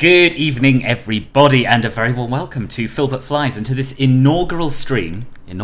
Good evening, everybody, and a very warm welcome to Filbert Flies and to this inaugural stream in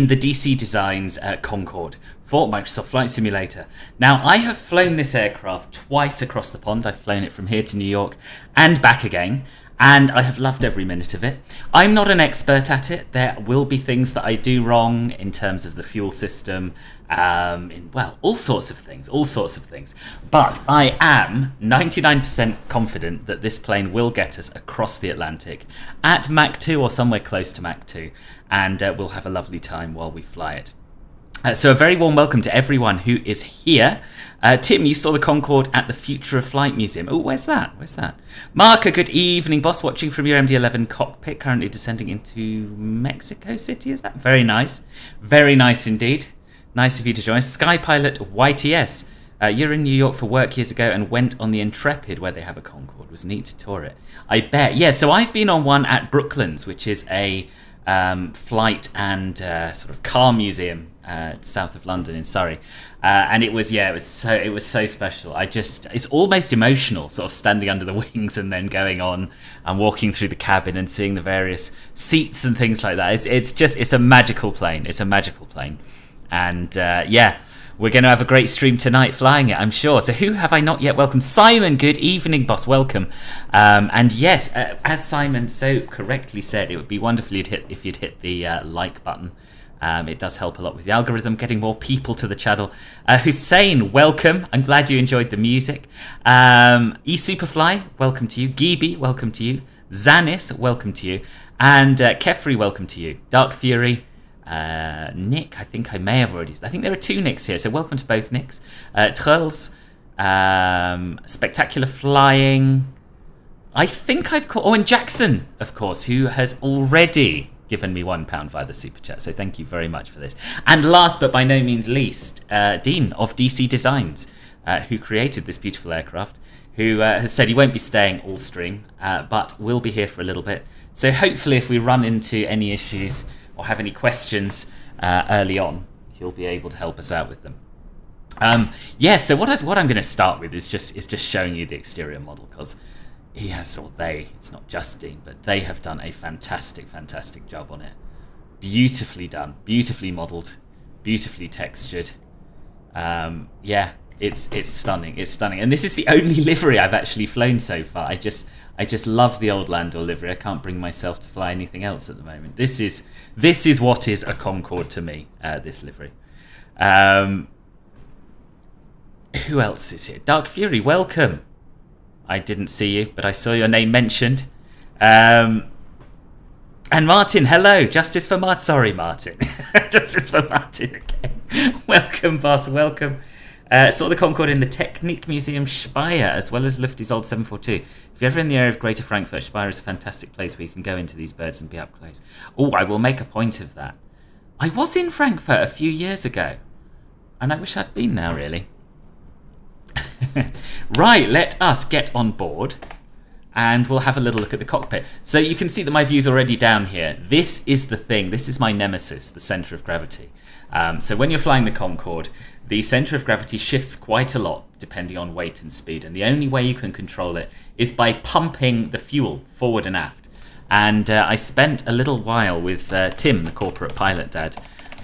the DC Designs Concorde for Microsoft Flight Simulator. Now, I have flown this aircraft twice across the pond. I've flown it from here to New York and back again, and I have loved every minute of it. I'm not an expert at it. There will be things that I do wrong in terms of the fuel system, all sorts of things. But I am 99% confident that this plane will get us across the Atlantic at Mach 2 or somewhere close to Mach 2, and we'll have a lovely time while we fly it. So a very warm welcome to everyone who is here. Tim, you saw the Concorde at the Future of Flight Museum. Oh, where's that? Mark, a good evening, boss, watching from your MD-11 cockpit, currently descending into Mexico City, is that? Very nice. Very nice indeed. Nice of you to join us. Sky Pilot YTS. You're in New York for work years ago and went on the Intrepid where they have a Concorde. It was neat to tour it. I bet. Yeah, so I've been on one at Brooklands, which is a flight and sort of car museum south of London in Surrey, and it was so special. It's almost emotional, sort of standing under the wings and then going on and walking through the cabin and seeing the various seats and things like that. It's a magical plane. And we're going to have a great stream tonight flying it, I'm sure. So who have I not yet welcomed? Simon, good evening, boss, welcome. And yes, as Simon so correctly said, it would be wonderful if you'd hit the like button. It does help a lot with the algorithm, getting more people to the channel. Hussein, welcome. I'm glad you enjoyed the music. eSuperfly, welcome to you. Gibi, welcome to you. Zanis, welcome to you. And Kefri, welcome to you. Dark Fury, Nick, I think there are two Nicks here, so welcome to both Nicks. Trolls, Spectacular Flying, I think I've caught, and Jackson, of course, who has already given me £1 via the super chat, so thank you very much for this. And last but by no means least, Dean of DC Designs, who created this beautiful aircraft, who has said he won't be staying all stream, but will be here for a little bit. So hopefully if we run into any issues or have any questions early on, he'll be able to help us out with them. So what I'm going to start with is just showing you the exterior model, because it's not just Dean, but they have done a fantastic job on it. Beautifully done, beautifully modelled, beautifully textured. It's stunning. And this is the only livery I've actually flown so far. I just love the old Landor livery. I can't bring myself to fly anything else at the moment. This is what is a Concorde to me, this livery. Who else is here? Dark Fury, welcome. I didn't see you, but I saw your name mentioned. And Martin, hello. Justice for Martin. Sorry, Martin. Justice for Martin again. Welcome, boss. Welcome. Saw the Concorde in the Technik Museum Speyer, as well as Lufty's old 742. If you're ever in the area of Greater Frankfurt, Speyer is a fantastic place where you can go into these birds and be up close. Oh, I will make a point of that. I was in Frankfurt a few years ago, and I wish I'd been now, really. Right, let us get on board, and we'll have a little look at the cockpit. So you can see that my view's already down here. This is the thing. This is my nemesis, the centre of gravity. So when you're flying the Concorde, the centre of gravity shifts quite a lot depending on weight and speed, and the only way you can control it is by pumping the fuel forward and aft. And I spent a little while with Tim, the corporate pilot dad,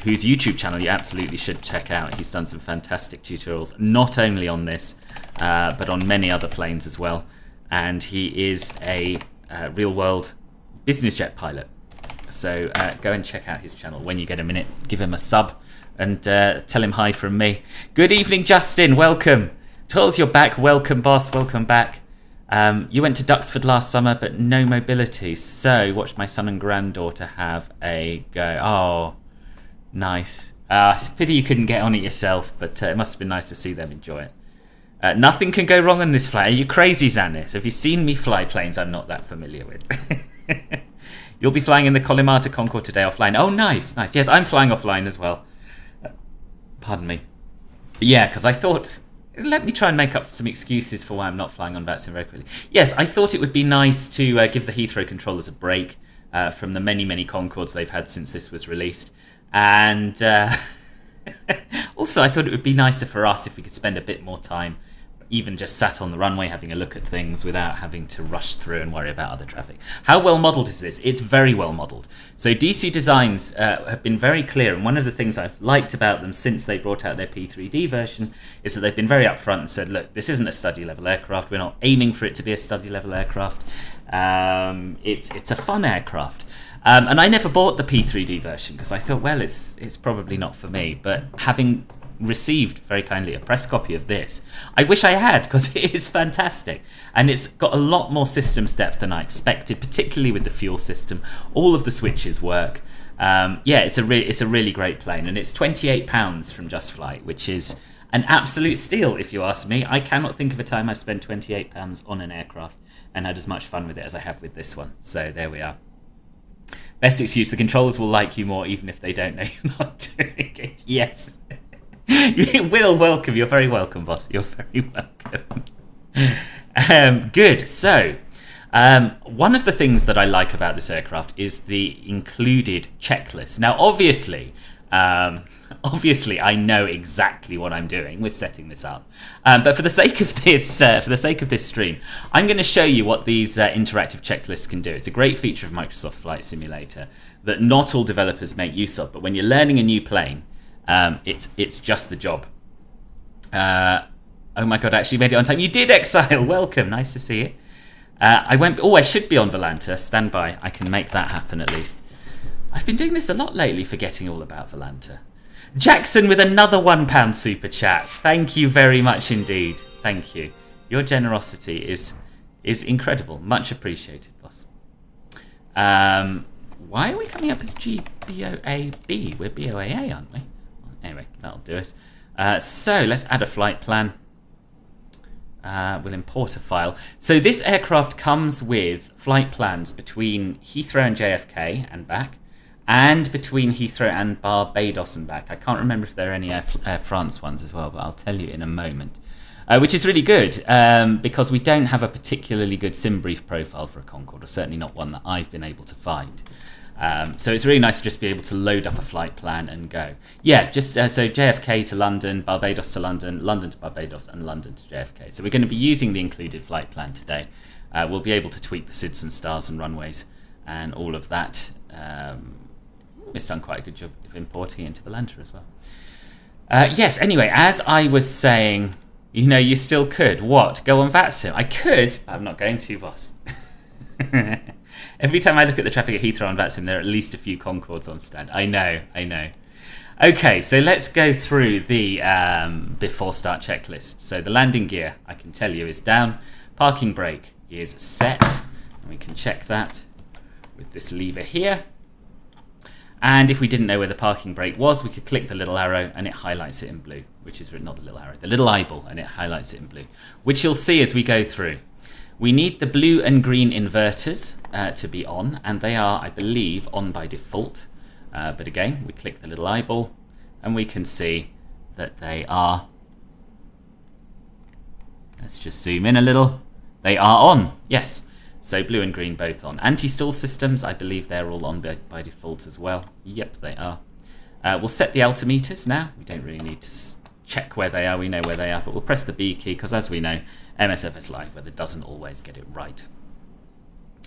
whose YouTube channel you absolutely should check out. He's done some fantastic tutorials, not only on this, but on many other planes as well. And he is a real-world business jet pilot. So go and check out his channel when you get a minute. Give him a sub and tell him hi from me. Good evening, Justin. Welcome. Trolls, you're back. Welcome, boss. Welcome back. You went to Duxford last summer, but no mobility. So watched my son and granddaughter have a go. Oh, nice. It's a pity you couldn't get on it yourself, but it must have been nice to see them enjoy it. Nothing can go wrong on this flight. Are you crazy, Zanis? Have you seen me fly planes I'm not that familiar with? You'll be flying in the Collimata Concorde today offline. Oh, nice. Yes, I'm flying offline as well. Pardon me. Yeah, because I thought, let me try and make up some excuses for why I'm not flying on VATSIM very quickly. Yes, I thought it would be nice to give the Heathrow controllers a break from the many Concordes they've had since this was released. And also, I thought it would be nicer for us if we could spend a bit more time even just sat on the runway having a look at things without having to rush through and worry about other traffic. How well modelled is this? It's very well modelled. So DC Designs have been very clear, and one of the things I've liked about them since they brought out their P3D version is that they've been very upfront and said, look, this isn't a study level aircraft. We're not aiming for it to be a study level aircraft. It's a fun aircraft. And I never bought the P3D version because I thought, well, it's probably not for me. But having received very kindly a press copy of this, I wish I had, because it is fantastic, and it's got a lot more systems depth than I expected, particularly with the fuel system. All of the switches work. Yeah, it's a really great plane, and it's £28 from Just Flight, which is an absolute steal if you ask me. I cannot think of a time I've spent £28 on an aircraft and had as much fun with it as I have with this one. So there we are. Best excuse: the controllers will like you more even if they don't know you're not doing it. Yes. Will, welcome. You're very welcome, boss. You're very welcome. Good. So, one of the things that I like about this aircraft is the included checklist. Now, obviously, I know exactly what I'm doing with setting this up. But for the sake of this stream, I'm going to show you what these interactive checklists can do. It's a great feature of Microsoft Flight Simulator that not all developers make use of. But when you're learning a new plane, it's just the job. Oh my god, I actually made it on time. You did, Exile. Welcome. Nice to see you. I should be on Volanta. Stand by. I can make that happen at least. I've been doing this a lot lately, forgetting all about Volanta. Jackson with another £1 super chat. Thank you very much indeed. Thank you. Your generosity is incredible. Much appreciated, boss. Why are we coming up as BOAB? We're BOAA, aren't we? Anyway, that'll do us. So let's add a flight plan. We'll import a file. So this aircraft comes with flight plans between Heathrow and JFK and back, and between Heathrow and Barbados and back. I can't remember if there are any Air France ones as well, but I'll tell you in a moment. Which is really good, because we don't have a particularly good sim brief profile for a Concorde, or certainly not one that I've been able to find. So it's really nice to just be able to load up a flight plan and go. Yeah, just so JFK to London, Barbados to London, London to Barbados, and London to JFK. So we're going to be using the included flight plan today. We'll be able to tweak the SIDs and stars and runways and all of that. It's done quite a good job of importing it into Volanta as well. Yes, anyway, as I was saying, you know, you still could. What? Go on VATSIM? I could, but I'm not going to, boss. Every time I look at the traffic at Heathrow on VATSIM, there are at least a few Concordes on stand. I know. Okay, so let's go through the before start checklist. So the landing gear, I can tell you, is down. Parking brake is set. And we can check that with this lever here. And if we didn't know where the parking brake was, we could click the little arrow and it highlights it in blue, which is not the little arrow, the little eyeball, and it highlights it in blue, which you'll see as we go through. We need the blue and green inverters to be on, and they are, I believe, on by default. But again, we click the little eyeball and we can see that they are. Let's just zoom in a little. They are on, yes. So blue and green both on. Anti-stall systems, I believe they're all on by default as well. Yep, they are. We'll set the altimeters now. We don't really need to check where they are. We know where they are, but we'll press the B key because, as we know, MSFS Live Weather doesn't always get it right.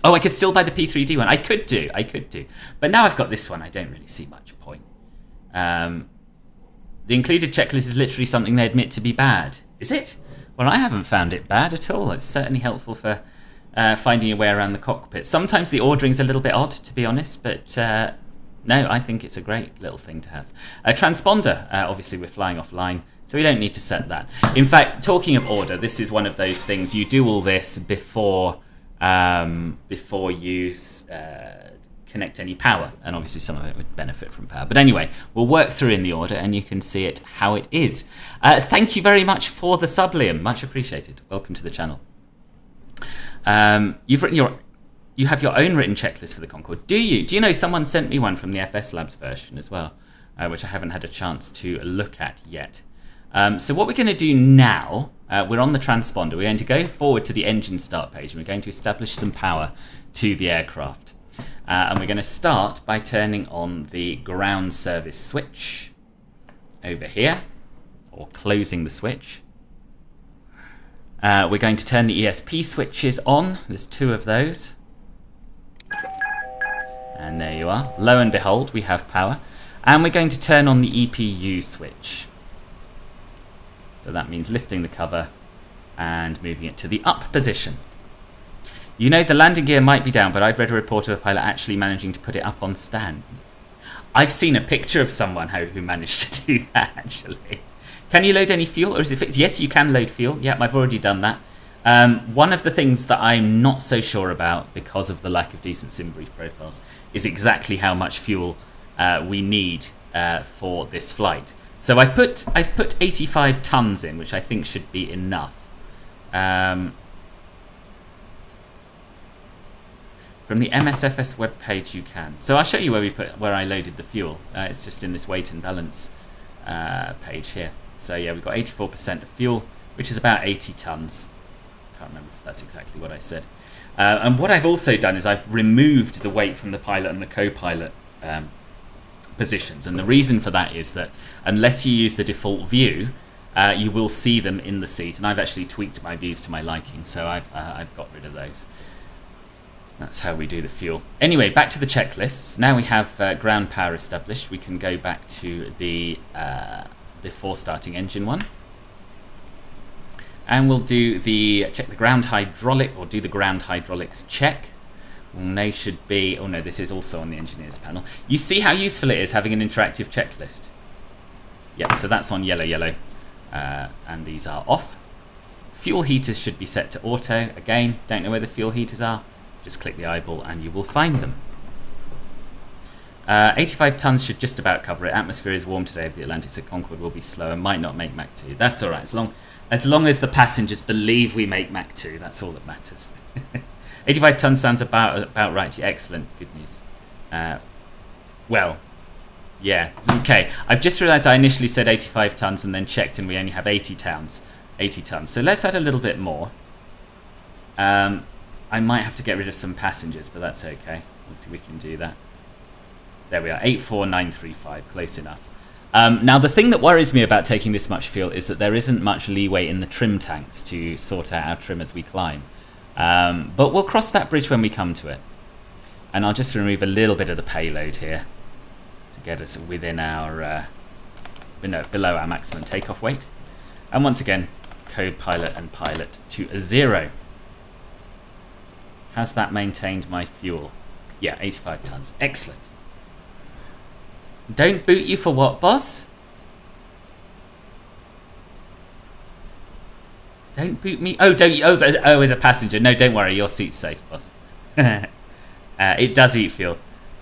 Oh, I could still buy the P3D one. I could do. But now I've got this one, I don't really see much point. The included checklist is literally something they admit to be bad. Is it? Well, I haven't found it bad at all. It's certainly helpful for finding your way around the cockpit. Sometimes the ordering's a little bit odd, to be honest, but no, I think it's a great little thing to have. A transponder, obviously we're flying offline, so we don't need to set that. In fact, talking of order, this is one of those things, you do all this before you connect any power, and obviously some of it would benefit from power. But anyway, we'll work through in the order and you can see it how it is. Thank you very much for the sub, Liam. Much appreciated. Welcome to the channel. You have your own written checklist for the Concorde. Do you? Do you know someone sent me one from the FS Labs version as well, which I haven't had a chance to look at yet. So what we're going to do now, we're on the transponder. We're going to go forward to the engine start page and we're going to establish some power to the aircraft. And we're going to start by turning on the ground service switch over here, or closing the switch. We're going to turn the ESP switches on. There's 2 of those. And there you are. Lo and behold, we have power. And we're going to turn on the EPU switch. So that means lifting the cover and moving it to the up position. You know, the landing gear might be down, but I've read a report of a pilot actually managing to put it up on stand. I've seen a picture of someone who managed to do that, actually. Can you load any fuel, or is it fixed? Yes, you can load fuel. Yep, I've already done that. One of the things that I'm not so sure about, because of the lack of decent sim brief profiles, is exactly how much fuel we need for this flight. So I've put 85 tons in, which I think should be enough. From the MSFS webpage, you can. So I'll show you where I loaded the fuel. It's just in this weight and balance page here. So yeah, we've got 84% of fuel, which is about 80 tons. Can't remember if that's exactly what I said. And what I've also done is I've removed the weight from the pilot and the co-pilot positions. And the reason for that is that unless you use the default view, you will see them in the seat. And I've actually tweaked my views to my liking, so I've got rid of those. That's how we do the fuel. Anyway, back to the checklists. Now we have ground power established. We can go back to the before starting engine one. And we'll do check the ground hydraulic, or do the ground hydraulics check. And they should be, oh no, this is also on the engineers panel. You see how useful it is having an interactive checklist? Yep, so that's on yellow, and these are off. Fuel heaters should be set to auto. Again, don't know where the fuel heaters are. Just click the eyeball and you will find them. 85 tons should just about cover it. Atmosphere is warm today. The Atlantic at Concorde will be slow and might not make Mach 2. That's all right. As long as the passengers believe we make Mach 2, that's all that matters. 85 tons sounds about right. Yeah, excellent. Good news. Well, yeah. Okay. I've just realised I initially said 85 tons and then checked and we only have 80 tons. 80 tons. So let's add a little bit more. I might have to get rid of some passengers, but that's okay. Let's see if we can do that. There we are, 84935, close enough. Now, the thing that worries me about taking this much fuel is that there isn't much leeway in the trim tanks to sort out our trim as we climb. But we'll cross that bridge when we come to it. And I'll just remove a little bit of the payload here to get us within our below our maximum takeoff weight. And once again, co-pilot and pilot to 0. Has that maintained my fuel? Yeah, 85 tons. Excellent. Don't boot you for what, boss? Don't boot me. Oh, don't you? Oh, as a passenger. No, don't worry. Your seat's safe, boss. It does eat fuel.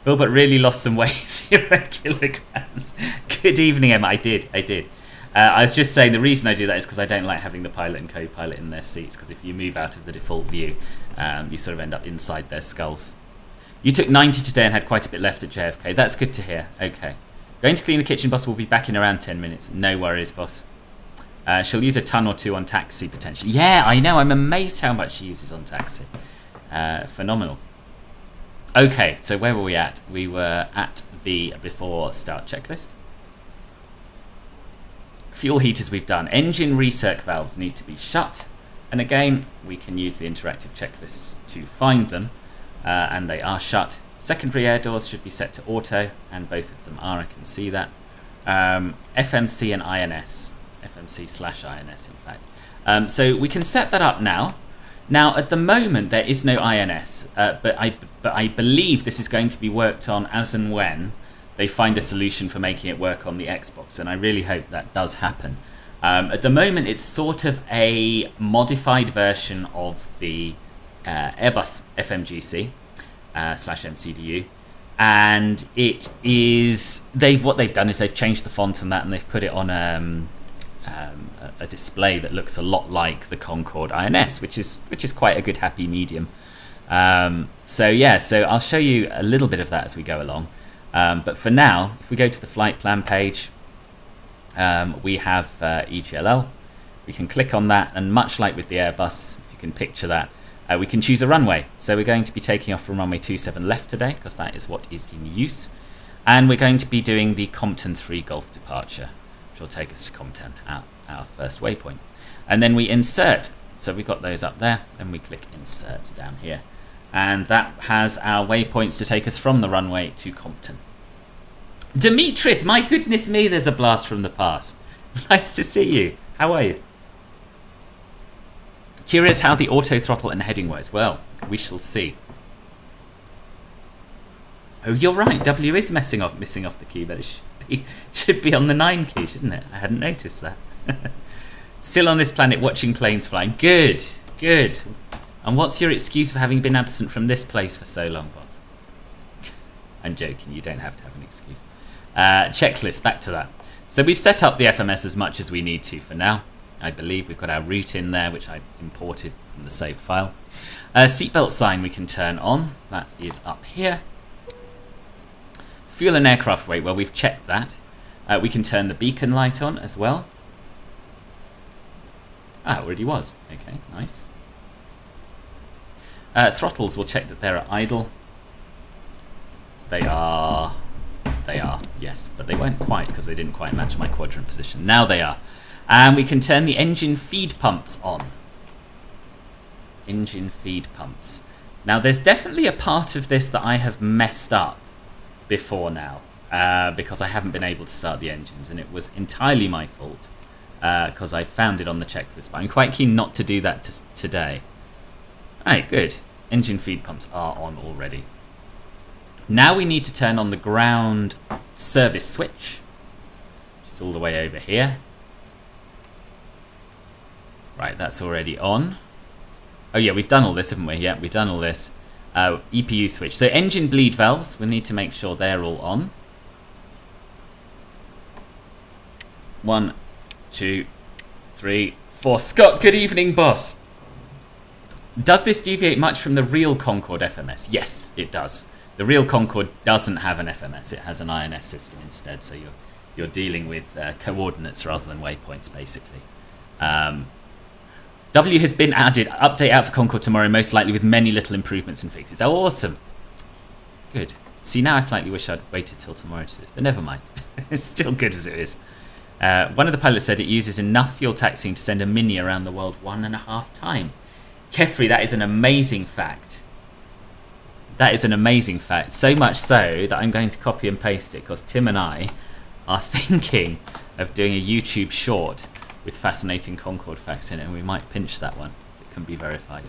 Philbert really lost some weight, 0 kilograms. Good evening, Emma. I did. I was just saying the reason I do that is because I don't like having the pilot and co-pilot in their seats, because if you move out of the default view, you sort of end up inside their skulls. You took 90 today and had quite a bit left at JFK. That's good to hear. Okay. Going to clean the kitchen, boss. We'll be back in around 10 minutes. No worries, boss. She'll use a ton or two on taxi, potentially. Yeah, I know. I'm amazed how much she uses on taxi. Phenomenal. Okay, so where were we at? We were at the before start checklist. Fuel heaters we've done. Engine recirc valves need to be shut. And again, we can use the interactive checklists to find them. And they are shut. Secondary air doors should be set to auto, and both of them are, I can see that. FMC and INS. FMC/INS, in fact. So we can set that up now. Now, at the moment, there is no INS, but I believe this is going to be worked on as and when they find a solution for making it work on the Xbox, and I really hope that does happen. At the moment, it's sort of a modified version of the Airbus FMGC /MCDU, and it is what they've done is they've changed the font and that, and they've put it on a display that looks a lot like the Concorde INS, which is quite a good happy medium. So yeah, so I'll show you a little bit of that as we go along. But for now, if we go to the flight plan page, we have EGLL. We can click on that, and much like with the Airbus, if you can picture that, we can choose a runway. So we're going to be taking off from runway 27 left today, because that is what is in use. And we're going to be doing the Compton 3 Golf departure, which will take us to Compton, our first waypoint. And then we insert so we've got those up there, and we click insert down here. And that has our waypoints to take us from the runway to Compton. Demetris, my goodness me, there's a blast from the past. Nice to see you. How are you? Curious how the auto throttle and heading works. Well, we shall see. Oh, you're right. W is missing off the key, but it should be on the 9 key, shouldn't it? I hadn't noticed that. Still on this planet watching planes flying. Good, good. And what's your excuse for having been absent from this place for so long, boss? I'm joking. You don't have to have an excuse. Checklist, back to that. So we've set up the FMS as much as we need to for now. I believe we've got our route in there, which I imported from the saved file. Seatbelt sign we can turn on. That is up here. Fuel and aircraft weight, well, we've checked that. We can turn the beacon light on as well. Ah, it already was. Okay, nice. Throttles, we'll check that they're at idle. They are, yes, but they weren't quite because they didn't quite match my quadrant position. Now they are. And we can turn the engine feed pumps on. Engine feed pumps. Now, there's definitely a part of this that I have messed up before now because I haven't been able to start the engines, and it was entirely my fault because I found it on the checklist. But I'm quite keen not to do that today. Alright, good. Engine feed pumps are on already. Now we need to turn on the ground service switch, which is all the way over here. Right, that's already on. Oh yeah, we've done all this, haven't we? Yeah, we've done all this. EPU switch. So engine bleed valves, we need to make sure they're all on. 1, 2, 3, 4. Scott, good evening, boss. Does this deviate much from the real Concorde FMS? Yes, it does. The real Concorde doesn't have an FMS. It has an INS system instead, so you're dealing with coordinates rather than waypoints, basically. W has been added. Update out for Concorde tomorrow, most likely with many little improvements and fixes. Oh, awesome. Good. See, now I slightly wish I'd waited till tomorrow to do this, but never mind. It's still good as it is. One of the pilots said it uses enough fuel taxing to send a Mini around the world 1.5 times. Kefri, that is an amazing fact. That is an amazing fact. So much so that I'm going to copy and paste it because Tim and I are thinking of doing a YouTube short with fascinating Concorde facts in it, and we might pinch that one if it can be verified.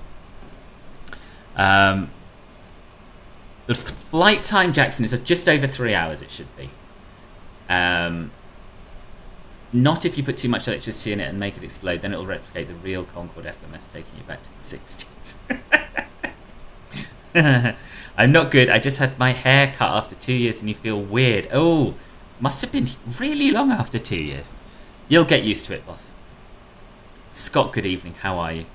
The flight time, Jackson, is just over 3 hours, it should be. Not if you put too much electricity in it and make it explode, then it will replicate the real Concorde FMS, taking you back to the 60s. I'm not good, I just had my hair cut after 2 years and you feel weird. Oh, must have been really long after 2 years. You'll get used to it, boss. Scott, good evening. How are you?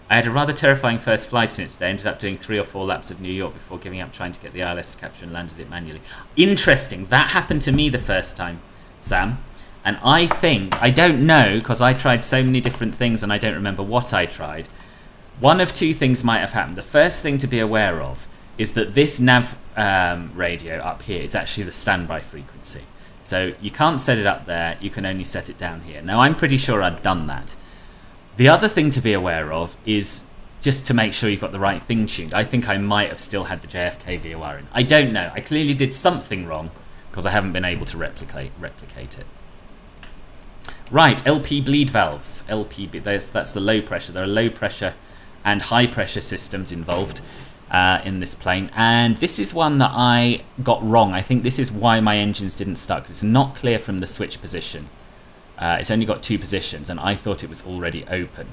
I had a rather terrifying first flight since today. Ended up doing 3 or 4 laps of New York before giving up trying to get the ILS to capture and landed it manually. Interesting. That happened to me the first time, Sam. And I think, I don't know, because I tried so many different things and I don't remember what I tried. One of 2 things might have happened. The first thing to be aware of is that this nav radio up here is actually the standby frequency. So you can't set it up there, you can only set it down here. Now I'm pretty sure I'd done that. The other thing to be aware of is just to make sure you've got the right thing tuned. I think I might have still had the JFK VOR in. I don't know, I clearly did something wrong because I haven't been able to replicate it. Right, LP bleed valves. LP, that's the low pressure. There are low pressure and high pressure systems involved in this plane, and this is one that I got wrong. I think this is why my engines didn't start, 'cause it's not clear from the switch position. It's only got 2 positions and I thought it was already open,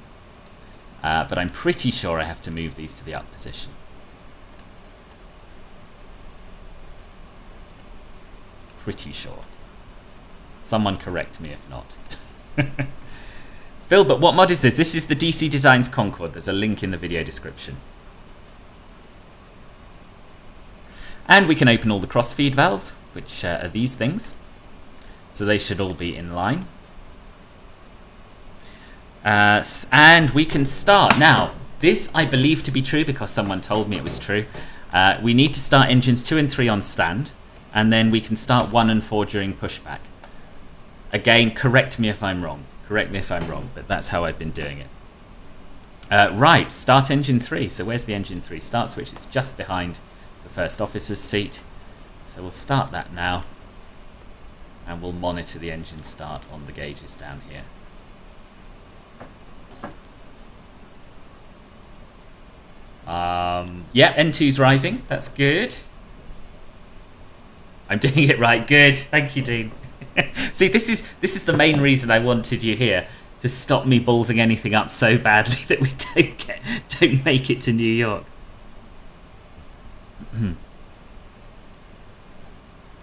but I'm pretty sure I have to move these to the up position. Pretty sure. Someone correct me if not. Phil, but what mod is this? This is the DC Designs Concorde. There's a link in the video description. And we can open all the crossfeed valves, which are these things. So they should all be in line. And we can start. Now, this I believe to be true because someone told me it was true. We need to start engines 2 and 3 on stand, and then we can start 1 and 4 during pushback. Again, correct me if I'm wrong. Correct me if I'm wrong, but that's how I've been doing it. Right, start engine 3. So where's the engine 3 start switch? It's just behind the first officer's seat. So we'll start that now. And we'll monitor the engine start on the gauges down here. Yeah, N2's rising. That's good. I'm doing it right. Good. Thank you, Dean. See, this is the main reason I wanted you here, to stop me ballsing anything up so badly that we don't make it to New York.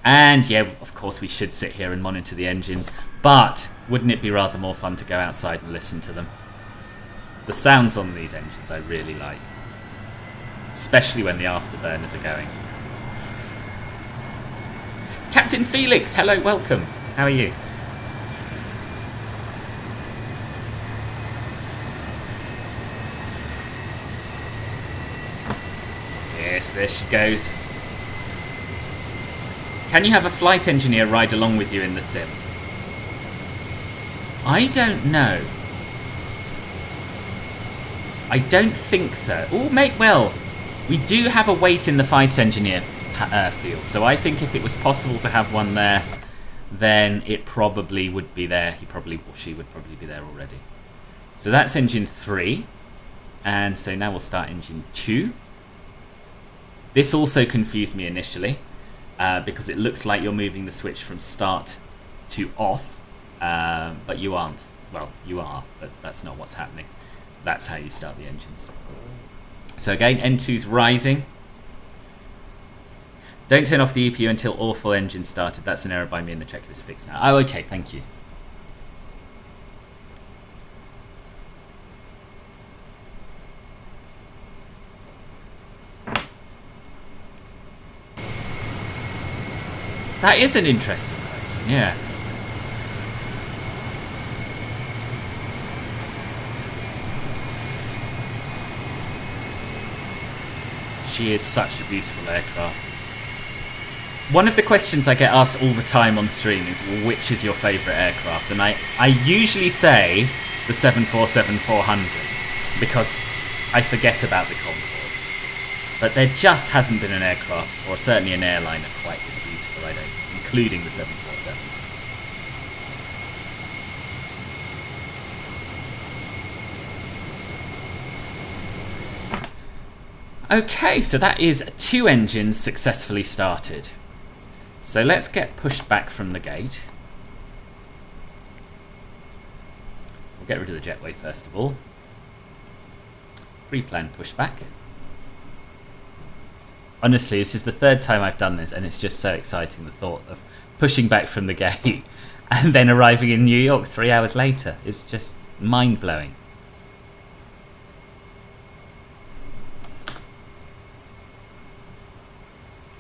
And yeah, of course we should sit here and monitor the engines, but wouldn't it be rather more fun to go outside and listen to them? The sounds on these engines I really like, especially when the afterburners are going. Captain Felix, hello, welcome. How are you? Yes, there she goes. Can you have a flight engineer ride along with you in the sim? I don't know. I don't think so. Oh, mate, well, we do have a wait in the flight engineer field, so I think if it was possible to have one there, then it probably would be there. She would probably be there already. So that's engine 3. And so now we'll start engine 2. This also confused me initially, because it looks like you're moving the switch from start to off, but you aren't. Well, you are, but that's not what's happening. That's how you start the engines. So again, N2's rising. Don't turn off the EPU until all full engines started. That's an error by me in the checklist fixed now. Oh, okay, thank you. That is an interesting question, yeah. She is such a beautiful aircraft. One of the questions I get asked all the time on stream is, well, which is your favourite aircraft? And I usually say the 747-400, because I forget about the Concorde. But there just hasn't been an aircraft, or certainly an airliner, quite this beautiful, I don't think, including the 747s. Okay, so that is 2 engines successfully started. So let's get pushed back from the gate. We'll get rid of the jetway first of all. Pre-plan pushback. Honestly, this is the 3rd time I've done this, and it's just so exciting, the thought of pushing back from the gate and then arriving in New York 3 hours later. It's just mind-blowing.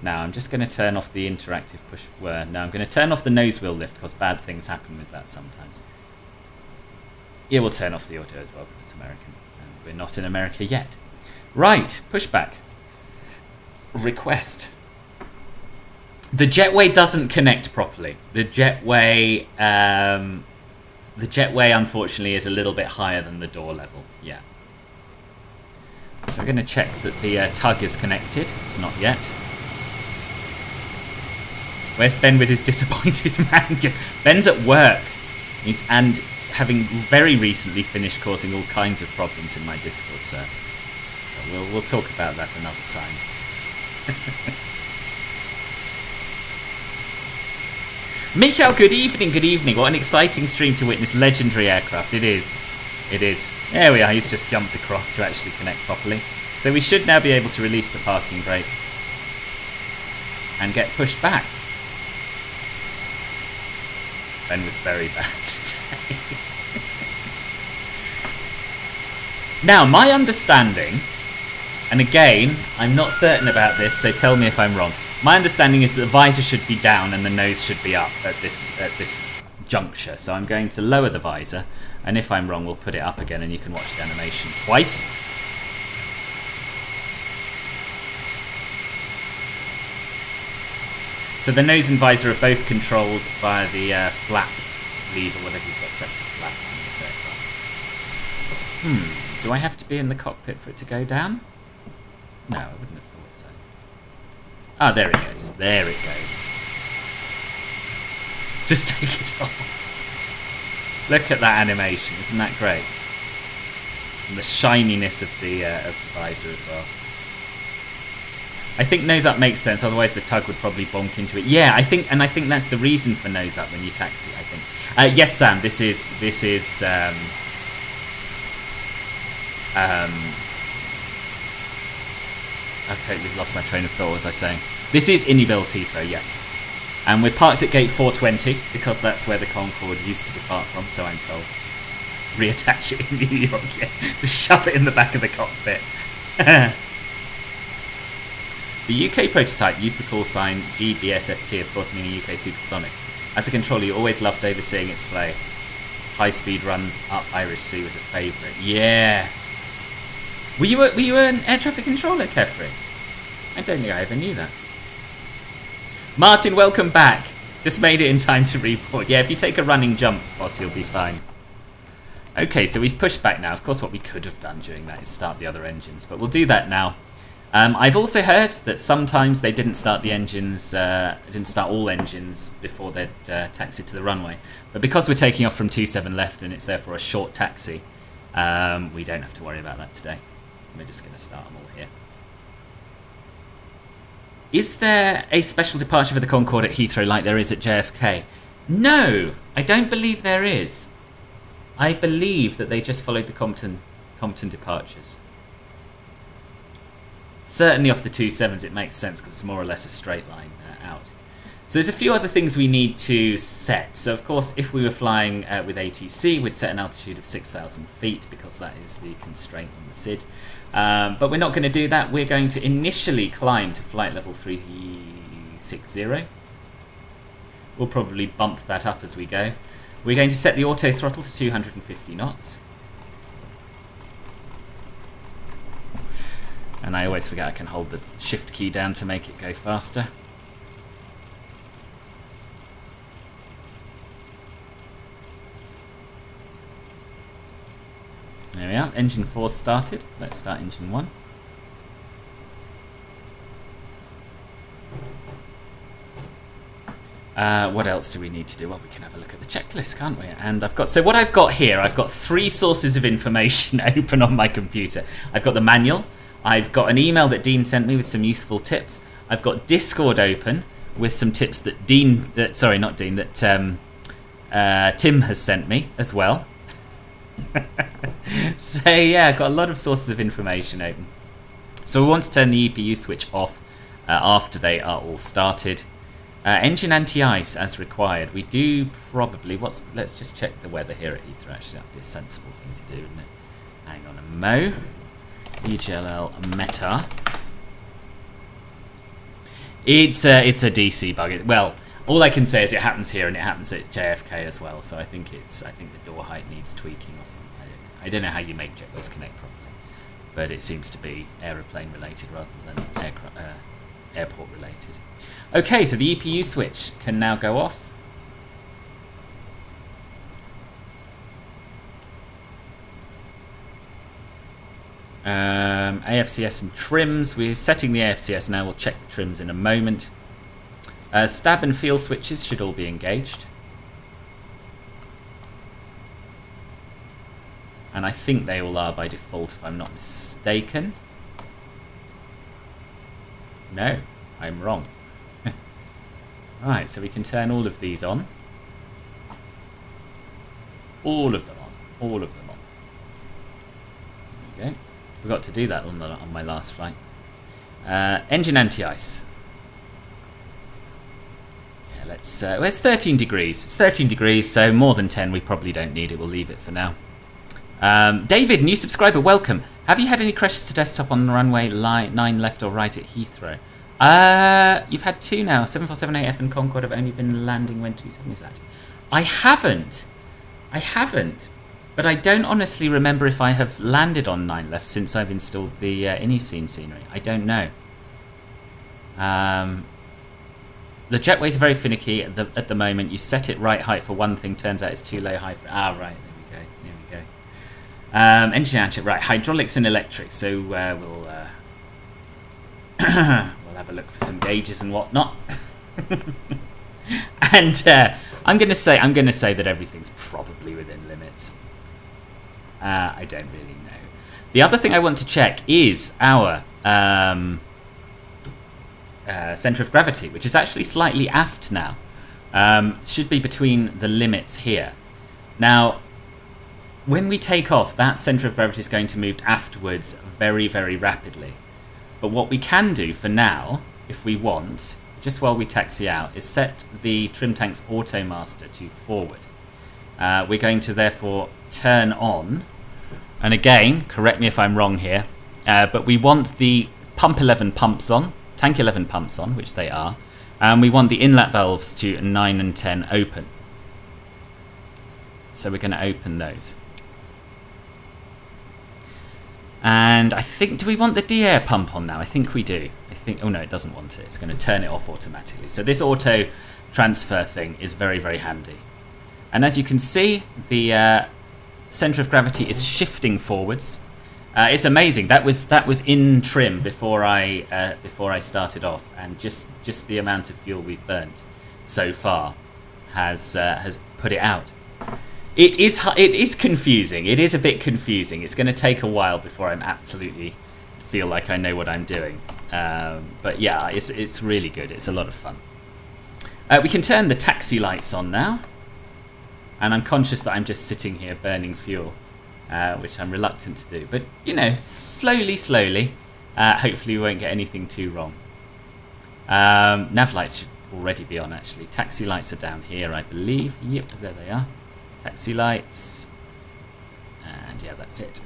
Now I'm just going to turn off the interactive push. No, I'm going to turn off the nose wheel lift because bad things happen with that sometimes. Yeah, we'll turn off the auto as well because it's American. And we're not in America yet. Right, pushback. Request. The jetway doesn't connect properly. The jetway unfortunately is a little bit higher than the door level. Yeah. So we're going to check that the tug is connected. It's not yet. Where's Ben with his disappointed man? Ben's at work. And having very recently finished causing all kinds of problems in my Discord, so we'll talk about that another time. Mikhail, good evening, good evening. What an exciting stream to witness legendary aircraft. It is. It is. There we are. He's just jumped across to actually connect properly. So we should now be able to release the parking brake and get pushed back. Ben was very bad today. Now, my understanding, and again, I'm not certain about this, so tell me if I'm wrong. My understanding is that the visor should be down and the nose should be up at this juncture. So I'm going to lower the visor, and if I'm wrong, we'll put it up again, and you can watch the animation twice. So the nose and visor are both controlled by the flap lever, whatever you've got set to flaps in this aircraft. Do I have to be in the cockpit for it to go down? No, I wouldn't have thought so. Ah, there it goes. There it goes. Just take it off. Look at that animation. Isn't that great? And the shininess of the visor as well. I think nose up makes sense. Otherwise, the tug would probably bonk into it. Yeah, I think that's the reason for nose up when you taxi. I think. Yes, Sam. This is. I've totally lost my train of thought. What was I saying? This is Innibil's Heathrow. Yes. And we're parked at gate 420 because that's where the Concorde used to depart from, so I'm told. Reattach it in New York, yeah. Just shove it in the back of the cockpit. The UK prototype used the call sign GBSST, of course meaning UK Supersonic. As a controller, you always loved overseeing its play. High-speed runs up Irish Sea was a favourite. Yeah. Were you an air traffic controller, Kefri? I don't think I ever knew that. Martin, welcome back. Just made it in time to report. Yeah, if you take a running jump, boss, you'll be fine. Okay, so we've pushed back now. Of course, what we could have done during that is start the other engines, but we'll do that now. I've also heard that sometimes they didn't start the engines, didn't start all engines before they'd taxied to the runway. But because we're taking off from 27 left and it's therefore a short taxi, we don't have to worry about that today. We're just going to start them all here. Is there a special departure for the Concorde at Heathrow like there is at JFK? No, I don't believe there is. I believe that they just followed the Compton departures. Certainly off the 27s it makes sense because it's more or less a straight line out. So there's a few other things we need to set. So of course if we were flying with ATC we'd set an altitude of 6,000 feet because that is the constraint on the SID. But we're not going to do that. We're going to initially climb to flight level 360. We'll probably bump that up as we go. We're going to set the auto throttle to 250 knots. And I always forget I can hold the shift key down to make it go faster. There we are, engine 4 started. Let's start engine 1. What else do we need to do? Well, we can have a look at the checklist, can't we? And so what I've got here, I've got 3 sources of information open on my computer. I've got the manual, I've got an email that Dean sent me with some useful tips. I've got Discord open with some tips that Tim has sent me as well. So yeah, I've got a lot of sources of information open. So we want to turn the EPU switch off after they are all started. Engine anti-ice as required. We do probably, let's just check the weather here at Heathrow. Actually, that'd be a sensible thing to do, wouldn't it? Hang on a mo. EGLL Meta. It's a DC bug. Well, all I can say is it happens here and it happens at JFK as well. So I think the door height needs tweaking or something. I don't know how you make jetways connect properly, but it seems to be aeroplane related rather than airport related. Okay, so the EPU switch can now go off. AFCS and trims. We're setting the AFCS now. We'll check the trims in a moment. Stab and feel switches should all be engaged. And I think they all are by default if I'm not mistaken. No, I'm wrong. Right, so we can turn all of these on. All of them on. All of them on. There we go. Forgot to do that on my last flight. Engine anti-ice. Yeah, let's. Well, it's 13 degrees. It's 13 degrees, so more than 10 we probably don't need it. We'll leave it for now. David, new subscriber, welcome. Have you had any crashes to desktop on the runway 9 left or right at Heathrow? You've had 2 now. 747AF and Concorde have only been landing when 27 is at. I haven't. But I don't honestly remember if I have landed on 9 left since I've installed the Iniscene scenery. I don't know. The jetways are very finicky at the moment. You set it right height for one thing, turns out it's too low height for... Ah, right, there we go. Engine action, right, hydraulics and electric. So we'll have a look for some gauges and whatnot. And I'm gonna say that everything's probably within limits. I don't really know. The other thing I want to check is our centre of gravity, which is actually slightly aft now. Should be between the limits here. Now, when we take off, that centre of gravity is going to move afterwards very, very rapidly. But what we can do for now, if we want, just while we taxi out, is set the trim tank's auto master to forward. We're going to therefore turn on, and again, correct me if I'm wrong here, but we want the pump 11 pumps on, tank 11 pumps on, which they are, and we want the inlet valves to 9 and 10 open. So we're going to open those. And I think, do we want the de-air pump on now? I think we do. Oh no, it doesn't want it. It's going to turn it off automatically. So this auto transfer thing is very, very handy. And as you can see, the centre of gravity is shifting forwards. It's amazing. That was in trim before I started off, and just the amount of fuel we've burnt so far has put it out. It is confusing. It is a bit confusing. It's going to take a while before I'm absolutely feel like I know what I'm doing. But yeah, it's really good. It's a lot of fun. We can turn the taxi lights on now. And I'm conscious that I'm just sitting here burning fuel, which I'm reluctant to do. But, you know, slowly, hopefully we won't get anything too wrong. Nav lights should already be on, actually. Taxi lights are down here, I believe. Yep, there they are. Taxi lights. And yeah, that's it.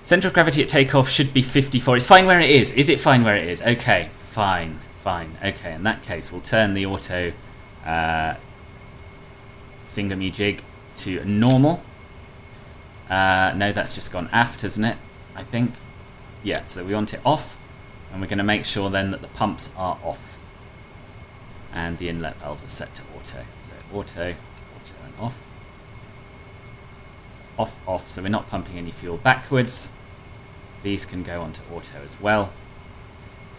Centre of gravity at takeoff should be 54. It's fine where it is. Is it fine where it is? Okay, fine. Okay, in that case, we'll turn the auto thingamajig to normal. No, that's just gone aft, isn't it? I think. Yeah, so we want it off. And we're going to make sure then that the pumps are off. And the inlet valves are set to auto. So auto and off. Off, so we're not pumping any fuel backwards. These can go onto auto as well.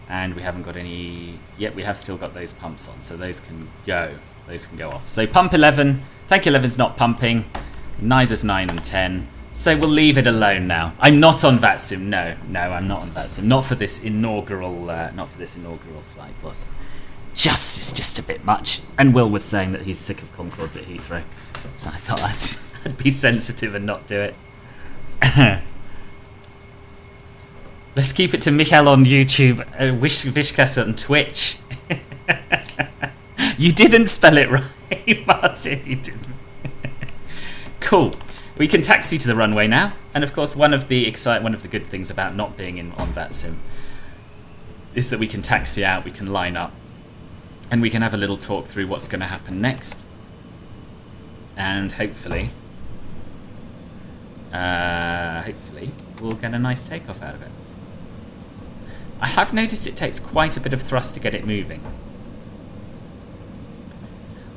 And we haven't got any... Yep, we have still got those pumps on, so those can go. Those can go off. So pump 11, tank 11's not pumping, neither's 9 and 10. So we'll leave it alone now. I'm not on VATSIM. No, I'm not on VATSIM. Not for this inaugural flight, boss. It's just a bit much. And Will was saying that he's sick of Concordes at Heathrow, so I thought I'd be sensitive and not do it. Let's keep it to Michael on YouTube, Vishkas on Twitch. You didn't spell it right, Martin. You didn't. Cool. We can taxi to the runway now, and of course, one of the good things about not being on VATSIM is that we can taxi out, we can line up, and we can have a little talk through what's going to happen next, and hopefully we'll get a nice takeoff out of it. I have noticed it takes quite a bit of thrust to get it moving.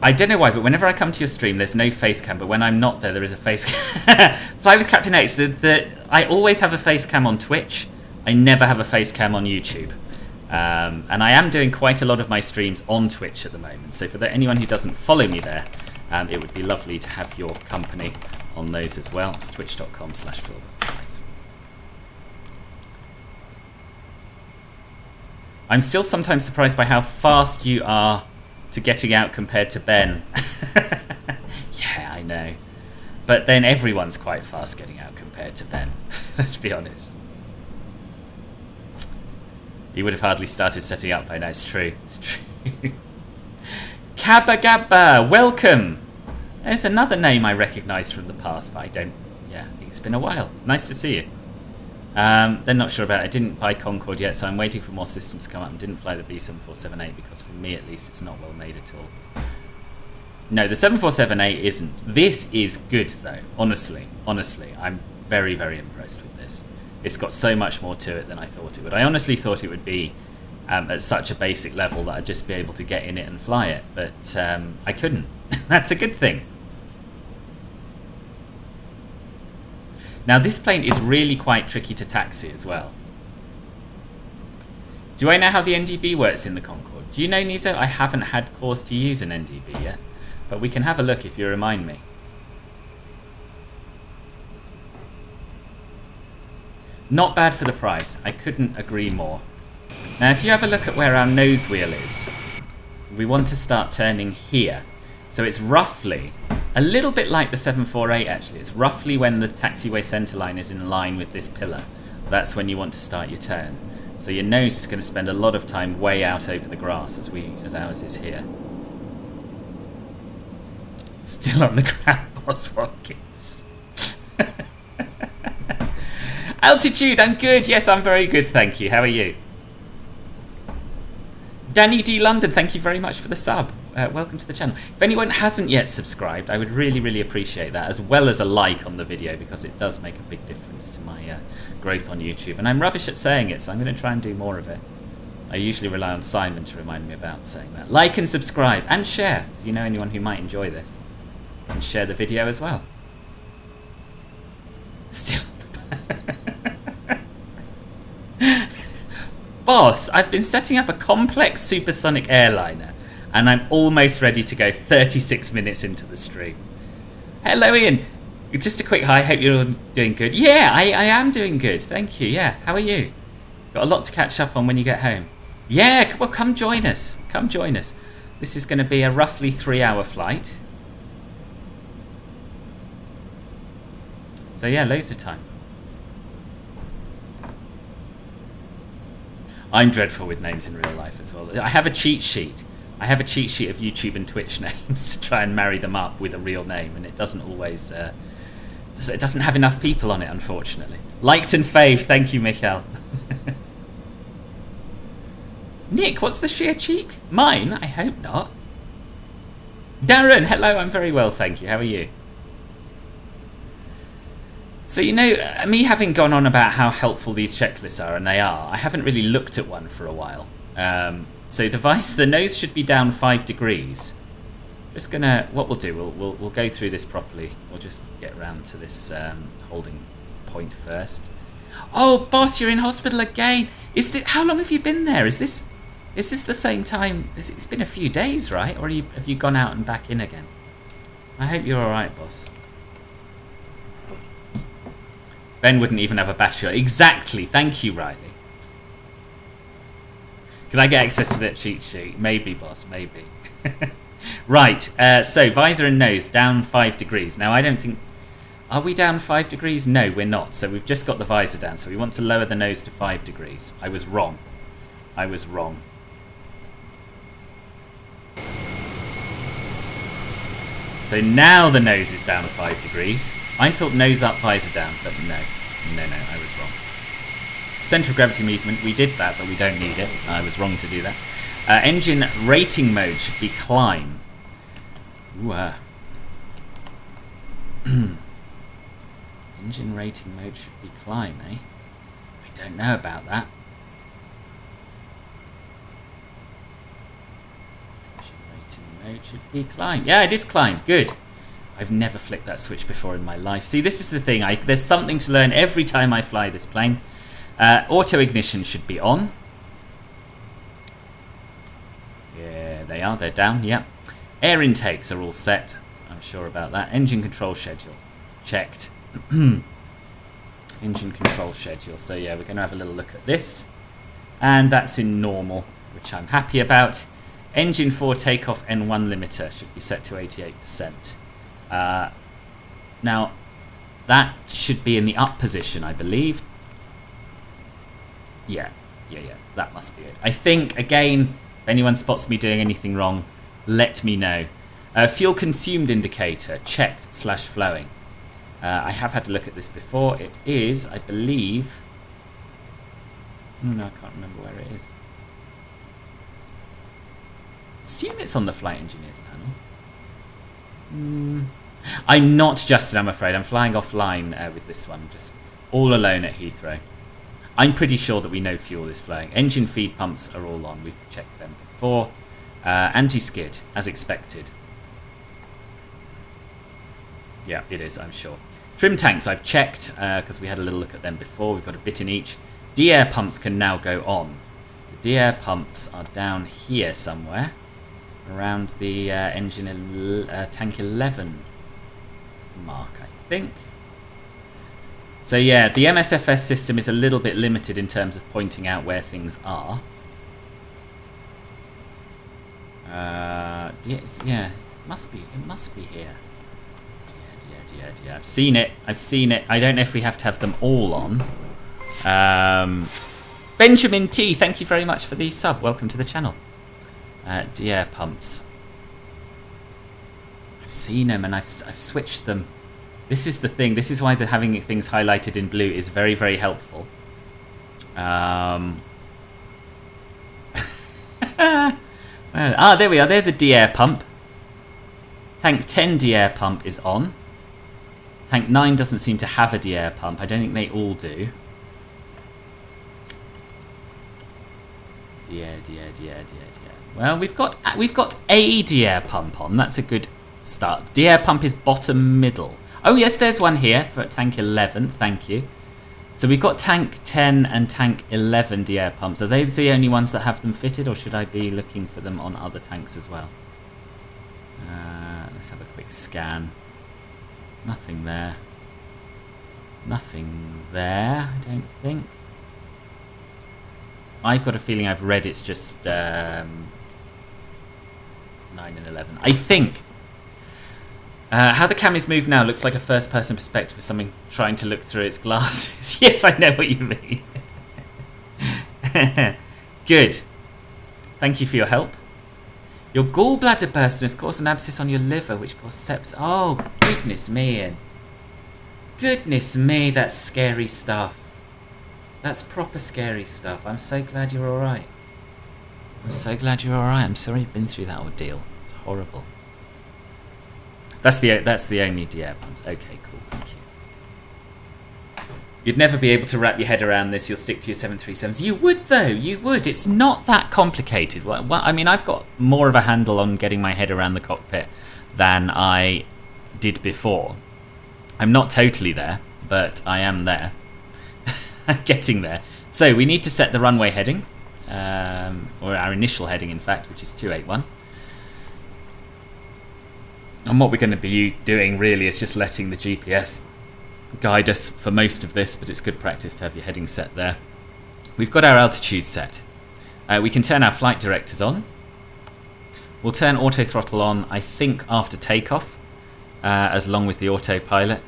I don't know why, but whenever I come to your stream, there's no face cam, but when I'm not there, there is a face cam. Fly with Captain X, I always have a face cam on Twitch. I never have a face cam on YouTube. And I am doing quite a lot of my streams on Twitch at the moment, so for anyone who doesn't follow me there, it would be lovely to have your company on those as well. It's twitch.com/philbert. I'm still sometimes surprised by how fast you are to getting out compared to Ben. Yeah, I know. But then everyone's quite fast getting out compared to Ben. Let's be honest. He would have hardly started setting up by now. It's true. Kabba Gabba, welcome. There's another name I recognise from the past, but I don't... Yeah, I think it's been a while. Nice to see you. They're not sure about it. I didn't buy Concorde yet, so I'm waiting for more systems to come up and didn't fly the B7478 because for me at least it's not well made at all. No, the 7478 isn't. This is good though, honestly. I'm very, very impressed with this. It's got so much more to it than I thought it would. I honestly thought it would be at such a basic level that I'd just be able to get in it and fly it, but I couldn't. That's a good thing. Now this plane is really quite tricky to taxi as well. Do I know how the NDB works in the Concorde? Do you know, Nizo? I haven't had cause to use an NDB yet, but we can have a look if you remind me. Not bad for the price. I couldn't agree more. Now, if you have a look at where our nose wheel is, we want to start turning here. So it's roughly, a little bit like the 748 actually, it's roughly when the taxiway centerline is in line with this pillar. That's when you want to start your turn. So your nose is going to spend a lot of time way out over the grass as ours is here. Still on the ground, boss, what gives? Altitude, I'm good. Yes, I'm very good, thank you. How are you? Danny D. London, thank you very much for the sub. Welcome to the channel. If anyone hasn't yet subscribed, I would really, really appreciate that, as well as a like on the video, because it does make a big difference to my growth on YouTube. And I'm rubbish at saying it, so I'm going to try and do more of it. I usually rely on Simon to remind me about saying that. Like and subscribe, and share, if you know anyone who might enjoy this. And share the video as well. Still. Boss, I've been setting up a complex supersonic airliner, and I'm almost ready to go 36 minutes into the stream. Hello, Ian. Just a quick hi, hope you're all doing good. Yeah, I am doing good, thank you. Yeah, how are you? Got a lot to catch up on when you get home. Yeah, well, come join us. Come join us. This is going to be a roughly 3-hour flight. So yeah, loads of time. I'm dreadful with names in real life as well. I have a cheat sheet. I have a cheat sheet of YouTube and Twitch names to try and marry them up with a real name, and it doesn't always... it doesn't have enough people on it, unfortunately. Liked and fave, thank you, Michael. Nick, what's the sheer cheek? Mine? I hope not. Darren, hello, I'm very well, thank you. How are you? So, you know, me having gone on about how helpful these checklists are, and they are, I haven't really looked at one for a while. So the nose should be down 5 degrees. Just gonna, what we'll do, we'll go through this properly. We'll just get around to this holding point first. Oh, boss, you're in hospital again. How long have you been there? Is this the same time? It's been a few days, right? Or have you gone out and back in again? I hope you're all right, boss. Ben wouldn't even have a battery. Exactly. Thank you, Riley. Can I get access to that cheat sheet? Maybe, boss. Maybe. Right. So visor and nose down 5 degrees. Now, I don't think... Are we down 5 degrees? No, we're not. So we've just got the visor down. So we want to lower the nose to 5 degrees. I was wrong. I was wrong. So now the nose is down 5 degrees. I thought nose up, visor down, but no, I was wrong. Centre of gravity movement, we did that, but we don't need it. I was wrong to do that. Engine rating mode should be climb. Ooh, Engine rating mode should be climb, eh? I don't know about that. Engine rating mode should be climb. Yeah, it is climb. Good. I've never flicked that switch before in my life. See, this is the thing. There's something to learn every time I fly this plane. Auto ignition should be on. Yeah, they are. They're down. Yep. Air intakes are all set. I'm sure about that. Engine control schedule. Checked. Engine control schedule. So, yeah, we're going to have a little look at this. And that's in normal, which I'm happy about. Engine 4 takeoff N1 limiter should be set to 88%. Now, that should be in the up position, I believe. Yeah, that must be it. I think, again, if anyone spots me doing anything wrong, let me know. Fuel consumed indicator, checked / flowing. I have had to look at this before. It is, I believe... No, I can't remember where it is. Assume it's on the flight engineers panel. I'm not Justin, I'm afraid. I'm flying offline with this one, just all alone at Heathrow. I'm pretty sure that we know fuel is flowing. Engine feed pumps are all on. We've checked them before. Anti-skid, as expected. Yeah, it is, I'm sure. Trim tanks I've checked because we had a little look at them before. We've got a bit in each. De-air pumps can now go on. The de-air pumps are down here somewhere around the tank 11 mark, I think. So yeah, the MSFS system is a little bit limited in terms of pointing out where things are. Yeah, it must be here. Dear. I've seen it. I don't know if we have to have them all on. Benjamin T, thank you very much for the sub. Welcome to the channel. De-air pumps. I've seen them and I've switched them. This is the thing. This is why having things highlighted in blue is very, very helpful. There we are. There's a de-air pump. Tank 10 de-air pump is on. Tank 9 doesn't seem to have a de-air pump. I don't think they all do. De-air. Well, we've got a de-air pump on. That's a good start. De-air pump is bottom middle. Oh yes, there's one here for tank 11. Thank you. So we've got tank 10 and tank 11 de-air pumps. Are they the only ones that have them fitted, or should I be looking for them on other tanks as well? Let's have a quick scan. Nothing there. Nothing there, I don't think. I've got a feeling I've read it's just 9 and 11. I think. How the cameras move now looks like a first-person perspective of something trying to look through its glasses. Yes, I know what you mean. Good. Thank you for your help. Your gallbladder bursting has caused an abscess on your liver, which caused sepsis. Oh, goodness me, Ian. Goodness me, that's scary stuff. That's proper scary stuff. I'm so glad you're alright. I'm sorry you've been through that ordeal. It's horrible. That's the only de-air pumps. Okay, cool, thank you. You'd never be able to wrap your head around this. You'll stick to your 737s. You would, though. You would. It's not that complicated. Well, I mean, I've got more of a handle on getting my head around the cockpit than I did before. I'm not totally there, but I am there. Getting there. So we need to set the runway heading, or our initial heading, in fact, which is 281. And what we're going to be doing really is just letting the GPS guide us for most of this, but it's good practice to have your heading set there. We've got our altitude set. We can turn our flight directors on. We'll turn auto throttle on, I think, after takeoff, as long with the autopilot.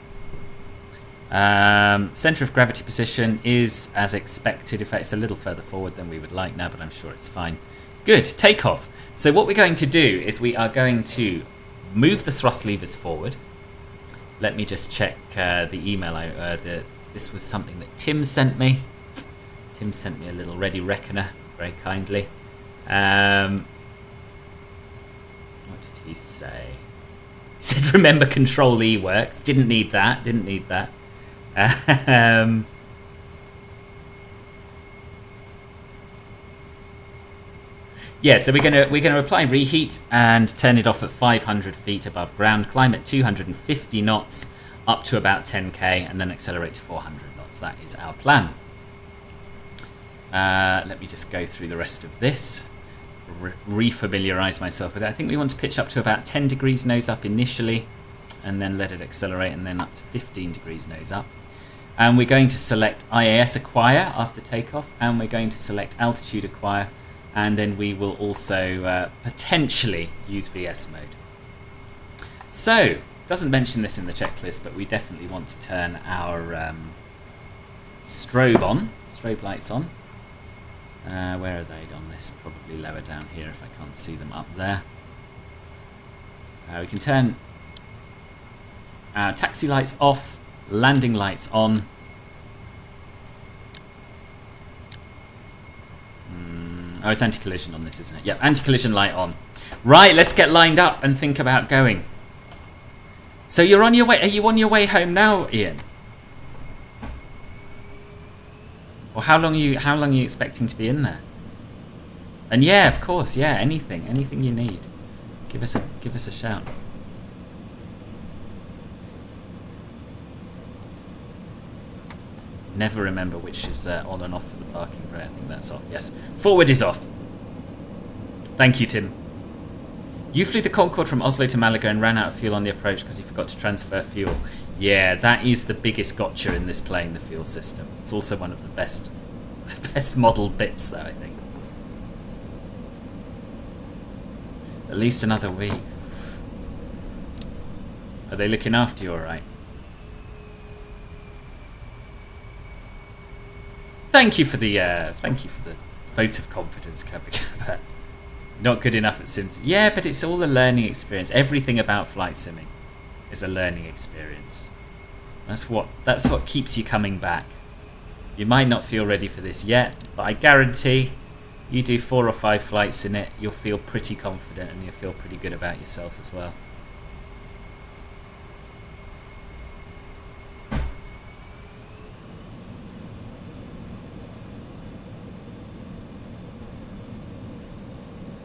Centre of gravity position is as expected. In fact, it's a little further forward than we would like now, but I'm sure it's fine. Good, takeoff. So what we're going to do is we are going to move the thrust levers forward. Let me just check the email. This was something that Tim sent me. Tim sent me a little ready reckoner, very kindly. What did he say? He said, remember Control E works. Didn't need that. Yeah, so we're gonna apply reheat and turn it off at 500 feet above ground, climb at 250 knots up to about 10k, and then accelerate to 400 knots. That is our plan. Let me just go through the rest of this, re-familiarise myself with it. I think we want to pitch up to about 10 degrees nose up initially, and then let it accelerate, and then up to 15 degrees nose up. And we're going to select IAS acquire after takeoff, and we're going to select altitude acquire, and then we will also potentially use VS mode. So, doesn't mention this in the checklist, but we definitely want to turn our strobe lights on. Where are they on this? Probably lower down here if I can't see them up there. We can turn our taxi lights off, landing lights on. Oh, it's anti-collision on this, isn't it? Yep, anti-collision light on. Right, let's get lined up and think about going. So you're on your way. Are you on your way home now, Ian? Or how long are you expecting to be in there? And yeah, of course, yeah, anything you need. Give us a shout. never remember which is on and off for the parking brake. I think that's off. Yes. Forward is off. Thank you, Tim. You flew the Concorde from Oslo to Malaga and ran out of fuel on the approach because you forgot to transfer fuel. Yeah, that is the biggest gotcha in this plane, the fuel system. It's also one of the best modelled bits, though, I think. At least another week. Are they looking after you all right? Thank you for the vote of confidence, Kabba. Not good enough at Sims. Yeah, but it's all a learning experience. Everything about flight simming is a learning experience. That's what keeps you coming back. You might not feel ready for this yet, but I guarantee you do 4 or 5 flights in it, you'll feel pretty confident and you'll feel pretty good about yourself as well.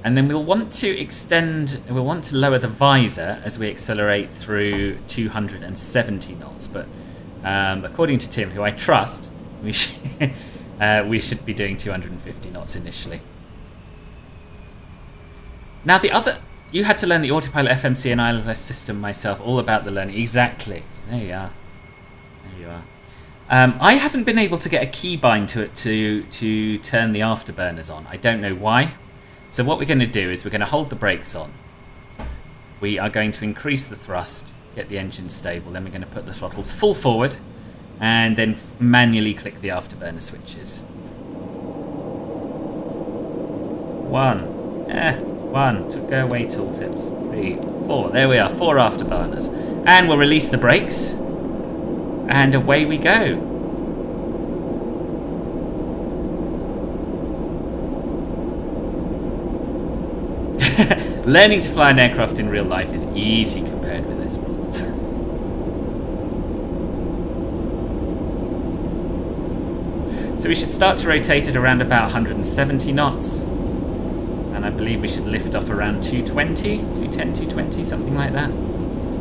And then we'll want to lower the visor as we accelerate through 270 knots. But according to Tim, who I trust, we should be doing 250 knots initially. Now you had to learn the autopilot FMC and ILS system myself, all about the learning. Exactly. There you are. There you are. I haven't been able to get a keybind to it to turn the afterburners on. I don't know why. So what we're going to do is we're going to hold the brakes on. We are going to increase the thrust, get the engine stable, then we're going to put the throttles full forward and then manually click the afterburner switches. 1. 1. Go away tooltips. 3, 4. There we are. 4 afterburners. And we'll release the brakes. And away we go. Learning to fly an aircraft in real life is easy compared with this one. So we should start to rotate at around about 170 knots. And I believe we should lift off around 220, 210, 220, something like that.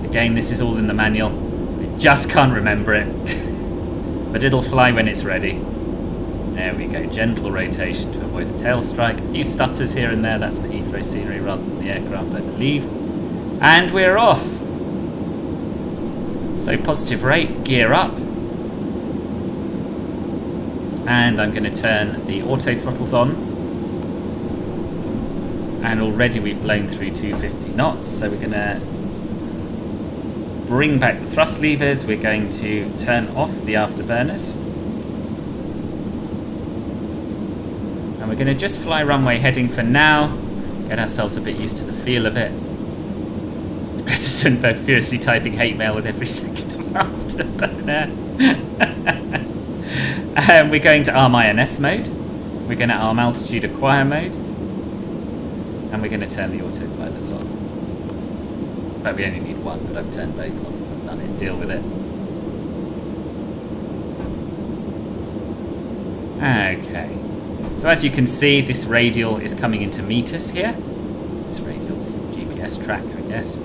Again, this is all in the manual. I just can't remember it. But it'll fly when it's ready. There we go, gentle rotation to avoid a tail strike. A few stutters here and there, that's the Heathrow scenery rather than the aircraft, I believe. And we're off. So positive rate, gear up. And I'm going to turn the auto throttles on. And already we've blown through 250 knots, so we're going to bring back the thrust levers. We're going to turn off the afterburners. And we're going to just fly runway heading for now, get ourselves a bit used to the feel of it. Greta Thunberg furiously typing hate mail with every second of afterburner. We're going to arm INS mode, we're going to arm altitude acquire mode, and we're going to turn the autopilots on. In fact, we only need one, but I've turned both on. I've done it, deal with it. Okay. So as you can see, this radial is coming into meters here. This radial's GPS track, I guess.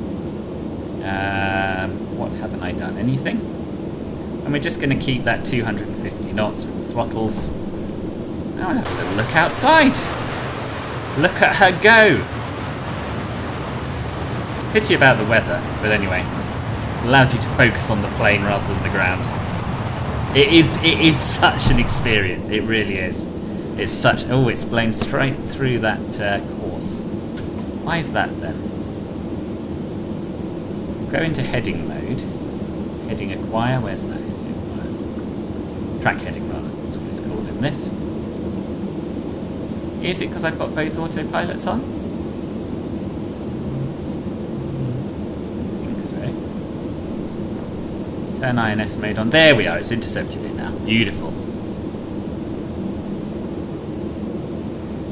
What haven't I done? Anything? And we're just going to keep that 250 knots with the throttles. Now I'll have a little look outside. Look at her go. Pity about the weather, but anyway. Allows you to focus on the plane rather than the ground. It is such an experience. It really is. It's such... Oh, it's blown straight through that course. Why is that then? Go into heading mode. Heading acquire. Where's that heading acquire? Track heading, rather. That's what it's called in this. Is it because I've got both autopilots on? I think so. Turn INS mode on. There we are. It's intercepted it now. Beautiful.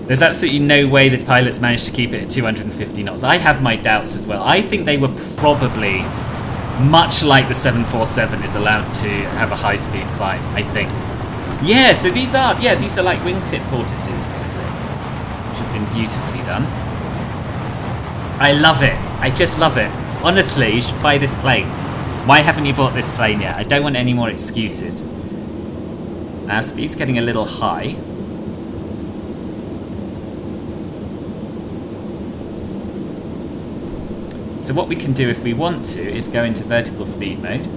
There's absolutely no way the pilots managed to keep it at 250 knots. I have my doubts as well. I think they were probably, much like the 747 is allowed to have a high-speed climb, I think. Yeah, so these are like wingtip vortices, they say. Which have been beautifully done. I love it. I just love it. Honestly, you should buy this plane. Why haven't you bought this plane yet? I don't want any more excuses. Our speed's getting a little high. So what we can do if we want to is go into vertical speed mode.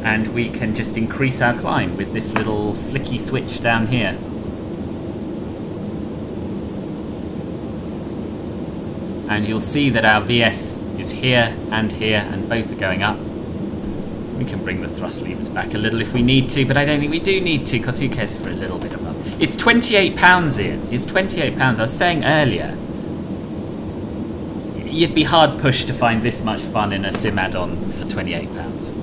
And we can just increase our climb with this little flicky switch down here. And you'll see that our VS is here, and both are going up. We can bring the thrust levers back a little if we need to, but I don't think we do need to, because who cares if we're a little bit above. It's £28, Ian. It's £28. I was saying earlier, you'd be hard pushed to find this much fun in a sim add-on for £28.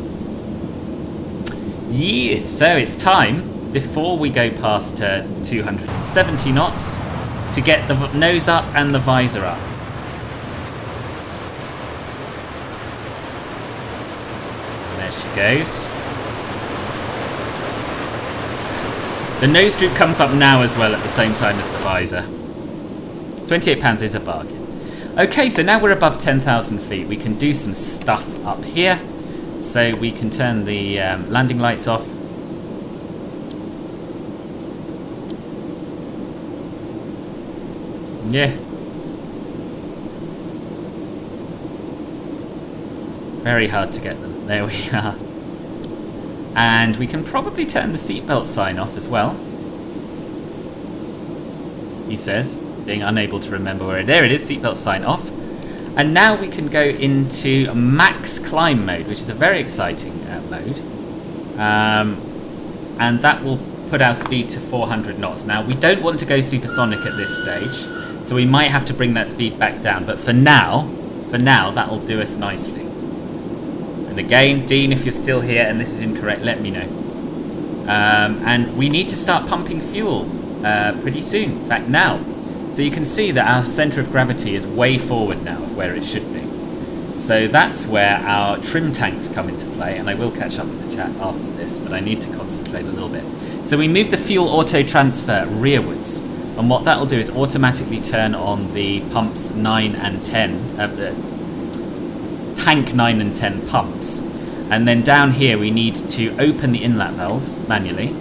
Yes, so it's time, before we go past 270 knots, to get the nose up and the visor up. Goes. The nose droop comes up now as well at the same time as the visor. £28 is a bargain. Okay, so now we're above 10,000 feet. We can do some stuff up here. So we can turn the landing lights off. Yeah. Very hard to get them. There we are. And we can probably turn the seatbelt sign off as well. He says, being unable to remember where there it is, seatbelt sign off. And now we can go into max climb mode, which is a very exciting mode. And that will put our speed to 400 knots. Now, we don't want to go supersonic at this stage, so we might have to bring that speed back down. But for now, that'll do us nicely. And again, Dean, if you're still here and this is incorrect, let me know. And we need to start pumping fuel pretty soon. In fact, now. So you can see that our centre of gravity is way forward now of where it should be. So that's where our trim tanks come into play. And I will catch up with the chat after this, but I need to concentrate a little bit. So we move the fuel auto transfer rearwards. And what that'll do is automatically turn on the pumps 9 and 10, tank 9 and 10 pumps, and then down here we need to open the inlet valves manually,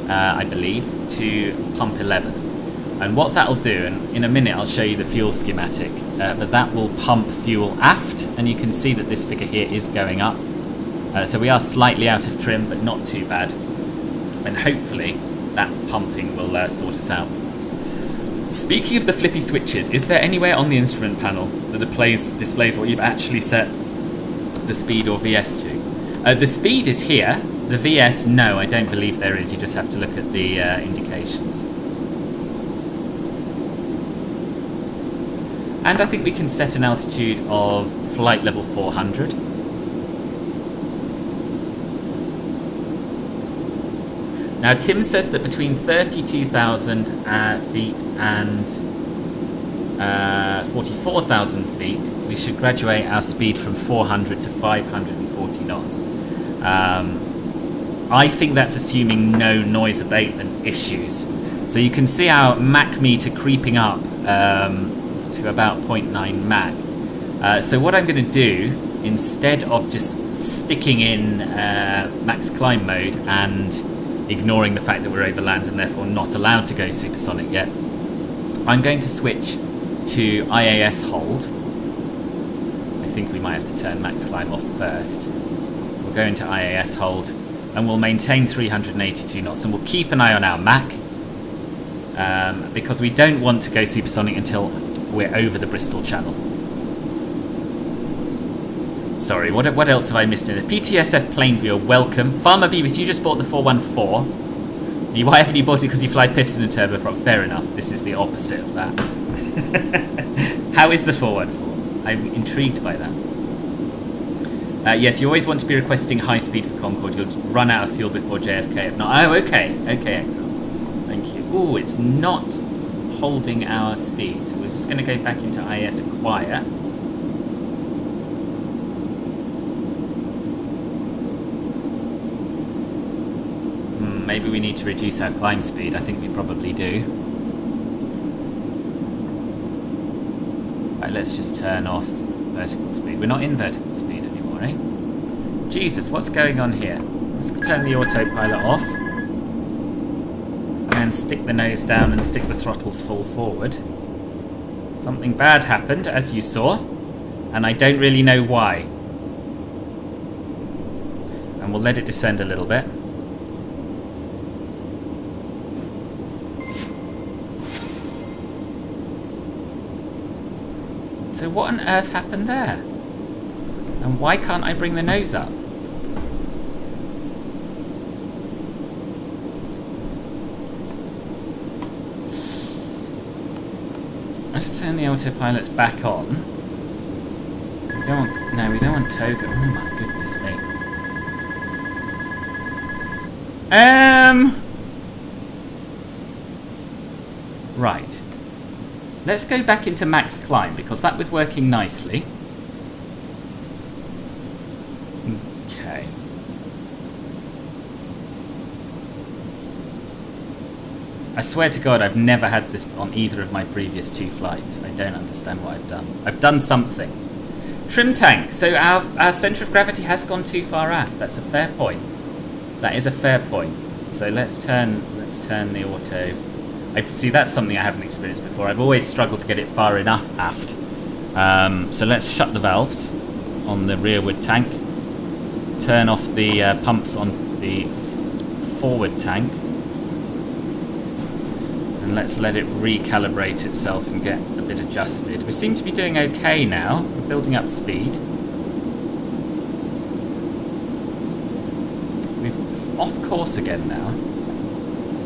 I believe, to pump 11. And what that'll do, and in a minute I'll show you the fuel schematic, but that will pump fuel aft, and you can see that this figure here is going up. So we are slightly out of trim, but not too bad, and hopefully that pumping will sort us out. Speaking of the flippy switches, is there anywhere on the instrument panel that displays what you've actually set the speed or VS to? The speed is here. The VS, no, I don't believe there is. You just have to look at the indications. And I think we can set an altitude of flight level 400. Now, Tim says that between 32,000 feet and 44,000 feet, we should graduate our speed from 400 to 540 knots. I think that's assuming no noise abatement issues. So you can see our Mach meter creeping up to about 0.9 Mach. So what I'm going to do, instead of just sticking in max climb mode and ignoring the fact that we're over land and therefore not allowed to go supersonic yet, I'm going to switch to IAS hold. I think we might have to turn max climb off first. We'll go into IAS hold and we'll maintain 382 knots, and we'll keep an eye on our Mach because we don't want to go supersonic until we're over the Bristol Channel. Sorry, what else have I missed in it? PTSF Plane Viewer, welcome. Farmer Beavis, you just bought the 414. Why haven't you bought it? Because you fly piston and turboprop. Fair enough. This is the opposite of that. How is the 414? I'm intrigued by that. Yes, you always want to be requesting high speed for Concorde. You'll run out of fuel before JFK. If not, oh, okay. Okay, excellent. Thank you. Oh, it's not holding our speed. So we're just going to go back into IAS Acquire. Maybe we need to reduce our climb speed. I think we probably do. Right, let's just turn off vertical speed. We're not in vertical speed anymore, eh? Jesus, what's going on here? Let's turn the autopilot off. And stick the nose down and stick the throttles full forward. Something bad happened, as you saw. And I don't really know why. And we'll let it descend a little bit. So what on earth happened there? And why can't I bring the nose up? Let's turn the autopilots back on. We don't want, no, we don't want Toga. Oh my goodness me. Right. Let's go back into max climb because that was working nicely. Okay. I swear to God, I've never had this on either of my previous 2 flights. I don't understand what I've done. I've done something. Trim tank. So our centre of gravity has gone too far aft. That's a fair point. That is a fair point. So let's turn the auto. See, that's something I haven't experienced before. I've always struggled to get it far enough aft. So let's shut the valves on the rearward tank. Turn off the pumps on the forward tank. And let's let it recalibrate itself and get a bit adjusted. We seem to be doing okay now. We're building up speed. We're off course again now.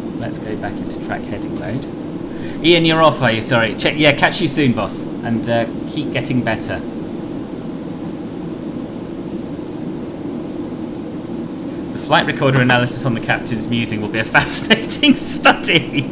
So let's go back into track heading mode. Ian, you're off, are you? Sorry. Yeah, catch you soon, boss. And keep getting better. The flight recorder analysis on the captain's musing will be a fascinating study.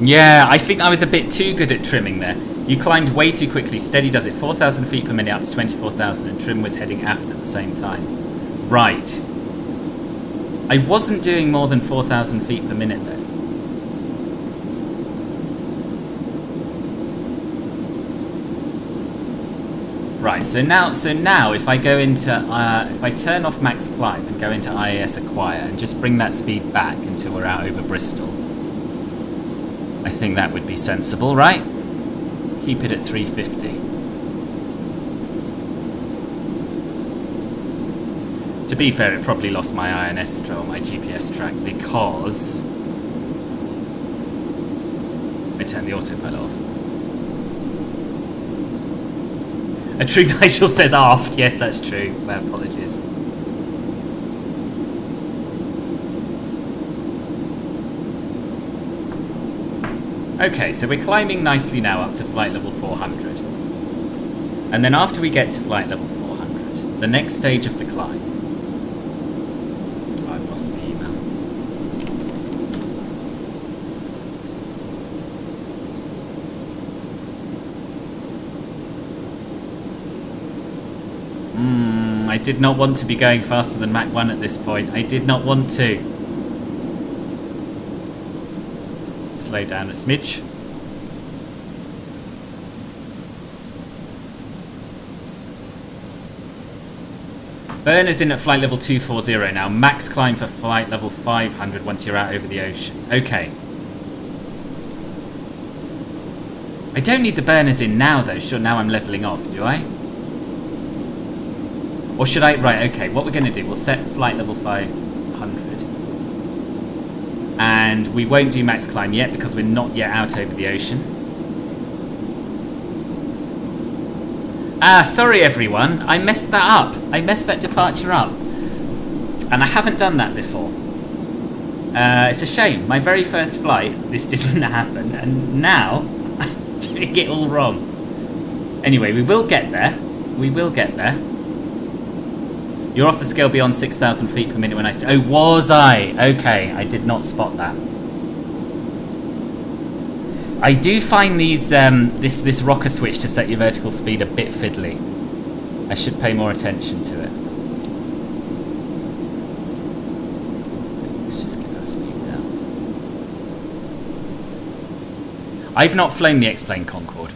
Yeah, I think I was a bit too good at trimming there. You climbed way too quickly. Steady does it. 4,000 feet per minute up to 24,000 and trim was heading aft at the same time. Right. I wasn't doing more than 4,000 feet per minute though. Right, so now if I go into, if I turn off max climb and go into IAS acquire and just bring that speed back until we're out over Bristol, I think that would be sensible, right? Let's keep it at 350. To be fair, it probably lost my INS or my GPS track because I turned the autopilot off. A true Nigel says aft. Yes, that's true. My apologies. Okay, so we're climbing nicely now up to flight level 400. And then after we get to flight level 400, the next stage of the climb... Oh, I've lost the email. I did not want to be going faster than Mach 1 at this point. I did not want to. Slow down a smidge. Burner's in at flight level 240 now. Max climb for flight level 500 once you're out over the ocean. Okay. I don't need the burners in now though. Sure, now I'm leveling off, do I? Or should I? Right, okay. What we're going to do, we'll set flight level 500. And we won't do max climb yet because we're not yet out over the ocean. Ah, sorry everyone. I messed that up. I messed that departure up. And I haven't done that before. It's a shame. My very first flight, this didn't happen. And now, I'm doing it all wrong. Anyway, we will get there. We will get there. You're off the scale beyond 6,000 feet per minute when I... Oh, was I? Okay, I did not spot that. I do find these this rocker switch to set your vertical speed a bit fiddly. I should pay more attention to it. Let's just get our speed down. I've not flown the X-Plane Concorde.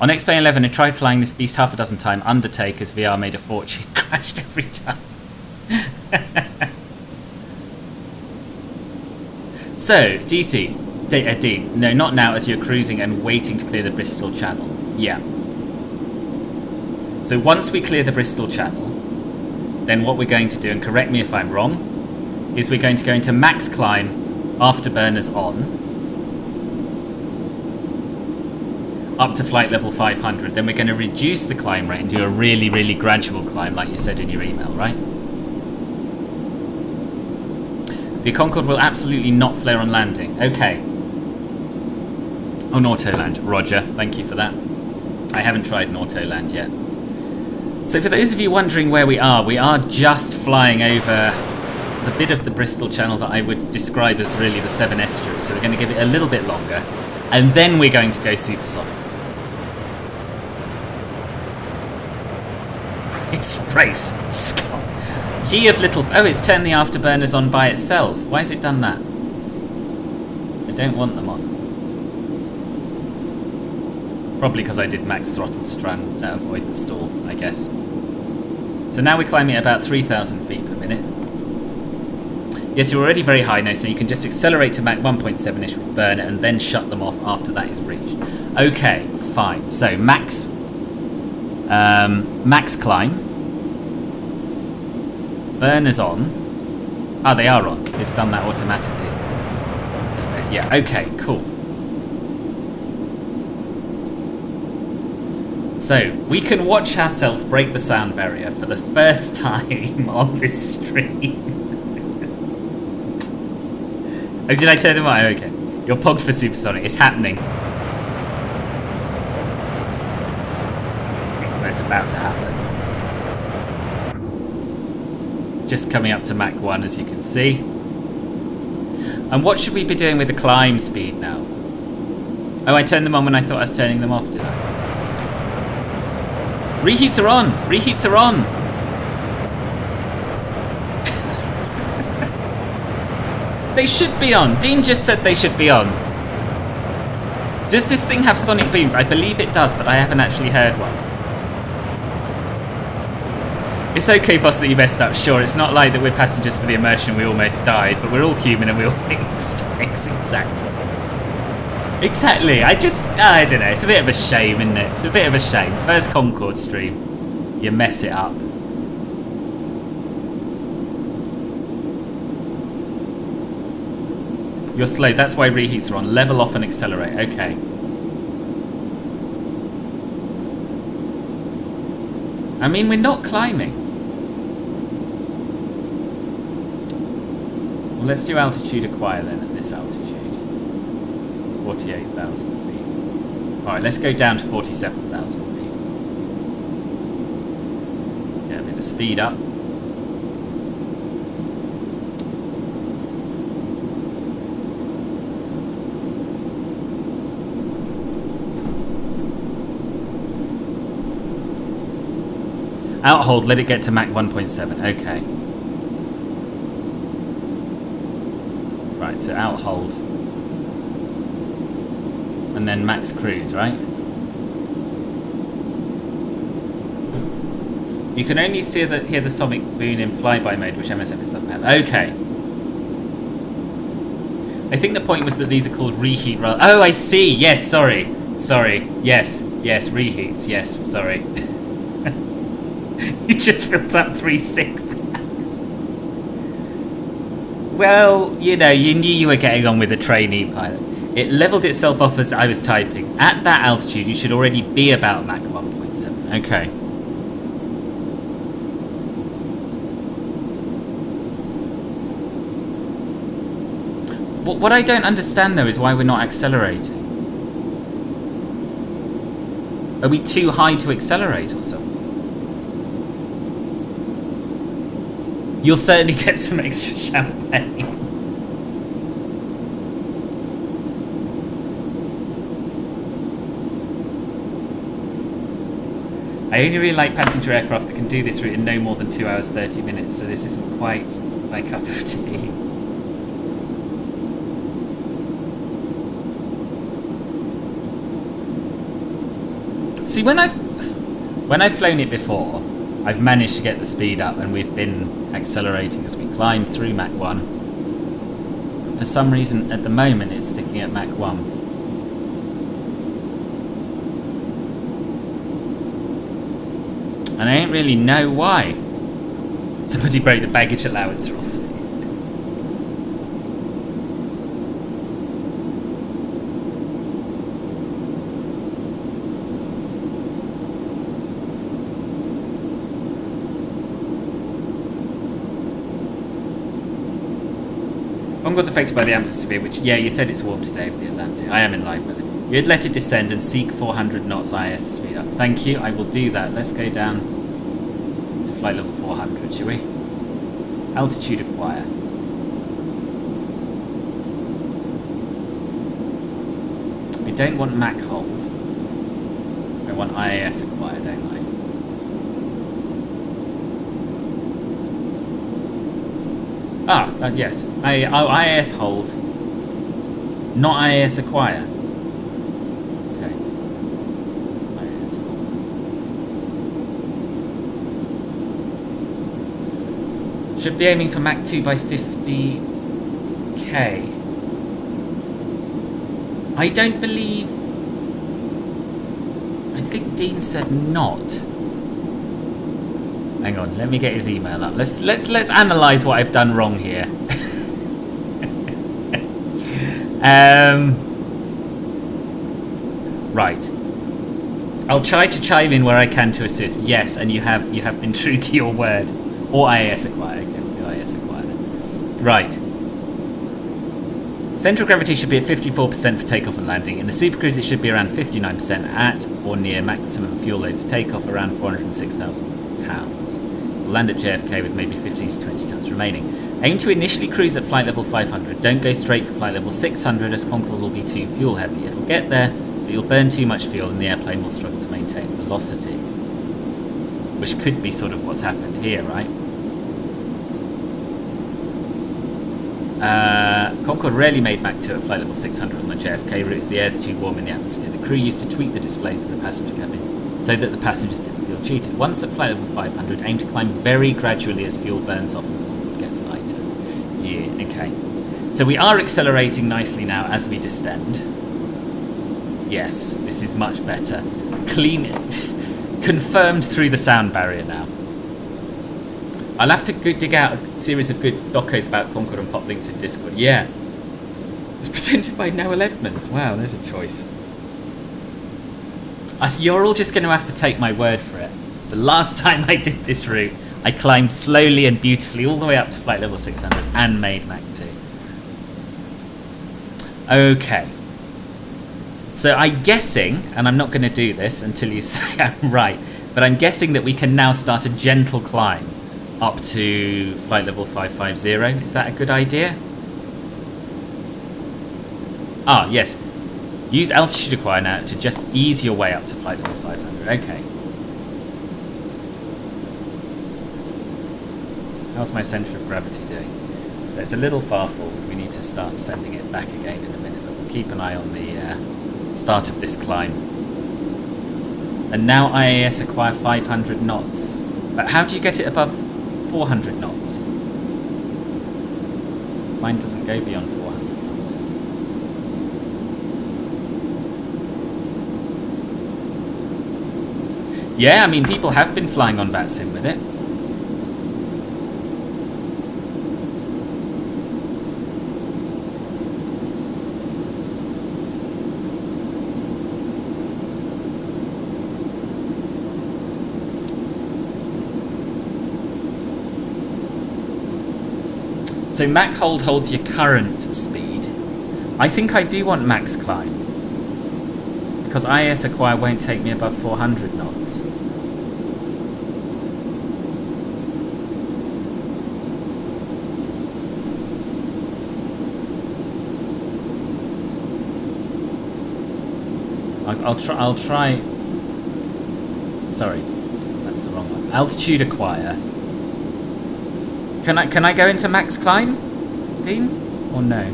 On XPay 11, I tried flying this beast half a dozen times. Undertaker's VR made a fortune. Crashed every time. So, DC. Dean. No, not now, as you're cruising and waiting to clear the Bristol Channel. Yeah. So once we clear the Bristol Channel, then what we're going to do, and correct me if I'm wrong, is we're going to go into max climb, afterburners on, up to flight level 500. Then we're going to reduce the climb rate and do a really, really gradual climb, like you said in your email, right? The Concorde will absolutely not flare on landing. Okay. On autoland. Roger. Thank you for that. I haven't tried an autoland yet. So for those of you wondering where we are just flying over the bit of the Bristol Channel that I would describe as really the Severn Estuary. So we're going to give it a little bit longer, and then we're going to go supersonic. Brace, Scott. Ye of little... Oh, it's turned the afterburners on by itself. Why has it done that? I don't want them on. Probably because I did max throttle to try and avoid the stall, I guess. So now we're climbing at about 3,000 feet per minute. Yes, you're already very high now, so you can just accelerate to Mach 1.7-ish with burner and then shut them off after that is reached. Okay, fine. So max climb. Burners on. Ah, they are on. It's done that automatically, isn't it? Yeah, okay, cool. So, we can watch ourselves break the sound barrier for the first time on this stream. Oh, did I turn them on? Okay. You're pogged for supersonic. It's happening. It's about to happen. Just coming up to Mach 1, as you can see. And what should we be doing with the climb speed now? Oh, I turned them on when I thought I was turning them off, did I? Reheats are on! Reheats are on! They should be on! Dean just said they should be on. Does this thing have sonic booms? I believe it does, but I haven't actually heard one. It's okay, boss, that you messed up. Sure, it's not like that we're passengers for the immersion, we almost died, but we're all human and we all make mistakes. Exactly. Exactly. I don't know. It's a bit of a shame, isn't it? It's a bit of a shame. First Concorde stream, you mess it up. You're slow. That's why reheats are on. Level off and accelerate. Okay. I mean, we're not climbing. Well, let's do altitude acquire then at this altitude. 48,000 feet. Alright, let's go down to 47,000 feet. Get a bit of speed up. Outhold, let it get to Mach 1.7. Okay. Right, so outhold. And then max cruise, right? You can only hear the sonic boom in flyby mode, which MSFS doesn't have. Okay. I think the point was that these are called reheat rather... Oh, I see! Yes, sorry. Sorry. Yes, reheats. Yes, sorry. You just filled up 3 sick bags. Well, you know, you knew you were getting on with a trainee pilot. It leveled itself off as I was typing. At that altitude, you should already be about Mach 1.7. Okay. What I don't understand, though, is why we're not accelerating. Are we too high to accelerate or something? You'll certainly get some extra champagne. I only really like passenger aircraft that can do this route in no more than 2 hours 30 minutes, so this isn't quite my cup of tea. See, when I've flown it before, I've managed to get the speed up, and we've been accelerating as we climb through Mach 1. But for some reason, at the moment, it's sticking at Mach 1. And I don't really know why. Somebody broke the baggage allowance rules. Concorde's affected by the atmosphere, which, yeah, you said it's warm today over the Atlantic. I am in live weather. You had let it descend and seek 400 knots IS to speed up. Thank you, I will do that. Let's go down to flight level 400, shall we? Altitude acquire. I don't want Mach hold. I want IAS acquire, don't I? Yes. IAS hold. Not IAS acquire. Okay. IAS hold. Should be aiming for Mach 2 by 50k. I don't believe... I think Dean said not. Hang on, let me get his email up. Let's analyse what I've done wrong here. Right. I'll try to chime in where I can to assist. Yes, and you have been true to your word. Or IAS acquire. Okay, we'll do IAS acquire then. Right. Central gravity should be at 54% for takeoff and landing. In the Supercruise, it should be around 59% at or near maximum fuel load for takeoff, around 406,000 pounds. We'll land at JFK with maybe 15 to 20 tons remaining. Aim to initially cruise at flight level 500. Don't go straight for flight level 600, as Concorde will be too fuel heavy. It'll get there, but you'll burn too much fuel and the airplane will struggle to maintain velocity. Which could be sort of what's happened here, right? Concorde rarely made Mach 2 at flight level 600 on the JFK routes. The air's too warm in the atmosphere. The crew used to tweak the displays in the passenger cabin so that the passengers didn't feel cheated. Once at flight level 500, aim to climb very gradually as fuel burns off and Concorde gets lighter. Yeah, okay. So we are accelerating nicely now as we descend. Yes, this is much better. Clean, confirmed through the sound barrier now. I'll have to dig out a series of good docos about Concorde and pop links in Discord. Yeah. It's presented by Noel Edmonds. Wow, there's a choice. You're all just going to have to take my word for it. The last time I did this route, I climbed slowly and beautifully all the way up to flight level 600 and made Mach 2. Okay. So I'm guessing, and I'm not going to do this until you say I'm right, but I'm guessing that we can now start a gentle climb up to flight level 550. Is that a good idea? Ah, yes. Use altitude acquire now to just ease your way up to flight level 500. Okay. How's my centre of gravity doing? So it's a little far forward. We need to start sending it back again in a minute, but we'll keep an eye on the start of this climb. And now IAS acquire 500 knots. But how do you get it above 400 knots? Mine doesn't go beyond 400 knots. Yeah, I mean, people have been flying on VATSIM with it. So Mach hold holds your current speed. I think I do want max climb, because IAS acquire won't take me above 400 knots. I'll try. Sorry, that's the wrong one. Altitude acquire. Can I go into max climb, Dean? Or no?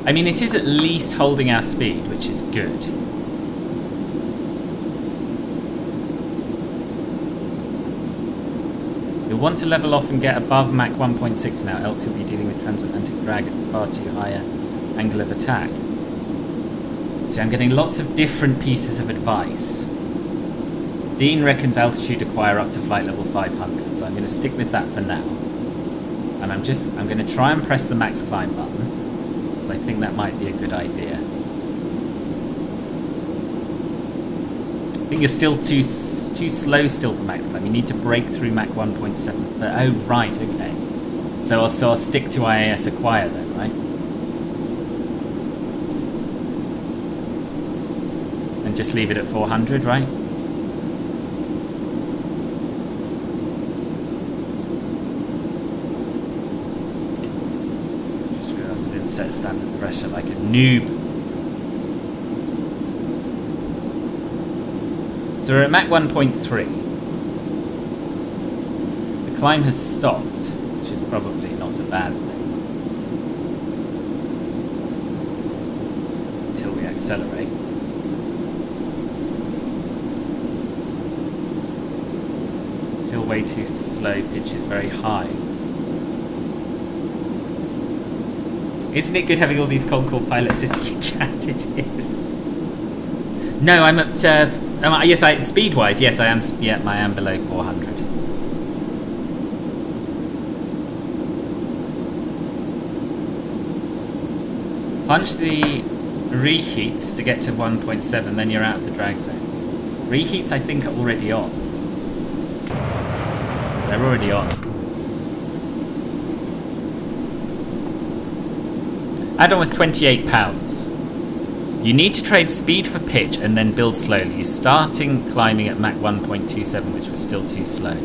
I mean, it is at least holding our speed, which is good. You'll want to level off and get above Mach 1.6 now, else you'll be dealing with transatlantic drag at far too high angle of attack. See, I'm getting lots of different pieces of advice. Dean reckons altitude acquire up to flight level 500, so I'm going to stick with that for now. And I'm going to try and press the max climb button, because I think that might be a good idea. I think you're still too slow still for max climb. You need to break through Mach 1.7. Oh, right, okay. So I'll stick to IAS acquire then, right? And just leave it at 400, right? Just realised I didn't set standard pressure like a noob. So we're at Mach 1.3. The climb has stopped, which is probably not a bad thing. Until we accelerate. Still way too slow, pitch is very high. Isn't it good having all these Concorde pilots sitting in chat? It is. No, I'm at... yes, speed-wise, yes, I am. Yeah, I am below 400. Punch the reheats to get to 1.7, then you're out of the drag zone. Reheats, I think, are already on. They're already on. Add-on was £28. You need to trade speed for pitch and then build slowly. You're starting climbing at Mach 1.27, which was still too slow.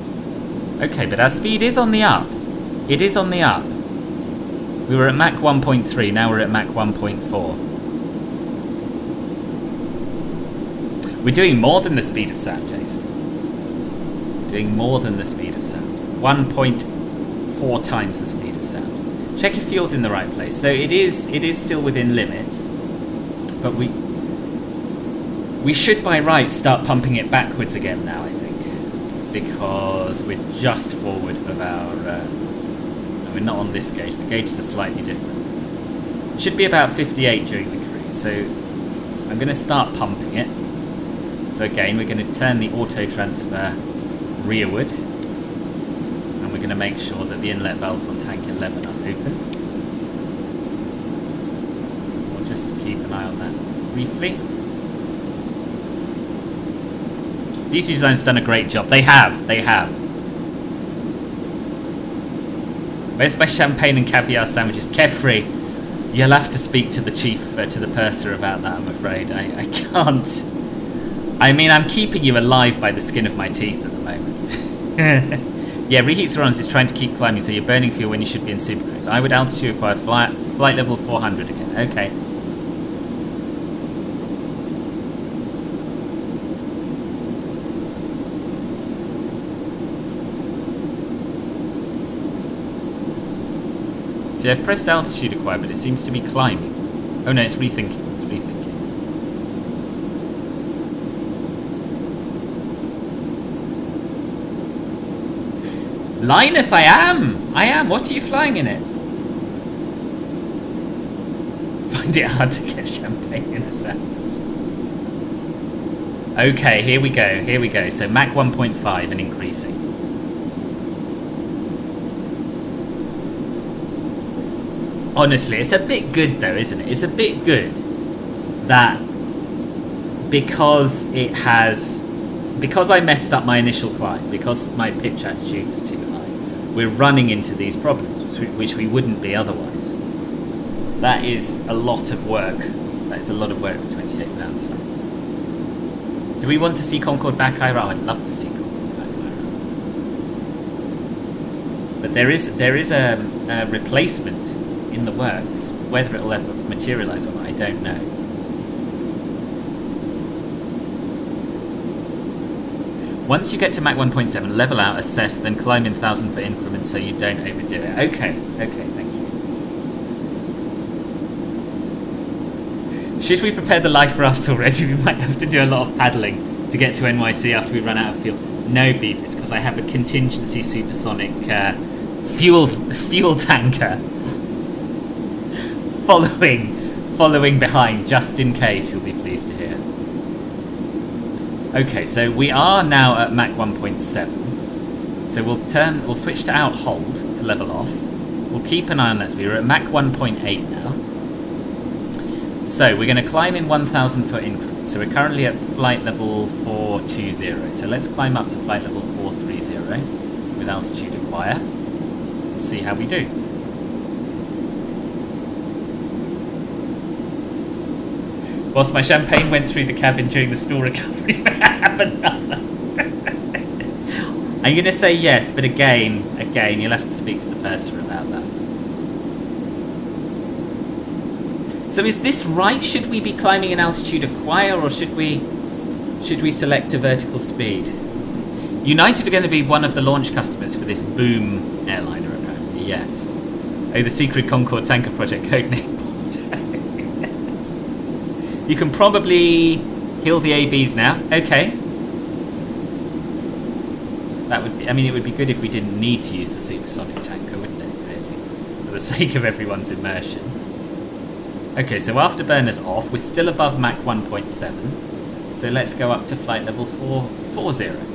Okay, but our speed is on the up. It is on the up. We were at Mach 1.3, now we're at Mach 1.4. We're doing more than the speed of sound, Jason. Doing more than the speed of sound. 1.4 times the speed of sound. Check if fuel's in the right place. So it is still within limits. But we should, by right, start pumping it backwards again now, I think. Because we're just forward of our... we're not on this gauge. The gauges are slightly different. It should be about 58 during the cruise. So I'm going to start pumping it. So again, we're going to turn the auto transfer rearward. And we're going to make sure that the inlet valves on tank 11 are open. Just keep an eye on that briefly. DC Design's done a great job. They have. Where's my champagne and caviar sandwiches? Kefri, you'll have to speak to the chief, to the purser about that, I'm afraid. I can't. I mean, I'm keeping you alive by the skin of my teeth at the moment. Yeah, reheats are on, it's trying to keep climbing, so you're burning fuel when you should be in supercruise. I would altitude acquire flight level 400 again. Okay. See, I've pressed altitude acquire, but it seems to be climbing. Oh no, it's rethinking. It's rethinking. Linus, I am! What are you flying in it? Find it hard to get champagne in a sandwich. Okay, here we go. So Mach 1.5 and increasing. Honestly, it's a bit good though, isn't it? It's a bit good that because I messed up my initial climb, because my pitch attitude was too high, we're running into these problems, which we wouldn't be otherwise. That is a lot of work. That is a lot of work for £28. Do we want to see Concorde back higher? I'd love to see Concorde back higher. But there is a replacement in the works. Whether it'll ever materialise or not, I don't know. Once you get to Mach 1.7, level out, assess, then climb in 1,000-foot increments so you don't overdo it. Okay, thank you. Should we prepare the life rafts already? We might have to do a lot of paddling to get to NYC after we run out of fuel. No, Beavis, because I have a contingency supersonic fuel tanker following behind, just in case, you'll be pleased to hear. Okay, so we are now at Mach 1.7. So we'll switch to out hold to level off. We'll keep an eye on that speed. We're at Mach 1.8 now. So we're going to climb in 1,000 foot increments. So we're currently at flight level 420. So let's climb up to flight level 430 with altitude acquire. We'll see how we do. Whilst my champagne went through the cabin during the stall recovery, I have another. I'm going to say yes, but again, you'll have to speak to the purser about that. So is this right? Should we be climbing in altitude acquire, or should we select a vertical speed? United are going to be one of the launch customers for this Boom airliner, apparently. Yes. Oh, the secret Concorde tanker project codename. Yes. You can probably heal the ABs now. Okay. That would be, I mean, it would be good if we didn't need to use the supersonic tanker, wouldn't it? Really, for the sake of everyone's immersion. Okay, so afterburners off. We're still above Mach 1.7. So let's go up to flight level 440.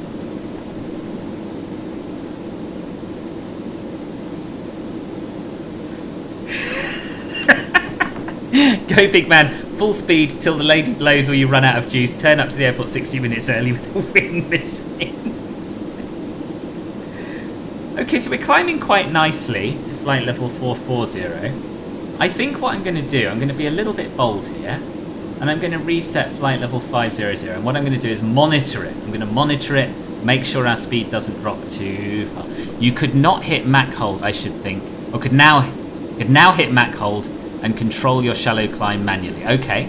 Go, big man. Full speed till the lady blows or you run out of juice. Turn up to the airport 60 minutes early with the wind missing. Okay, so we're climbing quite nicely to flight level 440. I think what I'm going to do, I'm going to be a little bit bold here, and I'm going to reset flight level 500. And what I'm going to do is monitor it. I'm going to monitor it, make sure our speed doesn't drop too far. You could not hit Mach hold, I should think, or could now hit Mach hold and control your shallow climb manually. Okay,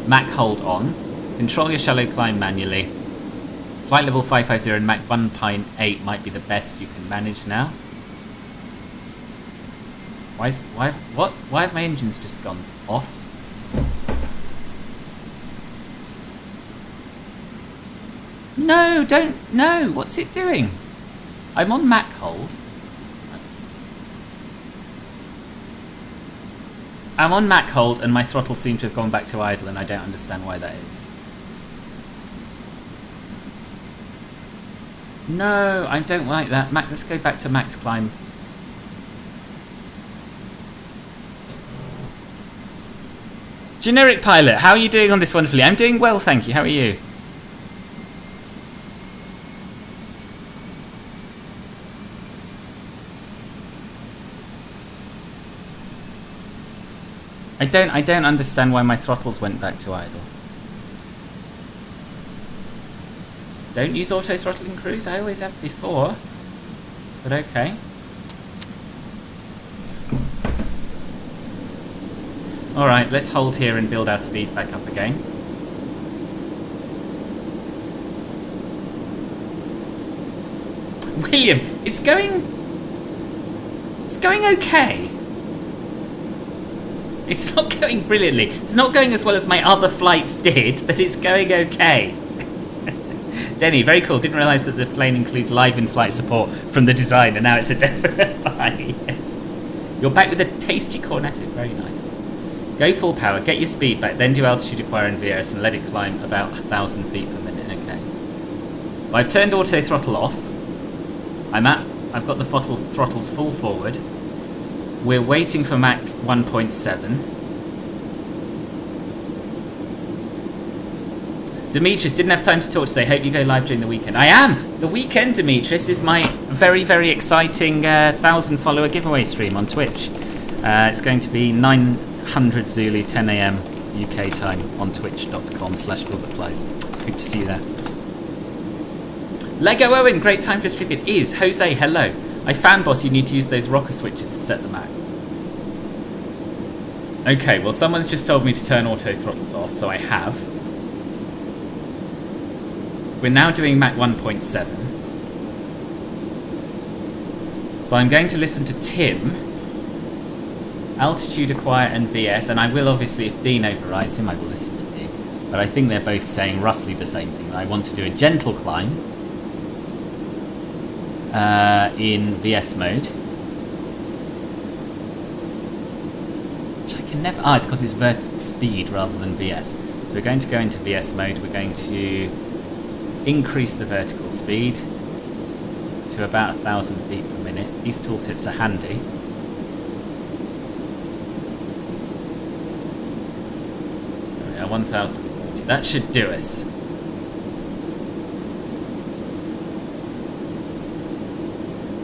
Mach hold on. Control your shallow climb manually. Flight level 550 and Mach 1.8 might be the best you can manage now. Why have my engines just gone off? No, no, what's it doing? I'm on Mach hold. I'm on Mach hold and my throttle seems to have gone back to idle, and I don't understand why that is. No, I don't like that. Let's go back to max climb. Generic pilot, how are you doing on this wonderfully? I'm doing well, thank you. How are you? I don't understand why my throttles went back to idle. Don't use auto throttle in cruise. I always have before, but okay. All right, let's hold here and build our speed back up again. William, it's going okay. It's not going brilliantly. It's not going as well as my other flights did, but it's going okay. Denny, very cool. Didn't realise that the plane includes live in-flight support from the designer. Now it's a definite buy. Yes. You're back with a tasty cornetto. Very nice. Go full power, get your speed back, then do altitude acquire in VRS and let it climb about 1,000 feet per minute. Okay. Well, I've turned auto throttle off. I've got the throttles full forward. We're waiting for Mach 1.7. Demetrius, didn't have time to talk today. Hope you go live during the weekend. I am! The weekend, Demetrius, is my very, very exciting 1,000 follower giveaway stream on Twitch. It's going to be 900 Zulu, 10 AM UK time on twitch.com/filbertflies. Good to see you there. Lego Owen, great time for a stream. It is. Jose, hello. I found, boss, you need to use those rocker switches to set the Mach. Okay, well, someone's just told me to turn auto throttles off, so I have. We're now doing Mach 1.7. So I'm going to listen to Tim Altitude acquire and VS, and I will obviously, if Dean overrides him, I will listen to Dean. But I think they're both saying roughly the same thing. I want to do a gentle climb in VS mode. Which I can never... Ah, it's because it's vert speed rather than VS. So we're going to go into VS mode. We're going to increase the vertical speed to about 1,000 feet per minute. These tooltips are handy. There we are, 1,040. That should do us.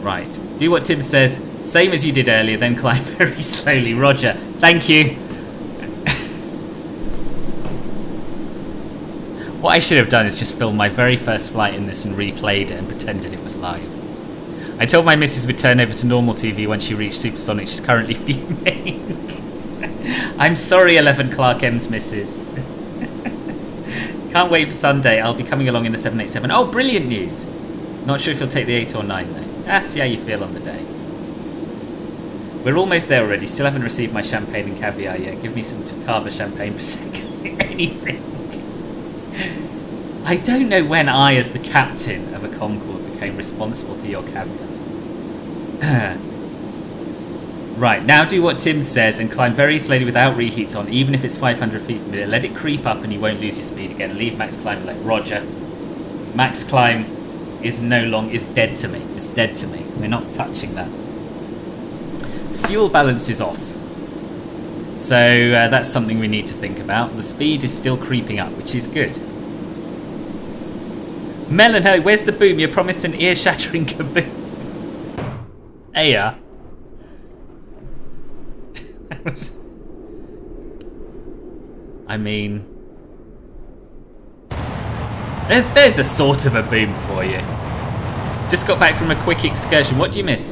Right. Do what Tim says. Same as you did earlier, then climb very slowly. Roger. Thank you. What I should have done is just filmed my very first flight in this and replayed it and pretended it was live. I told my missus we'd turn over to normal TV when she reached supersonic. She's currently fuming. I'm sorry, 11 Clark M's missus. Can't wait for Sunday. I'll be coming along in the 787. Oh, brilliant news. Not sure if you'll take the 8 or 9 though. See how you feel on the day. We're almost there already. Still haven't received my champagne and caviar yet. Give me some Cava champagne Prosecco. Anything. I don't know when I, as the captain of a Concorde, became responsible for your caviar. Right, now do what Tim says and climb very slowly without reheats on, even if it's 500 feet per minute. Let it creep up and you won't lose your speed again. Leave max climb like Roger. Max climb is dead to me. It's dead to me. We're not touching that. Fuel balance is off. So that's something we need to think about. The speed is still creeping up, which is good. Melon, hey, where's the boom? You promised an ear-shattering kaboom. Hey, yeah. I mean... There's a sort of a boom for you. Just got back from a quick excursion. What do you miss?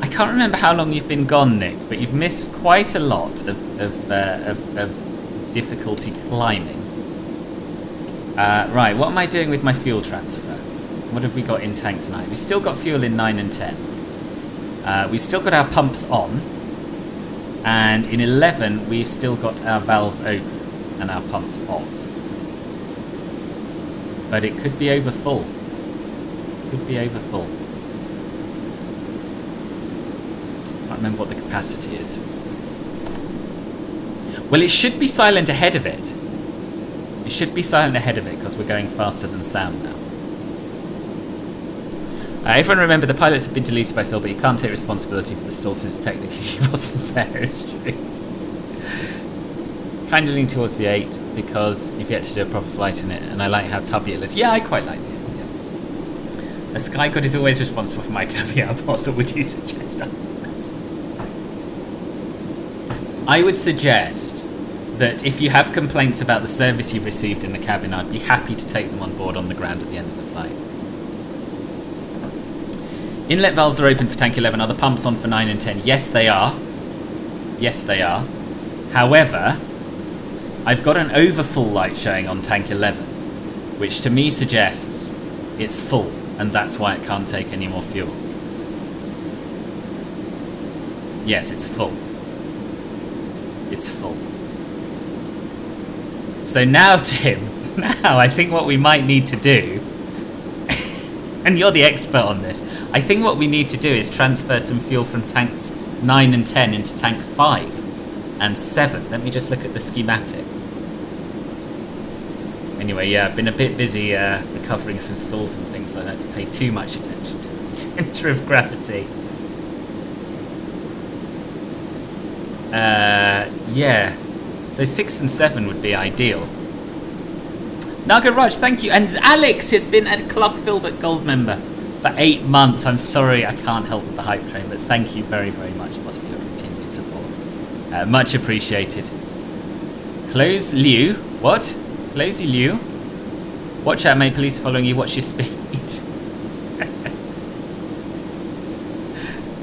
I can't remember how long you've been gone, Nick, but you've missed quite a lot of difficulty climbing. Right, what am I doing with my fuel transfer? What have we got in tanks 9? We've still got fuel in 9 and 10. We've still got our pumps on. And in 11, we've still got our valves open and our pumps off. But it could be over full. Could be over full. Can't remember what the capacity is. Well, it should be silent ahead of it. It should be silent ahead of it because we're going faster than sound now. Everyone remember the pilots have been deleted by Phil, but you can't take responsibility for the stall since technically he wasn't there. It's true. Kind of leaning towards the 8 because you've yet to do a proper flight in it, and I like how tubby it looks. Yeah, I quite like it. Yeah. A Sky God is always responsible for my caviar boss, or would you suggest otherwise? I would suggest that if you have complaints about the service you've received in the cabin, I'd be happy to take them on board on the ground at the end of the flight. Inlet valves are open for tank 11. Are the pumps on for 9 and 10? Yes, they are. Yes, they are. However, I've got an overfull light showing on tank 11, which to me suggests it's full, and that's why it can't take any more fuel. Yes, it's full. It's full. So now, Tim, now I think what we might need to do, and you're the expert on this, I think what we need to do is transfer some fuel from tanks 9 and 10 into tank 5 and 7. Let me just look at the schematic. Anyway, yeah, I've been a bit busy recovering from stalls and things like that to pay too much attention to the centre of gravity. Yeah. So 6 and 7 would be ideal. Naga Raj, thank you. And Alex has been a Club Filbert Gold member for 8 months. I'm sorry I can't help with the hype train, but thank you very, very much, boss, for your continued support. Much appreciated. Close Liu. What? Close Liu? Watch out, mate. Police are following you. Watch your speed.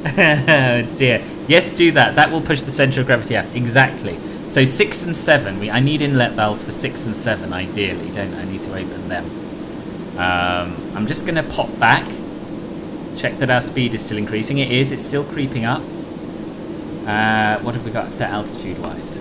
Oh dear. Yes, do that. That will push the centre of gravity aft. Exactly. So 6 and 7. I need inlet valves for 6 and 7, ideally, don't I? I need to open them. I'm just going to pop back. Check that our speed is still increasing. It is. It's still creeping up. What have we got set altitude-wise?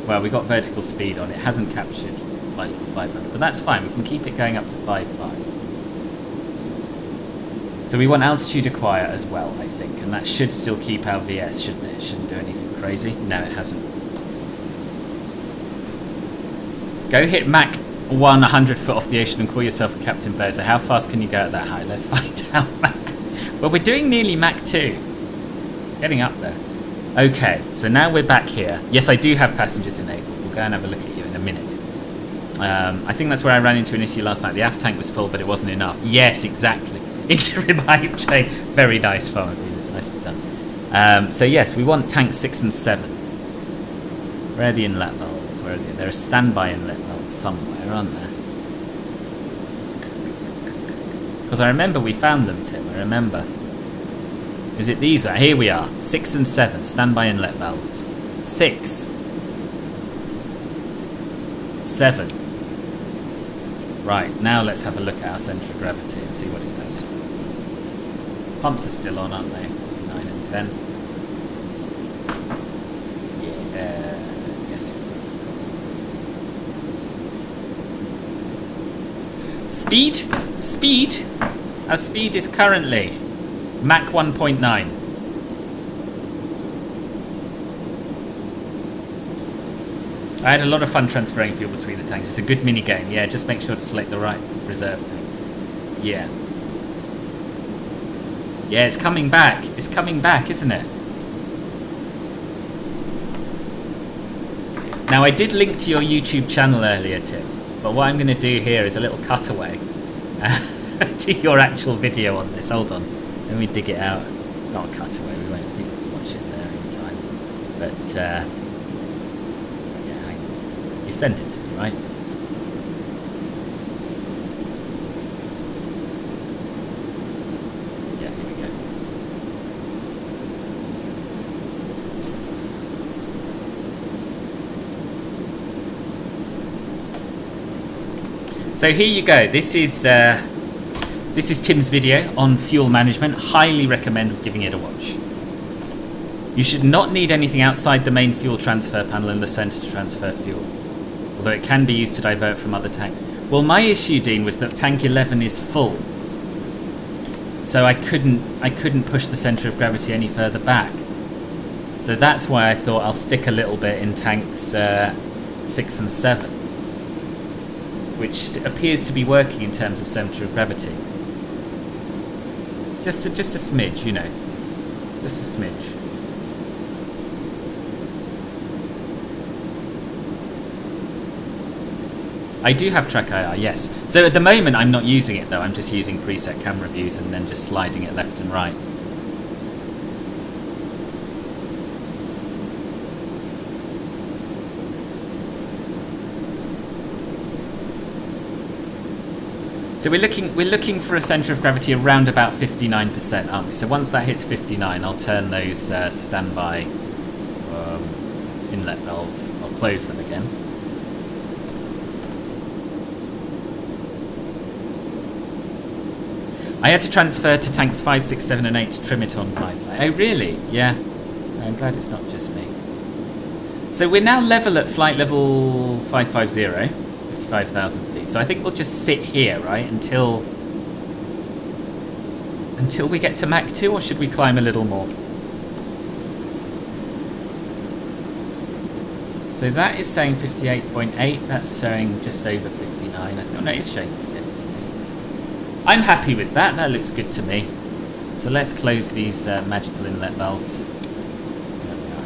Well, we got vertical speed on. It hasn't captured flight level 500, but that's fine. We can keep it going up to 5.5. So we want altitude acquire as well, I think, and that should still keep our VS, shouldn't it? It shouldn't do anything crazy. No, it hasn't. Go hit Mach 1 100 foot off the ocean and call yourself a Captain Birdseye. How fast can you go at that height? Let's find out. Well, we're doing nearly Mach 2. Getting up there. Okay, so now we're back here. Yes, I do have passengers enabled. We'll go and have a look at you in a minute. I think that's where I ran into an issue last night. The aft tank was full, but it wasn't enough. Yes, exactly. Interim hype train. Very nice farm of you. It's nicely done. So yes, we want tanks 6 and 7. Where are the inlet valves? Where are they? There are standby inlet valves somewhere, aren't there? Because I remember we found them, Tim. I remember. Is it these? Here we are. 6 and 7. Standby inlet valves. 6. 7. Right, now let's have a look at our centre of gravity and see what it does. Pumps are still on, aren't they? 9 and 10. Yeah, yes. Speed? Speed? Our speed is currently Mach 1.9. I had a lot of fun transferring fuel between the tanks. It's a good mini game. Yeah, just make sure to select the right reserve tanks. Yeah. Yeah, it's coming back. It's coming back, isn't it? Now, I did link to your YouTube channel earlier, Tim. But what I'm going to do here is a little cutaway to your actual video on this. Hold on. Let me dig it out. Not a cutaway. We won't people can watch it there in time. But, yeah, hang on. You sent it to me, right? Yeah, here we go. So here you go. This is Tim's video on fuel management. Highly recommend giving it a watch. You should not need anything outside the main fuel transfer panel in the centre to transfer fuel, although it can be used to divert from other tanks. Well, my issue, Dean, was that tank 11 is full, so I couldn't push the centre of gravity any further back. So that's why I thought I'll stick a little bit in tanks 6 and 7, which appears to be working in terms of centre of gravity. Just a smidge, you know. Just a smidge. I do have track IR, yes. So at the moment I'm not using it though, I'm just using preset camera views and then just sliding it left and right. So we're looking for a centre of gravity around about 59%, aren't we? So once that hits 59, I'll turn those standby inlet valves. I'll close them again. I had to transfer to tanks 5, 6, 7 and 8 to trim it on my flight. Oh really? Yeah. I'm glad it's not just me. So we're now level at flight level 550, 55,000 feet. So I think we'll just sit here, right, until we get to Mach 2, or should we climb a little more? So that is saying 58.8. That's showing just over 59. I think. Oh no, it's showing 58.8. I'm happy with that. That looks good to me. So let's close these magical inlet valves. There we are.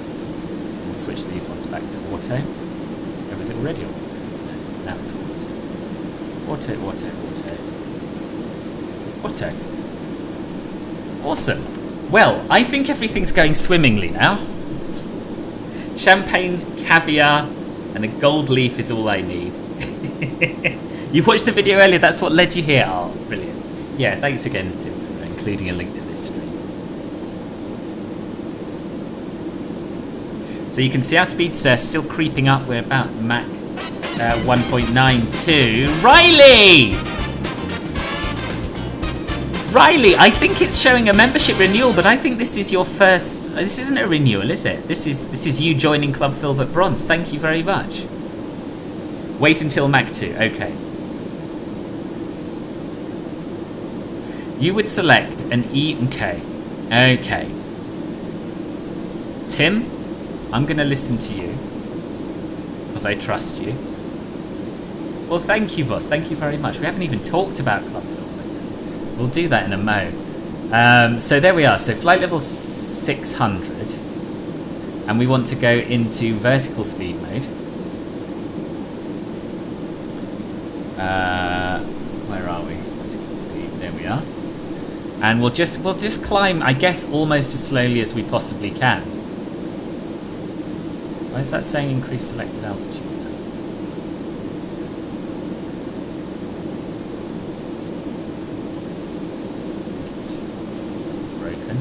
We'll switch these ones back to auto. Or was it already on auto? No, now it's auto. Auto, auto, auto. Auto. Awesome. Well, I think everything's going swimmingly now. Champagne, caviar, and a gold leaf is all I need. You watched the video earlier, that's what led you here. Oh, brilliant. Yeah, thanks again, Tim, for including a link to this stream. So you can see our speed's still creeping up. We're about Mach 1.92. Riley! Riley, I think it's showing a membership renewal, but I think this is your first. This isn't a renewal, is it? This is you joining Club Filbert Bronze. Thank you very much. Wait until Mac 2. Okay. You would select an E and K. Okay. Tim, I'm going to listen to you because I trust you. Well, thank you, boss. Thank you very much. We haven't even talked about Club Filbert yet. We'll do that in a mo. So there we are. So flight level 600. And we want to go into vertical speed mode. Where are we? Vertical speed. There we are. And we'll just climb, I guess, almost as slowly as we possibly can. Why is that saying increase selected altitude? It's broken.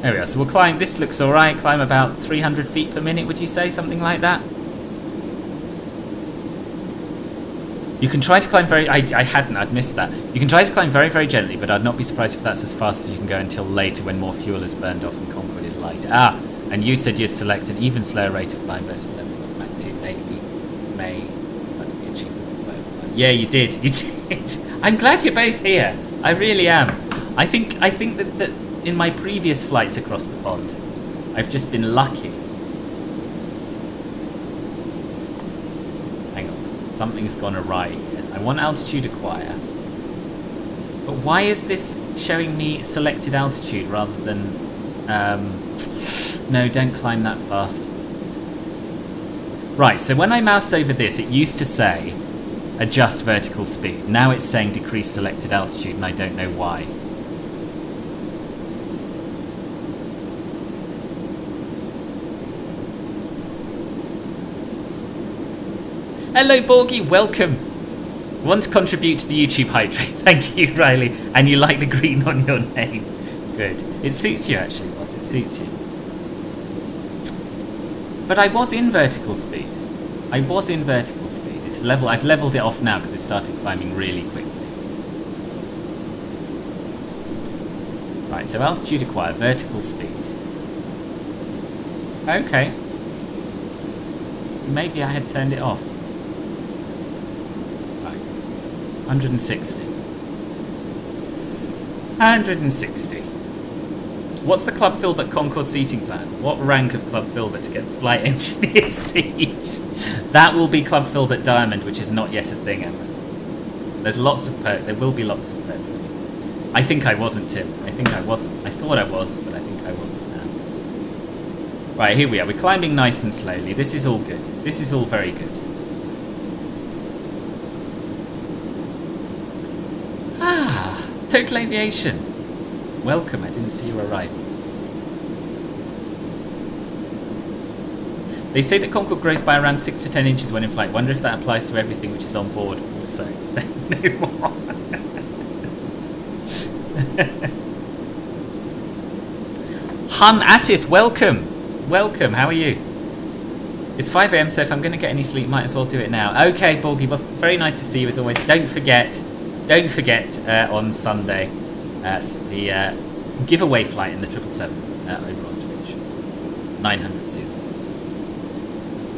There we are. So we'll climb. This looks all right. Climb about 300 feet per minute. Would you say something like that? You can try to climb very... I'd missed that. You can try to climb very, very gently, but I'd not be surprised if that's as fast as you can go until later when more fuel is burned off and Concorde is lighter. Ah, and you said you'd select an even slower rate of climb versus leveling of Mach 2. May that be achievable. Yeah, you did. You did. I'm glad you're both here. I really am. I think that in my previous flights across the pond, I've just been lucky. Something's gone awry here. I want altitude acquire. But why is this showing me selected altitude rather than... no, don't climb that fast. Right, so when I moused over this, it used to say adjust vertical speed. Now it's saying decrease selected altitude, and I don't know why. Hello, Borgie. Welcome. Want to contribute to the YouTube hype train? Thank you, Riley. And you like the green on your name. Good. It suits you, actually, boss. It suits you. But I was in vertical speed. It's level. I've leveled it off now because it started climbing really quickly. Right, so altitude acquire, vertical speed. Okay. So maybe I had turned it off. 160. 160. What's the Club Filbert Concorde seating plan? What rank of Club Filbert to get the flight engineer seat? That will be Club Filbert Diamond, which is not yet a thing, Emma. There's lots of perks. There will be lots of perks. I think I wasn't, Tim. I think I wasn't. I thought I was, but I think I wasn't now. Right, here we are. We're climbing nice and slowly. This is all good. This is all very good. Total Aviation. Welcome, I didn't see you arrive. They say that Concorde grows by around 6 to 10 inches when in flight. Wonder if that applies to everything which is on board also. Say no more. Hun Attis, welcome. Welcome, how are you? It's 5 AM, so if I'm going to get any sleep, might as well do it now. Okay, Borgie, well, very nice to see you as always. Don't forget on Sunday the giveaway flight in the 777 over on Twitch. 900 Zulu.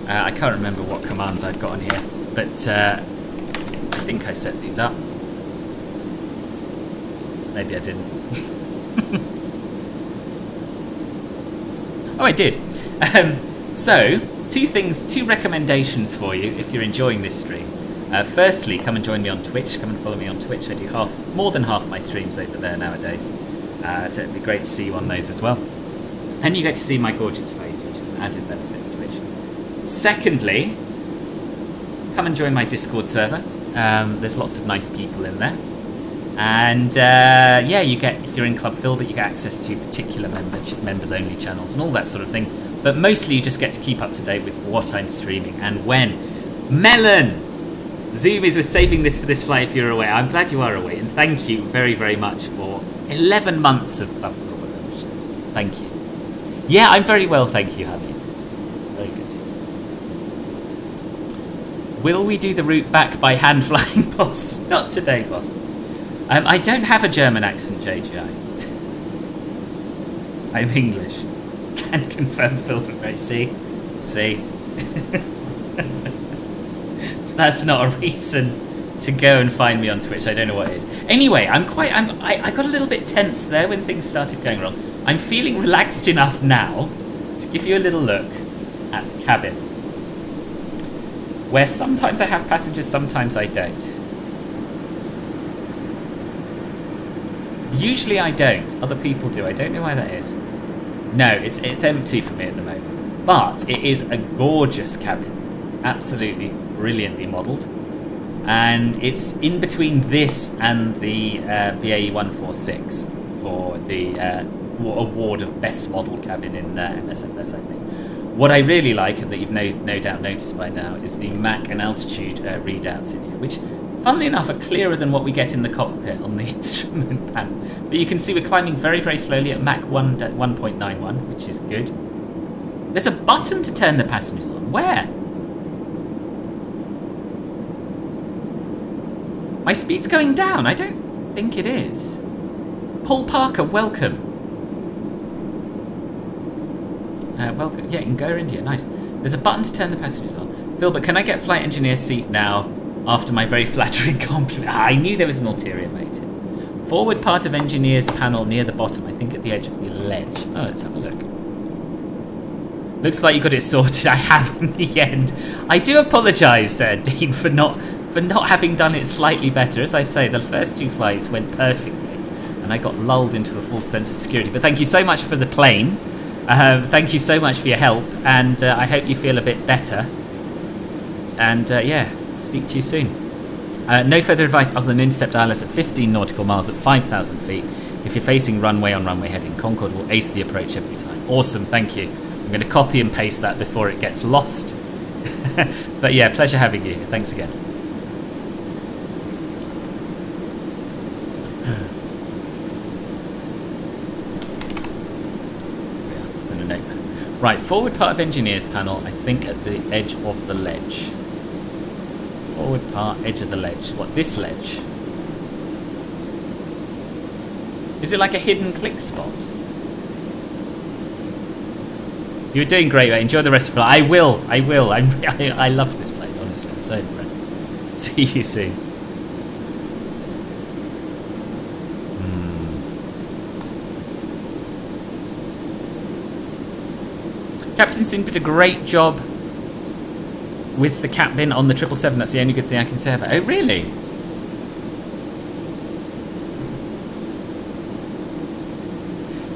I can't remember what commands I've got on here, but I think I set these up. Maybe I didn't. Oh, I did. So, two recommendations for you if you're enjoying this stream. Firstly, come and join me on Twitch. Come and follow me on Twitch. I do more than half my streams over there nowadays. So it'd be great to see you on those as well. And you get to see my gorgeous face, which is an added benefit of Twitch. Secondly, come and join my Discord server. There's lots of nice people in there. And yeah, you get, if you're in Club Filbert, you get access to particular members-only channels and all that sort of thing. But mostly you just get to keep up to date with what I'm streaming and when. Melon! Zoomies was saving this for this flight if you're away. I'm glad you are away, and thank you very, very much for 11 months of Club Filbert memberships. Thank you. Yeah, I'm very well, thank you, honey. It is very good. Will we do the route back by hand flying, boss? Not today, boss. I don't have a German accent, JGI. I'm English. Can confirm Philbert, right? See? That's not a reason to go and find me on Twitch. I don't know what it is. Anyway, I got a little bit tense there when things started going wrong. I'm feeling relaxed enough now to give you a little look at the cabin, where sometimes I have passengers, sometimes I don't. Usually I don't. Other people do. I don't know why that is. No, it's empty for me at the moment. But it is a gorgeous cabin. Absolutely brilliantly modelled. And it's in between this and the BA146 for the award of best modelled cabin in MSFS, I think. What I really like, and that you've no doubt noticed by now, is the Mach and altitude readouts in here, which, funnily enough, are clearer than what we get in the cockpit on the instrument panel. But you can see we're climbing very, very slowly at Mach 1.91, which is good. There's a button to turn the passengers on. Where? My speed's going down. I don't think it is. Paul Parker, welcome. Welcome. Yeah, in Go India. Nice. There's a button to turn the passengers on. Philbert, can I get flight engineer seat now after my very flattering compliment? I knew there was an ulterior motive. Forward part of engineer's panel near the bottom, I think at the edge of the ledge. Oh, let's have a look. Looks like you got it sorted. I have in the end. I do apologise, Dean, for not having done it slightly better. As I say, the first two flights went perfectly, and I got lulled into a false sense of security. But thank you so much for the plane. Thank you so much for your help, and I hope you feel a bit better. And yeah, speak to you soon. No further advice other than intercept ILS at 15 nautical miles at 5,000 feet. If you're facing runway on runway heading, Concorde will ace the approach every time. Awesome, thank you. I'm going to copy and paste that before it gets lost. But yeah, pleasure having you. Thanks again. It's in a notepad. Right, forward part of engineer's panel, I think at the edge of the ledge. Forward part, edge of the ledge. What, this ledge? Is it like a hidden click spot? You're doing great, mate. Enjoy the rest of the flight. I will. I love this plane, honestly. I'm so impressed. See you soon. Captain Sin did a great job with the cabin on the 777. That's the only good thing I can say about it. Oh, really?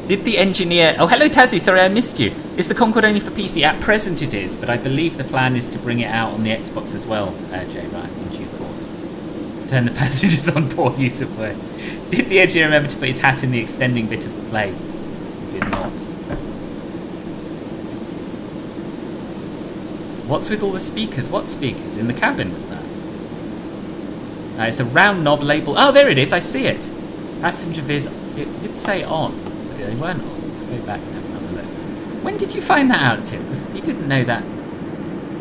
Did the engineer... Oh, hello, Tazzy. Sorry, I missed you. Is the Concorde only for PC? At present it is, but I believe the plan is to bring it out on the Xbox as well, Jay Ryan, in due course. Turn the passengers on, poor use of words. Did the engineer remember to put his hat in the extending bit of the plane? He did not. What's with all the speakers? What speakers? In the cabin was that? It's a round knob label. Oh, there it is. I see it. Passenger viz. It did say on, but they weren't on. Let's go back and have another look. When did you find that out, Tim? Because you didn't know that.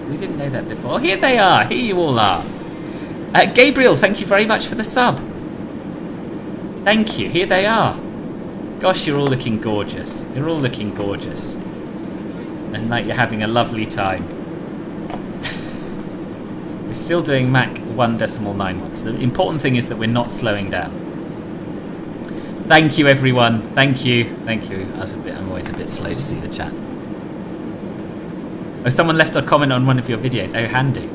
We didn't know that before. Here they are. Here you all are. Gabriel, thank you very much for the sub. Thank you. Here they are. Gosh, you're all looking gorgeous. You're all looking gorgeous. And like you're having a lovely time. We're still doing Mach 1.91. So the important thing is that we're not slowing down. Thank you, everyone. Thank you. Thank you. I'm always a bit slow to see the chat. Oh, someone left a comment on one of your videos. Oh, handy.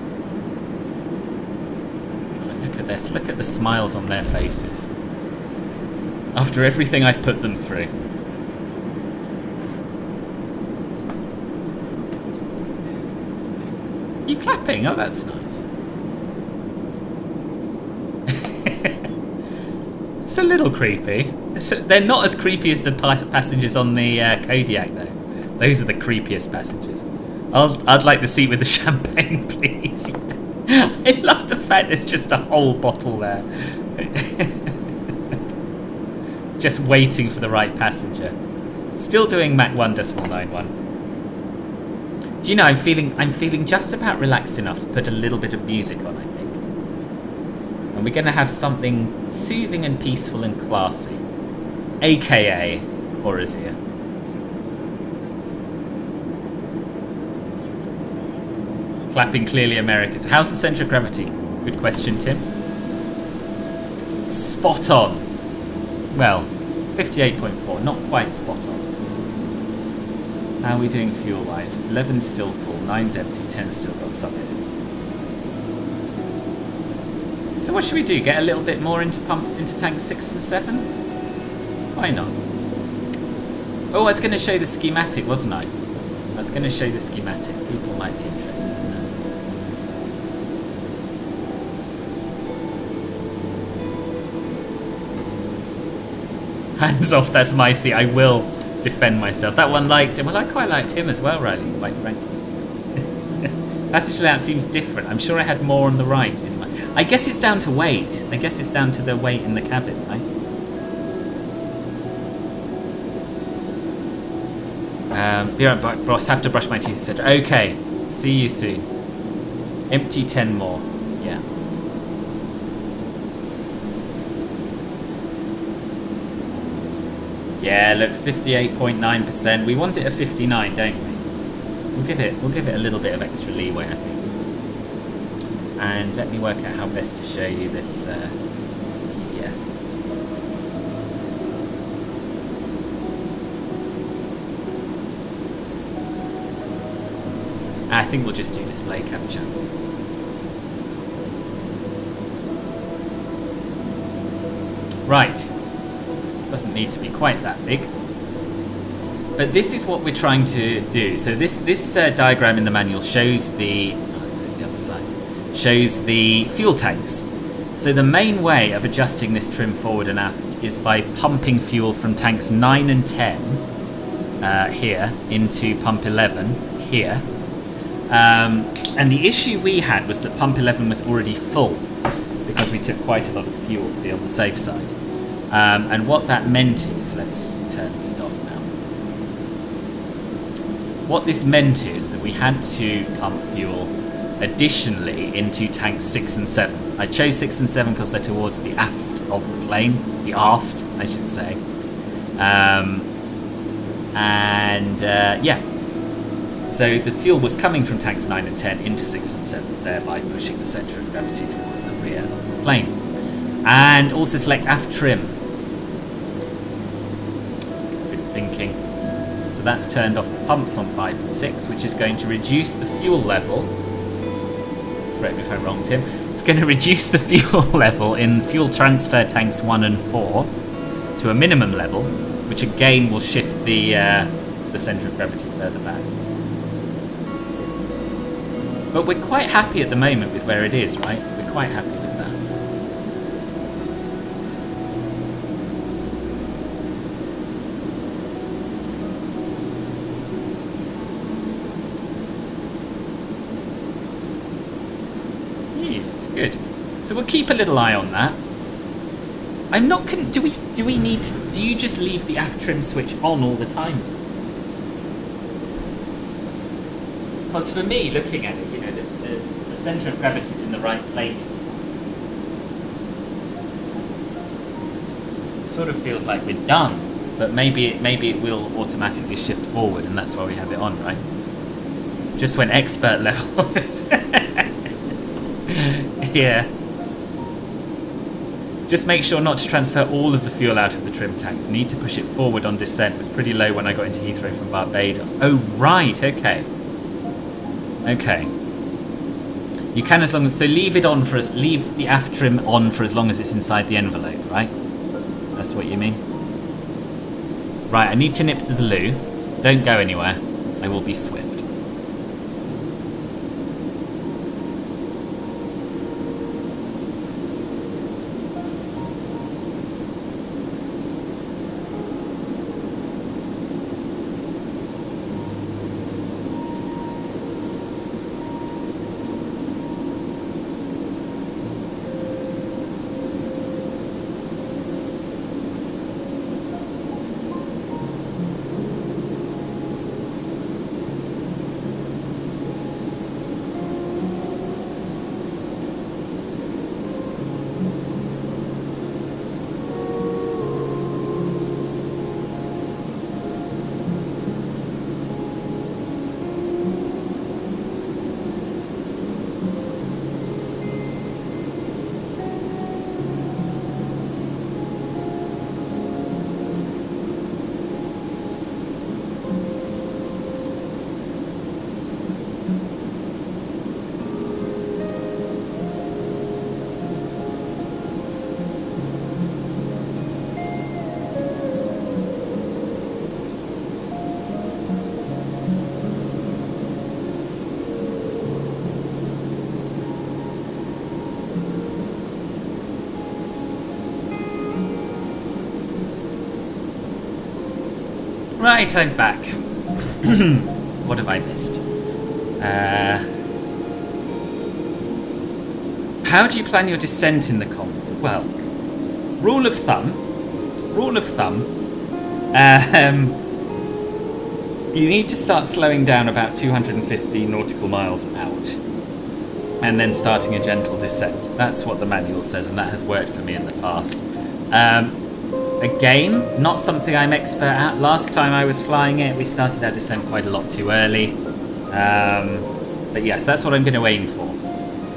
God, look at this. Look at the smiles on their faces. After everything I've put them through. You clapping? Oh, that's nice. It's a little creepy. They're not as creepy as the passengers on the Kodiak, though. Those are the creepiest passengers. I'd like the seat with the champagne, please. I love the fact there's just a whole bottle there. Just waiting for the right passenger. Still doing Mach 1.91. Do you know, I'm feeling just about relaxed enough to put a little bit of music on, I think. And we're going to have something soothing and peaceful and classy. AKA Horror's Ear. Clapping clearly Americans. How's the centre of gravity? Good question, Tim. Spot on. Well, 58.4, not quite spot on. How are we doing fuel-wise? 11's still full, 9's empty, 10's still got some in it. So what should we do? Get a little bit more into tanks 6 and 7? Why not? Oh, I was going to show the schematic, wasn't I? I was going to show the schematic. People might be interested in that. Hands off, that's Micey. I will defend myself. That one likes him. Well, I quite liked him as well, Riley, quite frankly. Passage layout seems different. I'm sure I had more on the right. I guess it's down to weight. I guess it's down to the weight in the cabin, right? Be right back, boss. Have to brush my teeth, etc. Okay. See you soon. Empty 10 more. Yeah. Yeah, look, 58.9%. We want it at 59, don't we? We'll give it a little bit of extra leeway, I think. And let me work out how best to show you this PDF. I think we'll just do display capture. Right. Doesn't need to be quite that big. But this is what we're trying to do. So this diagram in the manual shows the other side, shows the fuel tanks. So the main way of adjusting this trim forward and aft is by pumping fuel from tanks 9 and 10 here into pump 11 here. And the issue we had was that pump 11 was already full because we took quite a lot of fuel to be on the safe side. And what that meant is, let's turn these off now. What this meant is that we had to pump fuel additionally into tanks 6 and 7. I chose 6 and 7 because they're towards the aft of the plane, the aft, I should say. Yeah. So the fuel was coming from tanks 9 and 10 into 6 and 7, thereby pushing the centre of gravity towards the rear of the plane. And also select aft trim. Good thinking. So that's turned off the pumps on 5 and 6, which is going to reduce the fuel level. Correct me if I'm wrong, Tim. It's going to reduce the fuel level in fuel transfer tanks 1 and 4 to a minimum level, which again will shift the centre of gravity further back. But we're quite happy at the moment with where it is, right? We're quite happy with that. Yes, good. So we'll keep a little eye on that. I'm not. Do you just leave the aft trim switch on all the time? Because for me, looking at it, you know, the centre of gravity is in the right place. It sort of feels like we're done, but maybe it will automatically shift forward, and that's why we have it on, right? Just when expert level. Yeah. Just make sure not to transfer all of the fuel out of the trim tanks. Need to push it forward on descent. It was pretty low when I got into Heathrow from Barbados. Oh, right, okay. Okay. You can as long as... So leave it on for us. Leave the aft trim on for as long as it's inside the envelope, right? That's what you mean? Right, I need to nip to the loo. Don't go anywhere. I will be swift. Right, I'm back. What have I missed? How do you plan your descent in the Concorde? Well, rule of thumb, you need to start slowing down about 250 nautical miles out and then starting a gentle descent. That's what the manual says, and that has worked for me in the past. Again, not something I'm expert at. Last time I was flying it, we started our descent quite a lot too early. But yes, that's what I'm going to aim for.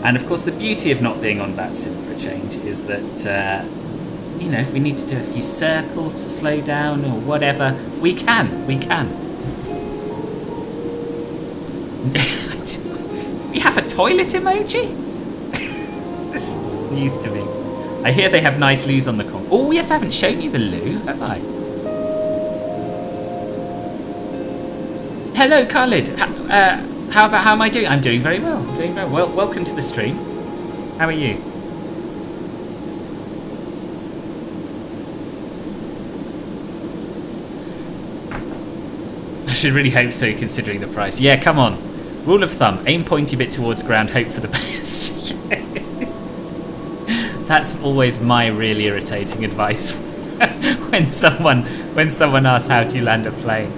And of course, the beauty of not being on VATSIM for a change is that, you know, if we need to do a few circles to slow down or whatever, we can. We have a toilet emoji? This is news to me. I hear they have nice loos on the Concorde. Oh, yes, I haven't shown you the loo, have I? Hello, Khalid. How am I doing? I'm doing very well. Well, welcome to the stream. How are you? I should really hope so, considering the price. Yeah, come on. Rule of thumb, aim pointy bit towards ground, hope for the best. That's always my really irritating advice when someone asks how do you land a plane.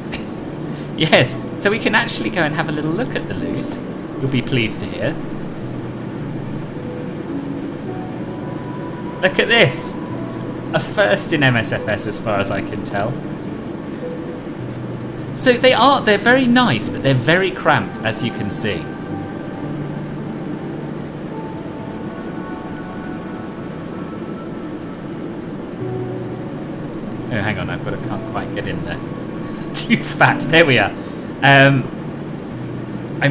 Yes, so we can actually go and have a little look at the loos. You'll be pleased to hear. Look at this. A first in MSFS as far as I can tell. So they're very nice, but they're very cramped, as you can see. Oh, hang on, I can't quite get in there. Too fat. There we are. I'm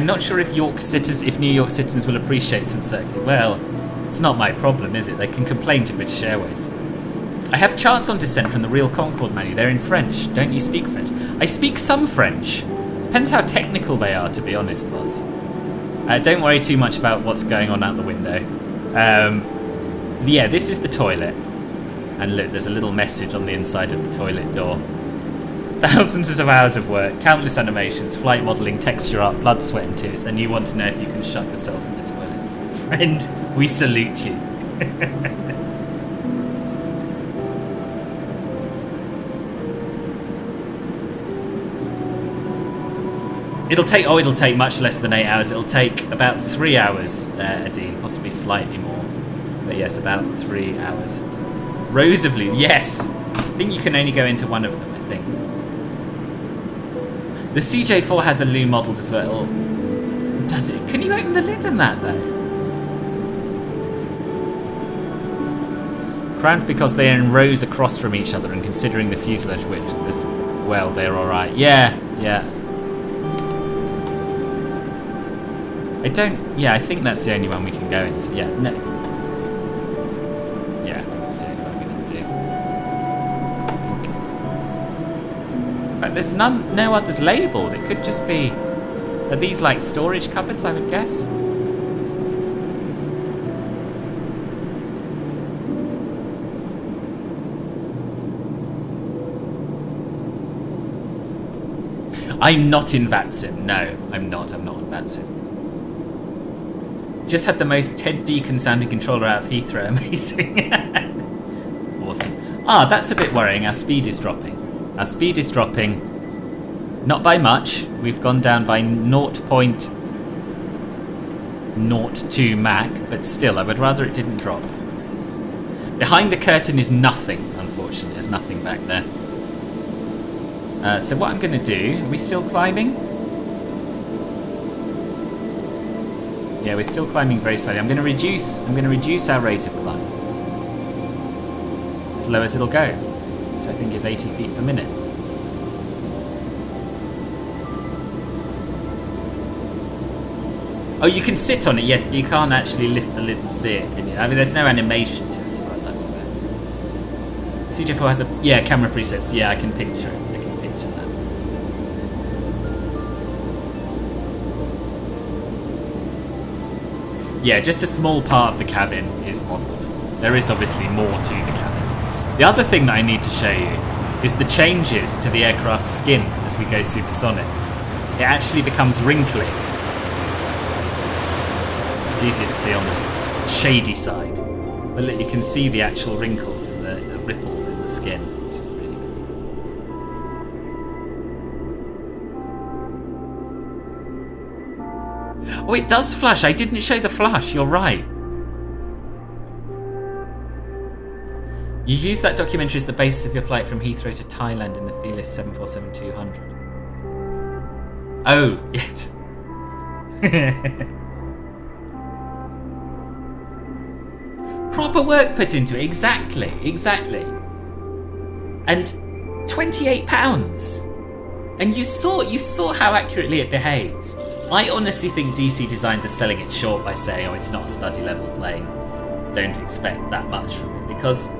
not sure if New York citizens will appreciate some circling. Well, it's not my problem, is it? They can complain to British Airways. I have charts on descent from the real Concorde manual. They're in French. Don't you speak French? I speak some French. Depends how technical they are, to be honest, boss. Don't worry too much about what's going on out the window. Yeah, this is the toilet. And look, there's a little message on the inside of the toilet door. Thousands of hours of work, countless animations, flight modelling, texture art, blood, sweat and tears, and you want to know if you can shut yourself in the toilet. Friend, we salute you. It'll take much less than 8 hours. It'll take about 3 hours, Adine, possibly slightly more. But yes, about 3 hours. Rows of loos, yes! I think you can only go into one of them, I think. The CJ4 has a loo modelled as well. Does it? Can you open the lid on that, though? Cramped because they're in rows across from each other, and considering the fuselage width as well, they're alright. Yeah. I think that's the only one we can go into. Yeah, no. Yeah, that's the only one we can do. In fact, there's no others labelled. It could just be... Are these like storage cupboards, I would guess? I'm not in VATSIM. No, I'm not on VATSIM. Just had the most Ted Deacon sounding controller out of Heathrow. Amazing. Awesome. That's a bit worrying. Our speed is dropping. Not by much. We've gone down by 0.02 Mach, but still, I would rather it didn't drop. Behind the curtain is nothing, unfortunately. There's nothing back there. So what I'm going to do... Are we still climbing? Yeah, we're still climbing very slowly. I'm going to reduce our rate of climb as low as it'll go, which I think is 80 feet per minute. Oh, you can sit on it, yes, but you can't actually lift the lid and see it, can you? I mean, there's no animation to it as far as I'm aware. CJ4 has camera presets. Yeah, I can picture it. Yeah, just a small part of the cabin is modelled. There is obviously more to the cabin. The other thing that I need to show you is the changes to the aircraft's skin as we go supersonic. It actually becomes wrinkly. It's easier to see on the shady side. But look, you can see the actual wrinkles and the ripples in the skin, which is really cool. Oh, it does flush. I didn't show the flush. You're right. You use that documentary as the basis of your flight from Heathrow to Thailand in the Felis 747-200. Oh, yes. Proper work put into it. Exactly. And £28. And you saw how accurately it behaves. I honestly think DC Designs are selling it short by saying, oh, it's not a study level plane. Don't expect that much from it, because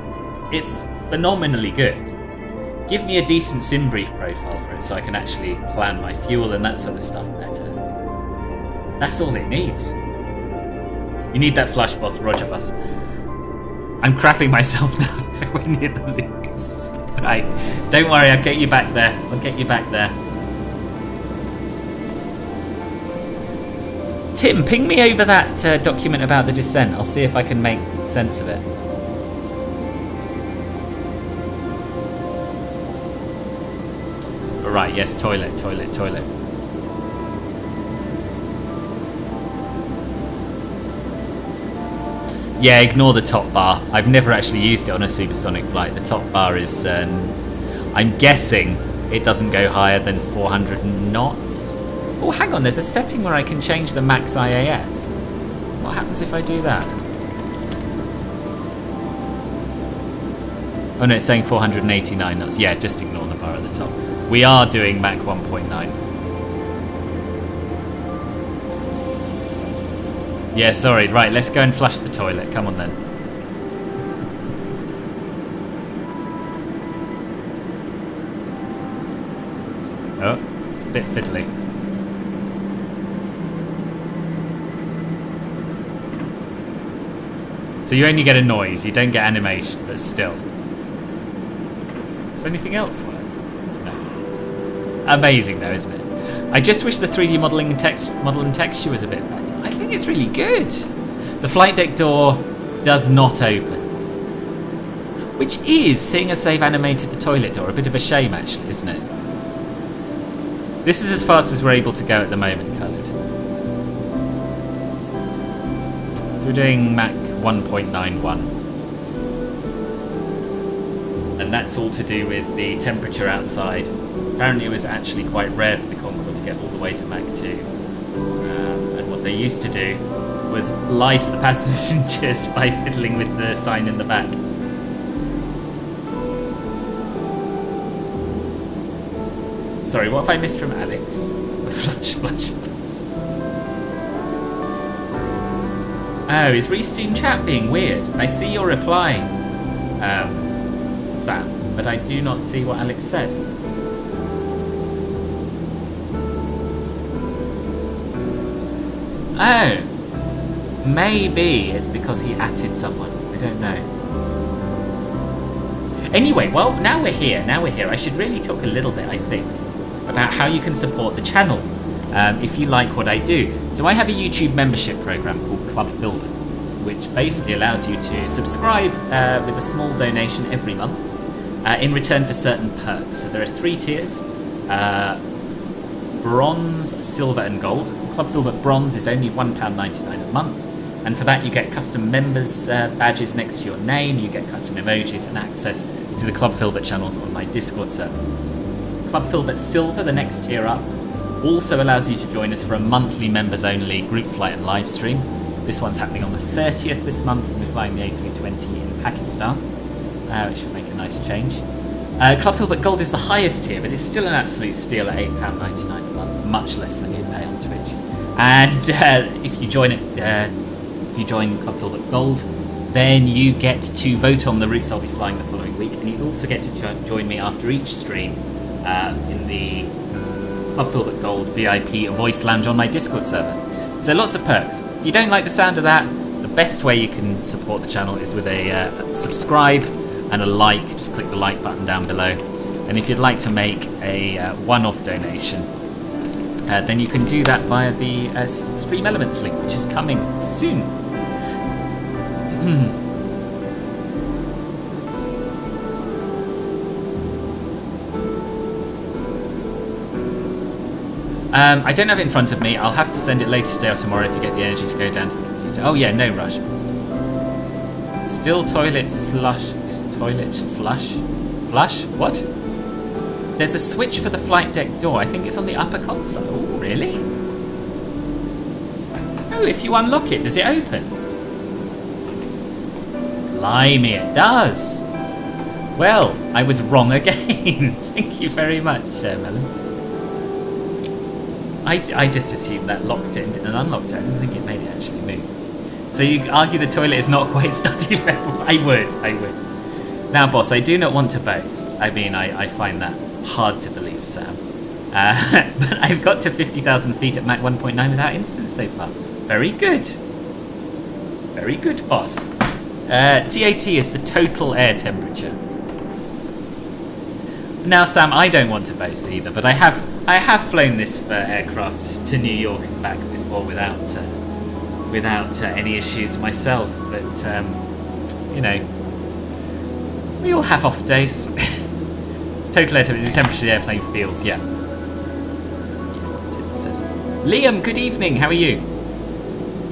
it's phenomenally good. Give me a decent sim brief profile for it so I can actually plan my fuel and that sort of stuff better. That's all it needs. You need that flush, boss. Roger, boss. I'm crapping myself now. Nowhere near the loose. Right. Don't worry, I'll get you back there. Tim, ping me over that document about the descent. I'll see if I can make sense of it. Right, yes, toilet. Yeah, ignore the top bar. I've never actually used it on a supersonic flight. The top bar is, I'm guessing it doesn't go higher than 400 knots. Oh, hang on, there's a setting where I can change the max IAS. What happens if I do that? Oh no, it's saying 489 knots. Yeah, just ignore the bar at the top. We are doing Mach 1.9. Yeah, sorry. Right, let's go and flush the toilet. Come on then. Oh, it's a bit fiddly. So you only get a noise, you don't get animation, but still. Is anything else work? No. It's amazing though, isn't it? I just wish the 3D model and texture was a bit better. I think it's really good. The flight deck door does not open. Which is, seeing as they've animated the toilet door, a bit of a shame actually, isn't it? This is as fast as we're able to go at the moment, Khaled. So we're doing Mach 1.91. And that's all to do with the temperature outside. Apparently it was actually quite rare for the Concorde to get all the way to Mach 2. And what they used to do was lie to the passengers by fiddling with the sign in the back. Sorry, what have I missed from Alex? Flush. Oh, is Restream chat being weird? I see your reply, Sam, but I do not see what Alex said. Oh, maybe it's because he atted someone. I don't know. Anyway, well, now we're here. I should really talk a little bit, I think, about how you can support the channel if you like what I do. So I have a YouTube membership program called Club Filbert, which basically allows you to subscribe with a small donation every month in return for certain perks. So there are 3 tiers: bronze, silver and gold. Club Filbert bronze is only £1.99 a month, and for that you get custom members badges next to your name, you get custom emojis and access to the Club Filbert channels on my Discord server. Club Filbert Silver, the next tier up, also allows you to join us for a monthly members-only group flight and live stream. This one's happening on the 30th this month, and we're flying the A320 in Pakistan, which should make a nice change. Club Filbert Gold is the highest tier, but it's still an absolute steal at £8.99 a month, much less than you pay on Twitch. And if you join Club Filbert Gold, then you get to vote on the routes I'll be flying the following week, and you also get to join me after each stream in the Club Filbert Gold VIP voice lounge on my Discord server. So lots of perks. If you don't like the sound of that, the best way you can support the channel is with a subscribe and a like. Just click the like button down below. And if you'd like to make a one-off donation, then you can do that via the Stream Elements link, which is coming soon. I don't have it in front of me. I'll have to send it later today or tomorrow if you get the energy to go down to the computer. Oh yeah, no rush. Still toilet slush. Is toilet slush? Flush? What? There's a switch for the flight deck door. I think it's on the upper console. Oh, really? Oh, if you unlock it, does it open? Blimey, it does. Well, I was wrong again. Thank you very much, Melon. I just assumed that locked it and unlocked it. I didn't think it made it actually move. So you argue the toilet is not quite study level? I would. Now, boss, I do not want to boast. I mean, I find that hard to believe, Sam. But I've got to 50,000 feet at Mach 1.9 without instance so far. Very good. Very good, boss. TAT is the total air temperature. Now, Sam, I don't want to boast either, but I have flown this aircraft to New York and back before without any issues myself. But you know, we all have off days. Total air temperature, the temperature of the airplane feels. Yeah. Tim says, Liam, good evening. How are you?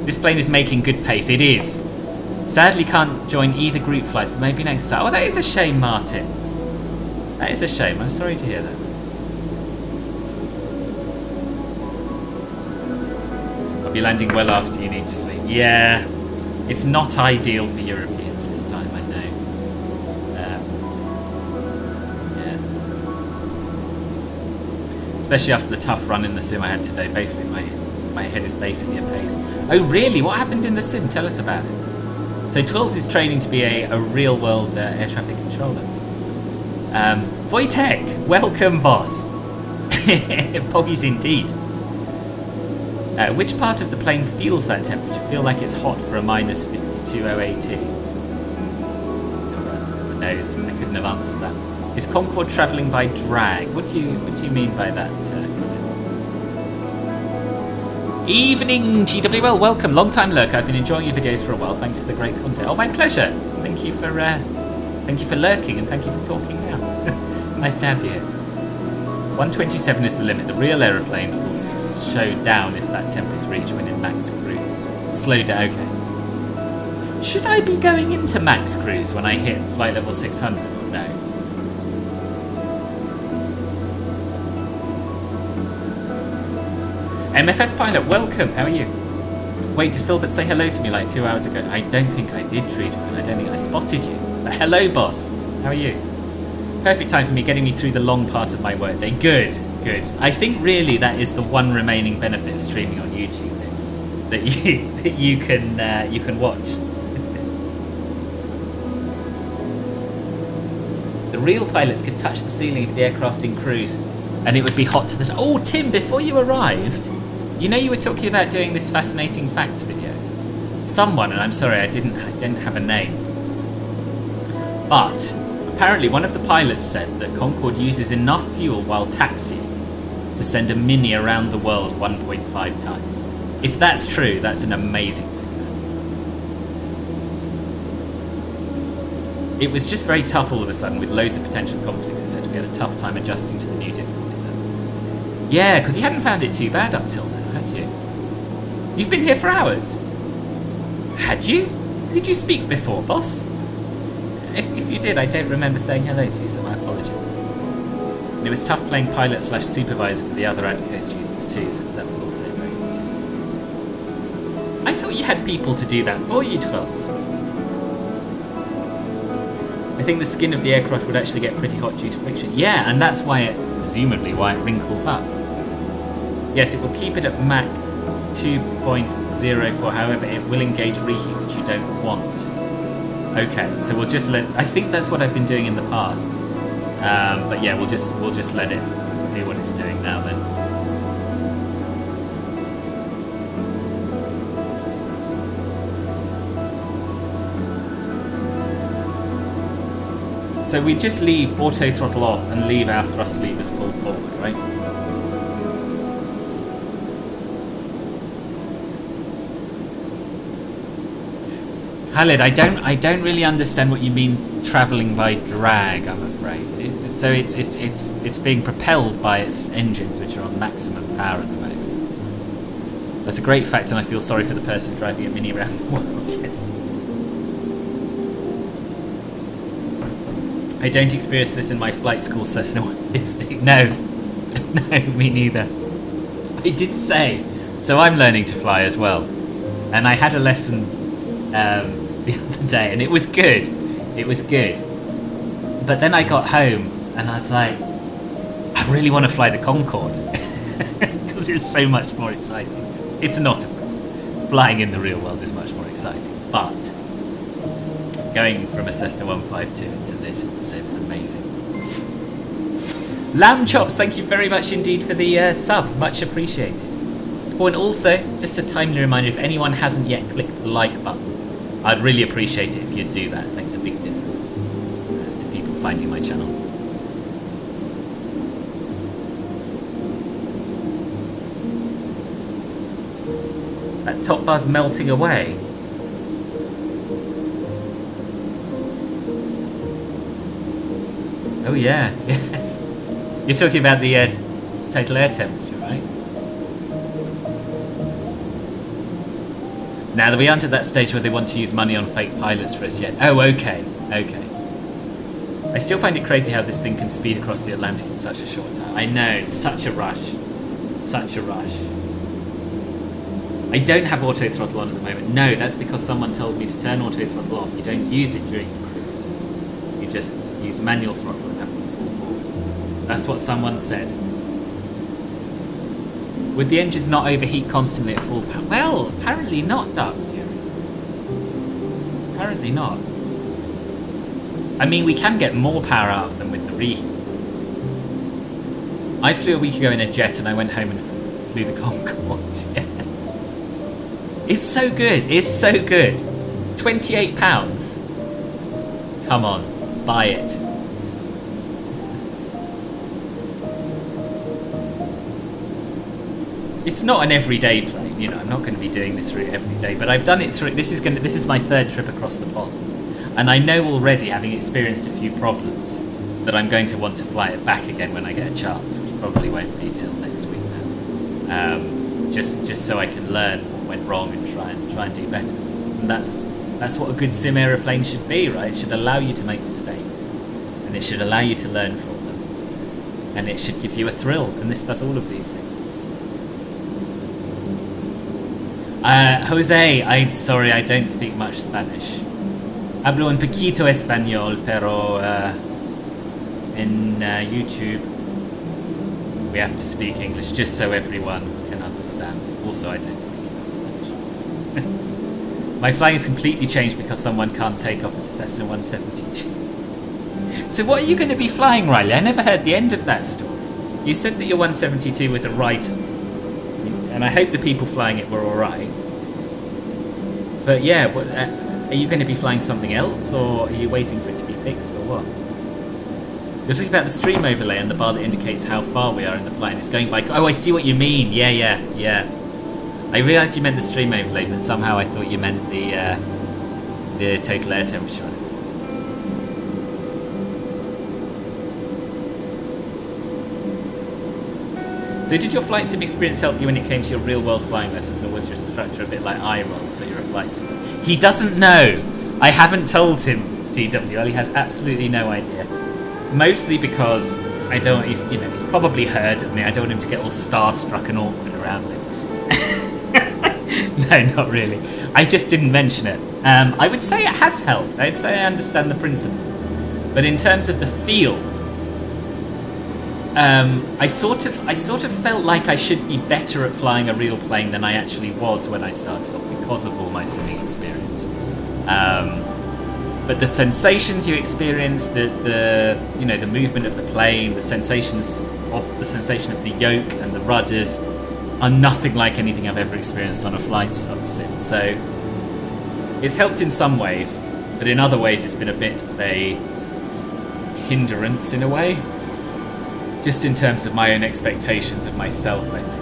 This plane is making good pace. It is. Sadly, can't join either group flights, but maybe next time. Oh, that is a shame, Martin. That is a shame. I'm sorry to hear that. I'll be landing well after you need to sleep. Yeah, it's not ideal for Europeans this time, I know. Yeah. Especially after the tough run in the sim I had today. Basically, my head is basically a paste. Oh, really? What happened in the sim? Tell us about it. So Twills is training to be a real-world air traffic controller. Wojtek, welcome, boss. Poggies indeed. Which part of the plane feels that temperature? Feel like it's hot for a minus 52 OAT? Who knows? I couldn't have answered that. Is Concorde travelling by drag? What do you mean by that? Evening, GWL. Welcome, long time lurker. I've been enjoying your videos for a while. Thanks for the great content. Oh, my pleasure. Thank you for lurking and thank you for talking now. Nice to have you here. 127 is the limit. The real aeroplane will show down if that temp is reached when in max cruise. Slow down, okay. Should I be going into max cruise when I hit flight level 600? No. MFS pilot, welcome. How are you? Wait, did Philbert say hello to me like 2 hours ago? I don't think I did, Treat, and I don't think I spotted you. But hello, boss. How are you? Perfect time for me, getting me through the long part of my workday. Good, good. I think really that is the one remaining benefit of streaming on YouTube, that you can watch. The real pilots could touch the ceiling of the aircraft in cruise, and it would be hot to the. Oh, Tim! Before you arrived, you know you were talking about doing this fascinating facts video. Someone, and I'm sorry, I didn't have a name, but. Apparently, one of the pilots said that Concorde uses enough fuel while taxiing to send a Mini around the world 1.5 times. If that's true, that's an amazing figure. It was just very tough all of a sudden with loads of potential conflicts, etc. We had a tough time adjusting to the new difficulty level. Yeah, because you hadn't found it too bad up till now, had you? You've been here for hours. Had you? Did you speak before, boss? If you did, I don't remember saying hello to you, so my apologies. And it was tough playing pilot/supervisor for the other ADCO students too, since that was also very easy. I thought you had people to do that for you, Twelves. I think the skin of the aircraft would actually get pretty hot due to friction. Yeah, and that's why presumably why it wrinkles up. Yes, it will keep it at Mach 2.04, however, it will engage reheat, which you don't want. Okay, so we'll just let. I think that's what I've been doing in the past. But yeah, we'll just let it do what it's doing now then. So we just leave auto throttle off and leave our thrust levers full forward, right? Khaled, I don't really understand what you mean travelling by drag. I'm afraid. It's being propelled by its engines, which are on maximum power at the moment. That's a great fact, and I feel sorry for the person driving a Mini around the world. Yes. I don't experience this in my flight school Cessna 150. No, no, me neither. I did say, so I'm learning to fly as well, and I had a lesson the other day, and it was good. It was good. But then I got home, and I was like, I really want to fly the Concorde because it's so much more exciting. It's not, of course. Flying in the real world is much more exciting, but going from a Cessna 152 into this at the same is amazing. Lamb Chops, thank you very much indeed for the sub. Much appreciated. Oh, and also, just a timely reminder, if anyone hasn't yet clicked the like button, I'd really appreciate it if you'd do that. It makes a big difference to people finding my channel. That top bar's melting away. Oh yeah, yes. You're talking about the total air temperature, right? Now, we aren't at that stage where they want to use money on fake pilots for us yet. Oh, okay, okay. I still find it crazy how this thing can speed across the Atlantic in such a short time. I know, such a rush. Such a rush. I don't have auto throttle on at the moment. No, that's because someone told me to turn auto throttle off. You don't use it during the cruise. You just use manual throttle and have them fall forward. That's what someone said. Would the engines not overheat constantly at full power? Well, apparently not, Dark Fury. Apparently not. I mean, we can get more power out of them with the reheats. I flew a week ago in a jet and I went home and flew the Concorde. Yeah. It's so good. It's so good. £28. Come on, buy it. It's not an everyday plane, you know. I'm not going to be doing this route every day, but I've done it through. This is my third trip across the pond, and I know already, having experienced a few problems, that I'm going to want to fly it back again when I get a chance, which probably won't be till next week now. Just so I can learn what went wrong and try and do better. And that's what a good sim aeroplane should be, right? It should allow you to make mistakes, and it should allow you to learn from them, and it should give you a thrill. And this does all of these things. Jose, I'm sorry, I don't speak much Spanish. Hablo un poquito español, pero in YouTube we have to speak English just so everyone can understand. Also, I don't speak enough Spanish. My flying has completely changed because someone can't take off a Cessna 172. So what are you going to be flying, Riley? I never heard the end of that story. You said that your 172 was a write-off, and I hope the people flying it were alright. But yeah, are you going to be flying something else, or are you waiting for it to be fixed, or what? You're talking about the stream overlay and the bar that indicates how far we are in the flight, and it's going by... Oh, I see what you mean. Yeah. I realised you meant the stream overlay, but somehow I thought you meant the total air temperature. So did your flight sim experience help you when it came to your real-world flying lessons, or was your instructor a bit like iRoll, so you're a flight sim? He doesn't know. I haven't told him, GWL. He has absolutely no idea. Mostly because I don't. He's probably heard of me. I don't want him to get all starstruck and awkward around me. No, not really. I just didn't mention it. I would say it has helped. I'd say I understand the principles, but in terms of the feel. I sort of felt like I should be better at flying a real plane than I actually was when I started off because of all my simming experience. But the sensations you experience, the movement of the plane, the sensation of the yoke and the rudders are nothing like anything I've ever experienced on a flight sim. So it's helped in some ways, but in other ways it's been a bit of a hindrance in a way. Just in terms of my own expectations of myself, I think.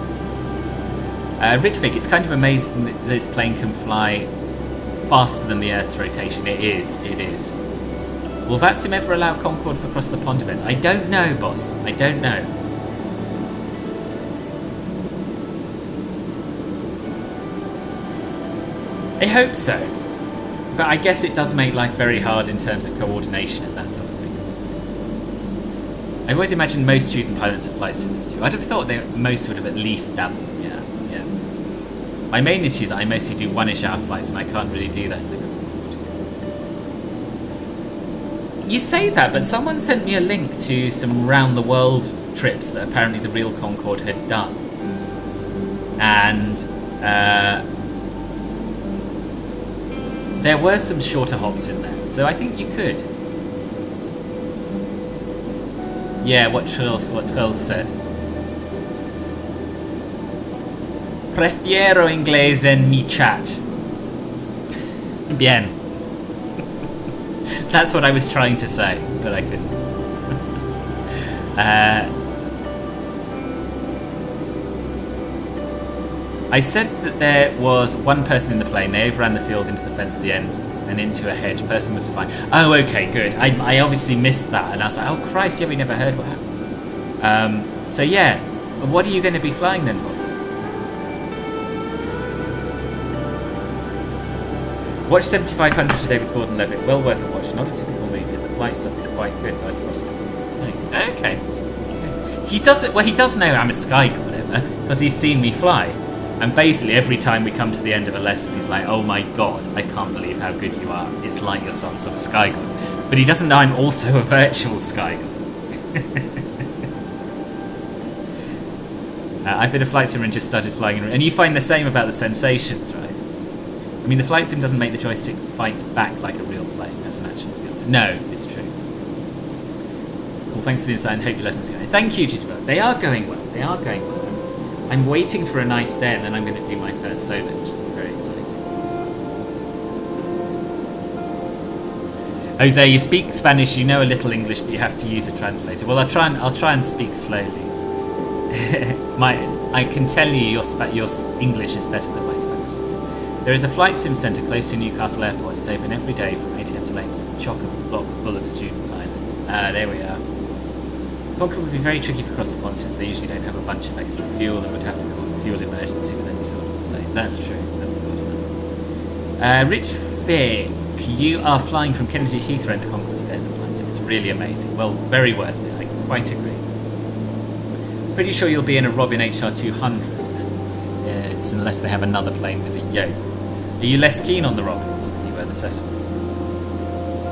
Ritvik, it's kind of amazing that this plane can fly faster than the Earth's rotation. It is. Will VATSIM ever allow Concorde for across the pond events? I don't know, boss. I don't know. I hope so. But I guess it does make life very hard in terms of coordination and that sort of thing. I've always imagined most student pilots are flight simulators too. I'd have thought that most would have at least dabbled, yeah. My main issue is that I mostly do one-ish hour flights and I can't really do that in the Concorde. You say that, but someone sent me a link to some round-the-world trips that apparently the real Concorde had done. And there were some shorter hops in there, so I think you could. Yeah, what Trills said. Prefiero inglés en mi chat. Bien. That's what I was trying to say, but I couldn't. I said that there was one person in the plane. They overran the field into the fence at the end and into a hedge. Person was fine. Oh, okay, good. I obviously missed that, and I was like, oh Christ, yeah, we never heard what happened. So yeah, what are you going to be flying then, boss? Watch 7500 today with Gordon Levitt. Well worth a watch. Not a typical movie. The flight stuff is quite good. I spotted mistakes. Okay. He does it. Well, he does know I'm a sky god because he's seen me fly. And basically, every time we come to the end of a lesson, he's like, "Oh my god, I can't believe how good you are. It's like you're some sort of sky god." But he doesn't know I'm also a virtual sky god. I've been a flight sim and just started flying, and you find the same about the sensations, right? I mean, the flight sim doesn't make the joystick fight back like a real plane. That's an actual field. No, it's true. Well, thanks for the insight and hope your lessons are going. Thank you, Jitterbug. They are going well. They are going well. I'm waiting for a nice day and then I'm going to do my first solo, which will be very exciting. Jose, you speak Spanish, you know a little English, but you have to use a translator. Well, I'll try and speak slowly. I can tell you your English is better than my Spanish. There is a flight sim centre close to Newcastle Airport. It's open every day from 8 AM to 8 PM. Chock-a-block full of student pilots. There we are. Concorde would be very tricky for across the pond since they usually don't have a bunch of extra fuel and would have to call a fuel emergency with any sort of delays. That's true. Never thought of that. Rich Vic, you are flying from Kennedy to Heathrow in the Concorde today in the flight sim. It's really amazing. Well, very worth it. I quite agree. Pretty sure you'll be in a Robin HR200. It's unless they have another plane with a yoke. Are you less keen on the Robins than you were the Cessna?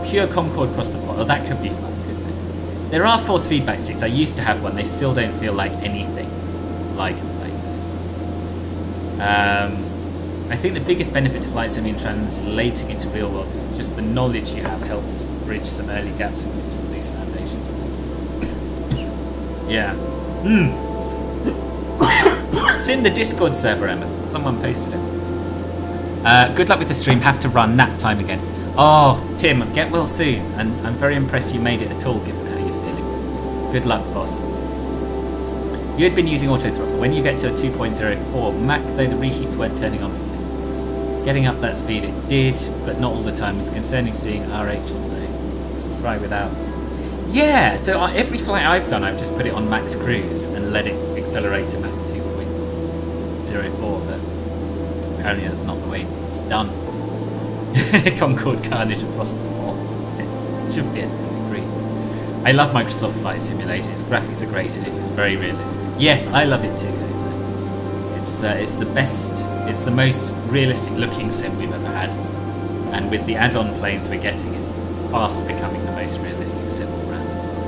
Pure Concorde across the pond. Oh, that could be fun, couldn't it? There are force feedback sticks. I used to have one. They still don't feel like anything like a plane. I think the biggest benefit to flight sim in translating into real world is just the knowledge you have helps bridge some early gaps and give some loose foundation. Yeah. It's in the Discord server, Emma. Someone posted it. Good luck with the stream. Have to run. Nap time again. Oh, Tim, get well soon. And I'm very impressed you made it at all, given how you're feeling. Good luck, boss. You had been using auto throttle. When you get to a 2.04 Mach, though, the reheats weren't turning on for me. Getting up that speed, it did, but not all the time. It was concerning seeing RH all day. Fly without. Yeah, so every flight I've done, I've just put it on max cruise and let it accelerate to Mach 2.04, but apparently that's not the way it's done. Concorde carnage across the pond. Should be agreed. I love Microsoft Flight Simulator. Its graphics are great and it is very realistic. Yes, I love it too. It's the best. It's the most realistic looking sim we've ever had, and with the add-on planes we're getting, it's fast becoming the most realistic sim all around as well.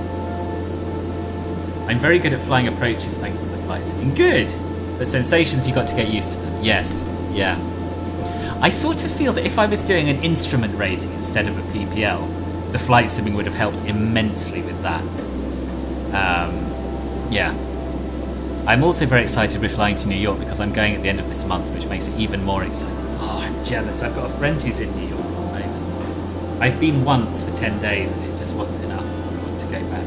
I'm very good at flying approaches thanks to the flight sim. Good. The sensations you got to get used to them. Yes. Yeah. I sort of feel that if I was doing an instrument rating instead of a PPL, the flight simming would have helped immensely with that. Yeah. I'm also very excited to be flying to New York because I'm going at the end of this month, which makes it even more exciting. Oh, I'm jealous. I've got a friend who's in New York at the moment. I've been once for 10 days and it just wasn't enough. to go back.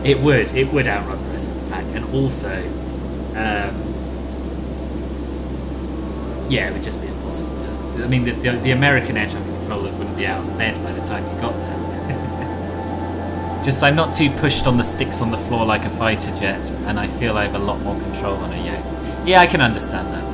It would outrun the rest of the pack, and also, yeah, it would just be impossible to. I mean, the American air traffic controllers wouldn't be out of bed by the time you got there. Just, I'm not too pushed on the sticks on the floor like a fighter jet, and I feel I have a lot more control on a yoke. Yeah, I can understand that.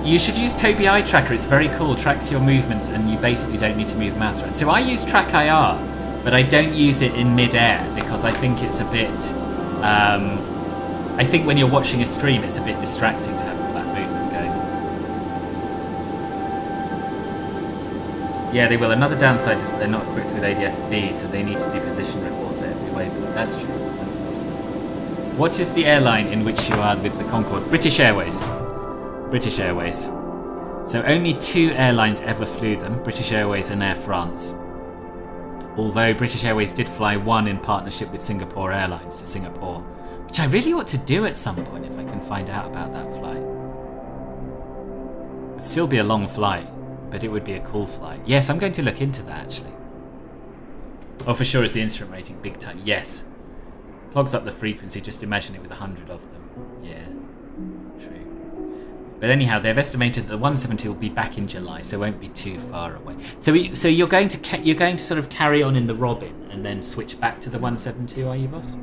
You should use Tobii Eye Tracker. It's very cool. Tracks your movements, and you basically don't need to move mouse around. So I use Track IR, but I don't use it in mid-air because I think it's a bit. I think when you're watching a stream, it's a bit distracting to have all that movement going. Yeah, they will. Another downside is that they're not equipped with ADS-B, so they need to do position reports every way. But that's true. What is the airline in which you are with the Concorde? British Airways. British Airways. So only 2 airlines ever flew them, British Airways and Air France. Although British Airways did fly one in partnership with Singapore Airlines to Singapore, which I really ought to do at some point if I can find out about that flight. It would still be a long flight, but it would be a cool flight. Yes, I'm going to look into that actually. Oh, for sure is the instrument rating big time. Yes. Clogs up the frequency, just imagine it with 100 of them. Yeah, true. But anyhow, they've estimated that the 170 will be back in July, so it won't be too far away. So you're going to sort of carry on in the Robin and then switch back to the 172, are you, boss?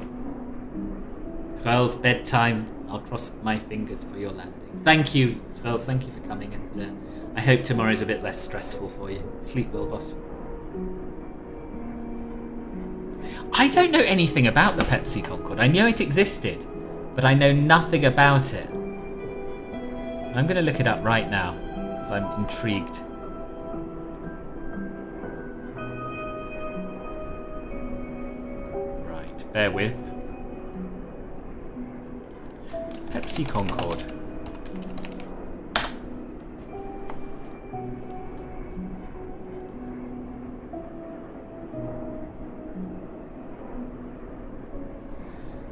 12's bedtime. I'll cross my fingers for your landing. Thank you, 12. Thank you for coming, and I hope tomorrow's a bit less stressful for you. Sleep well, boss. I don't know anything about the Pepsi Concorde. I knew it existed, but I know nothing about it. I'm going to look it up right now, because I'm intrigued. Right, bear with. Pepsi Concorde.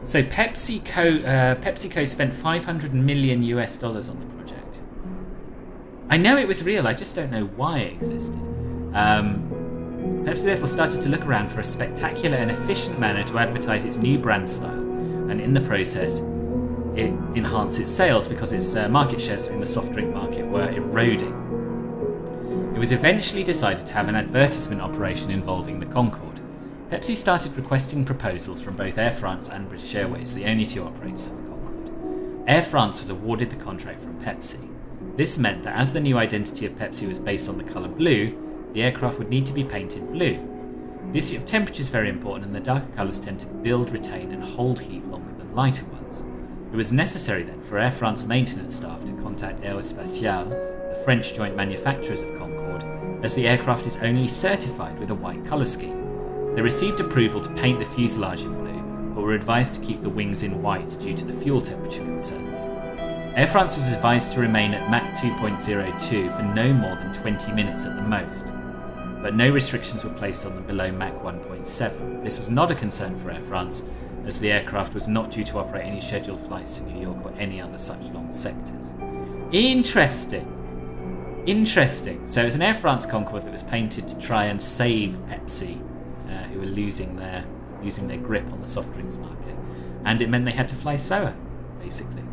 So PepsiCo spent $500 million US on the project. I know it was real, I just don't know why it existed. Pepsi therefore started to look around for a spectacular and efficient manner to advertise its new brand style, and in the process, it enhanced its sales because its market shares in the soft drink market were eroding. It was eventually decided to have an advertisement operation involving the Concorde. Pepsi started requesting proposals from both Air France and British Airways, the only 2 operators of the Concorde. Air France was awarded the contract from Pepsi. This meant that as the new identity of Pepsi was based on the colour blue, the aircraft would need to be painted blue. The issue of temperature is very important, and the darker colours tend to build, retain and hold heat longer than lighter ones. It was necessary then for Air France maintenance staff to contact Aerospatiale, the French joint manufacturers of Concorde, as the aircraft is only certified with a white colour scheme. They received approval to paint the fuselage in blue, but were advised to keep the wings in white due to the fuel temperature concerns. Air France was advised to remain at Mach 2.02 for no more than 20 minutes at the most, but no restrictions were placed on them below Mach 1.7. This was not a concern for Air France, as the aircraft was not due to operate any scheduled flights to New York or any other such long sectors. Interesting. So it was an Air France Concorde that was painted to try and save Pepsi, who were losing their grip on the soft drinks market, and it meant they had to fly slower, basically.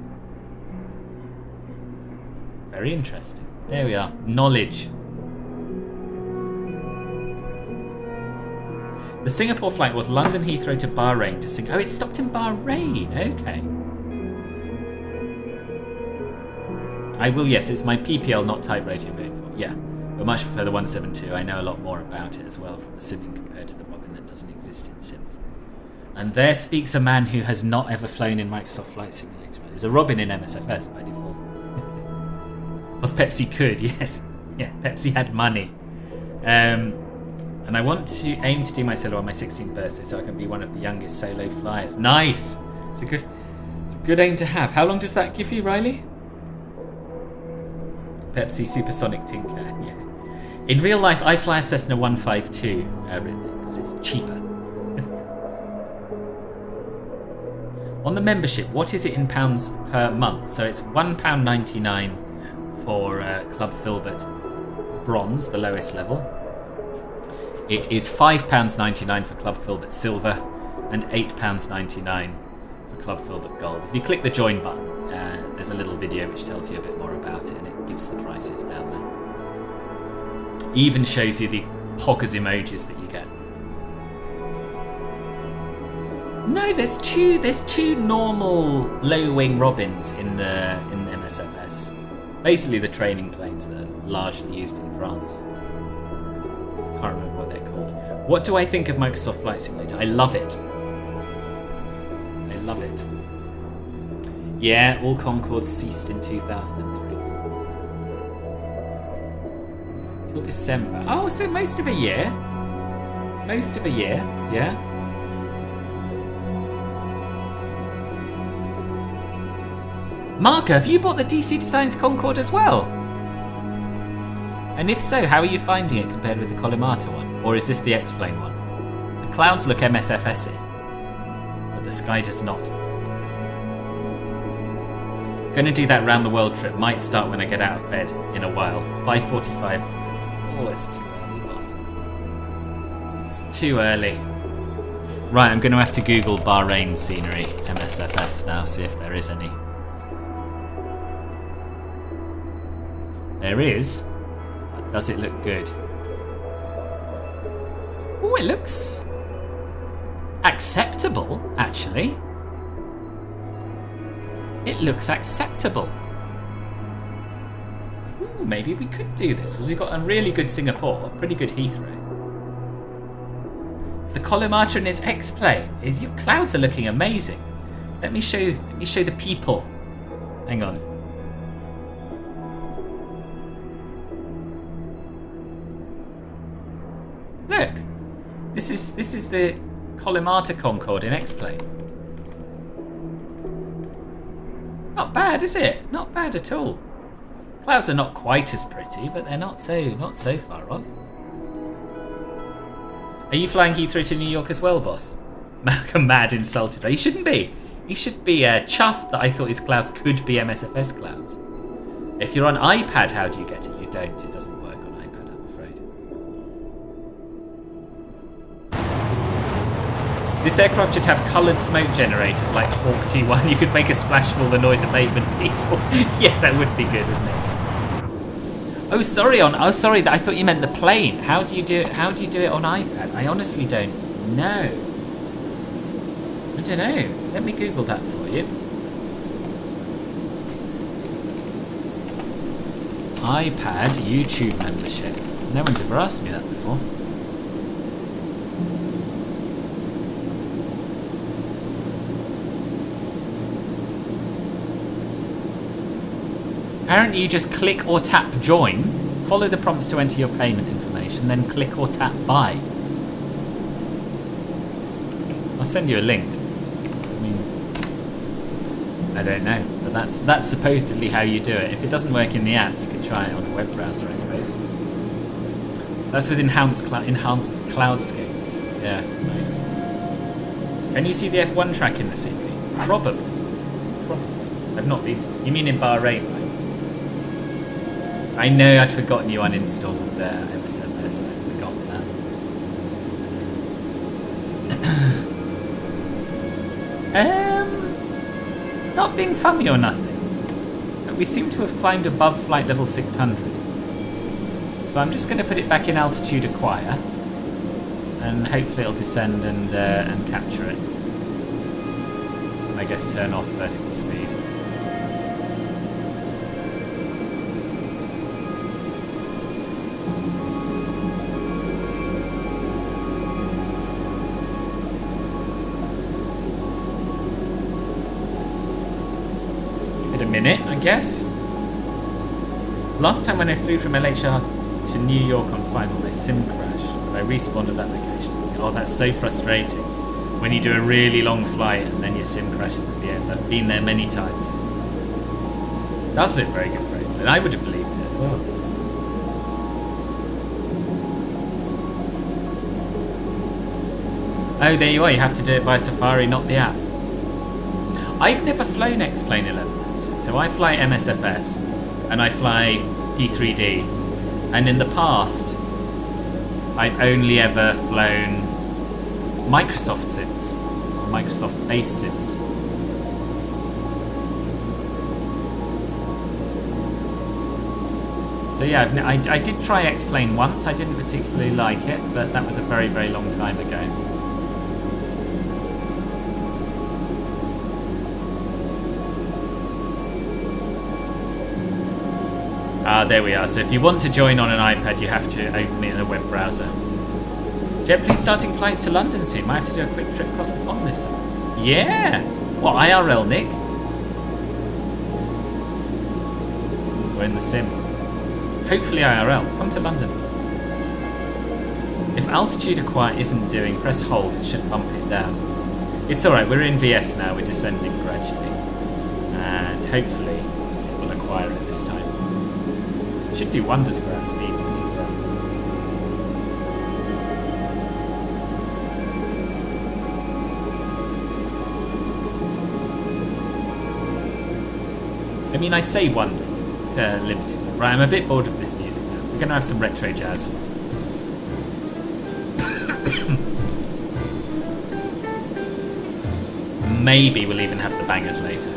Very interesting. There we are. Knowledge. The Singapore flight was London Heathrow to Bahrain to Singapore. Oh, it stopped in Bahrain. Okay. I will. Yes, it's my PPL, not type rating I'm going for. Yeah, but much prefer the 172. I know a lot more about it as well from the simming compared to the Robin that doesn't exist in Sims. And there speaks a man who has not ever flown in Microsoft Flight Simulator. There's a Robin in MSFS by default. Because Pepsi could, yes. Yeah, Pepsi had money. And I want to aim to do my solo on my 16th birthday so I can be one of the youngest solo flyers. Nice! It's a good aim to have. How long does that give you, Riley? Pepsi Supersonic Tinker, yeah. In real life, I fly a Cessna 152 because it's cheaper. On the membership, what is it in pounds per month? So it's £1.99 for Club Filbert bronze, the lowest level. It is £5.99 for Club Filbert Silver and £8.99 for Club Filbert Gold. If you click the join button, there's a little video which tells you a bit more about it, and it gives the prices down there. Even shows you the poggers emojis that you get. No, there's two normal low wing Robins in the MSFS. Basically the training planes that are largely used in France. Can't remember what they're called. What do I think of Microsoft Flight Simulator? I love it. I love it. Yeah, all Concords ceased in 2003. Till December. Oh, so most of a year. Most of a year, yeah. Marco, have you bought the DC Designs Concorde as well? And if so, how are you finding it compared with the Collimata one? Or is this the X-Plane one? The clouds look MSFS-y, but the sky does not. Gonna do that round the world trip. Might start when I get out of bed in a while. 5:45. Oh, it's too early, boss. It's too early. Right, I'm gonna have to Google Bahrain scenery MSFS now, see if there is any. There is. But does it look good? Oh, it looks acceptable, actually. It looks acceptable. Ooh, maybe we could do this, because we've got a really good Singapore, a pretty good Heathrow. It's the Collimata and its X-Plane. Your clouds are looking amazing. Let me show the people. Hang on. Look, this is the Collimata Concorde in X-Plane. Not bad, is it? Not bad at all. Clouds are not quite as pretty, but they're not so far off. Are you flying Heathrow to New York as well, boss? Malcolm mad insulted. He shouldn't be. He should be chuffed that I thought his clouds could be MSFS clouds. If you're on iPad, how do you get it? You don't. It doesn't work on iPad, I'm afraid. This aircraft should have coloured smoke generators like Hawk T1. You could make a splash for all the noise abatement people. Yeah, that would be good, wouldn't it? Oh, sorry. I thought you meant the plane. How do you do it? How do you do it on iPad? I honestly don't know. I don't know. Let me Google that for you. iPad YouTube membership. No one's ever asked me that before. Apparently you just click or tap join, follow the prompts to enter your payment information, then click or tap buy. I'll send you a link. I mean, I don't know, but that's supposedly how you do it. If it doesn't work in the app, you can try it on a web browser, I suppose. That's with enhanced cloud scopes. Yeah, nice. Can you see the F1 track in the scenery? Probably. I've not been to... You mean in Bahrain, right? I know I'd forgotten you uninstalled MSFS. I'd forgotten that. Not being funny or nothing, but we seem to have climbed above flight level 600. So I'm just going to put it back in altitude acquire, and hopefully it'll descend and capture it. And I guess turn off vertical speed. Minute, I guess. Last time when I flew from LHR to New York on final, my sim crashed, but I respawned at that location. Oh, that's so frustrating when you do a really long flight and then your sim crashes at the end. I've been there many times. It does look very good for us, but I would have believed it as well. Oh, there you are. You have to do it via Safari, not the app. I've never flown X-Plane 11. So I fly MSFS and I fly P3D And in the past, I've only ever flown Microsoft sims, or Microsoft-based sims. So yeah, I did try X-Plane once. I didn't particularly like it, but that was a very, very long time ago. Ah, there we are. So if you want to join on an iPad, you have to open it in a web browser. JetBlue starting flights to London soon. Might have to do a quick trip across the pond this summer. Yeah! What, IRL, Nick? We're in the sim. Hopefully IRL. Come to London. If altitude acquire isn't doing, press hold. It should bump it down. It's alright, we're in VS now. We're descending gradually. And hopefully it will acquire it this time. It should do wonders for our speed with this as well. I mean, I say wonders. It's limited. Right, I'm a bit bored of this music now. We're going to have some retro jazz. Maybe we'll even have the bangers later.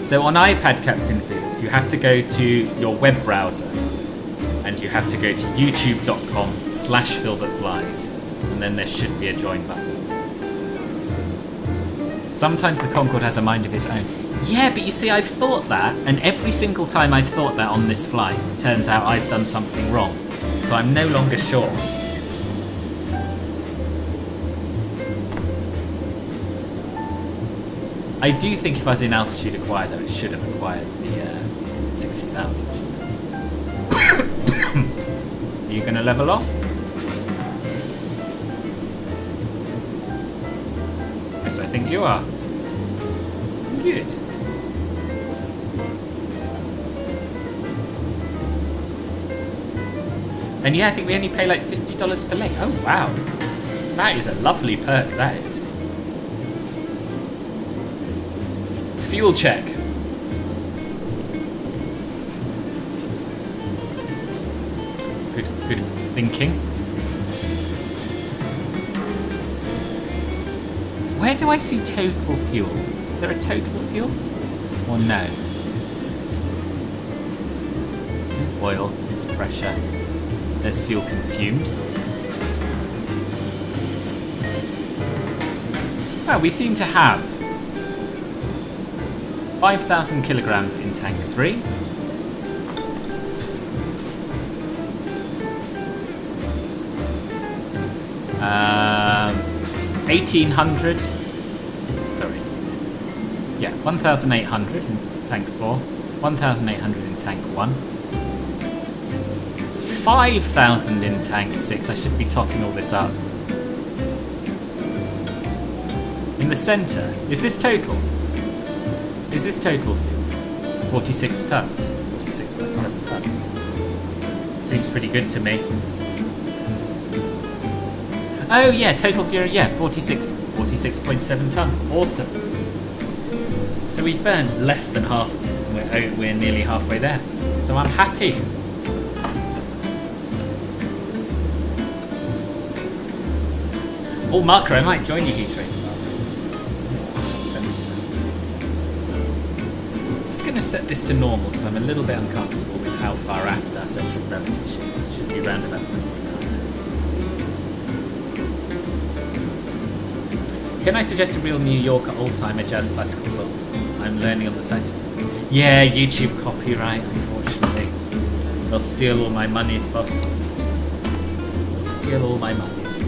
So on iPad, Captain Felix, you have to go to your web browser and you have to go to youtube.com/filbertflies, and then there should be a join button. Sometimes the Concorde has a mind of its own. Yeah, but you see, I've thought that, and every single time I've thought that on this flight, it turns out I've done something wrong. So I'm no longer sure. I do think if I was in altitude acquire, though, it should have acquired the 60,000. Are you going to level off? Yes, I think you are. Good. And yeah, I think we only pay like $50 per leg. Oh, wow. That is a lovely perk, that is. Fuel check. Good thinking. Where do I see total fuel? Is there a total fuel? Or no? There's oil, there's pressure. There's fuel consumed. Well, we seem to have 5,000 kilograms in tank 3. Um, 1,800. Sorry. Yeah, 1,800 in tank 4. 1,800 in tank 1. 5,000 in tank 6. I should be totting all this up. In the centre, is this total? Is this total? 46 tons. 46.7 tons. Seems pretty good to me. Oh yeah, total fuel, yeah, 46.7 tons. Awesome. So we've burned less than half of it. We're nearly halfway there. So I'm happy. Oh, Marker, I might join you Heathrow tomorrow. It's expensive. I'm just going to set this to normal because I'm a little bit uncomfortable with how far after our central gravity should be round about 59. Can I suggest a real New Yorker old-timer jazz classical song? I'm learning on the site. Yeah, YouTube copyright, unfortunately. They'll steal all my monies, boss. They'll steal all my monies.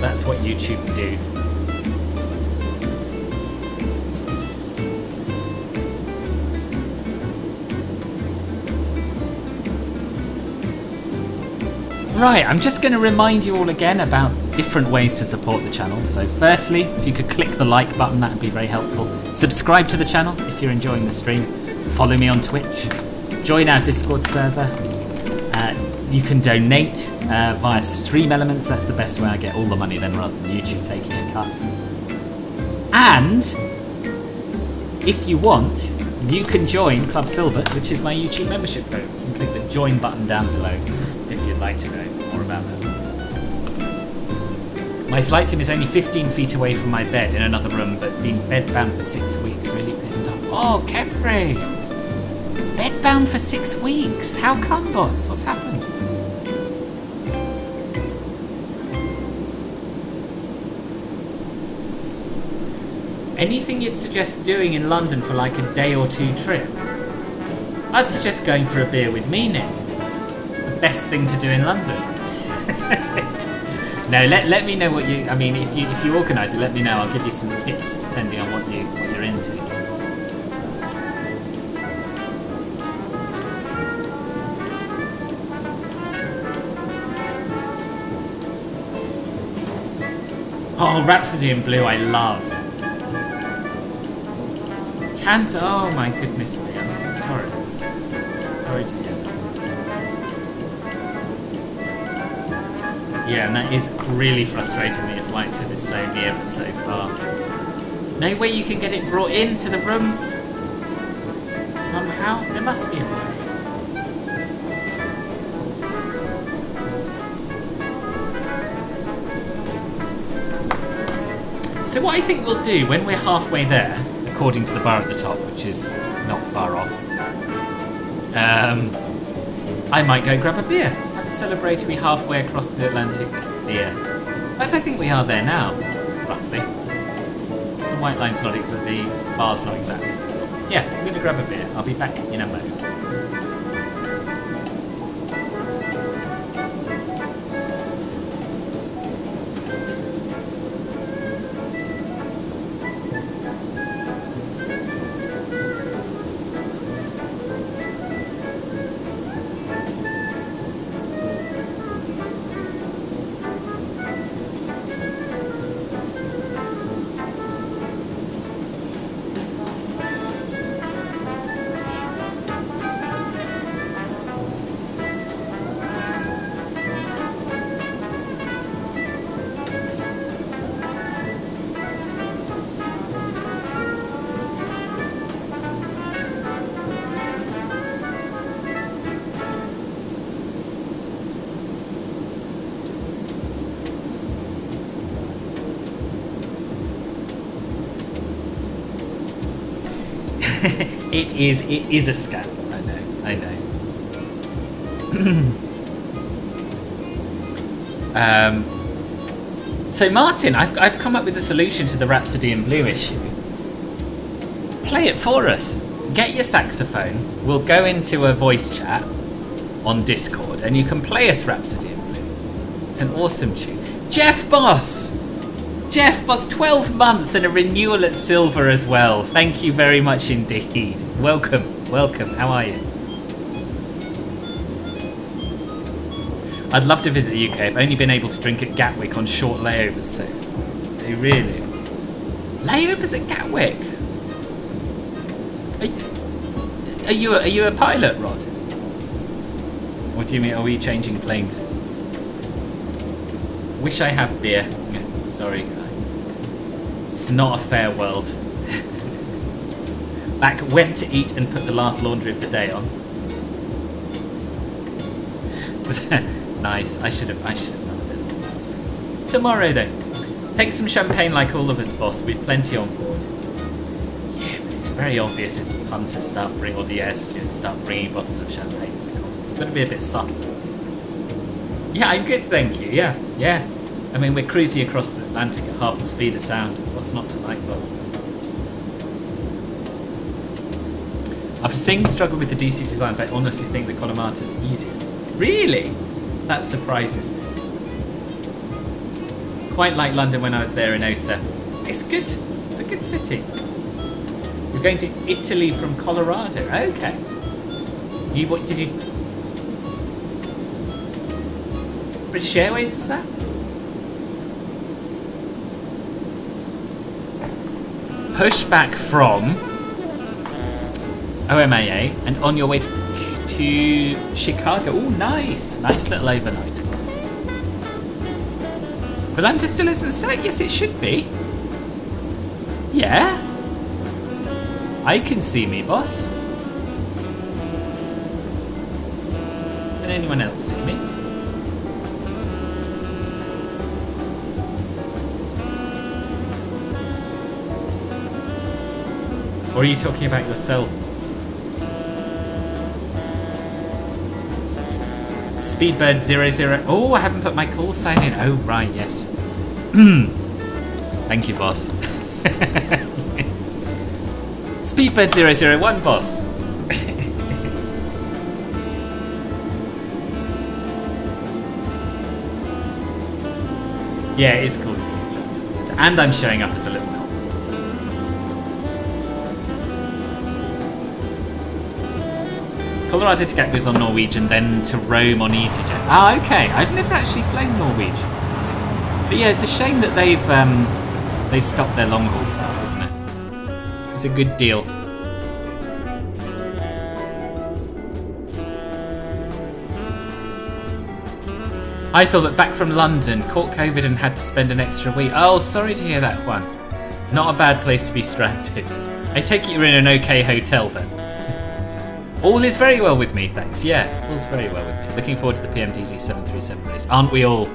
That's what YouTube do. Right, I'm just going to remind you all again about different ways to support the channel. So firstly, if you could click the like button, that would be very helpful. Subscribe to the channel if you're enjoying the stream. Follow me on Twitch. Join our Discord server. You can donate via Stream Elements. That's the best way I get all the money then, rather than YouTube taking a cut. And if you want, you can join Club Filbert, which is my YouTube membership program. You can click the join button down below if you'd like to know more about that. My flight sim is only 15 feet away from my bed in another room, but been bedbound for 6 weeks. Really pissed off. Oh, Kefri! Bedbound for 6 weeks? How come, boss? What's happened? Anything you'd suggest doing in London for like a day or two trip? I'd suggest going for a beer with me, Nick. It's the best thing to do in London. No, let me know what you. I mean, if you organise it, let me know. I'll give you some tips depending on what you're into. Oh, Rhapsody in Blue, I love. Cancer. Oh my goodness me, I'm so sorry. Sorry to hear that. Yeah, and that is really frustrating that your flight sim is so near but so far. No way you can get it brought into the room? Somehow? There must be a way. So what I think we'll do when we're halfway there, according to the bar at the top, which is not far off, I might go grab a beer. Have a celebratory halfway across the Atlantic beer. In fact, I think we are there now, roughly. So the white line's not exactly, the bar's not exactly. Yeah, I'm going to grab a beer. I'll be back in a moment. It is a scandal. I know. So Martin, I've come up with a solution to the Rhapsody in Blue issue. Play it for us. Get your saxophone. We'll go into a voice chat on Discord, and you can play us Rhapsody in Blue. It's an awesome tune. Jeff Boss, 12 months and a renewal at Silver as well. Thank you very much indeed. Welcome. How are you? I'd love to visit the UK. I've only been able to drink at Gatwick on short layovers so far. Do you really? Layovers at Gatwick? Are you a pilot, Rod? What do you mean? Are we changing planes? Wish I have beer. Sorry, guy. It's not a fair world. Back, went to eat and put the last laundry of the day on. Nice. I should have done it. Tomorrow then. Take some champagne like all of us, boss. We've plenty on board. Yeah, but it's very obvious if the punters or the air stewards start bringing bottles of champagne to the cockpit. You've got to be a bit subtle. Yeah, I'm good, thank you. Yeah. I mean, we're cruising across the Atlantic at half the speed of sound. What's not to like, boss? After seeing you struggle with the DC designs, I honestly think the Kalamata's easier. Really? That surprises me. Quite like London when I was there in 07. It's good. It's a good city. You're going to Italy from Colorado. Okay. What did you... British Airways was that? Pushback from OMAA and on your way to Chicago. Oh, nice. Nice little overnight, of course. Volante still isn't set? Yes, it should be. Yeah. I can see me, boss. Can anyone else see me? Or are you talking about yourself, boss? Speedbird00. Oh, I haven't put my call sign in. Oh, right, yes. Thank you, boss. Speedbird001, boss. Yeah, it is cool. And I'm showing up as a little Concorde. Colorado to Gatwick on Norwegian, then to Rome on EasyJet. Ah, okay. I've never actually flown Norwegian. But yeah, it's a shame that they've stopped their long haul stuff, isn't it? It's a good deal. I feel that back from London, caught COVID and had to spend an extra week. Oh, sorry to hear that, Juan. Not a bad place to be stranded. I take it you're in an okay hotel then. All is very well with me, thanks. Yeah, all's very well with me. Looking forward to the PMDG 737 race. Aren't we all?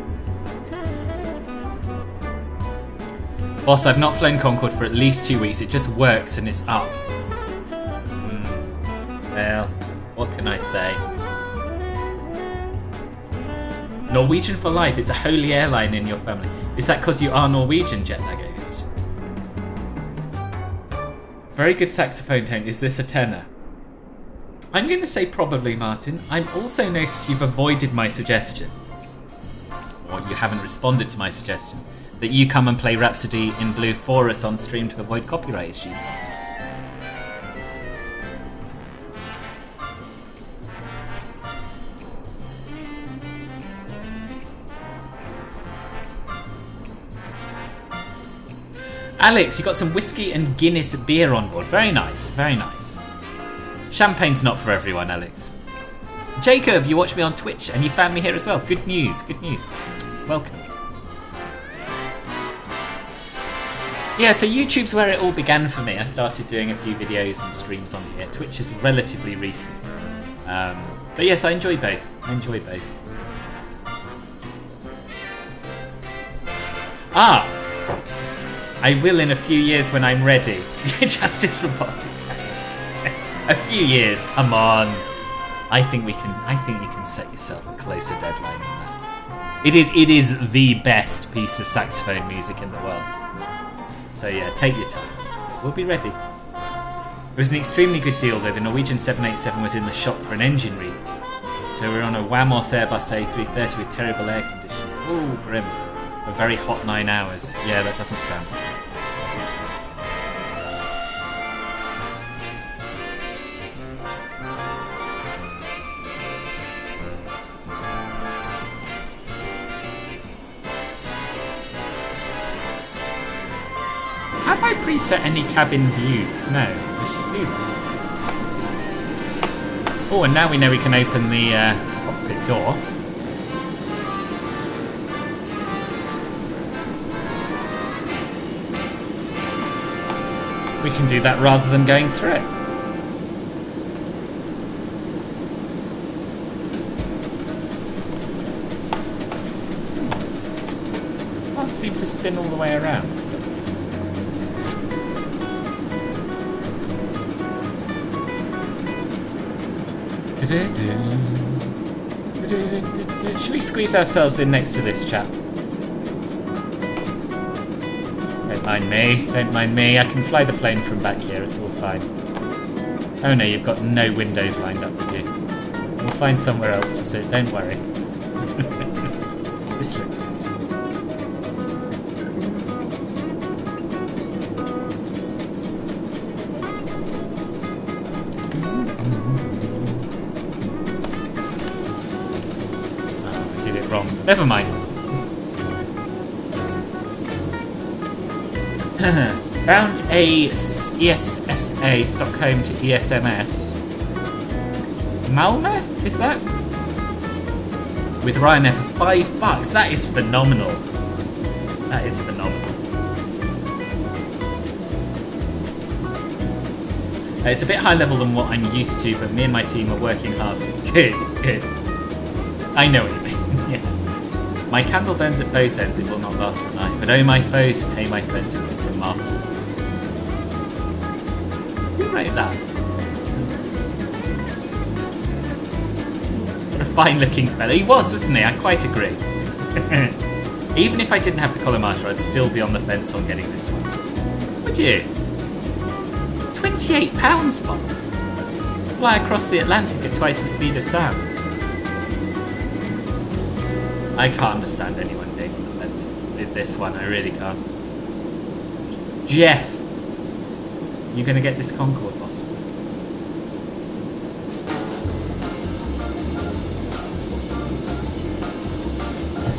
Boss, I've not flown Concorde for at least 2 weeks. It just works and it's up. Well, what can I say? Norwegian for life. It's a holy airline in your family. Is that because you are Norwegian, Jetlag Aviation? Very good saxophone tone. Is this a tenor? I'm going to say probably, Martin. I've also noticed you've avoided my suggestion. Or you haven't responded to my suggestion. That you come and play Rhapsody in Blue for us on stream to avoid copyright issues, boss. Alex, you got some whiskey and Guinness beer on board. Very nice, very nice. Champagne's not for everyone, Alex. Jacob, you watch me on Twitch and you found me here as well. Good news, good news. Welcome. Yeah, so YouTube's where it all began for me. I started doing a few videos and streams on here. Twitch is relatively recent. But yes, I enjoy both. Ah! I will in a few years when I'm ready. Justice for boss, exactly. A few years, come on. I think you can set yourself a closer deadline than that. It is the best piece of saxophone music in the world. So yeah, take your time. We'll be ready. It was an extremely good deal though. The Norwegian 787 was in the shop for an engine rebuild. So we're on a Wamos Airbus A330 with terrible air conditioning. Oh, grim. A very hot 9 hours. Yeah, that doesn't sound good. Have I preset any cabin views? No, I should do that. Oh, and now we know we can open the cockpit door. We can do that rather than going through it. Can't seem to spin all the way around for some reason. Should we squeeze ourselves in next to this chap? Don't mind me. I can fly the plane from back here, it's all fine. Oh no, you've got no windows lined up with you. We'll find somewhere else to sit, don't worry. This looks good. Wrong. Never mind. Found a ESSA Stockholm to ESMS. Malmö? Is that? With Ryanair for $5. That is phenomenal. That is phenomenal. It's a bit high level than what I'm used to, but me and my team are working hard. Good, good. I know what you mean, yeah. My candle burns at both ends, it will not last tonight. But oh my foes, hey my friends, it makes a marvellous. Who wrote that? What a fine looking fellow. He was, wasn't he? I quite agree. Even if I didn't have the collar marker, I'd still be on the fence on getting this one. Would you? £28, boss. Fly across the Atlantic at twice the speed of sound. I can't understand anyone being on the fence with this one. I really can't. Jeff, you gonna get this Concorde, boss?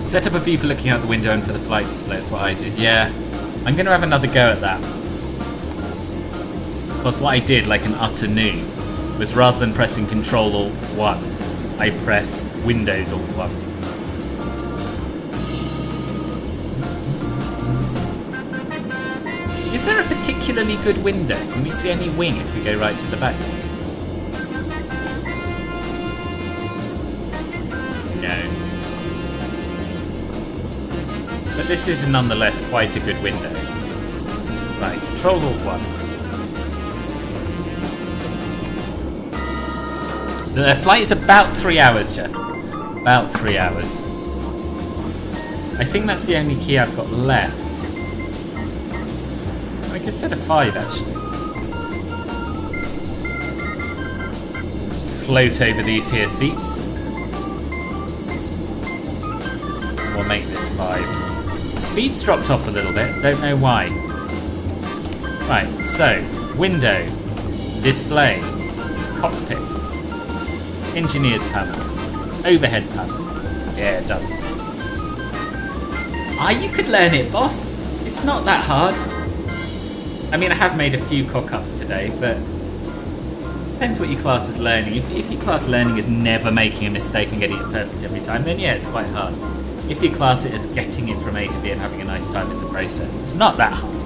Set up a view for looking out the window and for the flight display is what I did. Yeah, I'm gonna have another go at that. Because what I did, like an utter noob, was rather than pressing Control Alt 1, I pressed Windows Alt 1. Is there a particularly good window? Can we see any wing if we go right to the back? No. But this is nonetheless quite a good window. Right, Control Alt 1. The flight is about 3 hours, Jeff. About 3 hours. I think that's the only key I've got left. I could set a 5, actually. Just float over these here seats. We'll make this 5. Speed's dropped off a little bit, don't know why. Right, so, window, display, cockpit, engineer's panel, overhead panel. Yeah, done. Ah, you could learn it, boss. It's not that hard. I mean, I have made a few cock-ups today, but it depends what your class is learning. If your class learning is never making a mistake and getting it perfect every time, then yeah, it's quite hard. If you class it as getting it from A to B and having a nice time in the process, it's not that hard.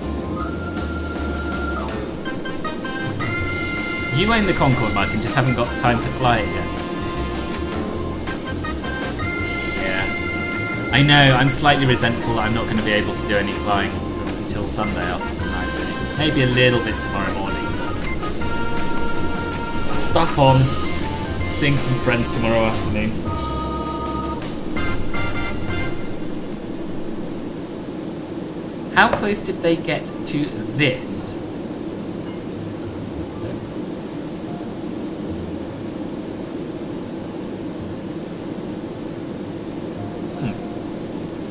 You own the Concorde, Martin, just haven't got time to fly it yet. Yeah. I know, I'm slightly resentful that I'm not going to be able to do any flying until Sunday after tonight. Maybe a little bit tomorrow morning. Stuff on. Seeing some friends tomorrow afternoon. How close did they get to this?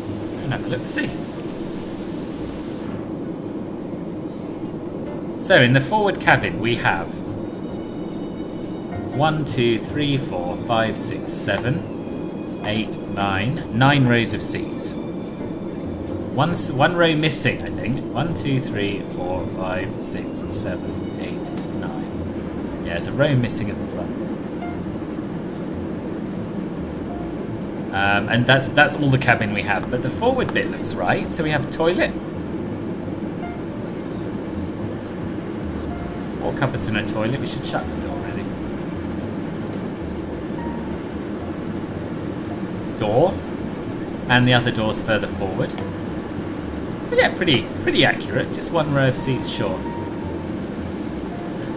Let's go and have a look, see. So in the forward cabin we have 1, 2, 3, 4, 5, 6, 7, 8, 9 rows of seats. One row missing, I think. 1, 2, 3, 4, 5, 6, 7, 8, 9. Yeah, there's a row missing at the front. And that's all the cabin we have. But the forward bit looks right. So we have a toilet. 4 cupboards and a toilet. We should shut the door, really. Door. And the other door's further forward. So yeah, pretty accurate. Just one row of seats short.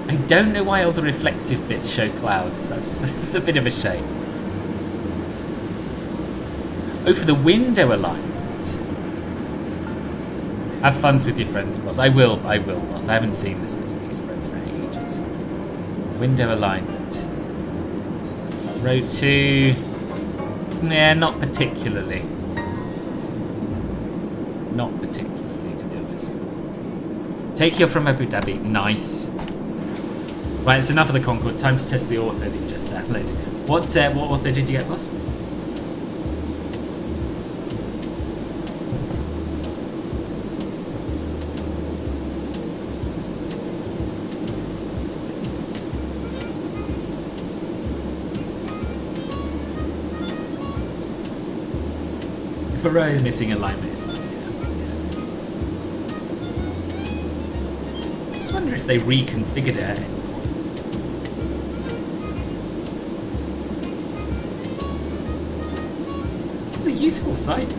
I don't know why all the reflective bits show clouds. That's a bit of a shame. Oh, for the window alignment. Have fun with your friends, boss. I will, boss. I haven't seen these friends for ages. Window alignment. Row 2. Yeah, not particularly. Not particularly, to be honest. Take you from Abu Dhabi. Nice. Right, it's enough of the Concorde. Time to test the author that you just downloaded. What author did you get, boss? If a row is missing alignment, is I just wonder if they reconfigured it at any point. useful site.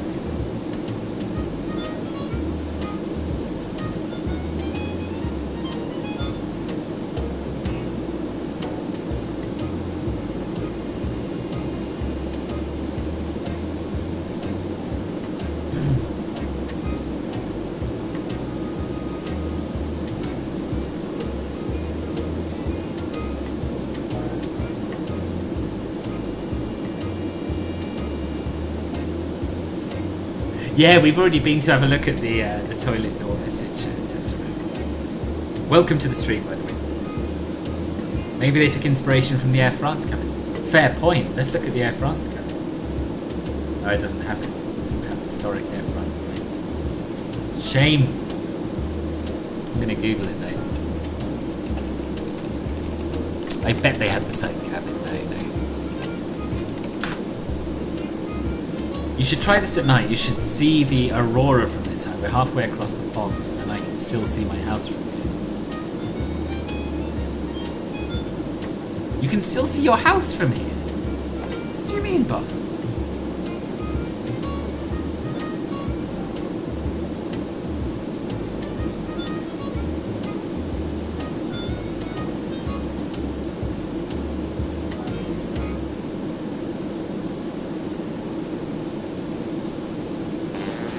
Yeah, we've already been to have a look at the toilet door message, Tessa. Welcome to the stream, by the way. Maybe they took inspiration from the Air France cabin. Fair point. Let's look at the Air France cabin. Oh, it doesn't have it. It doesn't have historic Air France planes. Shame. I'm gonna Google it though. I bet they had the same cabin though. You should try this at night. You should see the aurora from this side. We're halfway across the pond and I can still see my house from here. You can still see your house from here? What do you mean, boss?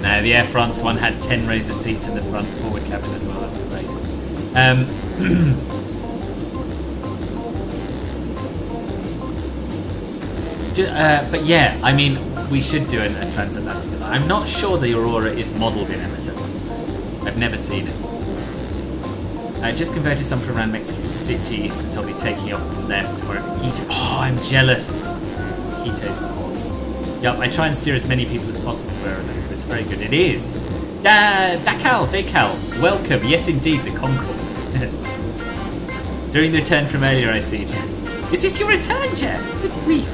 No, the Air France one had 10 rows of seats in the front forward cabin as well, I'm afraid. But yeah, I mean, we should do a transatlantic. I'm not sure the Aurora is modelled in MSFS. I've never seen it. I just converted some from around Mexico City since I'll be taking off from there tomorrow for Quito. Oh, I'm jealous. Quito's cool. Yup, I try and steer as many people as possible to where I live. It's very good. It is. Decal, welcome. Yes, indeed, the Concorde. During the return from earlier, I see, Jeff. Is this your return, Jeff? Good grief.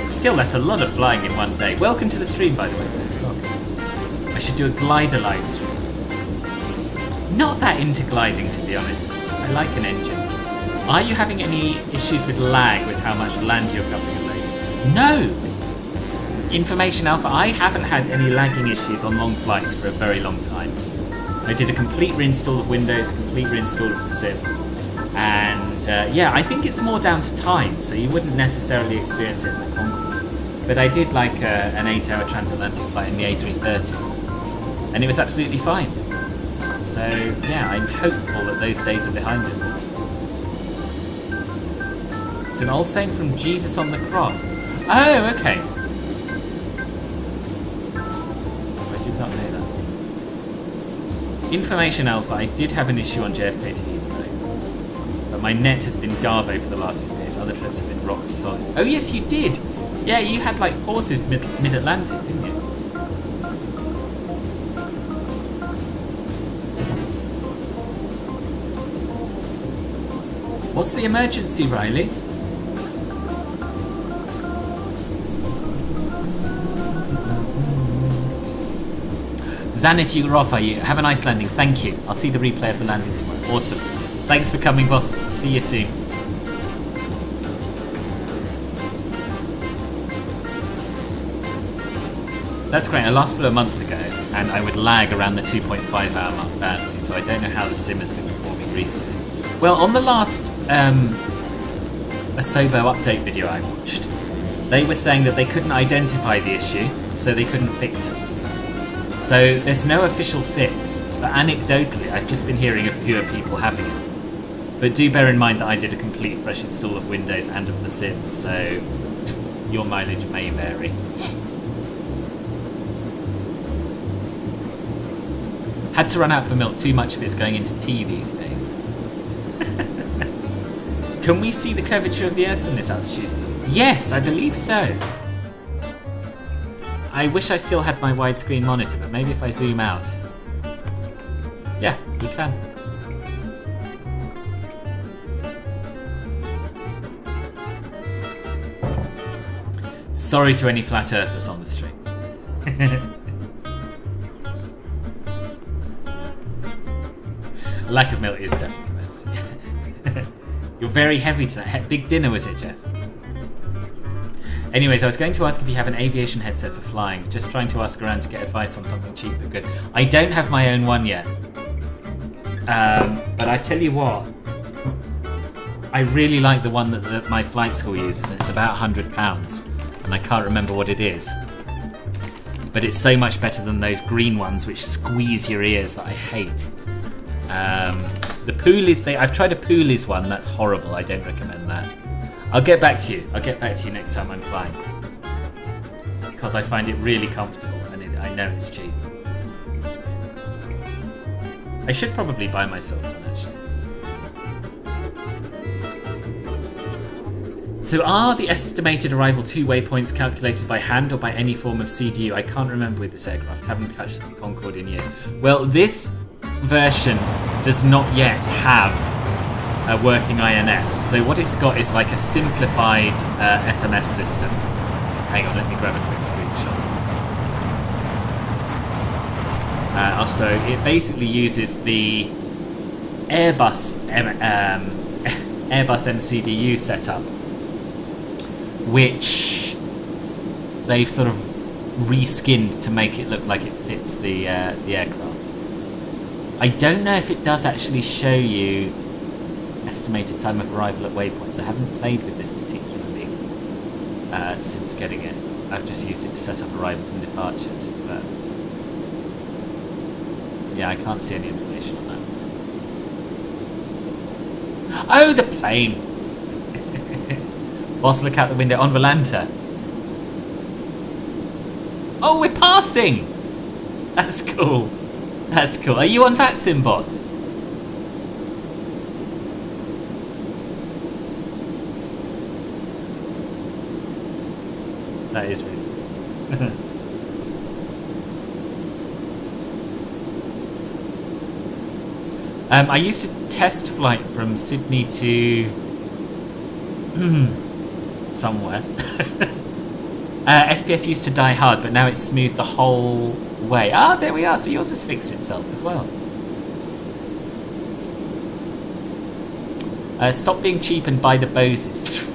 Still, that's a lot of flying in one day. Welcome to the stream, by the way. Welcome. I should do a glider live stream. Not that into gliding, to be honest. I like an engine. Are you having any issues with lag with how much land you're covering later? No! Information Alpha, I haven't had any lagging issues on long flights for a very long time. I did a complete reinstall of Windows, a complete reinstall of the sim. And yeah, I think it's more down to time, so you wouldn't necessarily experience it in the Concorde. But I did like an 8-hour transatlantic flight in the A330, and it was absolutely fine. So yeah, I'm hopeful that those days are behind us. It's an old saying from Jesus on the cross. Oh, okay. I did not know that. Information Alpha, I did have an issue on JFK to Heathrow. But my net has been garbo for the last few days. Other trips have been rock solid. Oh yes, you did. Yeah, you had like pauses mid-Atlantic, didn't you? What's the emergency, Riley? Zanis Yurofa, you have a nice landing. Thank you. I'll see the replay of the landing tomorrow. Awesome. Thanks for coming, boss. See you soon. That's great. I last flew a month ago, and I would lag around the 2.5 hour mark badly, so I don't know how the sim has been performing recently. Well, on the last Asobo update video I watched, they were saying that they couldn't identify the issue, so they couldn't fix it. So there's no official fix, but anecdotally I've just been hearing of fewer people having it. But do bear in mind that I did a complete fresh install of Windows and of the sim, so your mileage may vary. Had to run out for milk, too much of it's going into tea these days. Can we see the curvature of the Earth from this altitude? Yes, I believe so. I wish I still had my widescreen monitor, but maybe if I zoom out. Yeah, you can. Sorry to any flat earthers on the stream. Lack of milk is definitely emergency. You're very heavy tonight. Big dinner, was it, Jeff? Anyways, I was going to ask if you have an aviation headset for flying. Just trying to ask around to get advice on something cheap but good. I don't have my own one yet. But I tell you what, I really like the one that my flight school uses. It's about £100, and I can't remember what it is. But it's so much better than those green ones which squeeze your ears that I hate. The Poolies, I've tried a Poolies one. That's horrible. I don't recommend that. I'll get back to you. I'll get back to you next time I'm flying, because I find it really comfortable, and I know it's cheap. I should probably buy myself one, actually. So are the estimated arrival to waypoints calculated by hand or by any form of CDU? I can't remember with this aircraft. Haven't touched the Concorde in years. Well, this version does not yet have a working INS. So what it's got is like a simplified FMS system. Hang on, let me grab a quick screenshot. Also, it basically uses the Airbus MCDU setup, which they've sort of reskinned to make it look like it fits the aircraft. I don't know if it does actually show you estimated time of arrival at waypoints. I haven't played with this particularly since getting it. I've just used it to set up arrivals and departures, but yeah, I can't see any information on that. Oh, the planes! Boss, look out the window on Volanta. Oh, we're passing! That's cool. That's cool. Are you on VATSIM, boss? That is really cool. I used to test flight from Sydney to somewhere. FPS used to die hard, but now it's smooth the whole way. Ah, there we are. So yours has fixed itself as well. Stop being cheap and buy the Boses.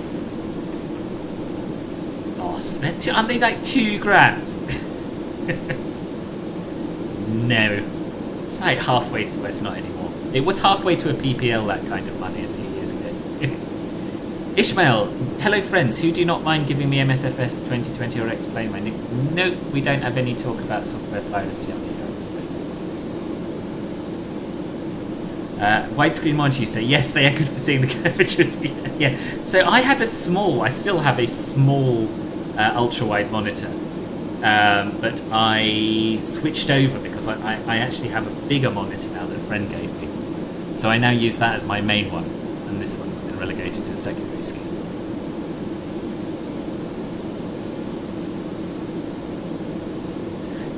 Boss, aren't they like £2,000? No, it's like halfway to. Well, it's not anymore. It was halfway to a PPL, that kind of money, a few years ago. Ishmael, hello friends, who do not mind giving me MSFS 2020 or explain my nick? Nope, we don't have any talk about software piracy on here, I'm afraid. Widescreen monitor, you say, yes, they are good for seeing the curvature of the head. Yeah, so I still have a small ultra-wide monitor, but I switched over because I actually have a bigger monitor now that a friend gave me. So I now use that as my main one, and this one's been relegated to a secondary scheme.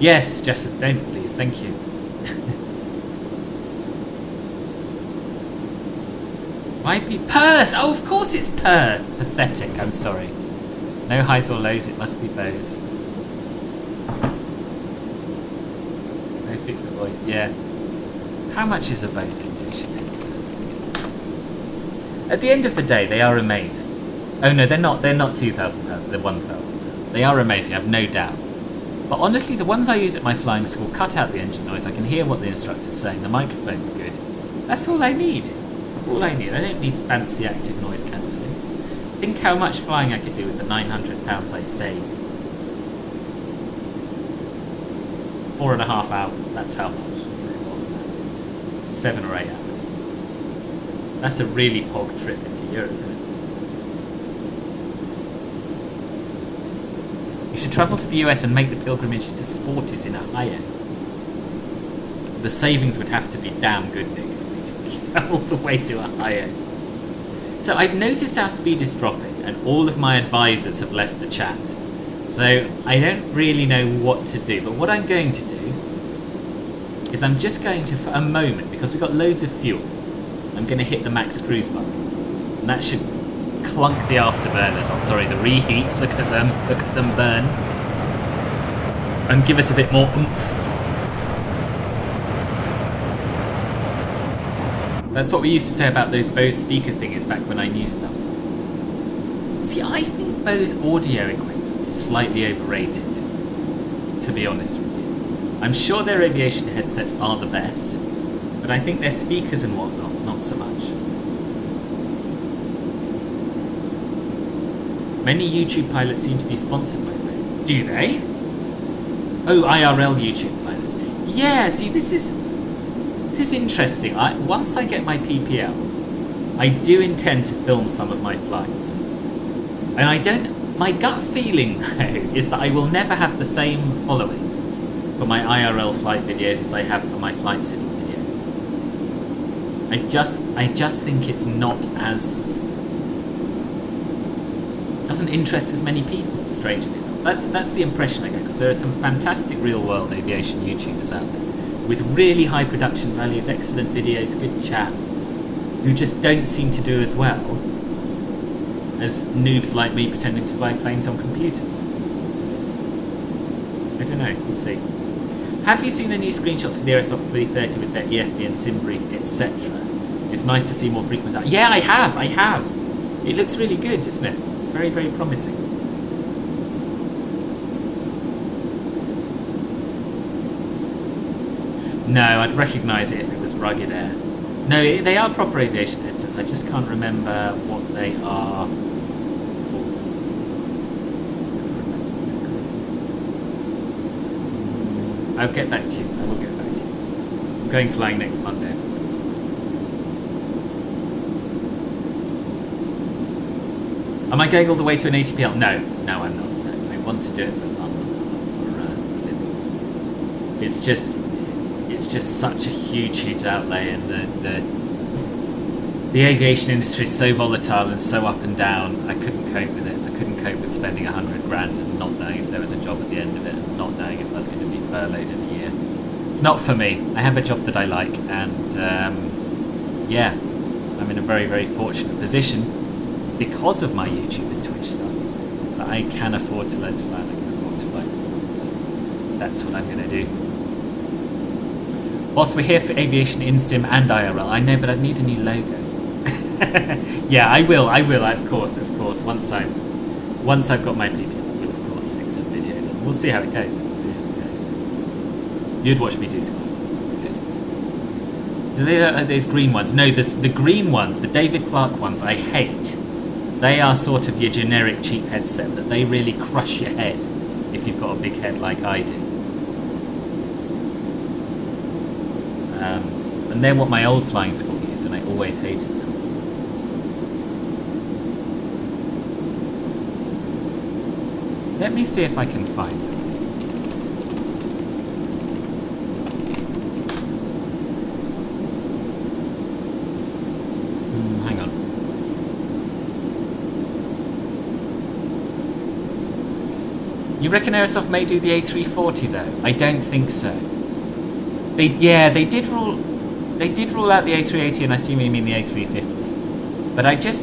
Yes, just don't please, thank you. Perth! Oh, of course it's Perth! Pathetic, I'm sorry. No highs or lows, it must be Bose. No fit for voice, yeah. How much is a Bose aviation headset? At the end of the day, they are amazing. Oh no, they're not £2,000, they're £1,000. They are amazing, I've no doubt. But honestly, the ones I use at my flying school cut out the engine noise. I can hear what the instructor's saying, the microphone's good. That's all I need. That's all I need. I don't need fancy active noise cancelling. Think how much flying I could do with the £900 I save. 4.5 hours, that's how much. 7 or 8 hours. That's a really pog trip into Europe, isn't it? You should travel to the US and make the pilgrimage to Sporties in Ohio. The savings would have to be damn good, Nick, for me to go all the way to Ohio. So I've noticed our speed is dropping and all of my advisors have left the chat. So I don't really know what to do, but what I'm going to do is I'm just going to, for a moment, because we've got loads of fuel, I'm going to hit the max cruise button. And that should clunk the afterburners on. Sorry, the reheats, look at them burn. And give us a bit more oomph. That's what we used to say about those Bose speaker thingies back when I knew stuff. See, I think Bose's audio equipment is slightly overrated, to be honest with you. I'm sure their aviation headsets are the best, but I think their speakers and whatnot, not so much. Many YouTube pilots seem to be sponsored by Bose. Do they? Oh, IRL YouTube pilots. Yeah, see, this is interesting. Once I get my PPL, I do intend to film some of my flights. And my gut feeling, though, is that I will never have the same following for my IRL flight videos as I have for my flight sim videos. I just think it's not as... doesn't interest as many people, strangely enough. That's the impression I get, because there are some fantastic real-world aviation YouTubers out there with really high production values, excellent videos, good chat, who just don't seem to do as well as noobs like me pretending to fly planes on computers. So, I don't know, we'll see. Have you seen the new screenshots for the Aerosoft 330 with their EFB and sim brief, etc.? It's nice to see more frequent... Yeah, I have! It looks really good, doesn't it? It's very, very promising. No, I'd recognise it if it was Rugged Air. No, they are proper aviation headsets. I just can't remember what they are called. I'll get back to you. I will get back to you. I'm going flying next Monday. Am I going all the way to an ATPL? No, I'm not. No, I want to do it for fun, for a living. It's just such a huge outlay, and the aviation industry is so volatile and so up and down. I couldn't cope with it. I couldn't cope with spending $100,000 and not knowing if there was a job at the end of it, and not knowing if I was going to be furloughed in a year. It's not for me. I have a job that I like, and yeah, I'm in a very, very fortunate position because of my YouTube and Twitch stuff that I can afford to learn to fly, and I can afford to fly for fun. So that's what I'm going to do. Whilst we're here for aviation in sim and IRL, I know, but I'd need a new logo. Yeah, I will, of course. Once I've got my PPL, I will of course stick some videos on. We'll see how it goes. You'd watch me do some. That's good. Do they look like those green ones? No, the green ones, the David Clark ones, I hate. They are sort of your generic cheap headset that they really crush your head if you've got a big head like I do. And they're what my old flying school used, and I always hated them. Let me see if I can find them. Hang on. You reckon Aerosoft may do the A340 though? I don't think so. They did rule out the A380, and I see what you mean, the A350. But I can't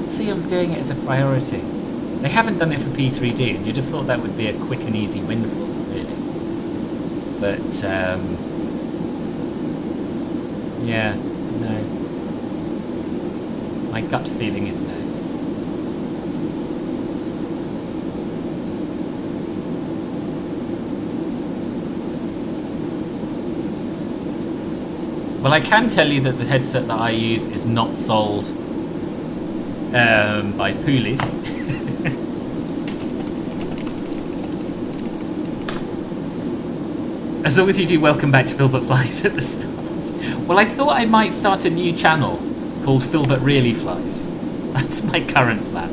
see them doing it as a priority. They haven't done it for P3D, and you'd have thought that would be a quick and easy win for them, really. But yeah, no. My gut feeling is no. Well, I can tell you that the headset that I use is not sold by Poolies. As long as you do welcome back to Philbert Flies at the start. Well, I thought I might start a new channel called Philbert Really Flies. That's my current plan.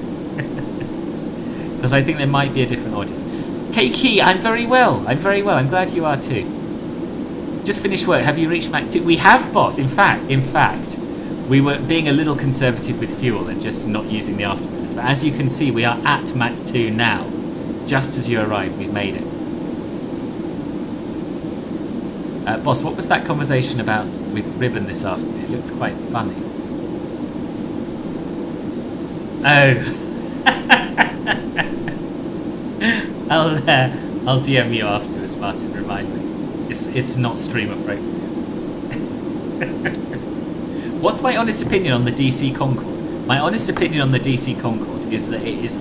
Because I think there might be a different audience. Keiki, I'm very well. I'm glad you are too. Just finished work. Have you reached Mach 2? We have, boss. In fact, we were being a little conservative with fuel and just not using the afterburners. But as you can see, we are at Mach 2 now. Just as you arrived, we've made it. Boss, what was that conversation about with Ribbon this afternoon? It looks quite funny. Oh. I'll DM you afterwards, Martin. Remind me. It's not stream appropriate. What's my honest opinion on the DC Concorde? My honest opinion on the DC Concorde is that it is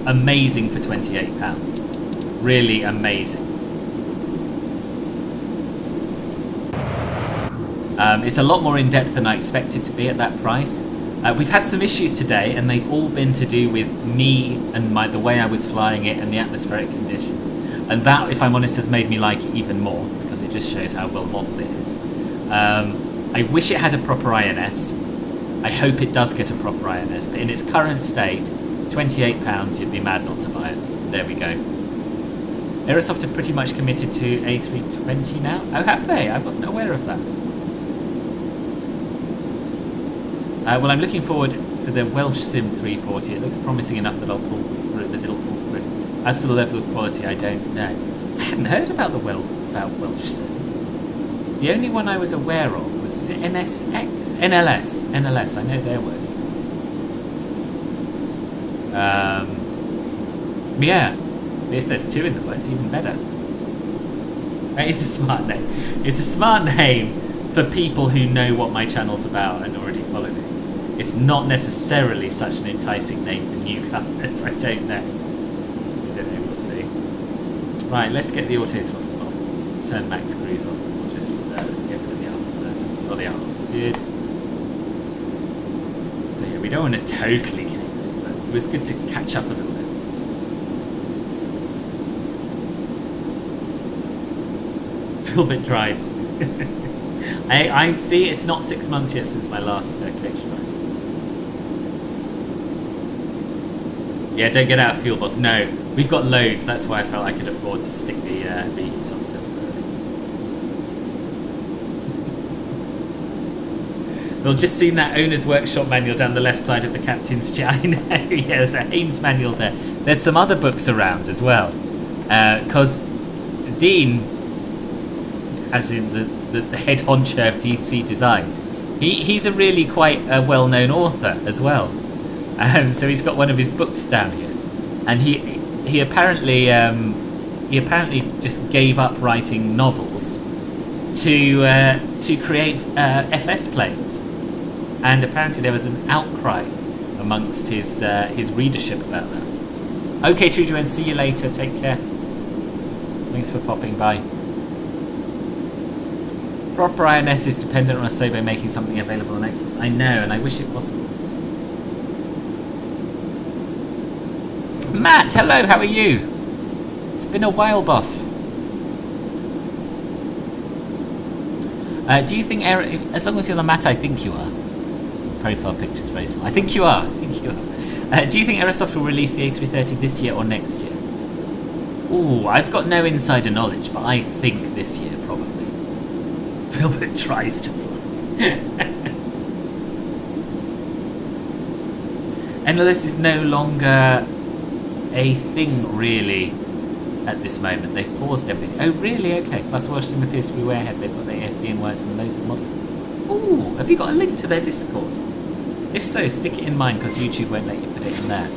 amazing for £28. Really amazing. It's a lot more in depth than I expected to be at that price. We've had some issues today, and they've all been to do with me and the way I was flying it and the atmospheric conditions. And that, if I'm honest, has made me like it even more, because it just shows how well modelled it is. I wish it had a proper INS. I hope it does get a proper INS, but in its current state, £28, you'd be mad not to buy it. There we go. Aerosoft have pretty much committed to A320 now. Oh, have they? I wasn't aware of that. Well, I'm looking forward for the Welsh Sim 340. It looks promising enough that it'll pull through. As for the level of quality, I don't know. I hadn't heard about Welsh Sim. The only one I was aware of was, is it NSX? NLS. I know they're working. Yeah. If there's two in the works, even better. It's a smart name. It's a smart name for people who know what my channel's about and already follow it. It's not necessarily such an enticing name for newcomers. I don't know. We'll see. Right, let's get the auto throttles off. Turn max cruise off. We'll just get rid of the afterburners. Oh, they are good. So yeah, we don't want to totally cave it, but it was good to catch up a little bit. Philbert drives. I see. It's not 6 months yet since my last coach ride. Yeah, don't get out of fuel, boss. No, we've got loads. That's why I felt I could afford to stick the reheats on temporarily. We'll just seen that owner's workshop manual down the left side of the captain's chair. I know. Yeah, there's a Haynes manual there. There's some other books around as well, because Dean, as in the head honcho of DC Designs, he's a really quite well-known author as well. So he's got one of his books down here, and he apparently just gave up writing novels to create FS planes, and apparently there was an outcry amongst his readership about that. Okay, Trudeau, see you later. Take care. Thanks for popping by. Proper INS is dependent on Asobo making something available on Xbox. I know, and I wish it wasn't. Matt, hello, how are you? It's been a while, boss. Do you think, as long as you're the Matt, I think you are. Profile picture's very small. I think you are. Do you think Aerosoft will release the A330 this year or next year? Ooh, I've got no insider knowledge, but I think this year, probably. Philbert tries to fly. NLS is no longer a thing, really, at this moment. They've paused everything. Oh, really? Okay. Plus, Welsh Sim appears to be way ahead. They've got their AFB and works and loads of modelling. Ooh, have you got a link to their Discord? If so, stick it in mine, because YouTube won't let you put it in there.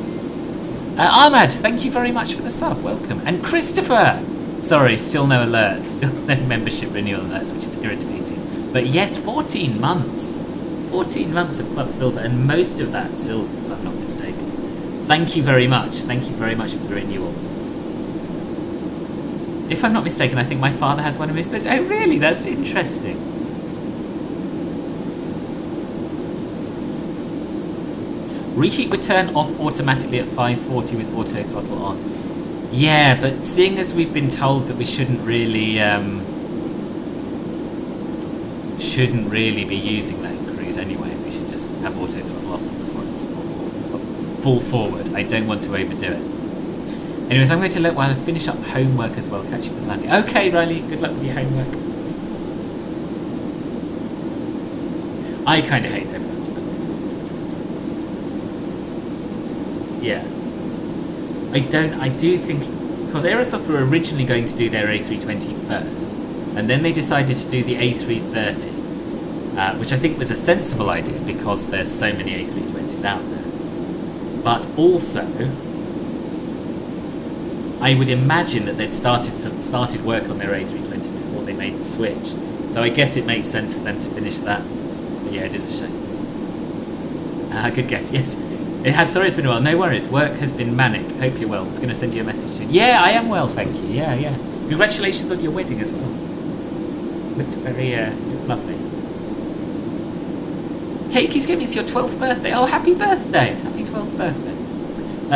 Ahmad, thank you very much for the sub. Welcome. And Christopher! Sorry, still no alerts. Still no membership renewal alerts, which is irritating. But yes, 14 months. 14 months of Club Filbert, and most of that silver, if I'm not mistaken. Thank you very much. Thank you very much for the renewal. If I'm not mistaken, I think my father has one of his books. Oh, really? That's interesting. Reheat would turn off automatically at 540 with auto throttle on. Yeah, but seeing as we've been told that we shouldn't really be using that in cruise anyway, we should just have auto throttle off and the throttles fall forward. I don't want to overdo it. Anyways, I'm going to let while I finish up homework as well. Catch you for the landing. Okay, Riley, good luck with your homework. I kind of hate their first film. Yeah. I do think, because Aerosoft were originally going to do their A320 first, and then they decided to do the A330, which I think was a sensible idea because there's so many A320s out there. But also, I would imagine that they'd started work on their A320 before they made the switch. So I guess it makes sense for them to finish that. But yeah, it is a shame. Good guess, yes. It has. Sorry, it's been a while. No worries. Work has been manic. Hope you're well. I was going to send you a message soon. Yeah, I am well, thank you. Yeah. Congratulations on your wedding as well. Looked very, looked lovely. Kate keeps getting me, it's your 12th birthday. Oh, happy birthday. Happy 12th birthday.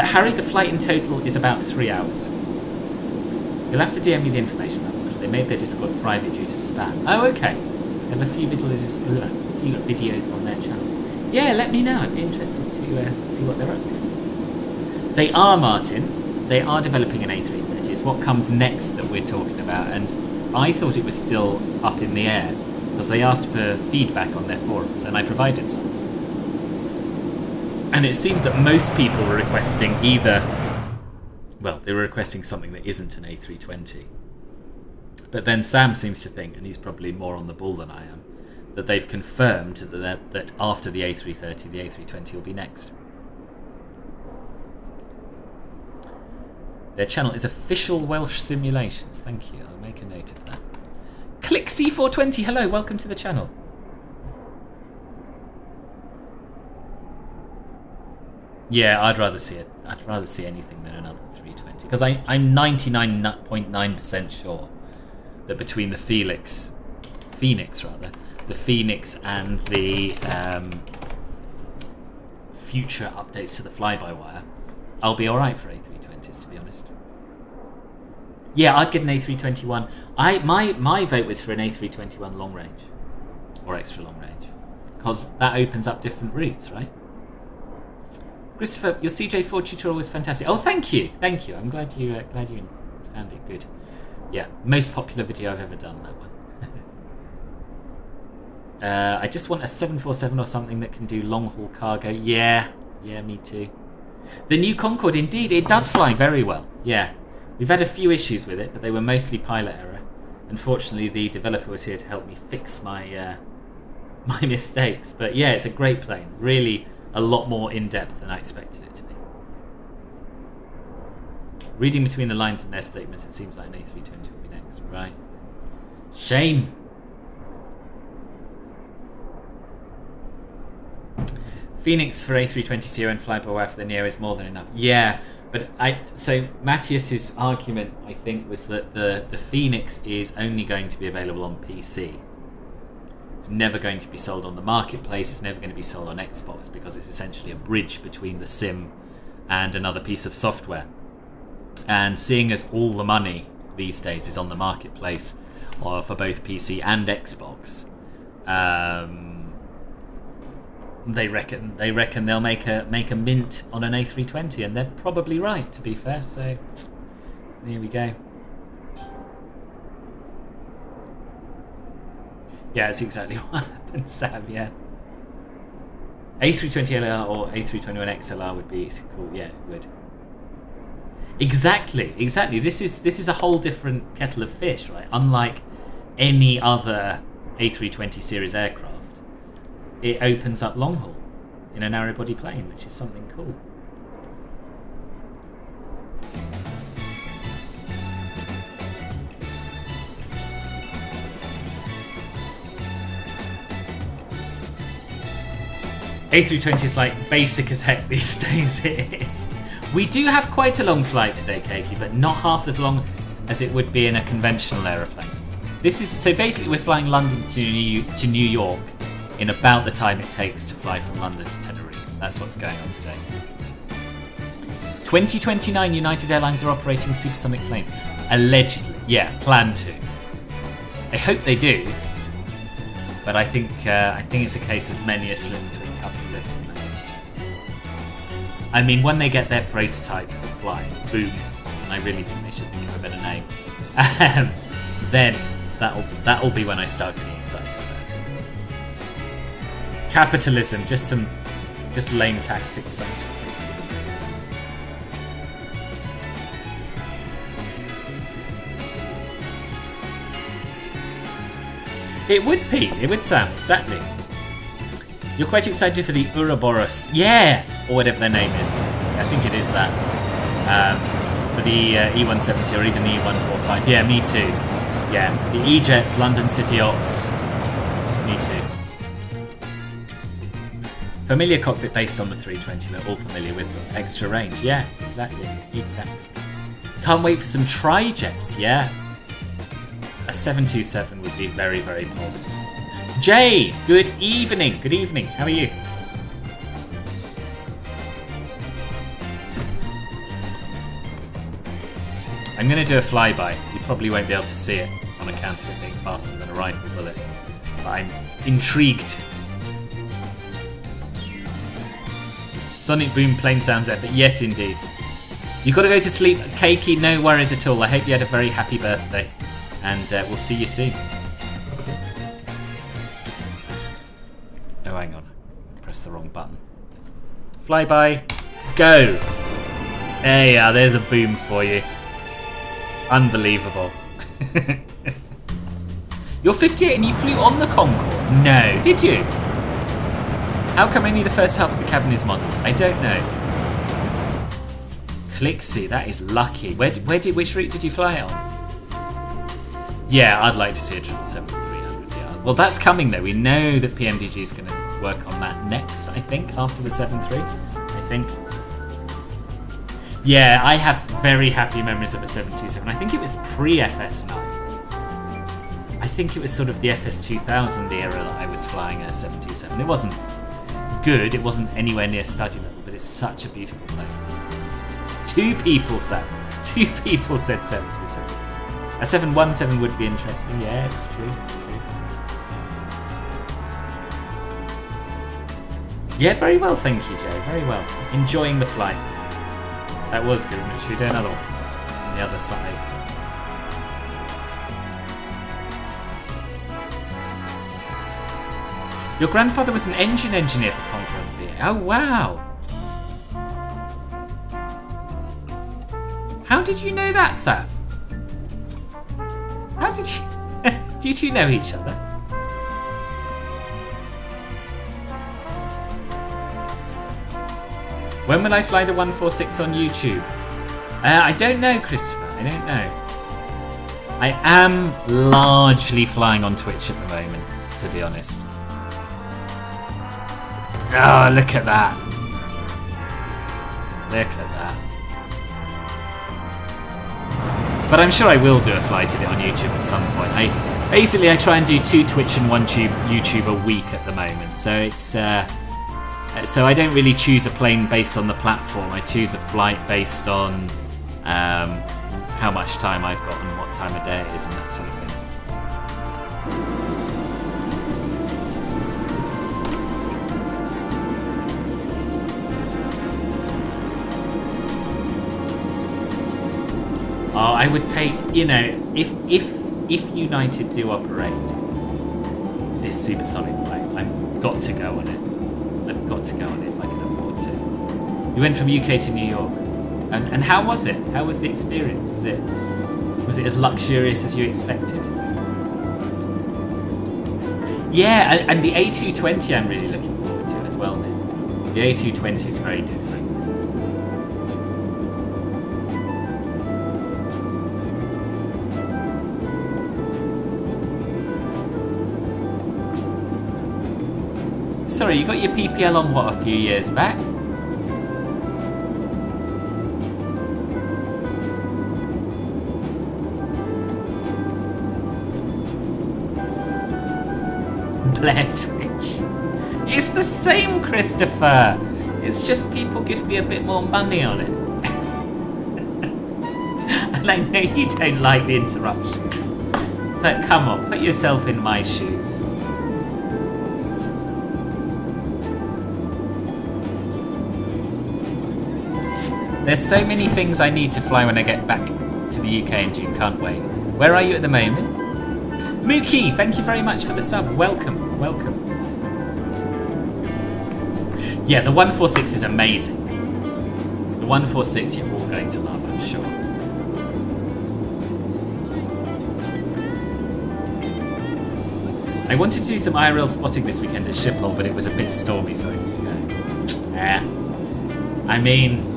Harry, the flight in total is about 3 hours. You'll have to DM me the information about much. They made their Discord private due to spam. Oh, okay. They have a few videos on their channel. Yeah, let me know. I'd be interested to see what they're up to. They are, Martin. They are developing an A330. It's what comes next that we're talking about. And I thought it was still up in the air because they asked for feedback on their forums, and I provided some. And it seemed that most people were requesting either... Well, they were requesting something that isn't an A320. But then Sam seems to think, and he's probably more on the ball than I am, that they've confirmed that after the A330, the A320 will be next. Their channel is Official Welsh Simulations. Thank you. I'll make a note of that. Click C420. Hello, welcome to the channel. Yeah, I'd rather see it. I'd rather see anything than another 320 because I'm 99.9% sure that between the Phoenix and the future updates to the fly-by-wire, I'll be alright for A320s, to be honest. Yeah, I'd get an A321. My vote was for an A321 long range, or extra long range, because that opens up different routes, right? Christopher, your CJ4 tutorial was fantastic. Oh, thank you. I'm glad you found it good. Yeah, most popular video I've ever done, that one. I just want a 747 or something that can do long-haul cargo. Yeah, me too. The new Concorde, indeed, it does fly very well. Yeah, we've had a few issues with it, but they were mostly pilot error. Unfortunately, the developer was here to help me fix my my mistakes. But yeah, it's a great plane. Really, a lot more in-depth than I expected it to be. Reading between the lines in their statements, it seems like an A320 will be next. Right. Shame. Phoenix for A320ceo and fly-by-wire for the Neo is more than enough. Yeah, but so Matthias's argument, I think, was that the Phoenix is only going to be available on PC. It's never going to be sold on the marketplace. It's never going to be sold on Xbox because it's essentially a bridge between the sim and another piece of software. And seeing as all the money these days is on the marketplace for both PC and Xbox, they reckon they'll make a mint on an A320, and they're probably right, to be fair. So there we go. Yeah, that's exactly what happened, Sam. Yeah, A320LR or A321 XLR would be cool. Yeah, it would. Exactly. This is a whole different kettle of fish, right? Unlike any other A320 series aircraft, it opens up long haul in a narrow body plane, which is something cool. A320 is like basic as heck these days. It is. We do have quite a long flight today, Keiki, but not half as long as it would be in a conventional aeroplane. This is so basically we're flying London to New York in about the time it takes to fly from London to Tenerife. That's what's going on today. 2029, United Airlines are operating supersonic planes. Allegedly, yeah, plan to. I hope they do, but I think it's a case of many a slip between cup and lip. I mean, when they get their prototype flying, boom, and I really think they should think of a better name, then that'll be when I start getting excited about it. Capitalism, just lame tactics sometimes. It would, Pete. It would, Sam. Exactly. You're quite excited for the Ouroboros. Yeah! Or whatever their name is. I think it is that. For the E170 or even the E145. Yeah, me too. Yeah. The E-Jets, London City Ops. Me too. Familiar cockpit based on the 320. We're all familiar with them. Extra range. Yeah, exactly. Can't wait for some tri-jets. Yeah. A 727 would be very, very bold. Jay, good evening. Good evening. How are you? I'm going to do a flyby. You probably won't be able to see it on account of it being faster than a rifle bullet. But I'm intrigued. Sonic Boom plane sounds epic. Yes, indeed. You've got to go to sleep. Cakey, no worries at all. I hope you had a very happy birthday. And we'll see you soon. Oh, hang on. I pressed the wrong button. Flyby. Go. There you are. There's a boom for you. Unbelievable. You're 58 and you flew on the Concorde? No, did you? How come only the first half of the cabin is modelled? I don't know. Clixie, that is lucky. Which route did you fly on? Yeah, I'd like to see a 777-300. Yeah. Well, that's coming though. We know that PMDG is going to work on that next. I think after the 7.3. I think. Yeah, I have very happy memories of a 727. I think it was pre-FS9. I think it was sort of the FS2000 era that I was flying a 727. It wasn't good, it wasn't anywhere near study level, but it's such a beautiful plane. Two people said 727. A 717 would be interesting, yeah, it's true. Yeah, very well, thank you, Joe, very well. Enjoying the flight. That was good. Should we do another one on the other side? Your grandfather was an engine engineer for Concorde BA. Oh, wow. How did you know that, Saf? How did you... Do you two know each other? When will I fly the 146 on YouTube? I don't know, Christopher. I don't know. I am largely flying on Twitch at the moment, to be honest. Oh, look at that. Look at that. But I'm sure I will do a flight of it on YouTube at some point. I try and do 2 Twitch and 1 YouTube a week at the moment. So it's... So I don't really choose a plane based on the platform. I choose a flight based on how much time I've got and what time of day it is and that sort of things. Oh, I would pay, you know, if United do operate this supersonic plane, I've got to go on it. I've got to go on it if I can afford to. You went from UK to New York, and how was it? How was the experience? Was it as luxurious as you expected? Yeah, and the A220 I'm really looking forward to as well now. The A220 is very different. Sorry, you got your PPL on what, a few years back? Blair Twitch. It's the same, Christopher. It's just people give me a bit more money on it. And I know you don't like the interruptions. But come on, put yourself in my shoes. There's so many things I need to fly when I get back to the UK in June. Can't wait. Where are you at the moment? Mookie, thank you very much for the sub. Welcome, welcome. Yeah, the 146 is amazing. The 146 you're all going to love, I'm sure. I wanted to do some IRL spotting this weekend at Schiphol, but it was a bit stormy, so I didn't go. I mean...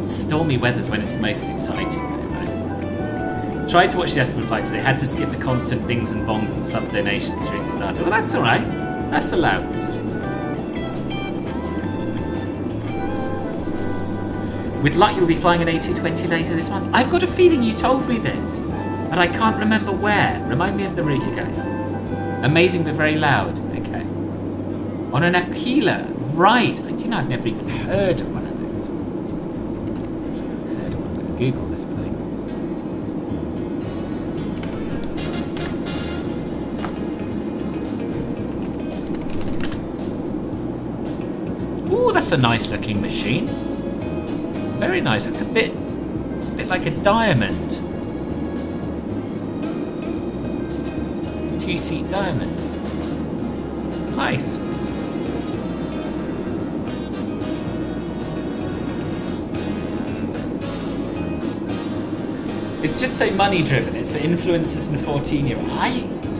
stormy weather's when it's most exciting, though, right? Tried to watch the Aspen flight today. Had to skip the constant bings and bongs and sub donations during the start. Well, that's all right. That's allowed, Christopher. With luck, you'll be flying an A220 later this month. I've got a feeling you told me this, but I can't remember where. Remind me of the route you're going. Amazing but very loud. Okay. On an Aquila. Right. Do you know, I've never even heard of one of those. I'm going to Google this plane. Ooh, that's a nice looking machine. Very nice. It's a bit like a diamond. Two-seat diamond. Nice. It's just so money driven. It's for influencers and 14-year-olds.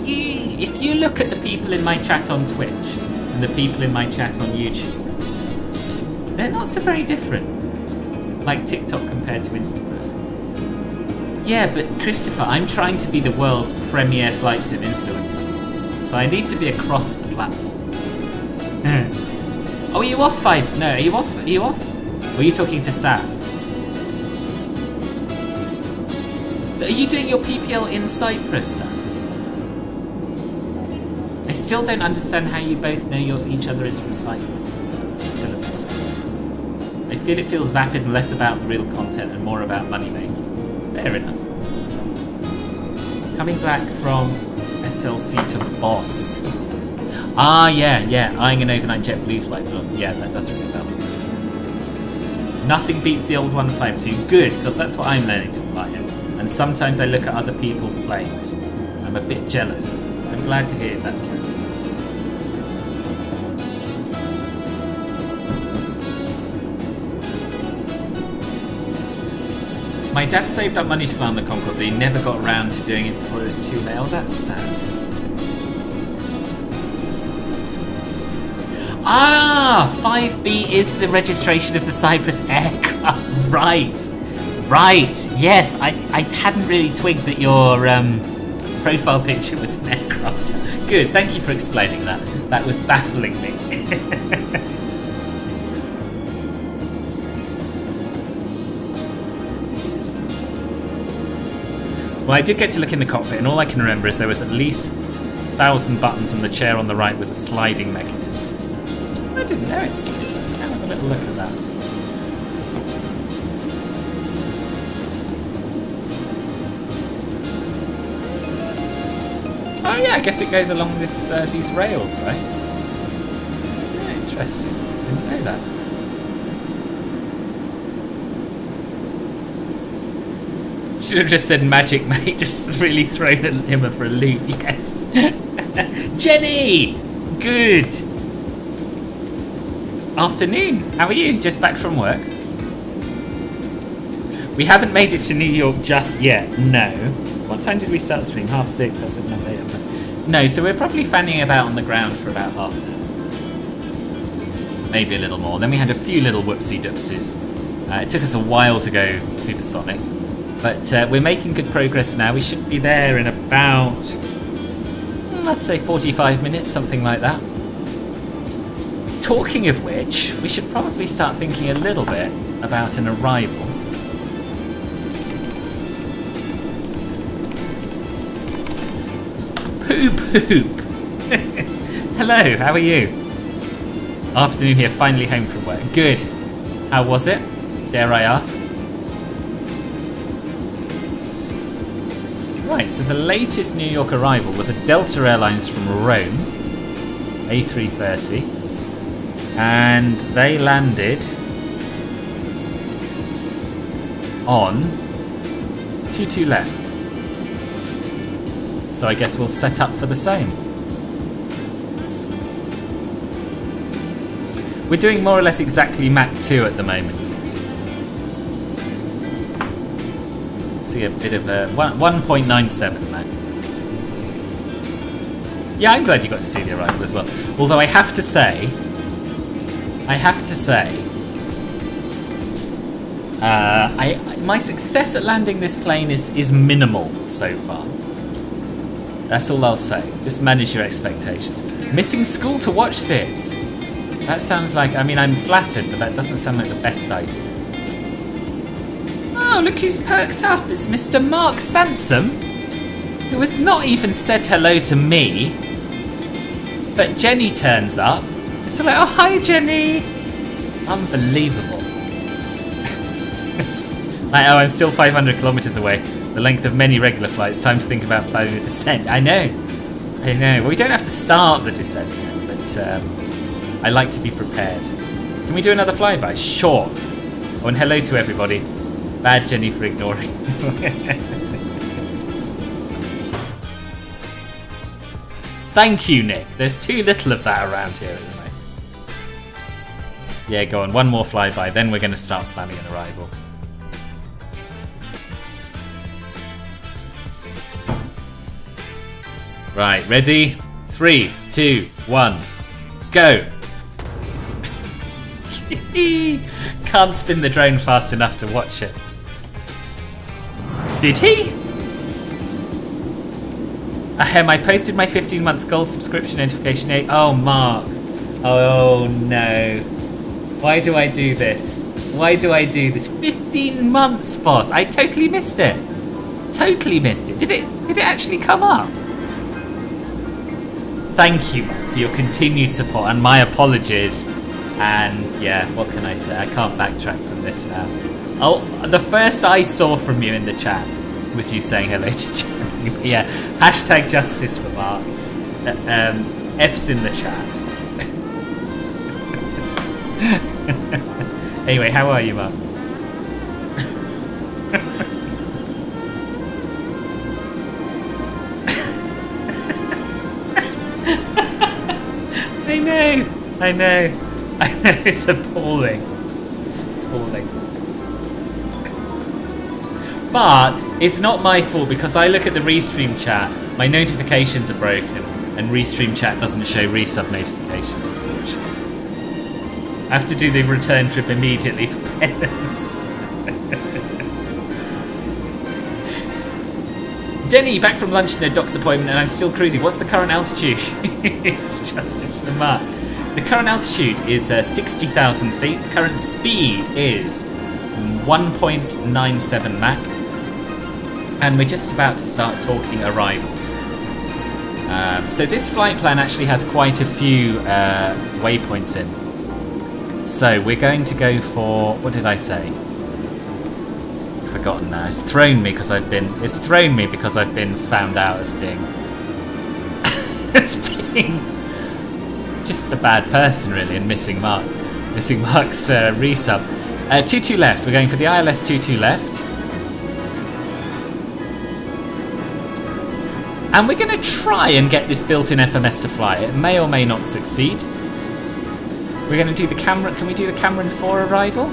If you look at the people in my chat on Twitch and the people in my chat on YouTube, they're not so very different. Like TikTok compared to Instagram. Yeah, but Christopher, I'm trying to be the world's premier flight sim influencer. So I need to be across the platforms. Oh, are you off, Five? No, are you off? Are you off? Or are you talking to Saf? So are you doing your PPL in Cyprus, Saf? I still don't understand how you both know each other is from Cyprus. It's still a bit strange. I feel it feels vapid and less about the real content and more about money making. Fair enough. Coming back from SLC to Boss. Ah, yeah. Eyeing an overnight JetBlue flight. Oh, yeah, that does ring a bell. Nothing beats the old 152. Good, because that's what I'm learning to fly in. And sometimes I look at other people's planes. I'm a bit jealous. So I'm glad to hear that's right. My dad saved up money to fly on the Concorde, but he never got around to doing it before it was too late. Oh, that's sad. Ah, 5B is the registration of the Cyprus aircraft. Right. Yes, I hadn't really twigged that your profile picture was an aircraft. Good, thank you for explaining that. That was baffling me. Well, I did get to look in the cockpit, and all I can remember is there was at least 1,000 buttons, and the chair on the right was a sliding mechanism. I didn't know it slid. Let's have a little look at that. Oh yeah, I guess it goes along this these rails, right? Yeah, interesting. Didn't know that. Should have just said magic, mate. Just really thrown him for a loop. Yes. Jenny! Good. Afternoon. How are you? Just back from work? We haven't made it to New York just yet. No. What time did we start the stream? 6:30, 7:30, 8:00. No, so we're probably fanning about on the ground for about half an hour. Maybe a little more. Then we had a few little whoopsie-doopsies. It took us a while to go supersonic. But we're making good progress now. We should be there in about, I'd say 45 minutes, something like that. Talking of which, we should probably start thinking a little bit about an arrival. Poop. Hello, how are you? Afternoon here, finally home from work. Good. How was it? Dare I ask? Right, so the latest New York arrival was a Delta Airlines from Rome, A330, and they landed on 22 left. So I guess we'll set up for the same. We're doing more or less exactly Mach 2 at the moment. See a bit of a 1.97 Mach. Yeah, I'm glad you got to see the arrival as well. Although I have to say, my success at landing this plane is minimal so far. That's all I'll say. Just manage your expectations. Missing school to watch this. That sounds like, I'm flattered, but that doesn't sound like the best idea. Oh, look who's perked up. It's Mr. Mark Sansom, who has not even said hello to me. But Jenny turns up. It's like, oh, hi, Jenny. Unbelievable. Like, oh, I'm still 500 kilometers away. The length of many regular flights. Time to think about planning the descent. I know. Well, we don't have to start the descent yet, but I like to be prepared. Can we do another flyby? Sure. Oh, and hello to everybody. Bad Jenny for ignoring. Thank you, Nick. There's too little of that around here at the moment. Yeah, go on. One more flyby, then we're going to start planning an arrival. Right, ready? 3, 2, 1, go! Can't spin the drone fast enough to watch it. Did he? Ahem, I posted my 15 months gold subscription notification. Oh, Mark. Oh, no. Why do I do this? Why do I do this? 15 months, boss. I totally missed it. Totally missed it. Did it actually come up? Thank you for your continued support and my apologies. And yeah, what can I say? I can't backtrack from this now. Oh, the first I saw from you in the chat was you saying hello to Jeremy. Yeah, hashtag justice for Mark. F's in the chat. Anyway, how are you, Mark? I know, it's appalling. It's appalling. But it's not my fault because I look at the Restream chat, my notifications are broken, and Restream chat doesn't show resub notifications, unfortunately. I have to do the return trip immediately for penance. Denny, back from lunch in a doc's appointment and I'm still cruising. What's the current altitude? It's justice for Mark. The current altitude is 60,000 feet. The current speed is 1.97 Mach. And we're just about to start talking arrivals. So this flight plan actually has quite a few waypoints in. So we're going to go for, what did I say? Forgotten now. It's thrown me because I've been found out as being just a bad person, really, and missing Mark's resub. 22 left. We're going for the ILS 22 left. And we're going to try and get this built-in FMS to fly. It may or may not succeed. We're going to do the Cameron. Can we do the Cameron 4 arrival?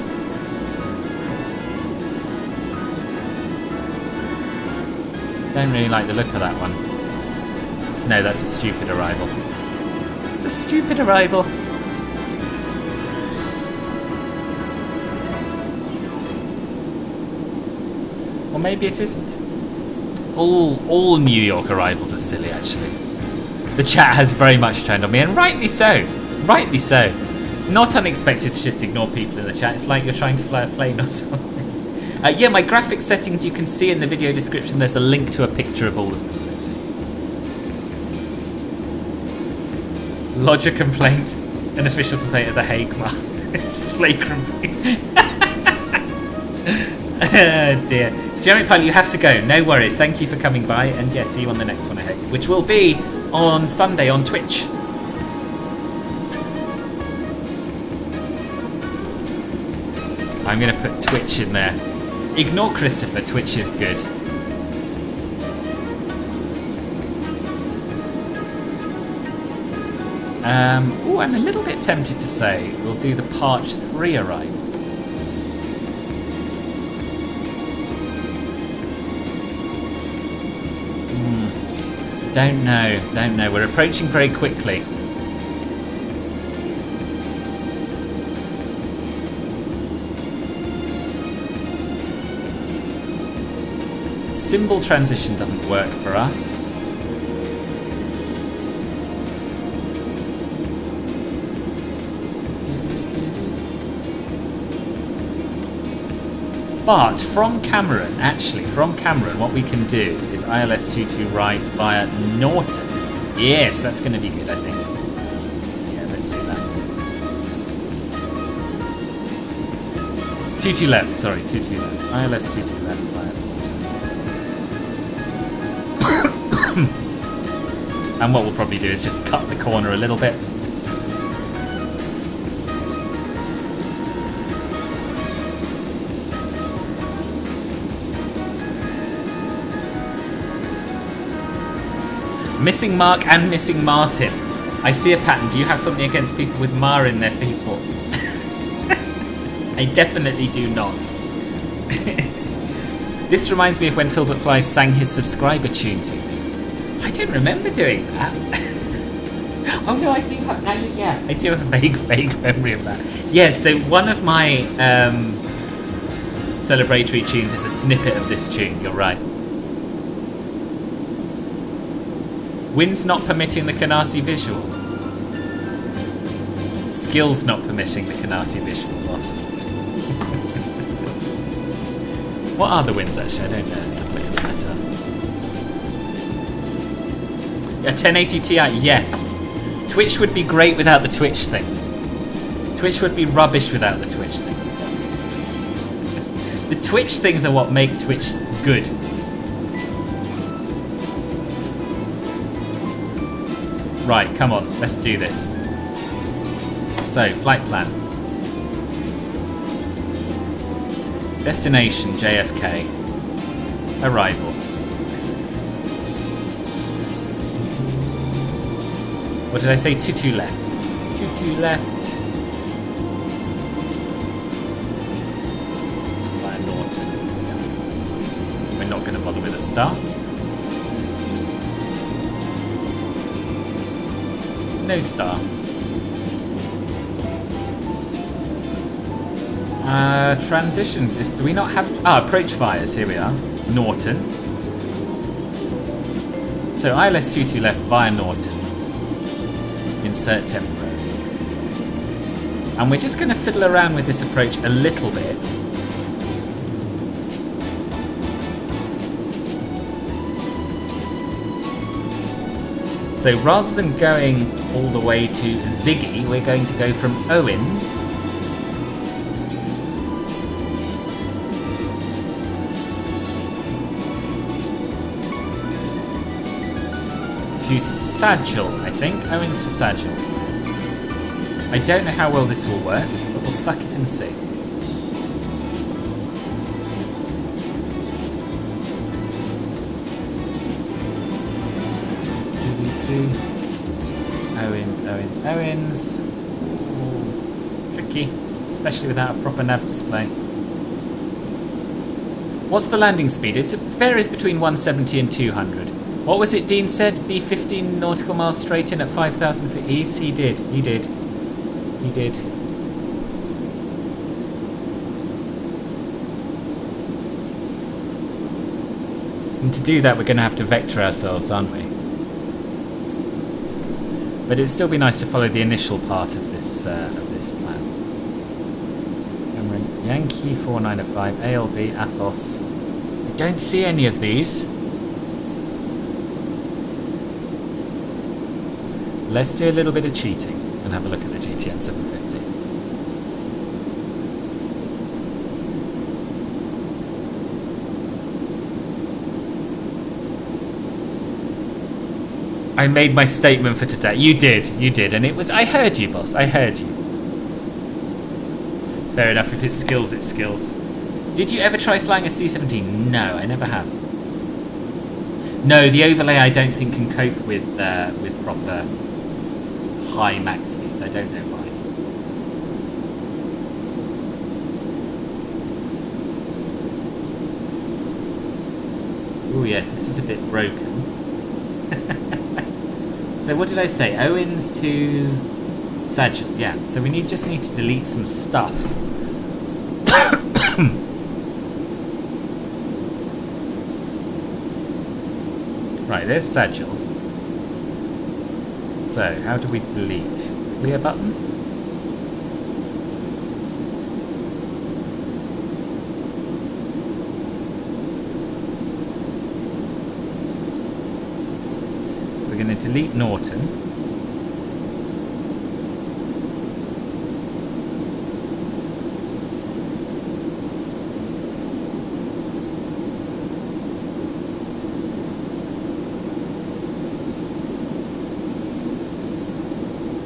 Don't really like the look of that one. No, that's a stupid arrival. It's a stupid arrival. Or maybe it isn't. All New York arrivals are silly, actually. The chat has very much turned on me, and rightly so. Rightly so. Not unexpected to just ignore people in the chat. It's like you're trying to fly a plane or something. Yeah, my graphic settings you can see in the video description. There's a link to a picture of all of them. Lodge a complaint, an official complaint at the Hague, Mark. It's flagrant. Oh dear. Jeremy Pilot, you have to go. No worries. Thank you for coming by, and yeah, see you on the next one, I hope. Which will be on Sunday on Twitch. I'm going to put Twitch in there. Ignore Christopher, Twitch is good. I'm a little bit tempted to say we'll do the Parch 3 arrival. Don't know. We're approaching very quickly. Symbol transition doesn't work for us. But from Cameron, what we can do is ILS22 right via Norton. Yes, that's going to be good, I think. Yeah, let's do that. 22 left, sorry, 22 left. ILS22 left via Norton. And what we'll probably do is just cut the corner a little bit. Missing Mark and missing Martin. I see a pattern. Do you have something against people with Mar in their people? I definitely do not. This reminds me of when Filbert Fly sang his subscriber tune to me. I don't remember doing that. Oh no, I do have. Yeah, I do have a vague memory of that. Yeah, so one of my celebratory tunes is a snippet of this tune. You're right. Wind's not permitting the Canarsie visual. Skills not permitting the Canarsie visual, boss. What are the winds actually? I don't know. Let's have a look at the meta. Yeah, 1080 Ti, yes. Twitch would be great without the Twitch things. Twitch would be rubbish without the Twitch things, boss. The Twitch things are what make Twitch good. Right, come on, let's do this. So, flight plan. Destination, JFK. Arrival. What did I say? 22 left. 22 left. Via Norton. We're not going to bother with a star. No star. Transition. Do we not have... approach fires. Here we are. Norton. So ILS22 left via Norton. Insert temporary. And we're just going to fiddle around with this approach a little bit. So rather than going all the way to Ziggy, we're going to go from Owens to Sagil, I think. Owens to Sagil. I don't know how well this will work, but we'll suck it and see. Owens. Ooh, it's tricky, especially without a proper nav display. What's the landing speed? It varies between 170 and 200. What was it Dean said? Be 15 nautical miles straight in at 5,000 feet east? He did. And to do that, we're going to have to vector ourselves, aren't we? But it'd still be nice to follow the initial part of this plan. Cameron, Yankee 4905, ALB, Athos. I don't see any of these. Let's do a little bit of cheating and have a look at the GTN 750. I made my statement for today. You did, and it was... I heard you, boss, I heard you. Fair enough, if it's skills, it's skills. Did you ever try flying a C-17? No, I never have. No, the overlay I don't think can cope with proper high max speeds. I don't know why. Oh yes, this is a bit broken. So what did I say? Owens to Sagil. Yeah, so we just need to delete some stuff. Right, there's Sagil. So, how do we delete? Clear button? we're going to delete Norton.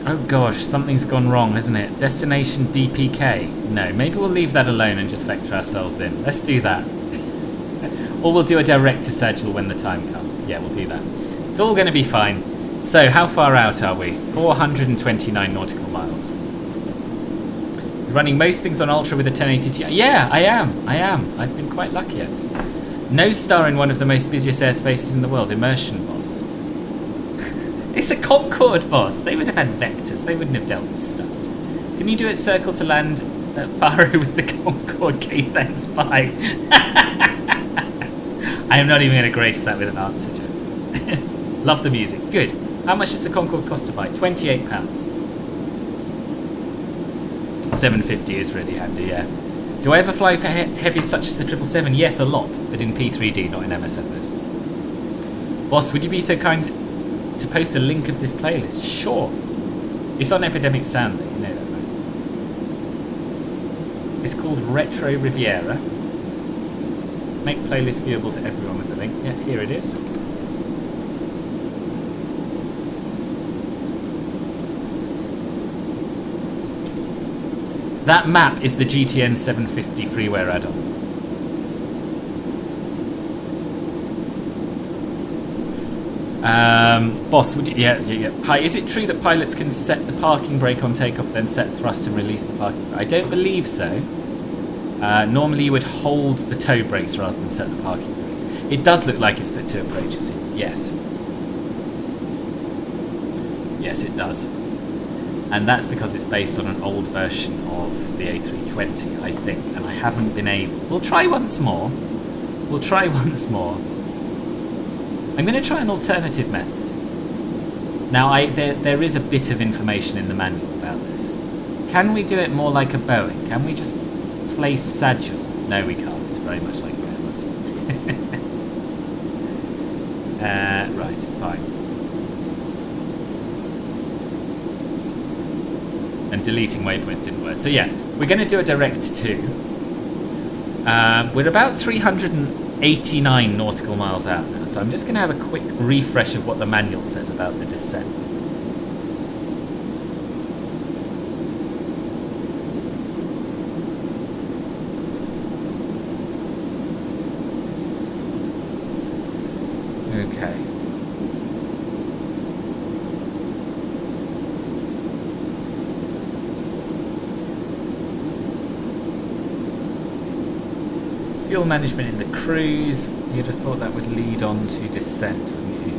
Oh gosh, something's gone wrong, hasn't it? Destination DPK. No, maybe we'll leave that alone and just vector ourselves in. Let's do that. Or we'll do a direct to schedule when the time comes. Yeah, we'll do that. It's all going to be fine. So, how far out are we? 429 nautical miles. Running most things on Ultra with a 1080 Ti. Yeah, I am. I've been quite lucky, I think. No star in one of the most busiest airspaces in the world. Immersion, boss. It's a Concorde, boss. They would have had vectors. They wouldn't have dealt with stars. Can you do it circle to land at Barrow with the Concorde? Okay, thanks, bye. I am not even going to grace that with an answer, Joe. Love the music. Good. How much does the Concorde cost to buy? £28. $7.50 is really handy, yeah. Do I ever fly for heavies such as the 777? Yes, a lot, but in P3D, not in MSFS. Boss, would you be so kind to post a link of this playlist? Sure. It's on Epidemic Sound, you know that, right? It's called Retro Riviera. Make playlist viewable to everyone with the link. Yeah, here it is. That map is the GTN 750 freeware add-on. Boss, would you, yeah. Hi, is it true that pilots can set the parking brake on takeoff, then set thrust and release the parking brake? I don't believe so. Normally you would hold the toe brakes rather than set the parking brakes. It does look like it's put to approach, you see. Yes. Yes, it does. And that's because it's based on an old version of the A320, I think, and I haven't been able... We'll try once more. I'm going to try an alternative method. Now, there is a bit of information in the manual about this. Can we do it more like a Boeing? Can we just place Sagil? No, we can't. It's very much like an Airbus. Right, fine. And deleting waypoints didn't work. So yeah, we're going to do a direct to. We're about 389 nautical miles out now, so I'm just going to have a quick refresh of what the manual says about the descent. Okay. Fuel management in the cruise. You'd have thought that would lead on to descent, wouldn't you?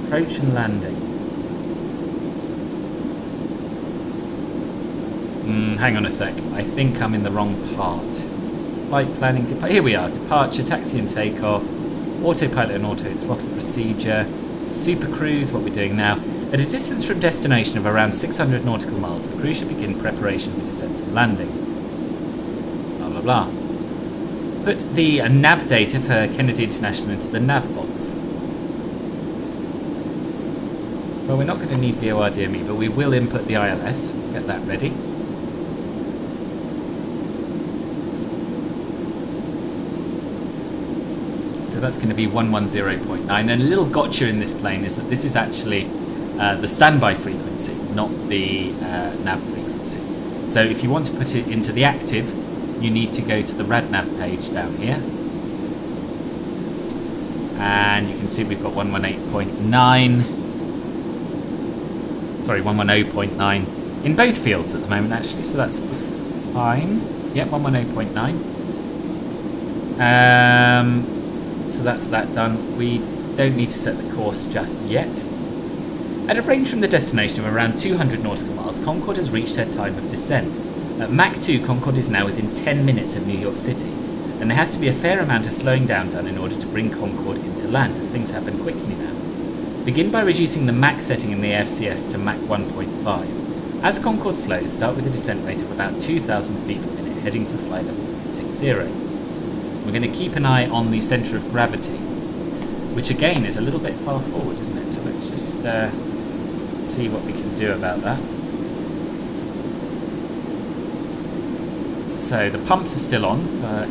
Approach and landing. Hang on a sec. I think I'm in the wrong part. Flight planning. Here we are. Departure, taxi and takeoff. Autopilot and auto throttle procedure. Super cruise, what we're doing now. At a distance from destination of around 600 nautical miles, the crew should begin preparation for descent and landing. Blah, blah, blah. Put the nav data for Kennedy International into the nav box. Well, we're not going to need VORDME, but we will input the ILS. Get that ready. So that's going to be 110.9. And a little gotcha in this plane is that this is actually the standby frequency, not the nav frequency. So if you want to put it into the active, you need to go to the RadNav page down here. And you can see we've got 118.9. Sorry, 110.9 in both fields at the moment, actually. So that's fine. Yep, 110.9. So that's that done. We don't need to set the course just yet. At a range from the destination of around 200 nautical miles, Concorde has reached her time of descent. At Mach 2, Concorde is now within 10 minutes of New York City, and there has to be a fair amount of slowing down done in order to bring Concorde into land, as things happen quickly now. Begin by reducing the Mach setting in the AFCS to Mach 1.5. As Concorde slows, start with a descent rate of about 2,000 feet per minute, heading for flight level 360. We're going to keep an eye on the centre of gravity, which again is a little bit far forward, isn't it? So let's just see what we can do about that. So the pumps are still on for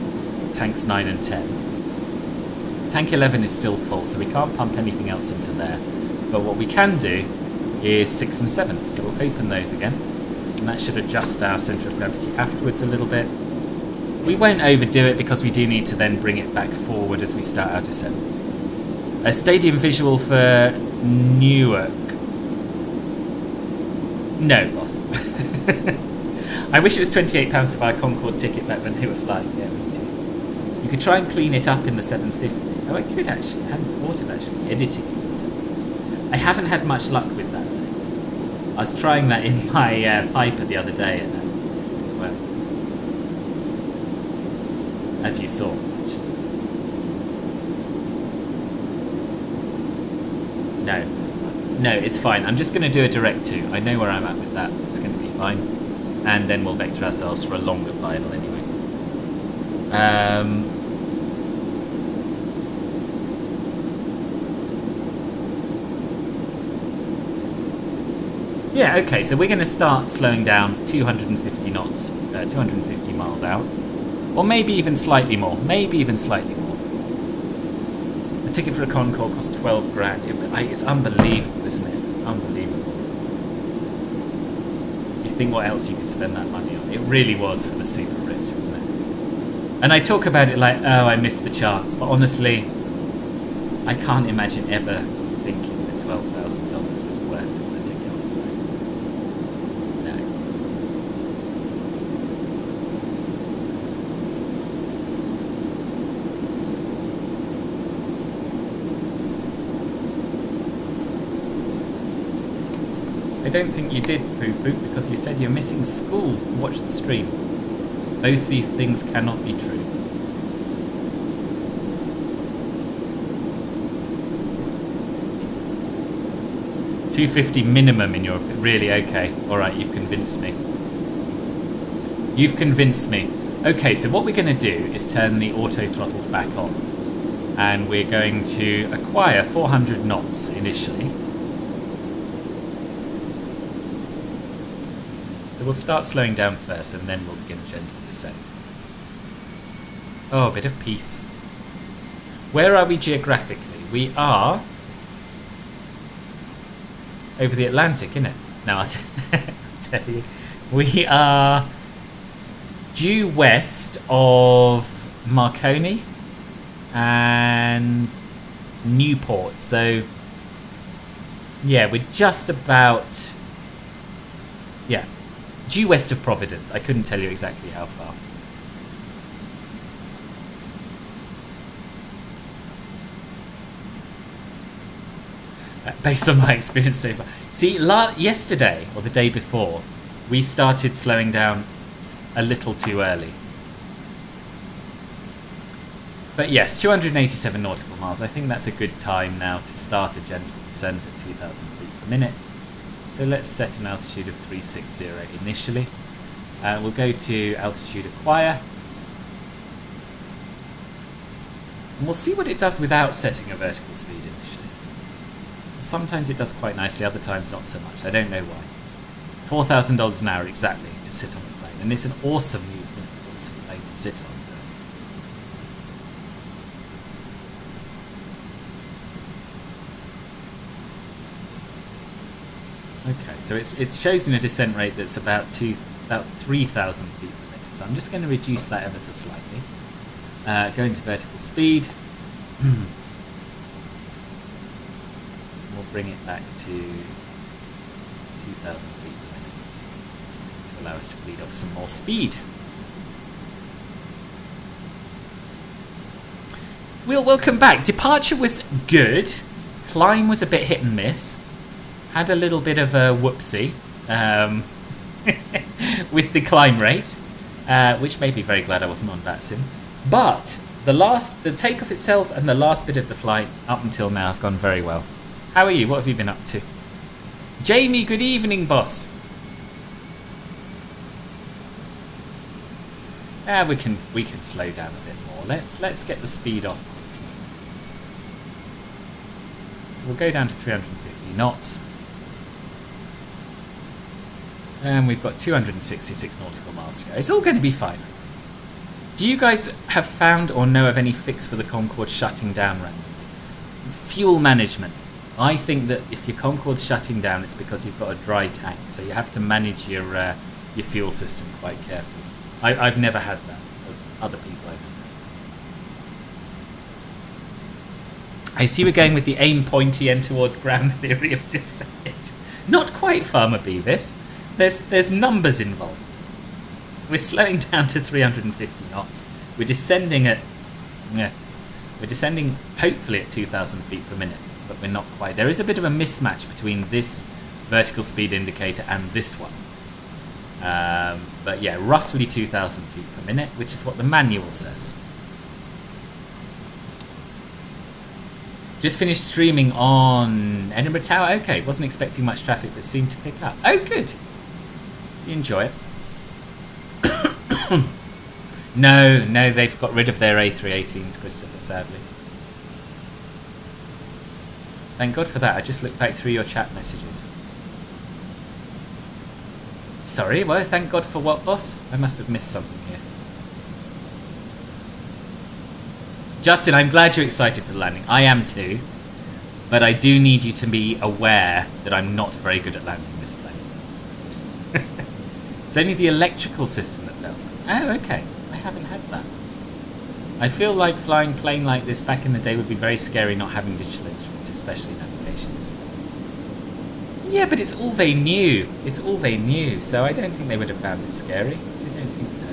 tanks 9 and 10. Tank 11 is still full, so we can't pump anything else into there. But what we can do is 6 and 7. So we'll open those again. And that should adjust our centre of gravity afterwards a little bit. We won't overdo it because we do need to then bring it back forward as we start our descent. A stadium visual for Newark. No, boss. I wish it was £28 to buy a Concorde ticket back when they were flying. Yeah, me too. You could try and clean it up in the 750. Oh, I could actually. I hadn't thought of actually editing it in the 750. I haven't had much luck with that though. I was trying that in my Piper the other day and it just didn't work. As you saw, actually. No, it's fine. I'm just going to do a direct 2. I know where I'm at with that. It's going to be fine. And then we'll vector ourselves for a longer final anyway. Yeah, okay, so we're going to start slowing down 250 knots, 250 miles out. Or maybe even slightly more. A ticket for a Concorde costs 12 grand. It's unbelievable, isn't it? Unbelievable. You think what else you could spend that money on? It really was for the super rich, wasn't it? And I talk about it like, oh, I missed the chance. But honestly, I can't imagine ever thinking that $12,000 was worth it for a ticket on the plane. No. I don't think you did, Poo Poo, because you said you're missing school to watch the stream. Both these things cannot be true. $250 minimum in your... Really? Okay. Alright, you've convinced me. Okay, so what we're going to do is turn the auto throttles back on. And we're going to acquire 400 knots initially. So we'll start slowing down first and then we'll begin a gentle descent. Oh, a bit of peace. Where are we geographically? We are over the Atlantic, isn't it? No, I'll tell you. We are due west of Marconi and Newport. So, yeah, we're just about... Yeah. Due west of Providence. I couldn't tell you exactly how far. Based on my experience so far. See, yesterday, or the day before, we started slowing down a little too early. But yes, 287 nautical miles. I think that's a good time now to start a gentle descent at 2,000 feet per minute. So let's set an altitude of 360 initially. We'll go to altitude acquire. And we'll see what it does without setting a vertical speed initially. Sometimes it does quite nicely, other times not so much. I don't know why. $4,000 an hour exactly to sit on the plane. And it's an awesome plane to sit on. Okay, so it's chosen a descent rate that's about 3,000 feet per minute. So I'm just going to reduce that ever so slightly. Go into vertical speed. We'll bring it back to 2,000 feet per minute to allow us to bleed off some more speed. Well, welcome back. Departure was good. Climb was a bit hit and miss. Had a little bit of a whoopsie with the climb rate, which made me very glad I wasn't on VATSIM. But the takeoff itself and the last bit of the flight up until now have gone very well. How are you? What have you been up to? Jamie, good evening, boss. We can slow down a bit more. Let's get the speed off quickly. So we'll go down to 350 knots. And we've got 266 nautical miles to go. It's all going to be fine. Do you guys have found or know of any fix for the Concorde shutting down randomly? Fuel management. I think that if your Concorde's shutting down, it's because you've got a dry tank. So you have to manage your fuel system quite carefully. I've never had that. But other people I know. I see we're going with the aim pointy end towards ground theory of descent. Not quite, Farmer Beavis. There's numbers involved. We're slowing down to 350 knots. We're descending hopefully at 2,000 feet per minute, but we're not quite. There is a bit of a mismatch between this vertical speed indicator and this one. But yeah, roughly 2,000 feet per minute, which is what the manual says. Just finished streaming on Edinburgh Tower. Okay, wasn't expecting much traffic, but seemed to pick up. Oh, good. You enjoy it? No, they've got rid of their A318s, Christopher, sadly. Thank God for that. I just looked back through your chat messages. Sorry, well, thank God for what, boss? I must have missed something here. Justin, I'm glad you're excited for the landing. I am too. But I do need you to be aware that I'm not very good at landing this plane. It's only the electrical system that fails. Oh, okay. I haven't had that. I feel like flying a plane like this back in the day would be very scary not having digital instruments, especially navigation display. Yeah, but it's all they knew. It's all they knew, so I don't think they would have found it scary. I don't think so.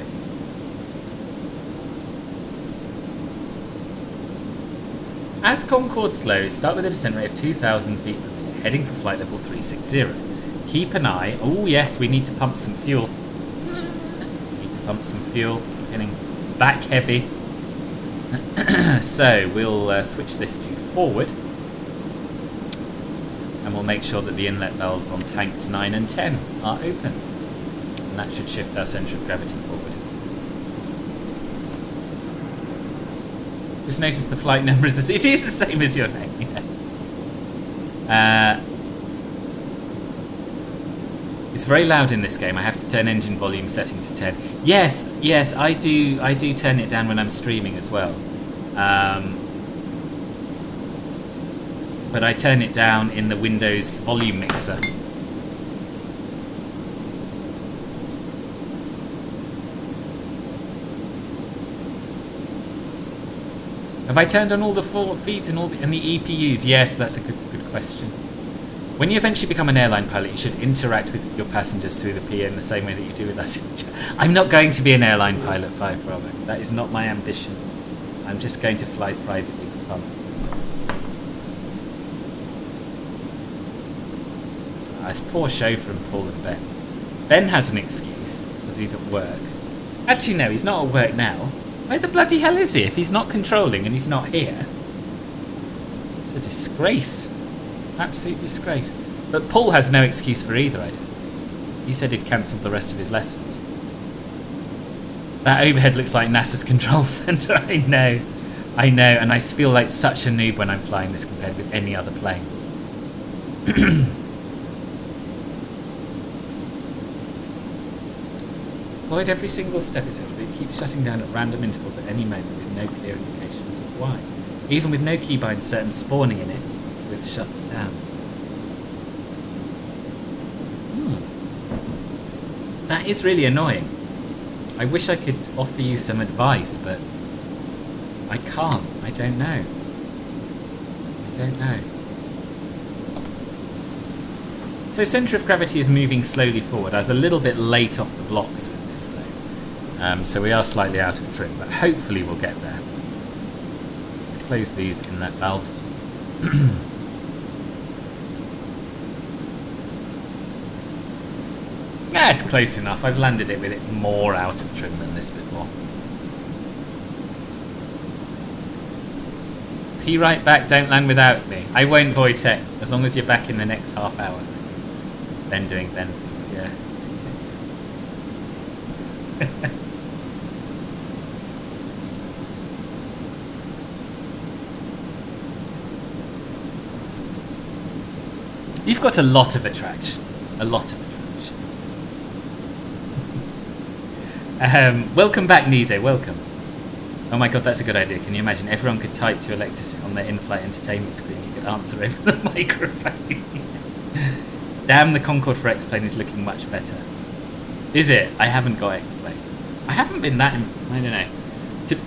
As Concorde slows, start with a descent rate of 2,000 feet per minute, heading for flight level 360. Keep an eye. Oh yes, we need to pump some fuel. Getting back heavy. So we'll switch this to forward. And we'll make sure that the inlet valves on tanks 9 and 10 are open. And that should shift our centre of gravity forward. Just notice the flight number is the same. It is the same as your name. Yeah. It's very loud in this game. I have to turn engine volume setting to 10. Yes, I do turn it down when I'm streaming as well. But I turn it down in the Windows volume mixer. Have I turned on all the feeds and the EPUs? Yes, that's a good question. When you eventually become an airline pilot, you should interact with your passengers through the PA in the same way that you do with us. I'm not going to be an airline pilot, 5 Bravo. That is not my ambition. I'm just going to fly privately for fun. It's poor show from Paul and Ben. Ben has an excuse because he's at work. Actually, no, he's not at work now. Where the bloody hell is he if he's not controlling and he's not here? It's a disgrace. Absolute disgrace. But Paul has no excuse for either, I don't think. He said he'd cancelled the rest of his lessons. That overhead looks like NASA's control centre. I know, and I feel like such a noob when I'm flying this compared with any other plane. Avoid every single step, it said, but it keeps shutting down at random intervals at any moment with no clear indications of why. Even with no keybinds certain spawning in it, with shut down. That is really annoying. I wish I could offer you some advice, but I can't. I don't know. So centre of gravity is moving slowly forward. I was a little bit late off the blocks with this though. So we are slightly out of trim, but hopefully we'll get there. Let's close these inlet valves. Yeah, it's close enough. I've landed it with it more out of trim than this before. P right back, don't land without me. I won't Voitech, as long as you're back in the next half hour. Ben doing Ben things, yeah. You've got a lot of attraction. A lot of attraction. Welcome back, Nizo. Welcome. Oh my god, that's a good idea. Can you imagine? Everyone could type to Alexa on their in-flight entertainment screen. You could answer over the microphone. Damn, the Concorde for X-Plane is looking much better. Is it? I haven't got X-Plane. I haven't been that... I don't know.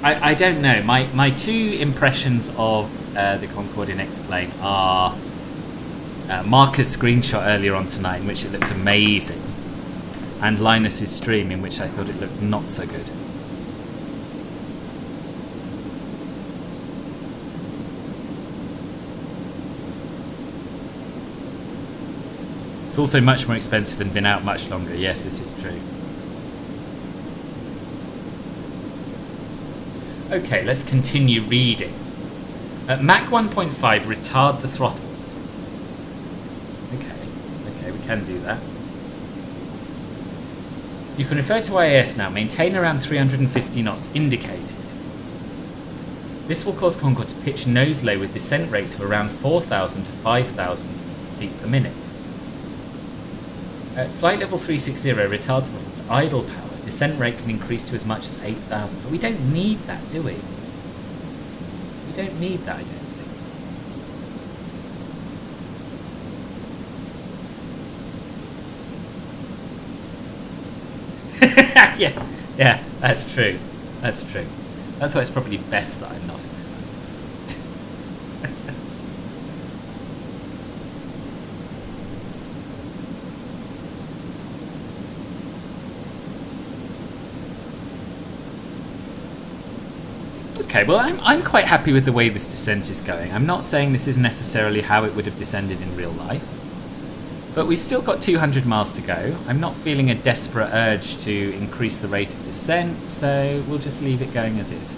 I don't know. My two impressions of the Concorde in X-Plane are Marcus' screenshot earlier on tonight, in which it looked amazing, and Linus's stream, in which I thought it looked not so good. It's also much more expensive and been out much longer. Yes, this is true. Okay, let's continue reading. At Mach 1.5, retard the throttles. Okay, we can do that. You can refer to IAS now. Maintain around 350 knots indicated. This will cause Concorde to pitch nose low with descent rates of around 4,000 to 5,000 feet per minute. At flight level 360, retard throttles to idle power, descent rate can increase to as much as 8,000. But we don't need that, do we? We don't need that, I don't think. yeah, that's true. That's true. That's why it's probably best that I'm not. Okay, well, I'm quite happy with the way this descent is going. I'm not saying this is necessarily how it would have descended in real life, but we've still got 200 miles to go. I'm not feeling a desperate urge to increase the rate of descent, so we'll just leave it going as is.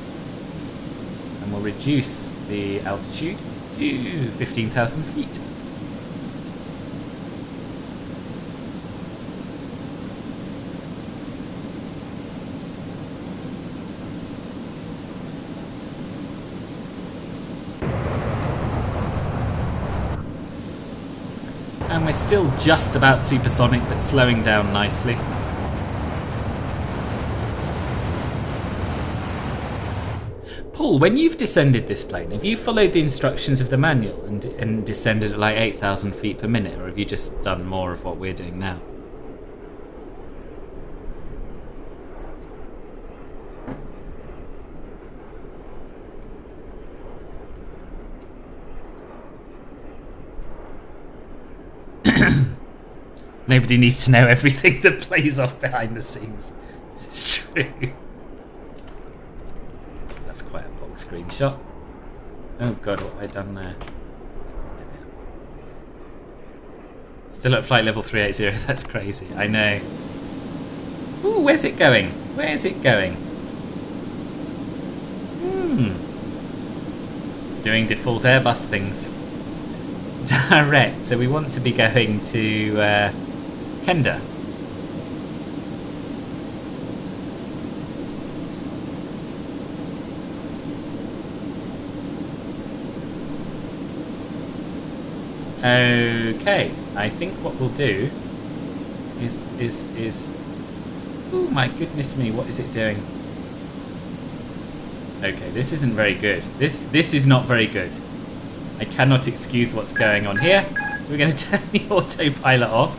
And we'll reduce the altitude to 15,000 feet. And we're still just about supersonic, but slowing down nicely. Paul, when you've descended this plane, have you followed the instructions of the manual and descended at like 8,000 feet per minute, or have you just done more of what we're doing now? Nobody needs to know everything that plays off behind the scenes. This is true. That's quite a box screenshot. Oh god, what have I done there? Still at flight level 380, that's crazy. I know. Ooh, where's it going? Where's it going? It's doing default Airbus things. Direct, so we want to be going to Kenda. Okay, I think what we'll do is oh my goodness me, what is it doing? Okay, this isn't very good. This is not very good. I cannot excuse what's going on here, so we're going to turn the autopilot off.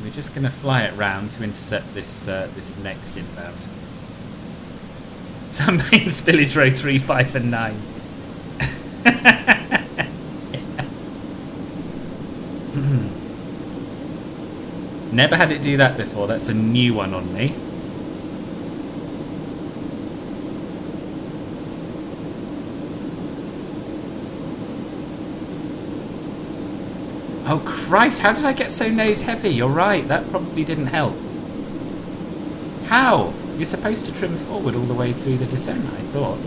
We're just going to fly it round to intercept this this next inbound. Sunbane Spillage Row 3, 5 and 9. Never had it do that before. That's a new one on me. Oh Christ, how did I get so nose heavy? You're right, that probably didn't help. How? You're supposed to trim forward all the way through the descent, I thought.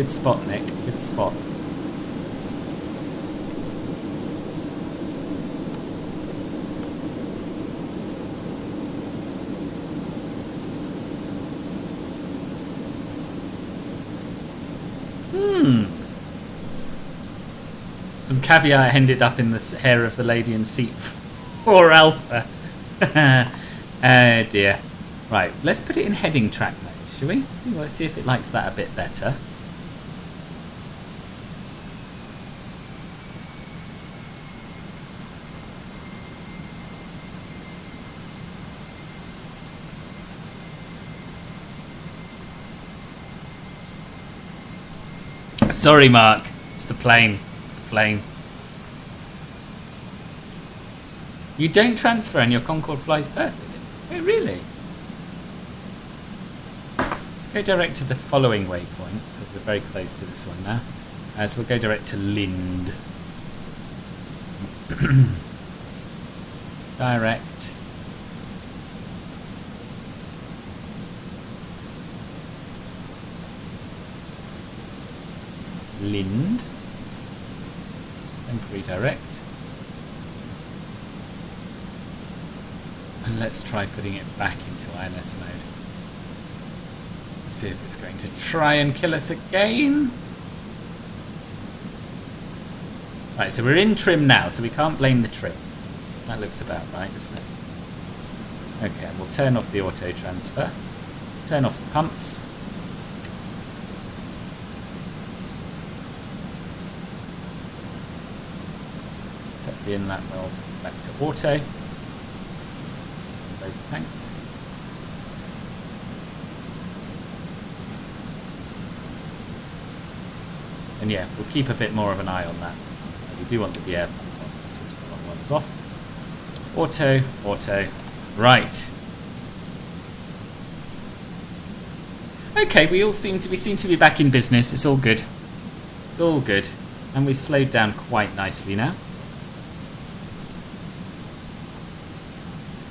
Good spot, Nick. Good spot. Some caviar ended up in the hair of the lady in seat 4 Alpha. Oh dear. Right, let's put it in heading track mode, shall we? See if it likes that a bit better. Sorry, Mark. It's the plane. Plane. You don't transfer and your Concorde flies perfectly. Oh, really? Let's go direct to the following waypoint because we're very close to this one now. So we'll go direct to Lind. Direct. Lind. Temporary direct. And let's try putting it back into INS mode. Let's see if it's going to try and kill us again. Right, so we're in trim now, so we can't blame the trim. That looks about right, doesn't it? Okay, we'll turn off the auto transfer. Turn off the pumps. Set the inlet valve back to auto. Both tanks. And yeah, we'll keep a bit more of an eye on that. We do want the de-air pump on. Let's switch the long ones off. Auto, auto. Right. Okay, we seem to be back in business. It's all good. It's all good. And we've slowed down quite nicely now.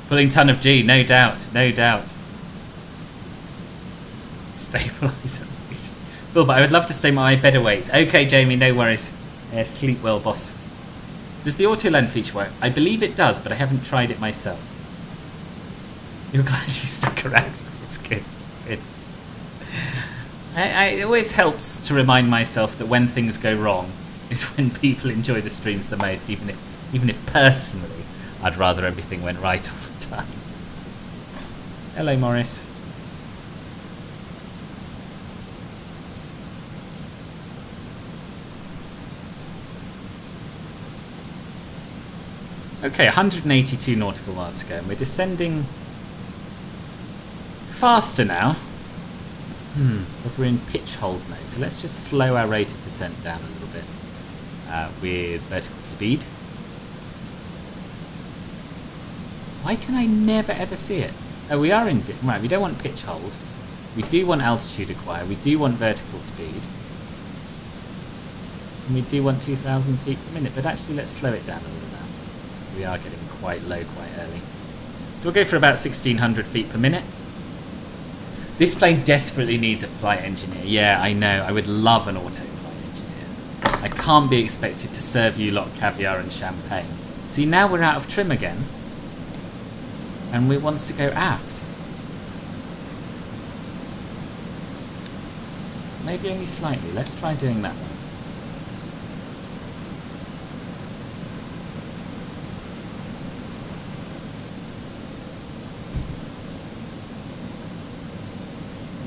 Pulling ton of G, no doubt, no doubt. Stabiliser. Phil, but I would love to stay my better weight. Okay, Jamie, no worries. Sleep well, boss. Does the auto land feature work? I believe it does, but I haven't tried it myself. You're glad you stuck around. It's good, good. It always helps to remind myself that when things go wrong is when people enjoy the streams the most, even if personally I'd rather everything went right all the time. Hello, Morris. Okay, 182 nautical miles to go, and we're descending faster now. Because we're in pitch hold mode. So let's just slow our rate of descent down a little bit with vertical speed. Why can I never ever see it? Oh, we are in... Right, we don't want pitch hold. We do want altitude acquire. We do want vertical speed. And we do want 2,000 feet per minute. But actually, let's slow it down a little now. Because we are getting quite low quite early. So we'll go for about 1,600 feet per minute. This plane desperately needs a flight engineer. Yeah, I know. I would love an auto flight engineer. I can't be expected to serve you lot caviar and champagne. See, now we're out of trim again. And it wants to go aft. Maybe only slightly. Let's try doing that one.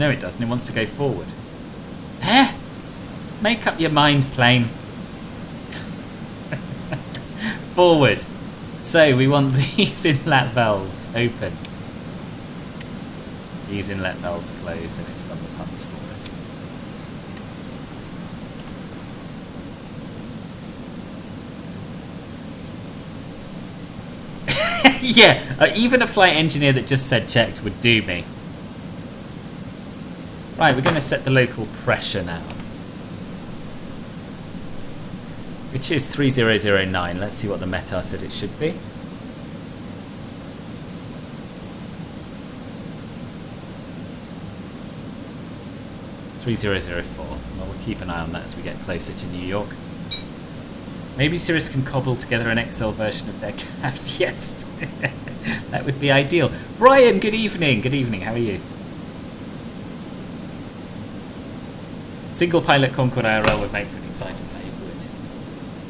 No, it doesn't. It wants to go forward. Eh? Make up your mind, plane. Forward. So we want these inlet valves open. These inlet valves closed, and it's done the pumps for us. Yeah, even a flight engineer that just said checked would do me. Right, we're going to set the local pressure now. Which is 3009. Let's see what the METAR said it should be. $3004. Well, we'll keep an eye on that as we get closer to New York. Maybe Cirrus can cobble together an XL version of their cabs. Yes, that would be ideal. Brian, good evening. Good evening. How are you? Single pilot Concorde IRL would make for an exciting play. It would.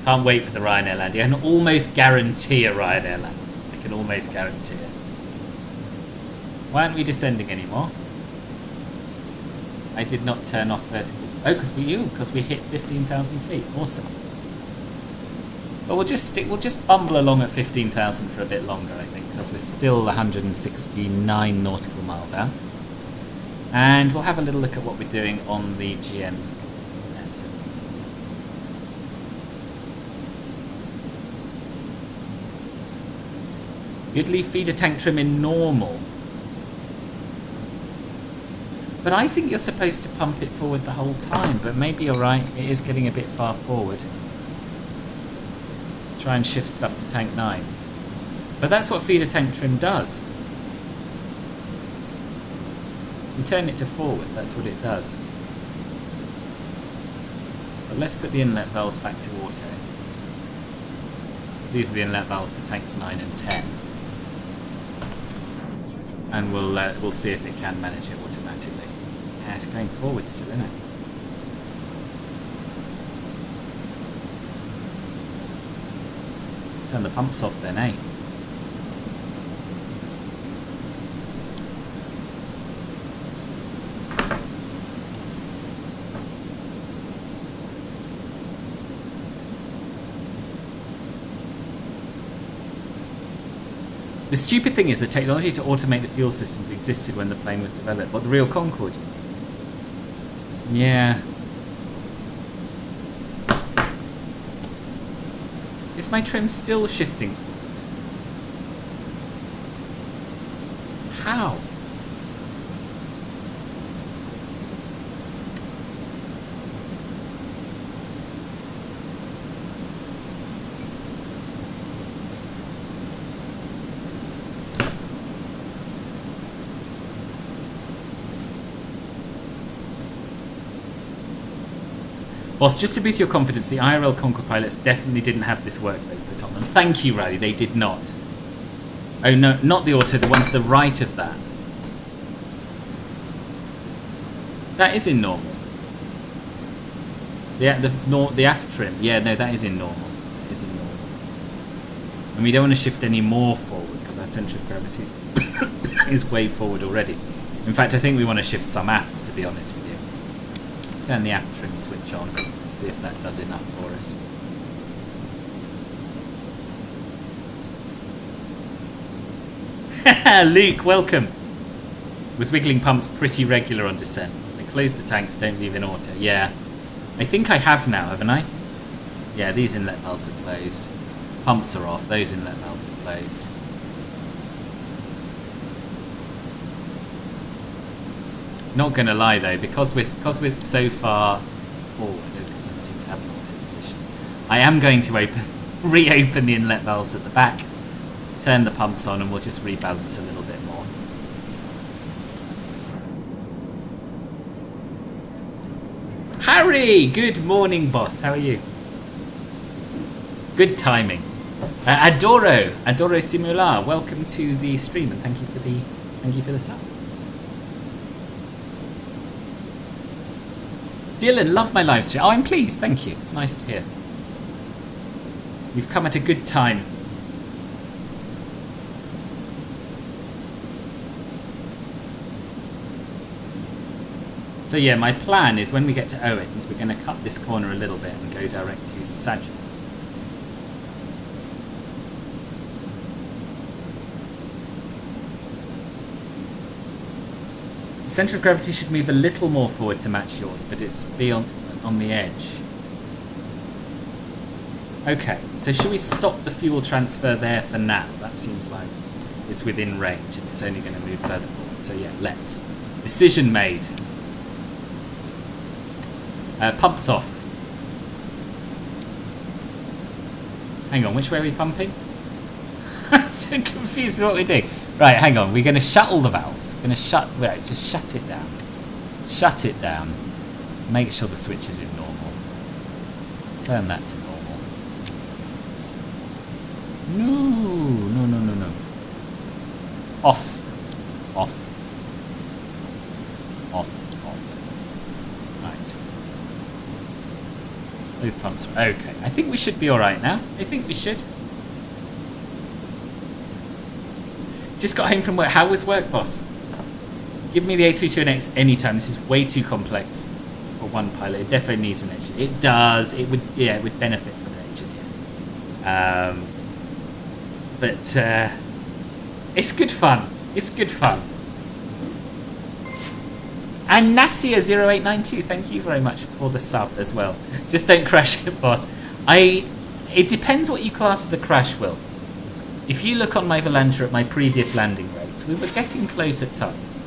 Can't wait for the Ryanair landing. I can almost guarantee a Ryanair landing. I can almost guarantee it. Why aren't we descending anymore? I did not turn off verticals. Oh, because we hit 15,000 feet. Awesome. Well, we'll just bumble along at 15,000 for a bit longer, I think, because we're still 169 nautical miles out. And we'll have a little look at what we're doing on the GNS. You'd leave feeder tank trim in normal. But I think you're supposed to pump it forward the whole time, but maybe you're right, it is getting a bit far forward. Try and shift stuff to tank 9. But that's what feeder tank trim does. If you turn it to forward, that's what it does. But let's put the inlet valves back to auto. Because these are the inlet valves for tanks 9 and 10. And we'll see if it can manage it automatically. Yeah, it's going forward still, isn't it? Let's turn the pumps off then, eh? The stupid thing is the technology to automate the fuel systems existed when the plane was developed. What, the real Concorde? Yeah. Is my trim still shifting forward? How? Boss, just to boost your confidence, the IRL Concorde pilots definitely didn't have this workload put on them. Thank you, Riley, they did not. Oh no, not the auto, the one to the right of that. That is in normal. The aft trim, yeah, no, that is in normal. That is in normal. And we don't want to shift any more forward because our centre of gravity is way forward already. In fact, I think we want to shift some aft, to be honest with you. Let's turn the aft trim switch on, see if that does enough for us. Luke, welcome. Was wiggling pumps pretty regular on descent? They close the tanks, don't leave in auto. Yeah. I think I have now, haven't I? Yeah, these inlet valves are closed. Pumps are off, those inlet valves are closed. Not gonna lie though, because we're so far forward, this doesn't seem to have an auto position. I am going to reopen the inlet valves at the back, turn the pumps on, and we'll just rebalance a little bit more. Harry, good morning, boss. How are you? Good timing. Adoro Simula, welcome to the stream, and thank you for the sub. Dylan, love my live stream. Oh, I'm pleased, thank you. It's nice to hear. You've come at a good time. So yeah, my plan is when we get to Owens, we're going to cut this corner a little bit and go direct to Saginaw. The centre of gravity should move a little more forward to match yours, but it's beyond on the edge. Okay, so should we stop the fuel transfer there for now? That seems like it's within range and it's only going to move further forward. So yeah, let's. Decision made. Pumps off. Hang on, which way are we pumping? I'm so confused with what we're doing. Right, hang on, we're going to shut all the valves. We're going to just shut it down. Shut it down. Make sure the switch is in normal. Turn that to normal. No. Off. Off. Off. Off. Right. Those pumps are okay. I think we should be alright now. I think we should. Just got home from work. How was work, boss? Give me the A321X anytime. This is way too complex for one pilot. It definitely needs an engineer. It does. It would benefit from an engineer. But it's good fun. It's good fun. And Nasia0892, thank you very much for the sub as well. Just don't crash it, boss. It depends what you class as a crash, Will. If you look on my Volantra at my previous landing rates, we were getting close at times.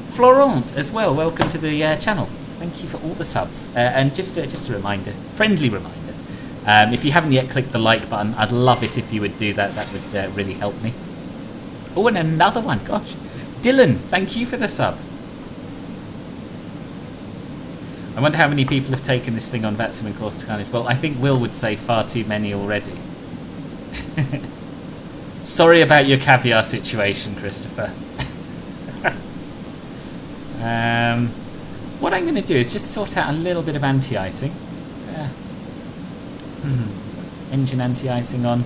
Florent as well, welcome to the channel. Thank you for all the subs. And just a reminder, friendly reminder. If you haven't yet clicked the like button, I'd love it if you would do that. That would really help me. Oh, and another one, gosh. Dylan, thank you for the sub. I wonder how many people have taken this thing on VATSIM and Course to Carnage. Well, I think Will would say far too many already. Sorry about your caviar situation, Christopher. What I'm going to do is just sort out a little bit of anti-icing. Engine anti-icing on.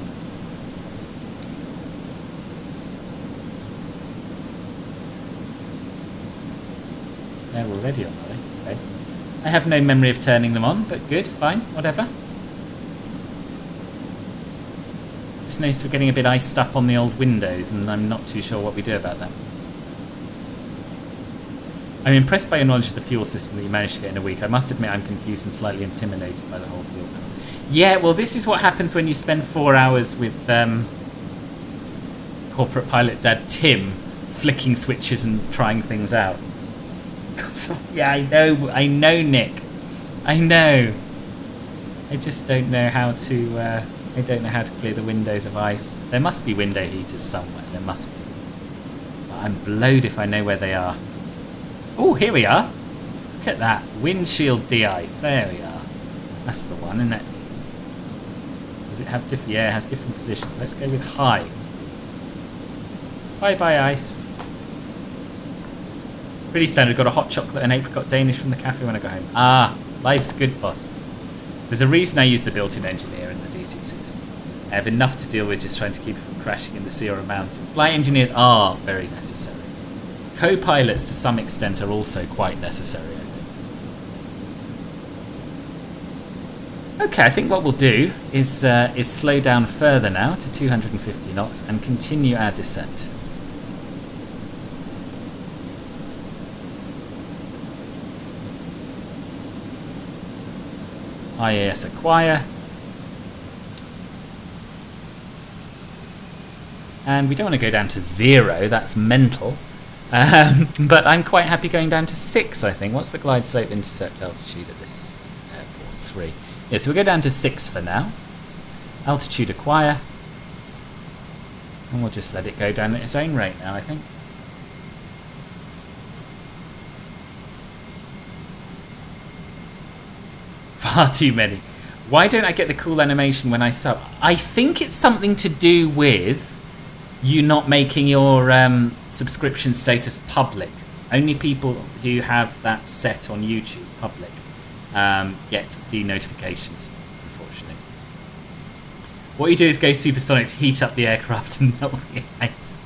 They're already on, are they? Okay. I have no memory of turning them on, but good, fine, whatever. Just noticed we're getting a bit iced up on the old windows, and I'm not too sure what we do about that. I'm impressed by your knowledge of the fuel system that you managed to get in a week. I must admit I'm confused and slightly intimidated by the whole fuel panel. Yeah, well, this is what happens when you spend 4 hours with corporate pilot dad Tim flicking switches and trying things out. Yeah, I know, Nick. I know. I just don't know how to. I don't know how to clear the windows of ice. There must be window heaters somewhere. There must be. But I'm blowed if I know where they are. Oh, here we are. Look at that windshield de-ice. There we are. That's the one, isn't it? Does it have different? Yeah, it has different positions. Let's go with high. Bye bye ice. Pretty standard. Got a hot chocolate and apricot Danish from the cafe when I go home. Ah, life's good, boss. There's a reason I use the built-in engineer in the DC6. I have enough to deal with just trying to keep it from crashing in the sea or a mountain. Flight engineers are very necessary. Co-pilots to some extent are also quite necessary, I think. Okay, I think what we'll do is slow down further now to 250 knots and continue our descent. IAS acquire. And we don't want to go down to 0, that's mental. But I'm quite happy going down to 6, I think. What's the glide slope intercept altitude at this airport? 3. Yeah, so we'll go down to 6 for now. Altitude acquire. And we'll just let it go down at its own rate now, I think. Far too many. Why don't I get the cool animation when I sub? I think it's something to do with you not making your subscription status public. Only people who have that set on YouTube public get the notifications, unfortunately. What you do is go supersonic to heat up the aircraft and melt the ice.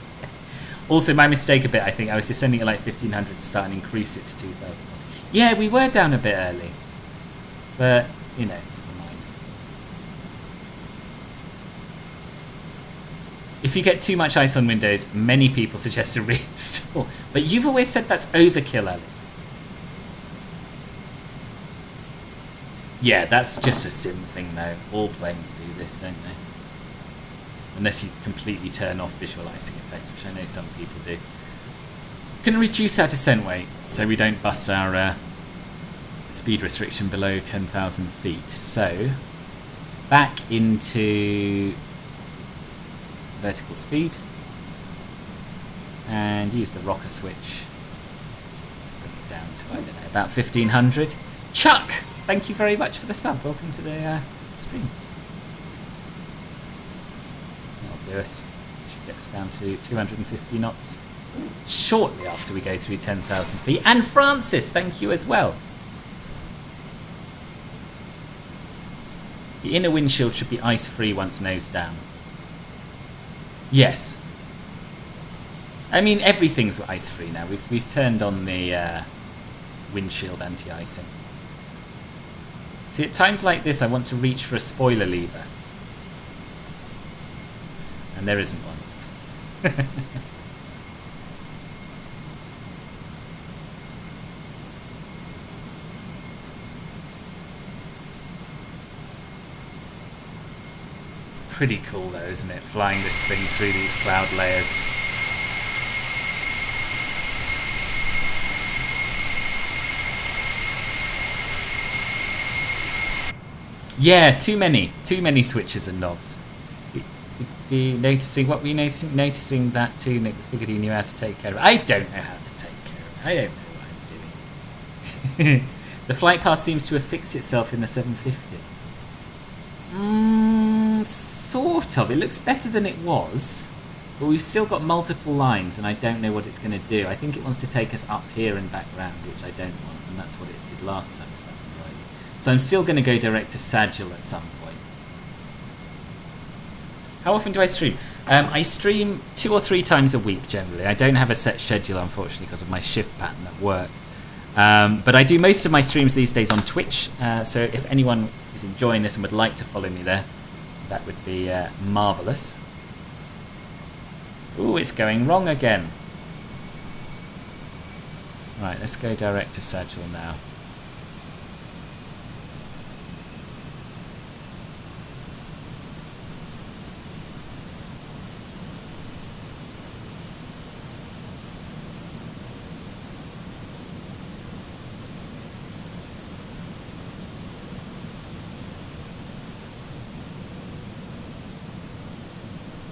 Also, my mistake a bit, I think. I was descending at like 1500 to start and increased it to 2000. Yeah, we were down a bit early. But, you know, never mind. If you get too much ice on Windows, many people suggest a reinstall. But you've always said that's overkill, Alex. Yeah, that's just a sim thing, though. All planes do this, don't they? Unless you completely turn off visual icing effects, which I know some people do. Going to reduce our descent weight so we don't bust our speed restriction below 10,000 feet. So, back into vertical speed and use the rocker switch to bring it down to, I don't know, about 1500. Chuck, thank you very much for the sub. Welcome to the stream. That'll do us. Should get us down to 250 knots shortly after we go through 10,000 feet. And Francis, thank you as well. The inner windshield should be ice-free once nose down. Yes. I mean, everything's ice-free now. We've turned on the windshield anti-icing. See, at times like this, I want to reach for a spoiler lever. And there isn't one. It's pretty cool though, isn't it? Flying this thing through these cloud layers. Yeah, too many switches and knobs. Noticing what were you noticing? Noticing that too. Nick figured he knew how to take care of it. I don't know how to take care of it. I don't know what I'm doing. The flight path seems to have fixed itself in the 750. Sort of. It looks better than it was, but we've still got multiple lines, and I don't know what it's going to do. I think it wants to take us up here and back round, which I don't want, and that's what it did last time. So I'm still going to go direct to Sagil at some point. How often do I stream? I stream 2 or 3 times a week generally. I don't have a set schedule, unfortunately, because of my shift pattern at work. But I do most of my streams these days on Twitch. So if anyone is enjoying this and would like to follow me there, that would be marvellous. Ooh, it's going wrong again. Right, let's go direct to Sagil now.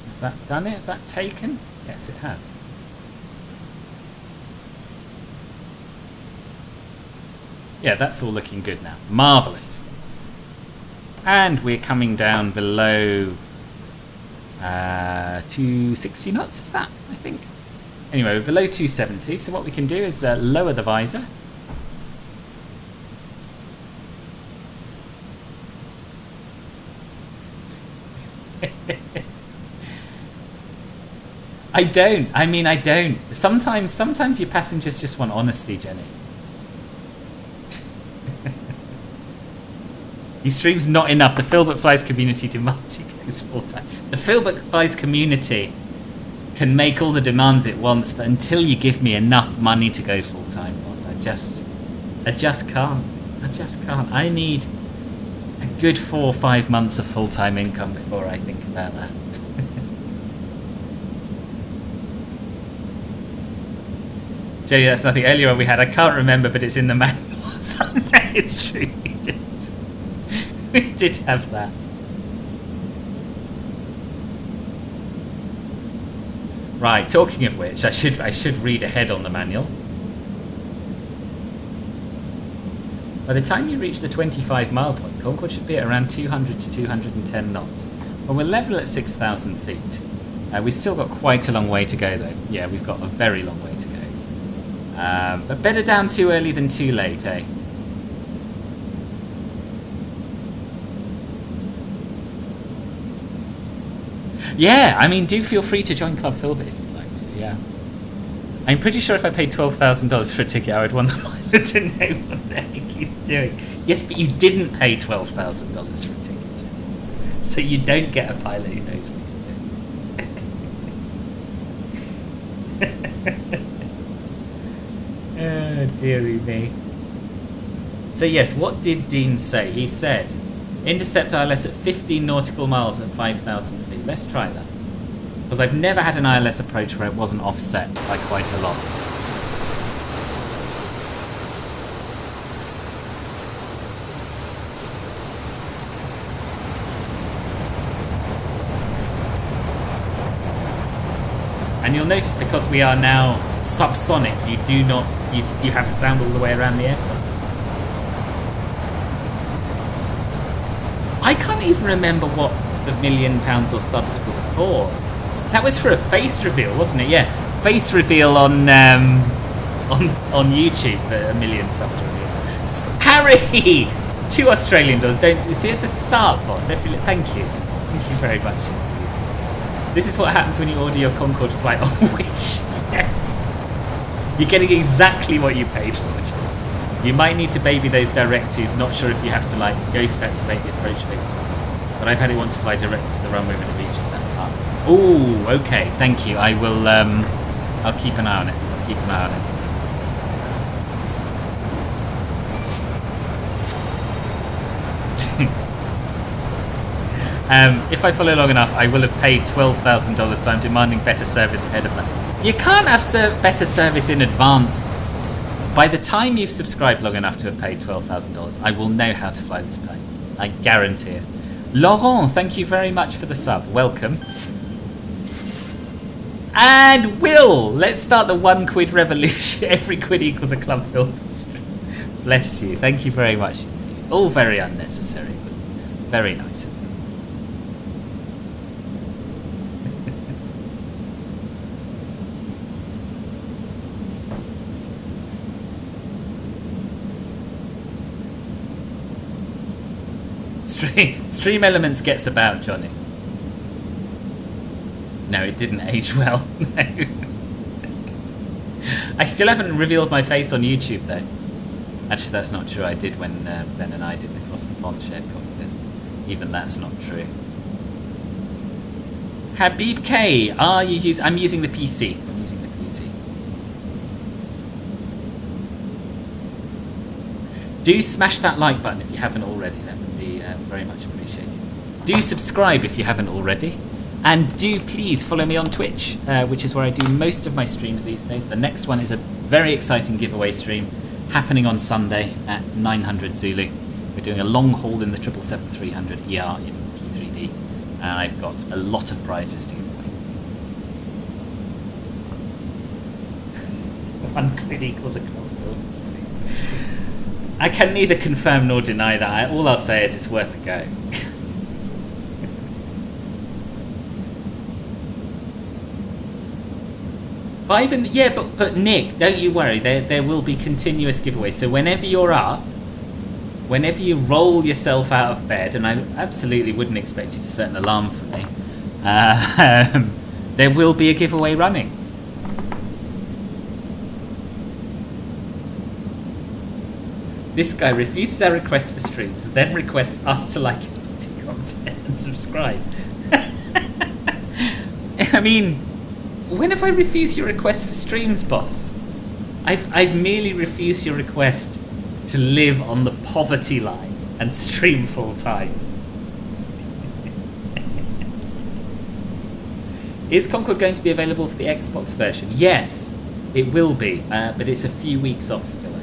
Has that done it? Has that taken? Yes, it has. Yeah, that's all looking good now. Marvellous. And we're coming down below 260 knots, is that, I think? Anyway, we're below 270, so what we can do is lower the visor. I don't. I mean, I don't. Sometimes your passengers just want honesty, Jenny. He streams not enough. The Philbert Flies community to multi-goes full-time. The Philbert Flies community can make all the demands it wants, but until you give me enough money to go full-time, boss, I just can't. I just can't. I need a good 4 or 5 months of full-time income before I think about that. Jenny, that's nothing. Earlier on we had, I can't remember, but it's in the manual. It's true, we did. We did have that. Right, talking of which, I should read ahead on the manual. By the time you reach the 25 mile point, Concorde should be at around 200 to 210 knots. When we're level at 6,000 feet, we've still got quite a long way to go though. Yeah, we've got a very long way to go. But better down too early than too late, eh? Yeah, I mean, do feel free to join Club Philbert if you'd like to, yeah. I'm pretty sure if I paid $12,000 for a ticket, I would want the pilot to know what the heck he's doing. Yes, but you didn't pay $12,000 for a ticket, Jenny. So you don't get a pilot who knows what he's doing. Oh, dearie me. So yes, what did Dean say? He said, intercept ILS at 15 nautical miles at 5,000 feet. Let's try that. Because I've never had an ILS approach where it wasn't offset by quite a lot. And you'll notice because we are now subsonic, you have sound all the way around the aircraft. even remember what the £1 million or subs were for. That was for a face reveal, wasn't it? Yeah, face reveal on YouTube for $1 million subs reveal. Harry, $2 Australian. Don't see, it's a start, boss. Thank you very much. This is what happens when you order your Concorde flight on Wish. Yes, you're getting exactly what you paid for. You might need to baby those directives. Not sure if you have to like ghost activate the approach face, but I've had it want to fly directly to the runway when it reaches that part. Oh, okay. Thank you. I will. I'll keep an eye on it. If I follow long enough, I will have paid $12,000, so I'm demanding better service ahead of that. You can't have better service in advance. By the time you've subscribed long enough to have paid $12,000, I will know how to fly this plane. I guarantee it. Laurent, thank you very much for the sub. Welcome. And Will, let's start the £1 revolution. Every quid equals a club filter stream. Bless you. Thank you very much. All very unnecessary, but very nice of you. Stream Elements gets about, Johnny. No, it didn't age well. No. I still haven't revealed my face on YouTube, though. Actually, that's not true. I did when Ben and I did the Cross the Pond shared cockpit. Even that's not true. Habib K, are you using... I'm using the PC. Do smash that like button if you haven't already. That would be very much appreciated. Do subscribe if you haven't already. And do please follow me on Twitch, which is where I do most of my streams these days. The next one is a very exciting giveaway stream happening on Sunday at 900 Zulu. We're doing a long haul in the 777-300 ER in P3D. And I've got a lot of prizes to give away. £1 equals a club film stream. I can neither confirm nor deny that. All I'll say is it's worth a go. But Nick, don't you worry. There will be continuous giveaways. So whenever you're up, whenever you roll yourself out of bed, and I absolutely wouldn't expect you to set an alarm for me, there will be a giveaway running. This guy refuses our request for streams, then requests us to like his booty content and subscribe. I mean, when have I refused your request for streams, boss? I've merely refused your request to live on the poverty line and stream full time. Is Concorde going to be available for the Xbox version? Yes, it will be, but it's a few weeks off still.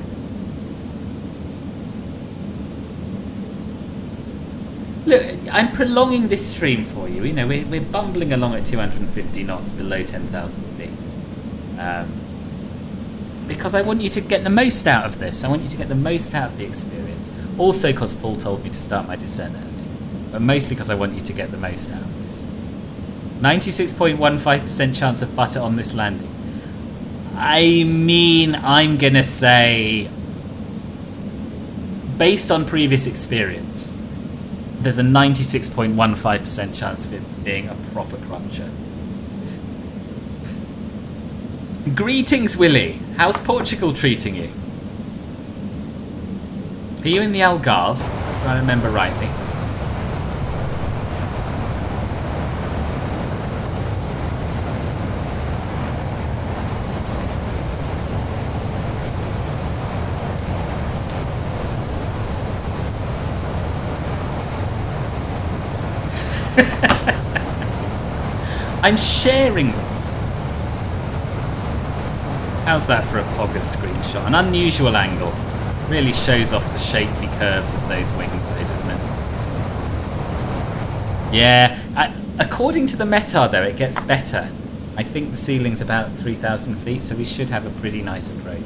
Look, I'm prolonging this stream for you. You know, we're bumbling along at 250 knots below 10,000 feet. Because I want you to get the most out of this. I want you to get the most out of the experience. Also because Paul told me to start my descent early. But mostly because I want you to get the most out of this. 96.15% chance of butter on this landing. I mean, I'm going to say, based on previous experience, there's a 96.15% chance of it being a proper cruncher. Greetings, Willie. How's Portugal treating you? Are you in the Algarve, if I remember rightly? I'm sharing them. How's that for a Pogger screenshot? An unusual angle. Really shows off the shapely curves of those wings though, doesn't it? Yeah, according to the METAR though, it gets better. I think the ceiling's about 3,000 feet, so we should have a pretty nice approach.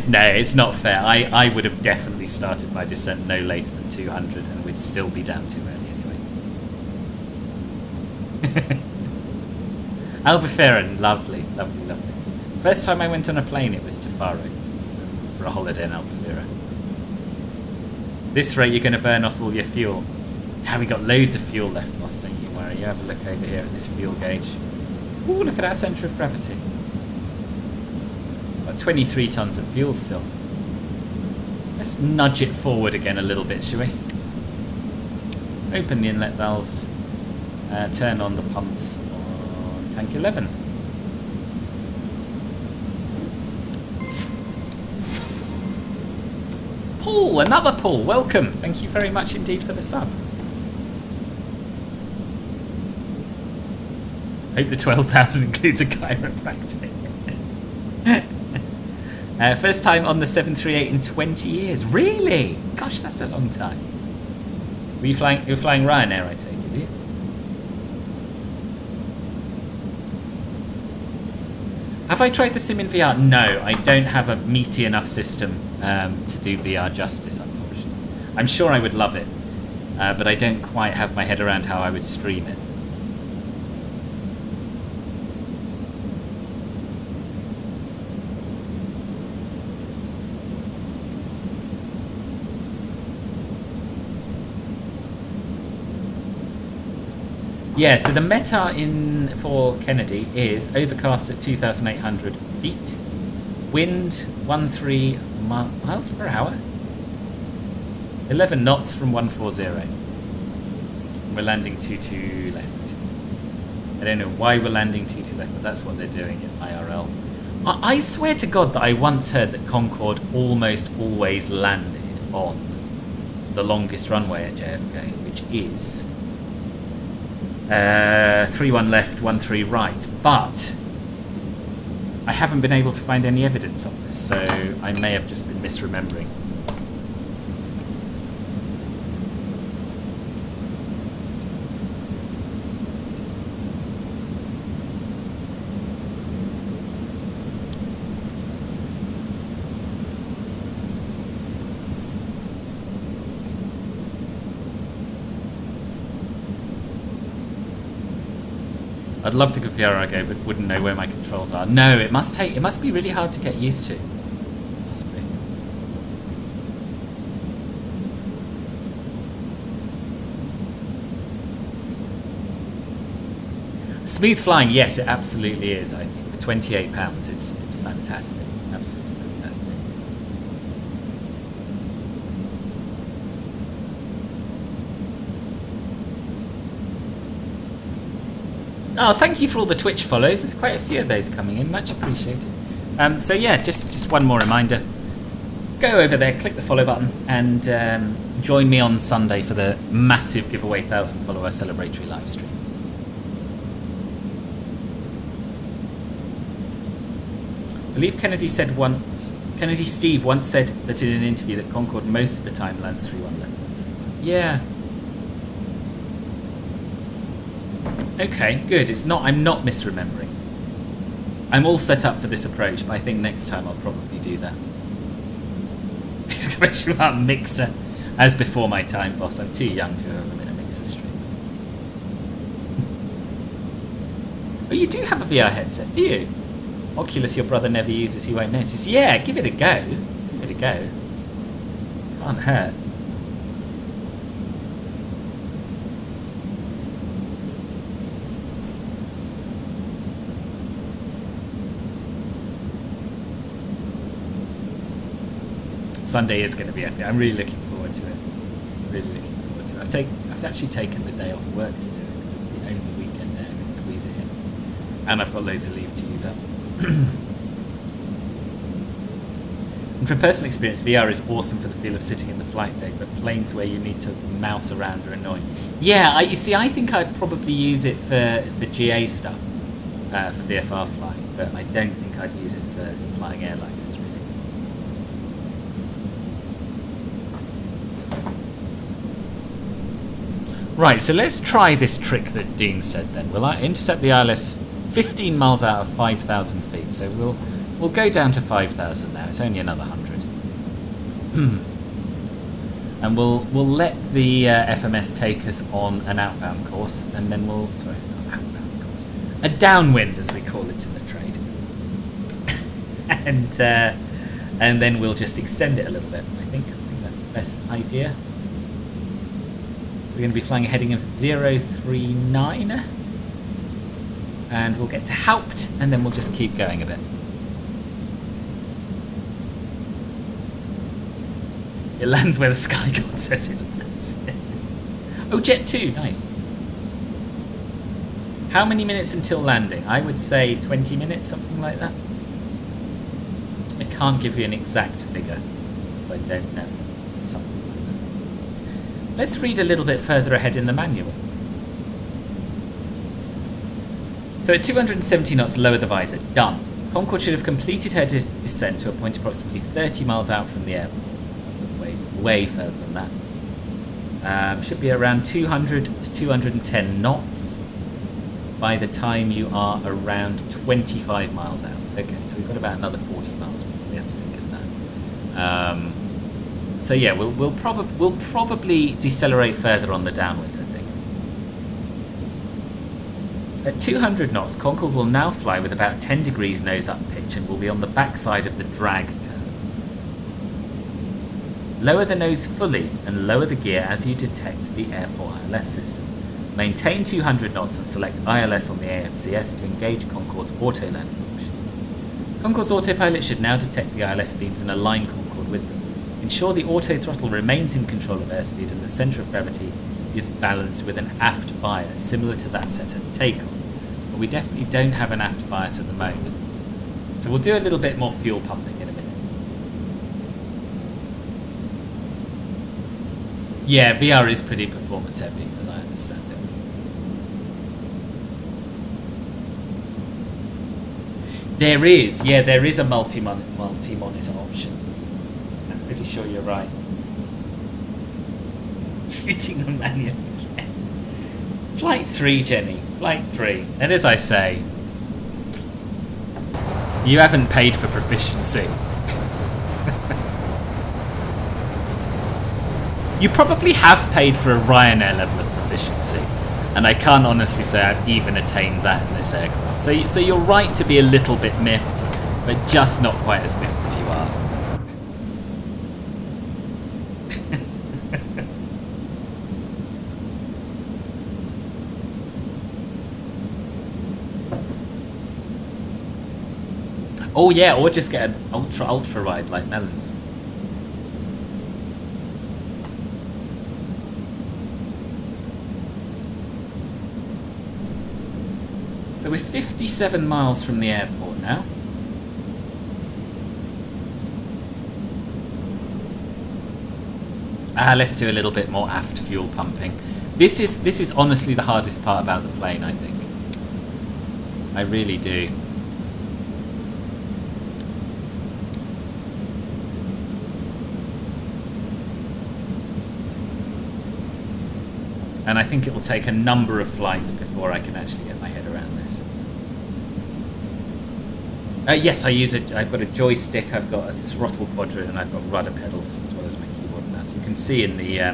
No, it's not fair. I would have definitely started my descent no later than 200 and we'd still be down too early anyway. Albufeira, lovely, lovely, lovely. First time I went on a plane, it was to Faro for a holiday in Albufeira. This rate, you're going to burn off all your fuel. Yeah, we got loads of fuel left, boss, don't you worry. You have a look over here at this fuel gauge. Ooh, look at our centre of gravity. Got 23 tonnes of fuel still. Let's nudge it forward again a little bit, shall we? Open the inlet valves. Turn on the pumps on tank 11. Paul, another Paul, welcome. Thank you very much indeed for the sub. Hope the 12,000 includes a chiropractic. First time on the 738 in 20 years. Really? Gosh, that's a long time. You're flying Ryanair, I take it, are you? Have I tried the sim in VR? No, I don't have a meaty enough system to do VR justice, unfortunately. I'm sure I would love it, but I don't quite have my head around how I would stream it. Yeah, so the meta for Kennedy is overcast at 2,800 feet, wind 13 miles per hour, 11 knots from 140. We're landing 22 left. I don't know why we're landing 22 left, but that's what they're doing at IRL. I swear to God that I once heard that Concorde almost always landed on the longest runway at JFK, which is 3-1 left, 1-3 right, but I haven't been able to find any evidence of this, so I may have just been misremembering. I'd love to give VR a go, but wouldn't know where my controls are. No, it must be really hard to get used to. Must be. Smooth flying, yes, it absolutely is. I think for £28, it's fantastic. Absolutely fantastic. Oh, thank you for all the Twitch follows. There's quite a few of those coming in. Much appreciated. So yeah, just one more reminder. Go over there, click the follow button, and join me on Sunday for the massive giveaway 1,000 follower celebratory live stream. I believe Kennedy Steve once said that in an interview that Concorde most of the time lands 3-1 left. Yeah. Okay, good. I'm not misremembering. I'm all set up for this approach, but I think next time I'll probably do that. Especially about mixer. As before my time, boss. I'm too young to have been a mixer streamer. Oh, you do have a VR headset, do you? Oculus your brother never uses, he won't notice. Yeah, give it a go. Give it a go. Can't hurt. Sunday is going to be epic. I'm really looking forward to it. Really looking forward to it. I've actually taken the day off work to do it because it was the only weekend day I could squeeze it in. And I've got loads of leave to use up. And from personal experience, VR is awesome for the feel of sitting in the flight deck, but planes where you need to mouse around are annoying. Yeah, you see, I think I'd probably use it for GA stuff, for VFR flying, but I don't think I'd use it for flying airliners, really. Right, so let's try this trick that Dean said then. We'll intercept the ILS 15 miles out of 5,000 feet. So we'll We'll go down to 5,000 now. It's only another 100. And we'll let the FMS take us on an outbound course, and then we'll... Sorry, not outbound course. A downwind, as we call it in the trade. And then we'll just extend it a little bit, I think. I think that's the best idea. So we're going to be flying a heading of 039. And we'll get to Haupt, and then we'll just keep going a bit. It lands where the Sky God says it lands. Oh, Jet 2, nice. How many minutes until landing? I would say 20 minutes, something like that. I can't give you an exact figure, because I don't know. Something like that. Let's read a little bit further ahead in the manual. So at 270 knots, lower the visor. Done. Concorde should have completed her descent to a point approximately 30 miles out from the airport. Way further than that. Should be around 200 to 210 knots by the time you are around 25 miles out. Okay, so we've got about another 40 miles before we have to think of that. So yeah, we'll probably decelerate further on the downwind, I think. At 200 knots, Concorde will now fly with about 10 degrees nose up pitch and will be on the backside of the drag curve. Lower the nose fully and lower the gear as you detect the airport ILS system. Maintain 200 knots and select ILS on the AFCS to engage Concorde's auto-land function. Concorde's autopilot should now detect the ILS beams and align Concorde with them. Ensure the auto throttle remains in control of airspeed and the centre of gravity is balanced with an aft bias similar to that set at takeoff. But we definitely don't have an aft bias at the moment. So we'll do a little bit more fuel pumping in a minute. Yeah, VR is pretty performance heavy, as I understand it. There is a multi-monitor option. I'm pretty sure you're right. Treating a manual again. Flight 3, Jenny. Flight 3. And as I say, you haven't paid for proficiency. You probably have paid for a Ryanair level of proficiency, and I can't honestly say I've even attained that in this aircraft. So you're right to be a little bit miffed, but just not quite as miffed as you are. Oh yeah, or just get an ultra ride like Melon's. So we're 57 miles from the airport now. Let's do a little bit more aft fuel pumping. This is honestly the hardest part about the plane, I think. I really do. And I think it will take a number of flights before I can actually get my head around this. Yes, I've got a joystick, I've got a throttle quadrant, and I've got rudder pedals as well as my keyboard and mouse. You can see in the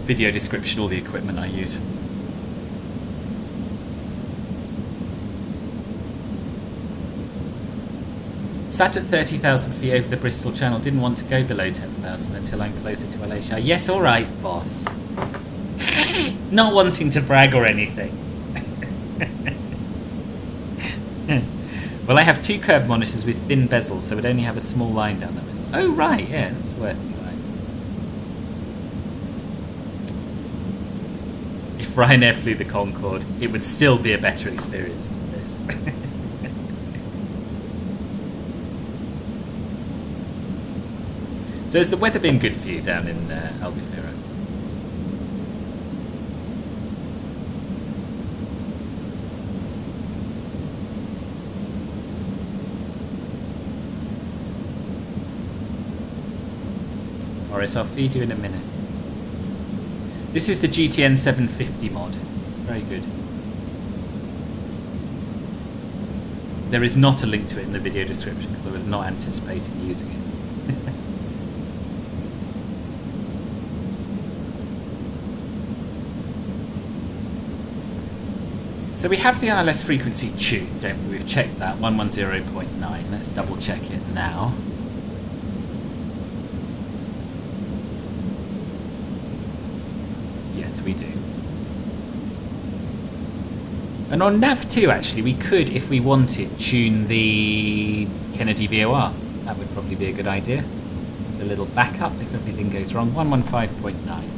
video description all the equipment I use. Sat at 30,000 feet over the Bristol Channel, didn't want to go below 10,000 until I'm closer to LA. Yes, alright, boss. Not wanting to brag or anything. Well, I have two curved monitors with thin bezels, so it only have a small line down the middle. Oh, right, yeah, that's worth trying. If Ryanair flew the Concorde, it would still be a better experience than this. So has the weather been good for you down in Albufeira? Morris, I'll feed you in a minute. This is the GTN 750 mod. It's very good. There is not a link to it in the video description because I was not anticipating using it. So we have the ILS frequency tuned, don't we? We've checked that, 110.9. Let's double check it now. Yes, we do. And on nav2, actually, we could, if we wanted, tune the Kennedy VOR. That would probably be a good idea. There's a little backup if everything goes wrong. 115.9.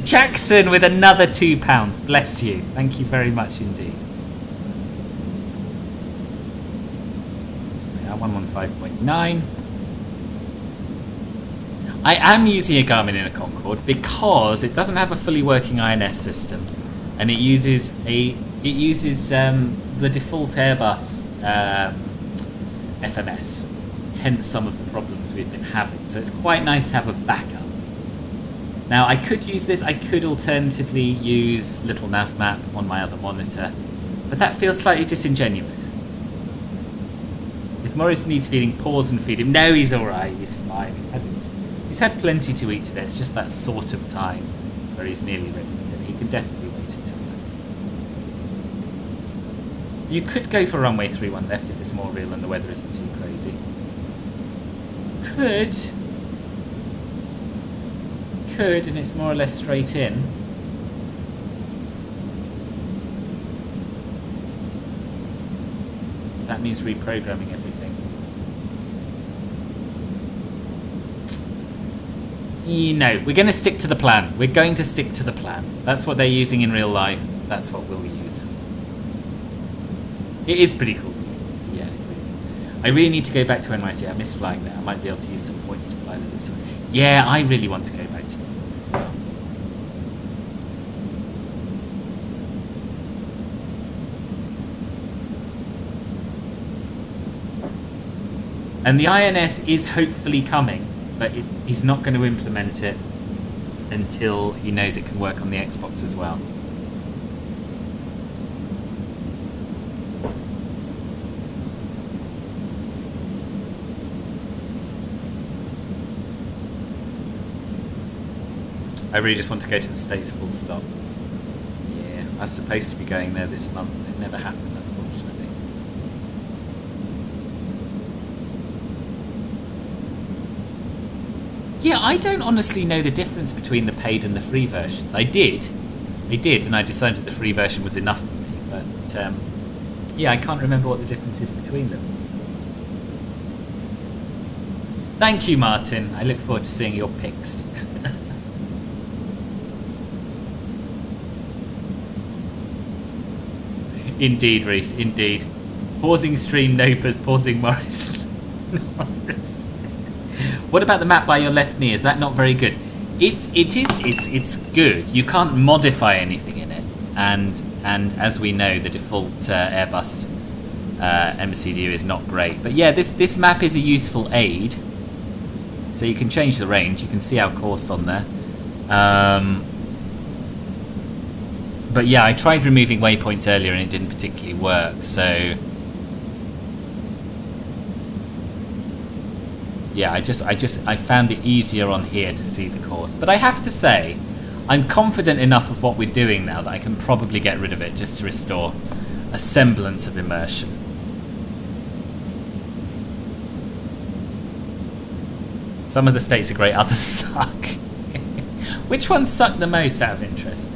Jackson with another £2. Bless you. Thank you very much indeed. Yeah, 115.9. I am using a Garmin in a Concorde because it doesn't have a fully working INS system, and it uses the default Airbus FMS. Hence some of the problems we've been having. So it's quite nice to have a backup. Now I could use this. I could alternatively use Little Nav Map on my other monitor, but that feels slightly disingenuous. If Morris needs feeding, pause and feed him. No, he's all right. He's fine. He's had plenty to eat today. It's just that sort of time where he's nearly ready for dinner. He can definitely wait until then. You could go for runway 31 left if it's more real and the weather isn't too crazy. Could, and it's more or less straight in. That means reprogramming everything. No, we're going to stick to the plan. We're going to stick to the plan. That's what they're using in real life. That's what we'll use. It is pretty cool. Yeah, agreed. I really need to go back to NYC. I miss flying there. I might be able to use some points to fly there this summer. Yeah, I really want to go back to New York as well. And the INS is hopefully coming, but he's not going to implement it until he knows it can work on the Xbox as well. I really just want to go to the States full stop. Yeah, I was supposed to be going there this month, but it never happened, unfortunately. Yeah, I don't honestly know the difference between the paid and the free versions. I did, and I decided the free version was enough for me, but yeah, I can't remember what the difference is between them. Thank you, Martin. I look forward to seeing your pics. Indeed, Reese, indeed. Pausing stream, Nopers, pausing Morris. What about the map by your left knee? Is that not very good? It's good. You can't modify anything in it, and as we know, the default Airbus MCDU is not great. But yeah, this map is a useful aid. So you can change the range. You can see our course on there. But yeah, I tried removing waypoints earlier and it didn't particularly work, so yeah, I found it easier on here to see the course. But I have to say, I'm confident enough of what we're doing now that I can probably get rid of it just to restore a semblance of immersion. Some of the states are great, others suck. Which ones suck the most out of interest?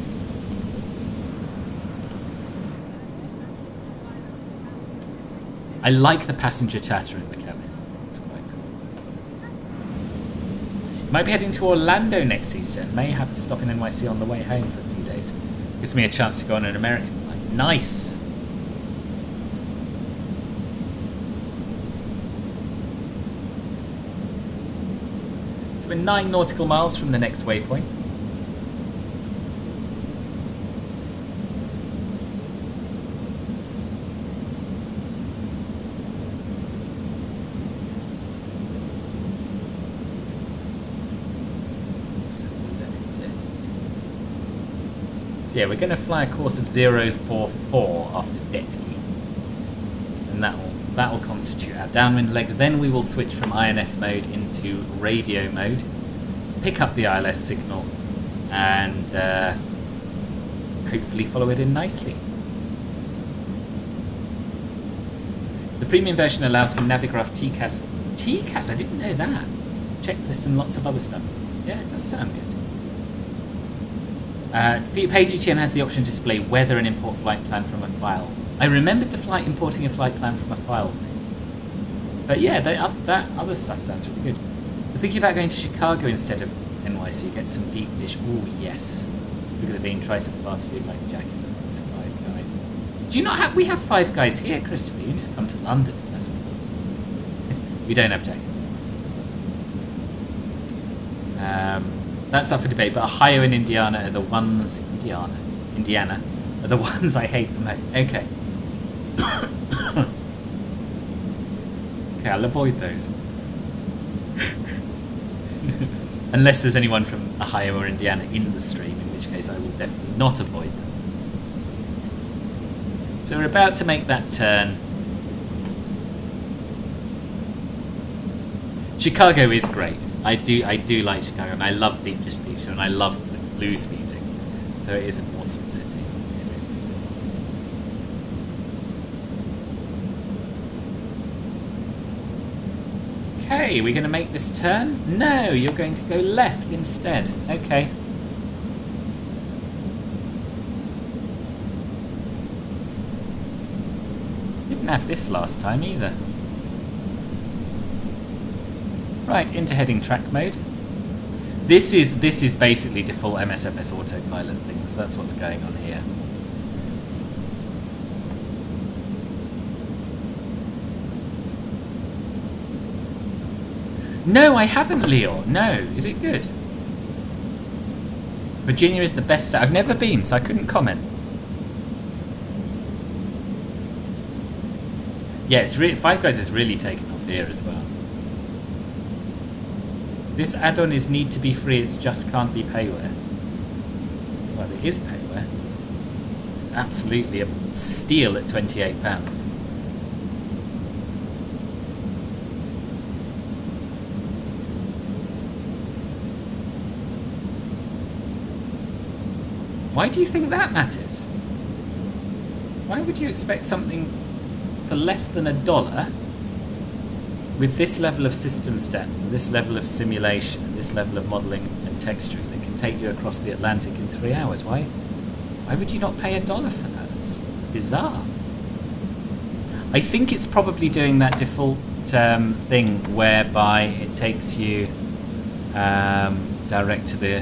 I like the passenger chatter in the cabin. It's quite cool. Might be heading to Orlando next Easter and may have a stop in NYC on the way home for a few days. Gives me a chance to go on an American flight. Nice! So we're 9 nautical miles from the next waypoint. So yeah, we're going to fly a course of 044 after Detki. And that will constitute our downwind leg. Then we will switch from INS mode into radio mode, pick up the ILS signal, and hopefully follow it in nicely. The premium version allows for Navigraph TCAS. TCAS? I didn't know that. Checklist and lots of other stuff. Yeah, it does sound good. Page GTN has the option to display weather and import flight plan from a file. I remembered the importing a flight plan from a file thing. But yeah, that other stuff sounds really good. We're thinking about going to Chicago instead of NYC, get some deep dish. Oh yes. Look at the bean, try some fast food like Jack in the Box, Five Guys. Do you not have, we have Five Guys here, Christopher. You can just come to London if that's what you want. We don't have Jack in the Box. That's up for debate, but Ohio and Indiana are the ones... Indiana are the ones I hate the most. Okay. Okay, I'll avoid those. Unless there's anyone from Ohio or Indiana in the stream, in which case I will definitely not avoid them. So we're about to make that turn. Chicago is great. I do like Chicago, and I love Deep Dish Picture, and I love blues music. So it is an awesome city. It really is. Okay, we're going to make this turn? No, you're going to go left instead. Okay. Didn't have this last time either. Right, into heading track mode. This is basically default MSFS autopilot thing, so that's what's going on here. No, I haven't, Leo. No, is it good? Virginia is the best. I've never been, so I couldn't comment. Yeah, it's Five Guys is really taken off here as well. This add-on is need to be free, it just can't be payware. Well, it is payware. It's absolutely a steal at £28. Why do you think that matters? Why would you expect something for less than $1 with this level of system depth, this level of simulation, this level of modelling and texturing that can take you across the Atlantic in 3 hours? Why would you not pay $1 for that? It's bizarre. I think it's probably doing that default thing whereby it takes you direct to the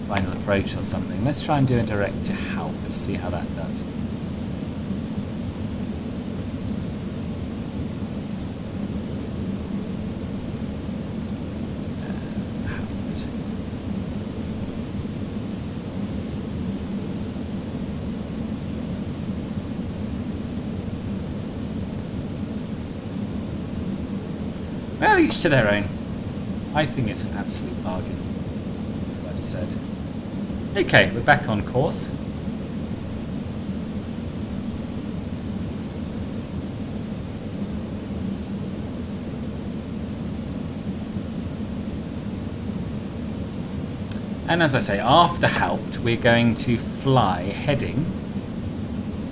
final approach or something. Let's try and do a direct to help to see how that does. Well, each to their own. I think it's an absolute bargain, as I've said. Okay, we're back on course. And as I say, after helped, we're going to fly heading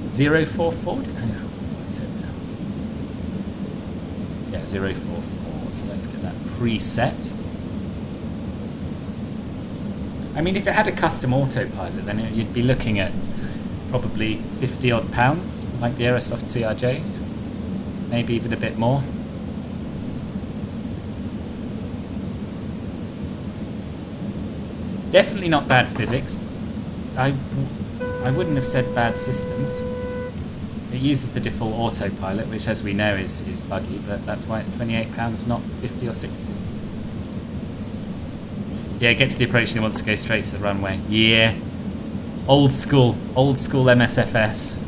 044. Hang on, what I said now. Yeah, 044. So let's get that preset. I mean, if it had a custom autopilot, then you'd be looking at probably 50 odd pounds, like the Aerosoft CRJs. Maybe even a bit more. Definitely not bad physics. I wouldn't have said bad systems. It uses the default autopilot, which as we know is buggy, but that's why it's £28, not 50 or 60. Yeah, get to the approach and it wants to go straight to the runway. Yeah. Old school MSFS.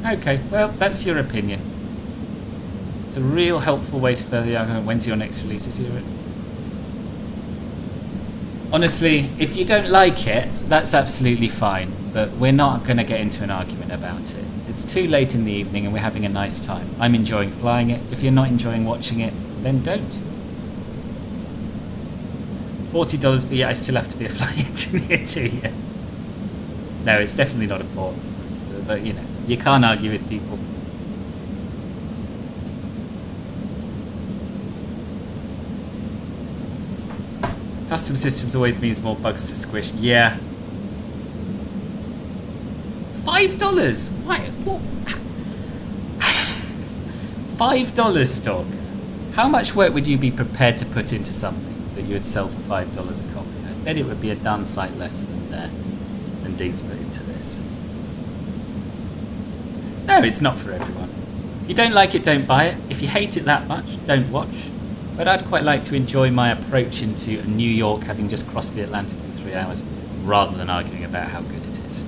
Okay, well, that's your opinion. It's a real helpful way to further the argument. When's your next release? Is it? Honestly, if you don't like it, that's absolutely fine. But we're not going to get into an argument about it. It's too late in the evening and we're having a nice time. I'm enjoying flying it. If you're not enjoying watching it, then don't. $40, but yeah, I still have to be a flight engineer too, yeah. No, it's definitely not a port. So, but, you know, you can't argue with people. Custom systems always means more bugs to squish. Yeah. $5? Why? What? $5 stock. How much work would you be prepared to put into something that you would sell for $5 a copy? I bet it would be a darn sight less than Dean's put into this. No, it's not for everyone. If you don't like it, don't buy it. If you hate it that much, don't watch. But I'd quite like to enjoy my approach into New York, having just crossed the Atlantic in 3 hours, rather than arguing about how good it is.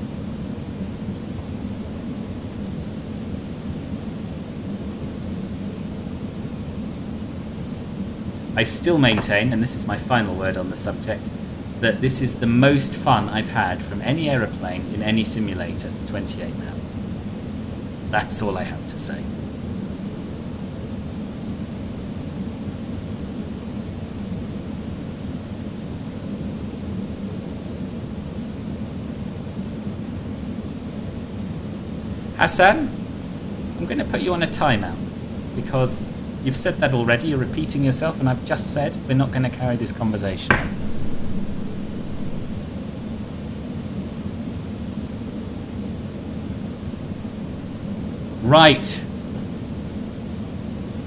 I still maintain, and this is my final word on the subject, that this is the most fun I've had from any aeroplane in any simulator for 28 miles. That's all I have to say. Hassan, I'm going to put you on a timeout because you've said that already, you're repeating yourself, and I've just said we're not going to carry this conversation on. Right.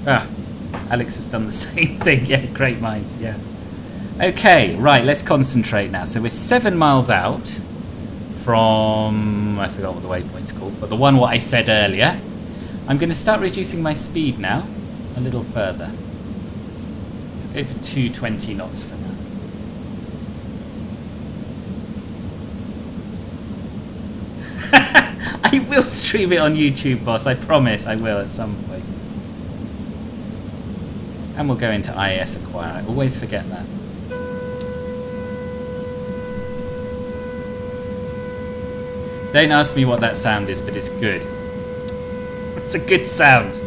Ah, Alex has done the same thing. Yeah, great minds, yeah. Okay, right, let's concentrate now. So we're 7 miles out from, I forgot what the waypoint's called, but the one what I said earlier. I'm going to start reducing my speed now a little further. Let's go for 220 knots for now. I will stream it on YouTube, boss. I promise I will at some point. And we'll go into IAS Acquire. I always forget that. Don't ask me what that sound is, but it's good. It's a good sound.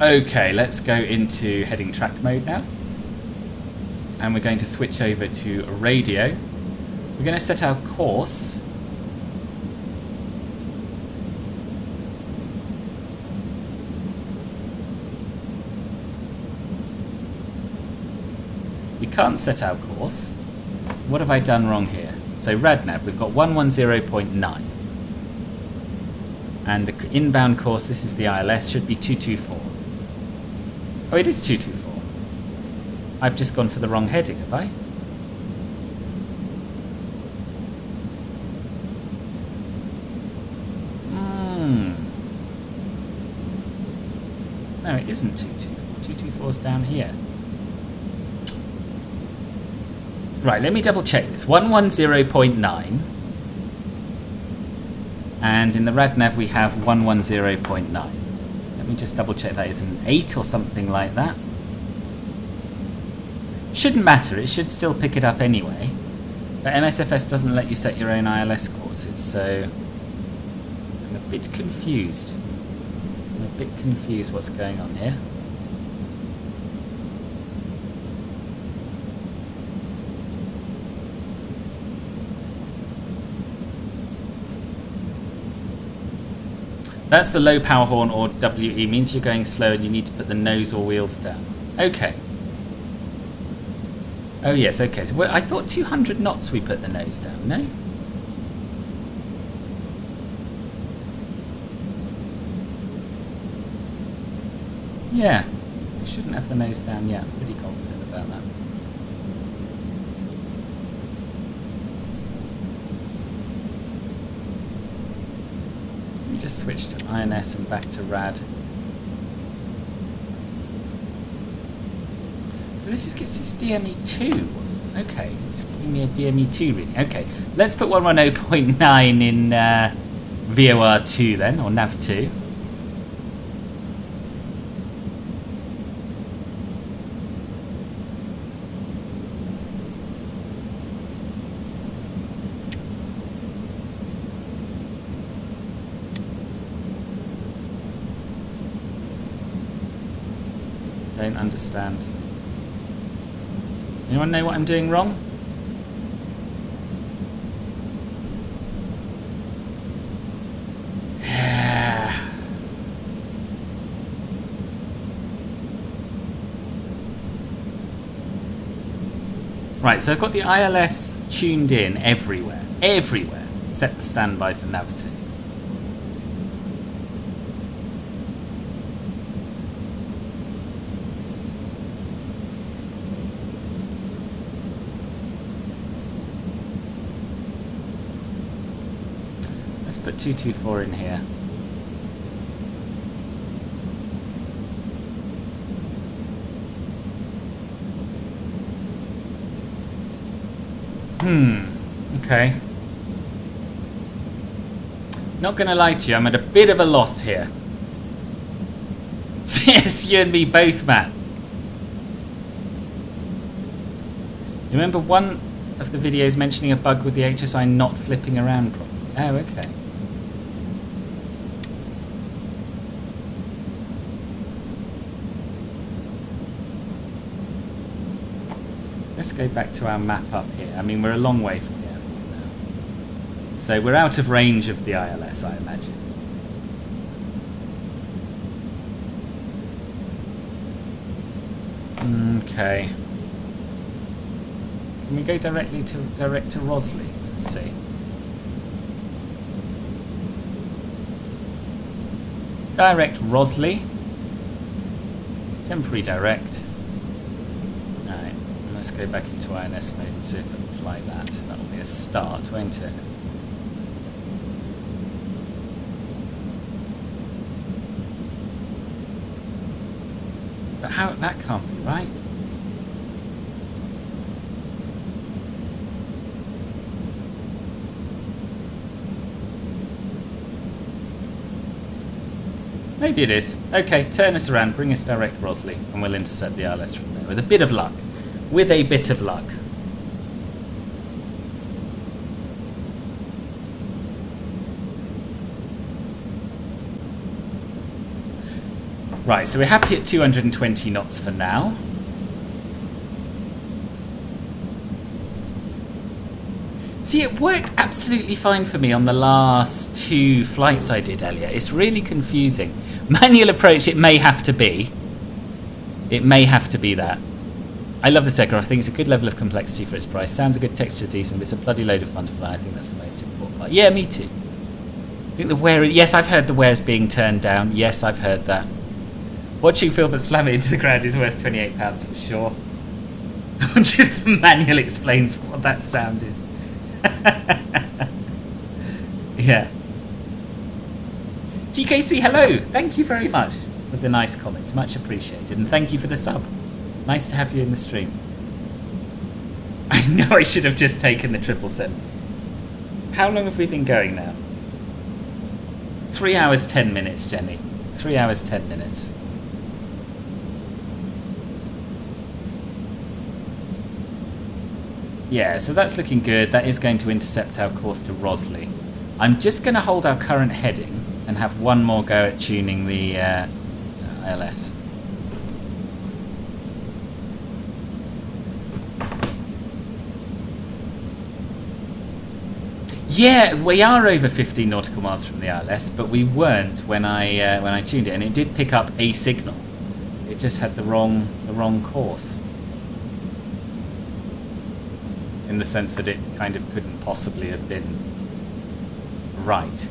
Okay, let's go into heading track mode now. And we're going to switch over to radio. We're going to set our course. We can't set our course. What have I done wrong here? So RadNav, we've got 110.9. And the inbound course, this is the ILS, should be 224. Oh, it is 224. I've just gone for the wrong heading, have I? No, it isn't 224. 224 is down here. Right, let me double check this. 110.9. And in the RadNav we have 110.9. Let me just double check that is an 8 or something like that. Shouldn't matter, it should still pick it up anyway. But MSFS doesn't let you set your own ILS courses, so I'm a bit confused. What's going on here. That's the low power horn, or WE, means you're going slow and you need to put the nose or wheels down. Okay. Oh yes, okay. So I thought 200 knots we put the nose down, no? Yeah. We shouldn't have the nose down yet. I'm pretty confident about that. Just switch to INS and back to RAD. So this gets this DME2. Okay, it's giving me a DME2 reading. Okay, let's put 110.9 VOR2 then, or NAV2. Don't understand. Anyone know what I'm doing wrong? Right, so I've got the ILS tuned in everywhere. Everywhere. Set the standby for NAV2. Let's put 224 in here. Okay. Not gonna lie to you, I'm at a bit of a loss here. Yes, you and me both, man. You remember one of the videos mentioning a bug with the HSI not flipping around properly? Oh, okay. Let's go back to our map up here. I mean, we're a long way from the airport now. So we're out of range of the ILS, I imagine. Okay. Can we go direct to Rosley? Let's see. Direct Rosley. Temporary direct. Alright, let's go back into INS mode and see if it'll fly that. That'll be a start, won't it? But how, that can't be right. Maybe it is. Okay, turn us around, bring us direct Rosley, and we'll intercept the ILS from there with a bit of luck. With a bit of luck. Right, so we're happy at 220 knots for now. See, it worked absolutely fine for me on the last 2 flights I did, Elliot. It's really confusing. Manual approach, it may have to be. It may have to be that. I love this aircraft. I think it's a good level of complexity for its price. Sounds a good, texture decent, but it's a bloody load of fun to fly. I think that's the most important part. Yeah, me too. I think the wear... Yes, I've heard the wear is being turned down. Yes, I've heard that. Watching Philbert slam it into the ground is worth £28 for sure. I wonder if the manual explains what that sound is. Yeah. TKC, hello. Thank you very much for the nice comments. Much appreciated. And thank you for the sub. Nice to have you in the stream. I know I should have just taken the 777. How long have we been going now? 3 hours 10 minutes, Jenny. 3 hours 10 minutes. Yeah, so that's looking good. That is going to intercept our course to Rosley. I'm just going to hold our current heading and have one more go at tuning the ILS. Yeah, we are over 15 nautical miles from the ILS, but we weren't when I tuned it, and it did pick up a signal. It just had the wrong course. In the sense that it kind of couldn't possibly have been right.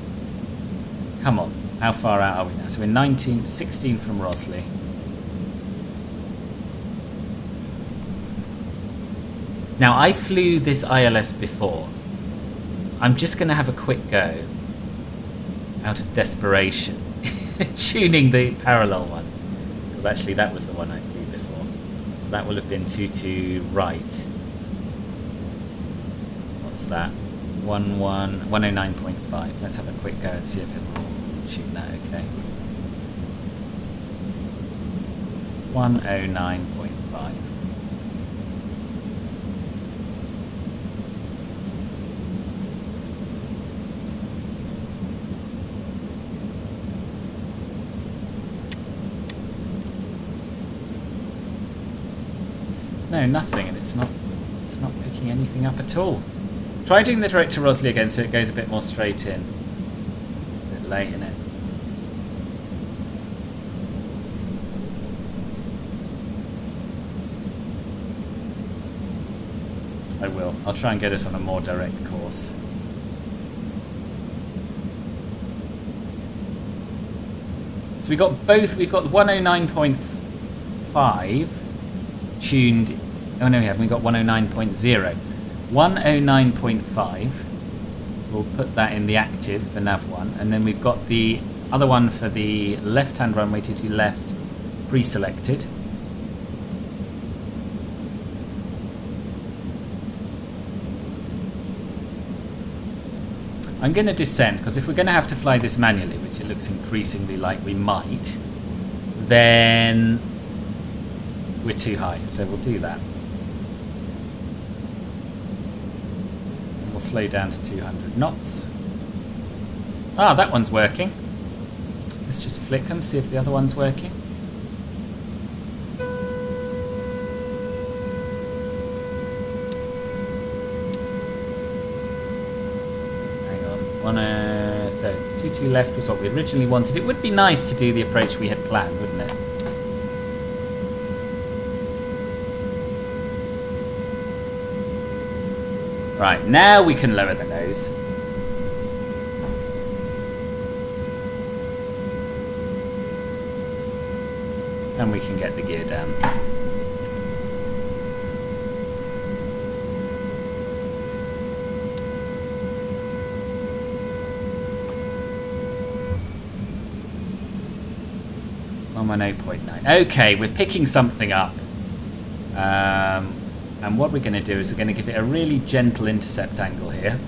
Come on, how far out are we now? So we're 16 from Rosley. Now, I flew this ILS before. I'm just going to have a quick go, out of desperation, tuning the parallel one. Because actually that was the one I flew before. So that will have been 22 right. That 109.5. Let's have a quick go and see if it will tune that okay. 109.5. No, nothing, and it's not picking anything up at all. Try doing the direct to Rosley again so it goes a bit more straight in. A bit late in it. I will. I'll try and get us on a more direct course. So we got both. We've got 109.5 tuned. Oh no, we haven't. We got 109.0. 109.5. We'll put that in the active for nav1, and then we've got the other one for the left-hand runway 22 left pre-selected. I'm going to descend, because if we're going to have to fly this manually, which it looks increasingly like we might, then we're too high, so we'll do that. And we'll slow down to 200 knots. Ah, that one's working. Let's just flick them, see if the other one's working. So 22 left was what we originally wanted. It would be nice to do the approach we had planned, wouldn't it? Right, now we can lower the nose. And we can get the gear down. I'm on 0.9. Okay, we're picking something up. And what we're going to do is we're going to give it a really gentle intercept angle here.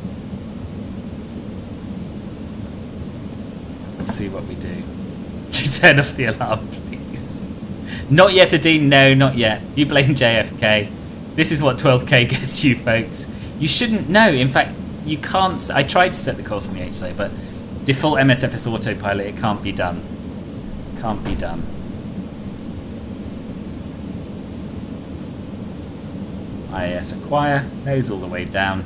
We'll see what we do. Could you turn off the alarm, please? Not yet, Adine. No, not yet. You blame JFK. This is what 12K gets you, folks. You shouldn't know. In fact, you can't. I tried to set the course on the HSA, but default MSFS autopilot, it can't be done. Can't be done. IAS acquire, nose all the way down.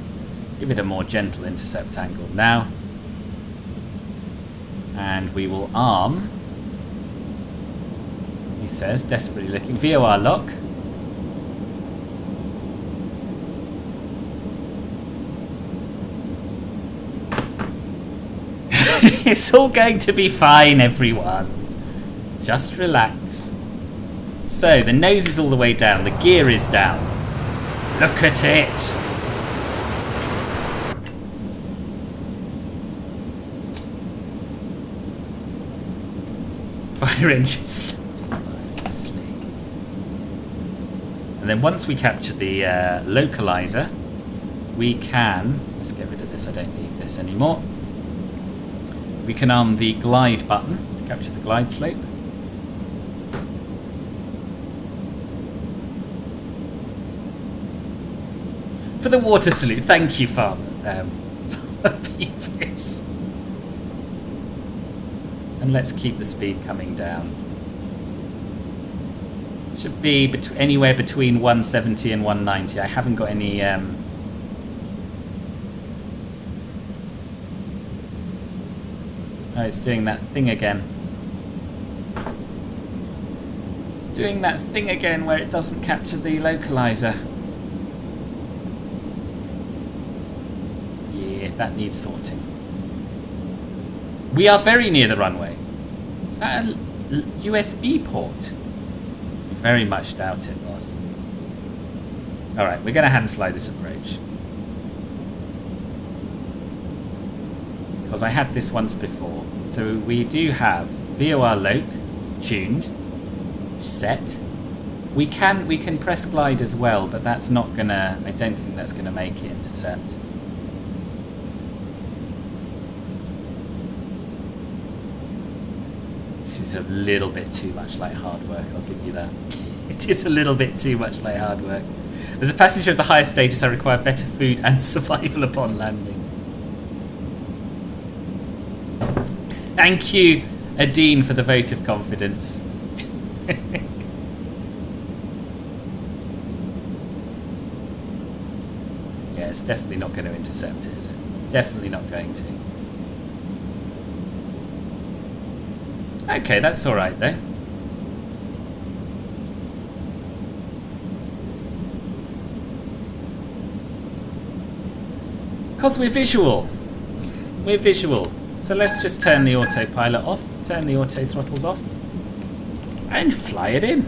Give it a more gentle intercept angle now. And we will arm, he says, desperately looking, VOR lock. It's all going to be fine, everyone. Just relax. So, the nose is all the way down. The gear is down. Look at it. Fire engines. And then once we capture the localizer, we can... Let's get rid of this. I don't need this anymore. We can arm the glide button to capture the glide slope. For the water salute, thank you, Farmer Beavis. And let's keep the speed coming down. Should be anywhere between 170 and 190. I haven't got any... Oh, it's doing that thing again. It's doing that thing again where it doesn't capture the localizer. That needs sorting. We are very near the runway. Is that a USB port? I very much doubt it, boss. Alright, we're going to hand fly this approach. Because I had this once before. So we do have VOR loc tuned, set. We can press glide as well, but that's not gonna, I don't think that's gonna make it intercept. This is a little bit too much like hard work, I'll give you that. It is a little bit too much like hard work. As a passenger of the higher status, I require better food and survival upon landing. Thank you, Adine, for the vote of confidence. Yeah, it's definitely not going to intercept it, is it? It's definitely not going to. Okay, that's alright though. Because we're visual. We're visual. So let's just turn the autopilot off, turn the auto throttles off, and fly it in.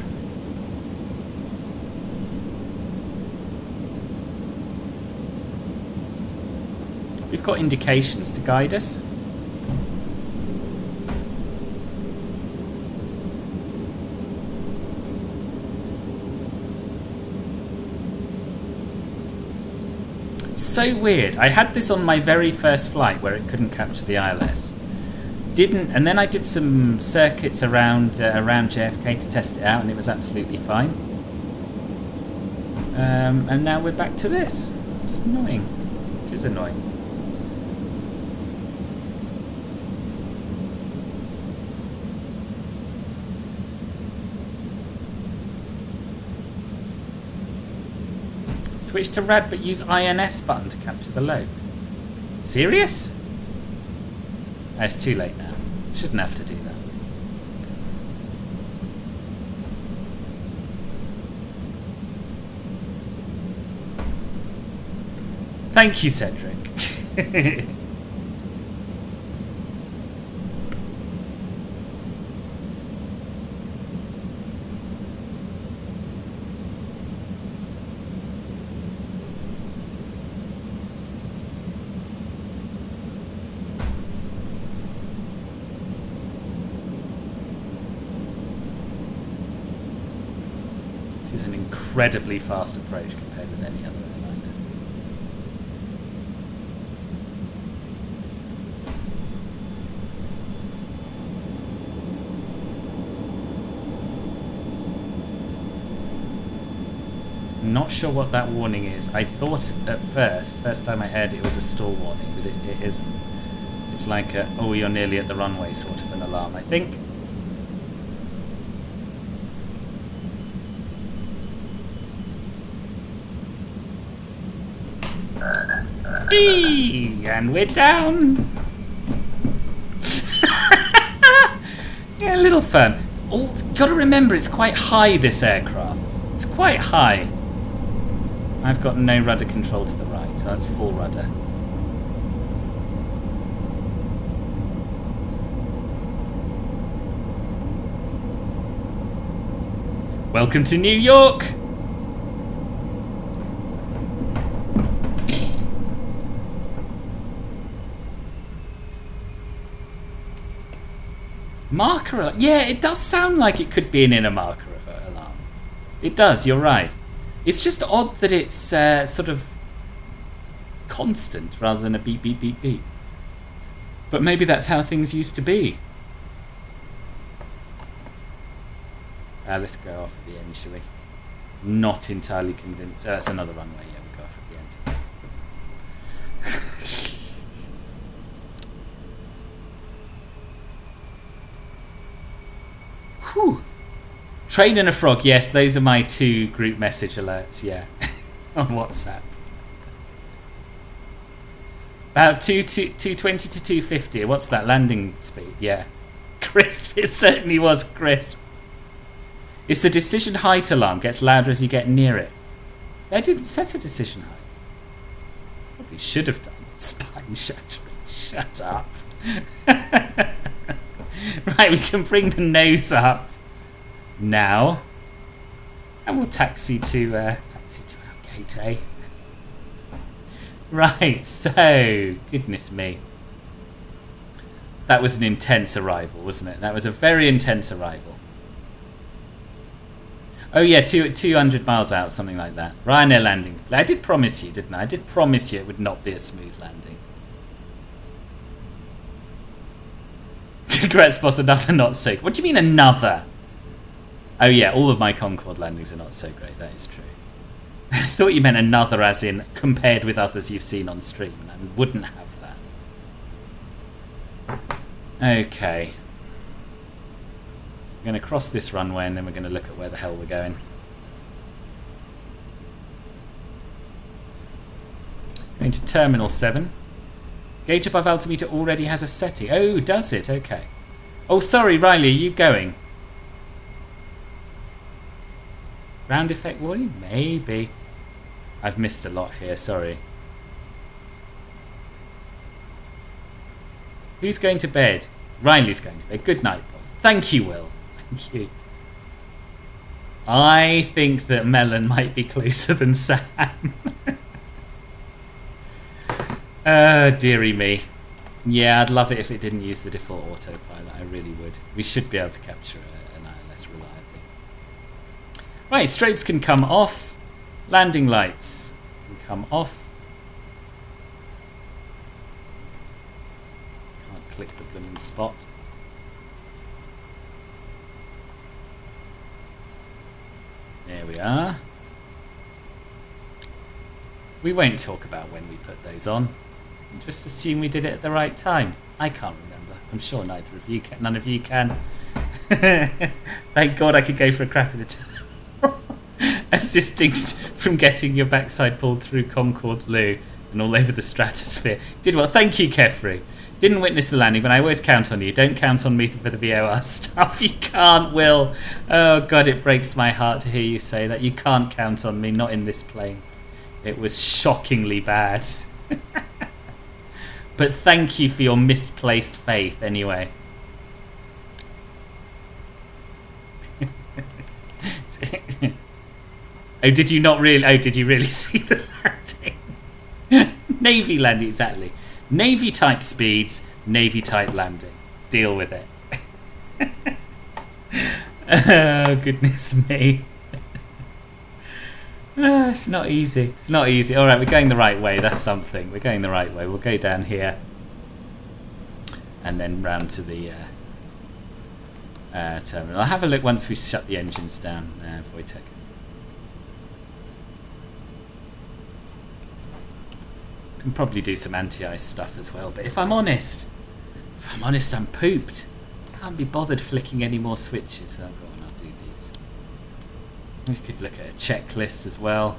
We've got indications to guide us. So weird. I had this on my very first flight where it couldn't capture the ILS. And then I did some circuits around JFK to test it out, and it was absolutely fine. And now we're back to this. It's annoying. It is annoying. Switch to RAD but use INS button to capture the load. Serious? It's too late now. Shouldn't have to do that. Thank you, Cedric. It is an incredibly fast approach compared with any other airliner. I'm not sure what that warning is. I thought at first time I heard it was a stall warning, but it isn't. It's like a, oh, you're nearly at the runway sort of an alarm, I think. And we're down. Yeah, a little firm. Gotta remember, it's quite high, this aircraft. It's quite high. I've got no rudder control to the right, so that's full rudder. Welcome to New York! Marker alarm. Yeah, it does sound like it could be an inner marker alarm. It does, you're right. It's just odd that it's sort of constant rather than a beep, beep, beep, beep. But maybe that's how things used to be. Let's go off at the end, shall we? Not entirely convinced. That's another runway, yeah, we'll go off at the end. Whew. Train and a frog. Yes, those are my 2 group message alerts, yeah. On WhatsApp. About 220 to 250. What's that landing speed? Yeah. Crisp. It certainly was crisp. It's the decision height alarm. Gets louder as you get near it. I didn't set a decision height. Probably should have done. Spine shattering. Shut up. Right, we can bring the nose up now, and we'll taxi to our gate, eh? Right, so goodness me, that was an intense arrival, wasn't it? That was a very intense arrival. Oh yeah, 200 miles out, something like that. Ryanair landing. I did promise you, didn't I? I did promise you it would not be a smooth landing. Congrats, boss. Another not so. What do you mean another? Oh yeah, all of my Concorde landings are not so great. That is true. I thought you meant another as in compared with others you've seen on stream, and I wouldn't have that. Okay. We're going to cross this runway and then we're going to look at where the hell we're going. Going to Terminal 7. Gauge above altimeter already has a setting. Oh, does it? Okay. Oh, sorry, Riley, are you going? Ground effect warning? Maybe. I've missed a lot here, sorry. Who's going to bed? Riley's going to bed. Good night, boss. Thank you, Will. Thank you. I think that Melon might be closer than Sam. Dearie me. Yeah, I'd love it if it didn't use the default autopilot. I really would. We should be able to capture an ILS reliably. Right, strobes can come off. Landing lights can come off. Can't click the blooming spot. There we are. We won't talk about when we put those on. Just assume we did it at the right time. I can't remember. I'm sure neither of you can. None of you can. Thank God I could go for a crap in the time. As distinct from getting your backside pulled through Concorde loo and all over the stratosphere. Did well. Thank you, Kefri. Didn't witness the landing, but I always count on you. Don't count on me for the VOR stuff. You can't, Will. Oh, God, it breaks my heart to hear you say that. You can't count on me, not in this plane. It was shockingly bad. But thank you for your misplaced faith, anyway. Oh, did you not really? Oh, did you really see the landing? Navy landing, exactly. Navy type speeds, Navy type landing. Deal with it. Oh, goodness me. It's not easy. It's not easy. All right, we're going the right way. That's something. We're going the right way. We'll go down here and then round to the terminal. I'll have a look once we shut the engines down, Wojtek. Can probably do some anti-ice stuff as well, but if I'm honest, I'm pooped. Can't be bothered flicking any more switches. Oh, go on, I'll do these. We could look at a checklist as well.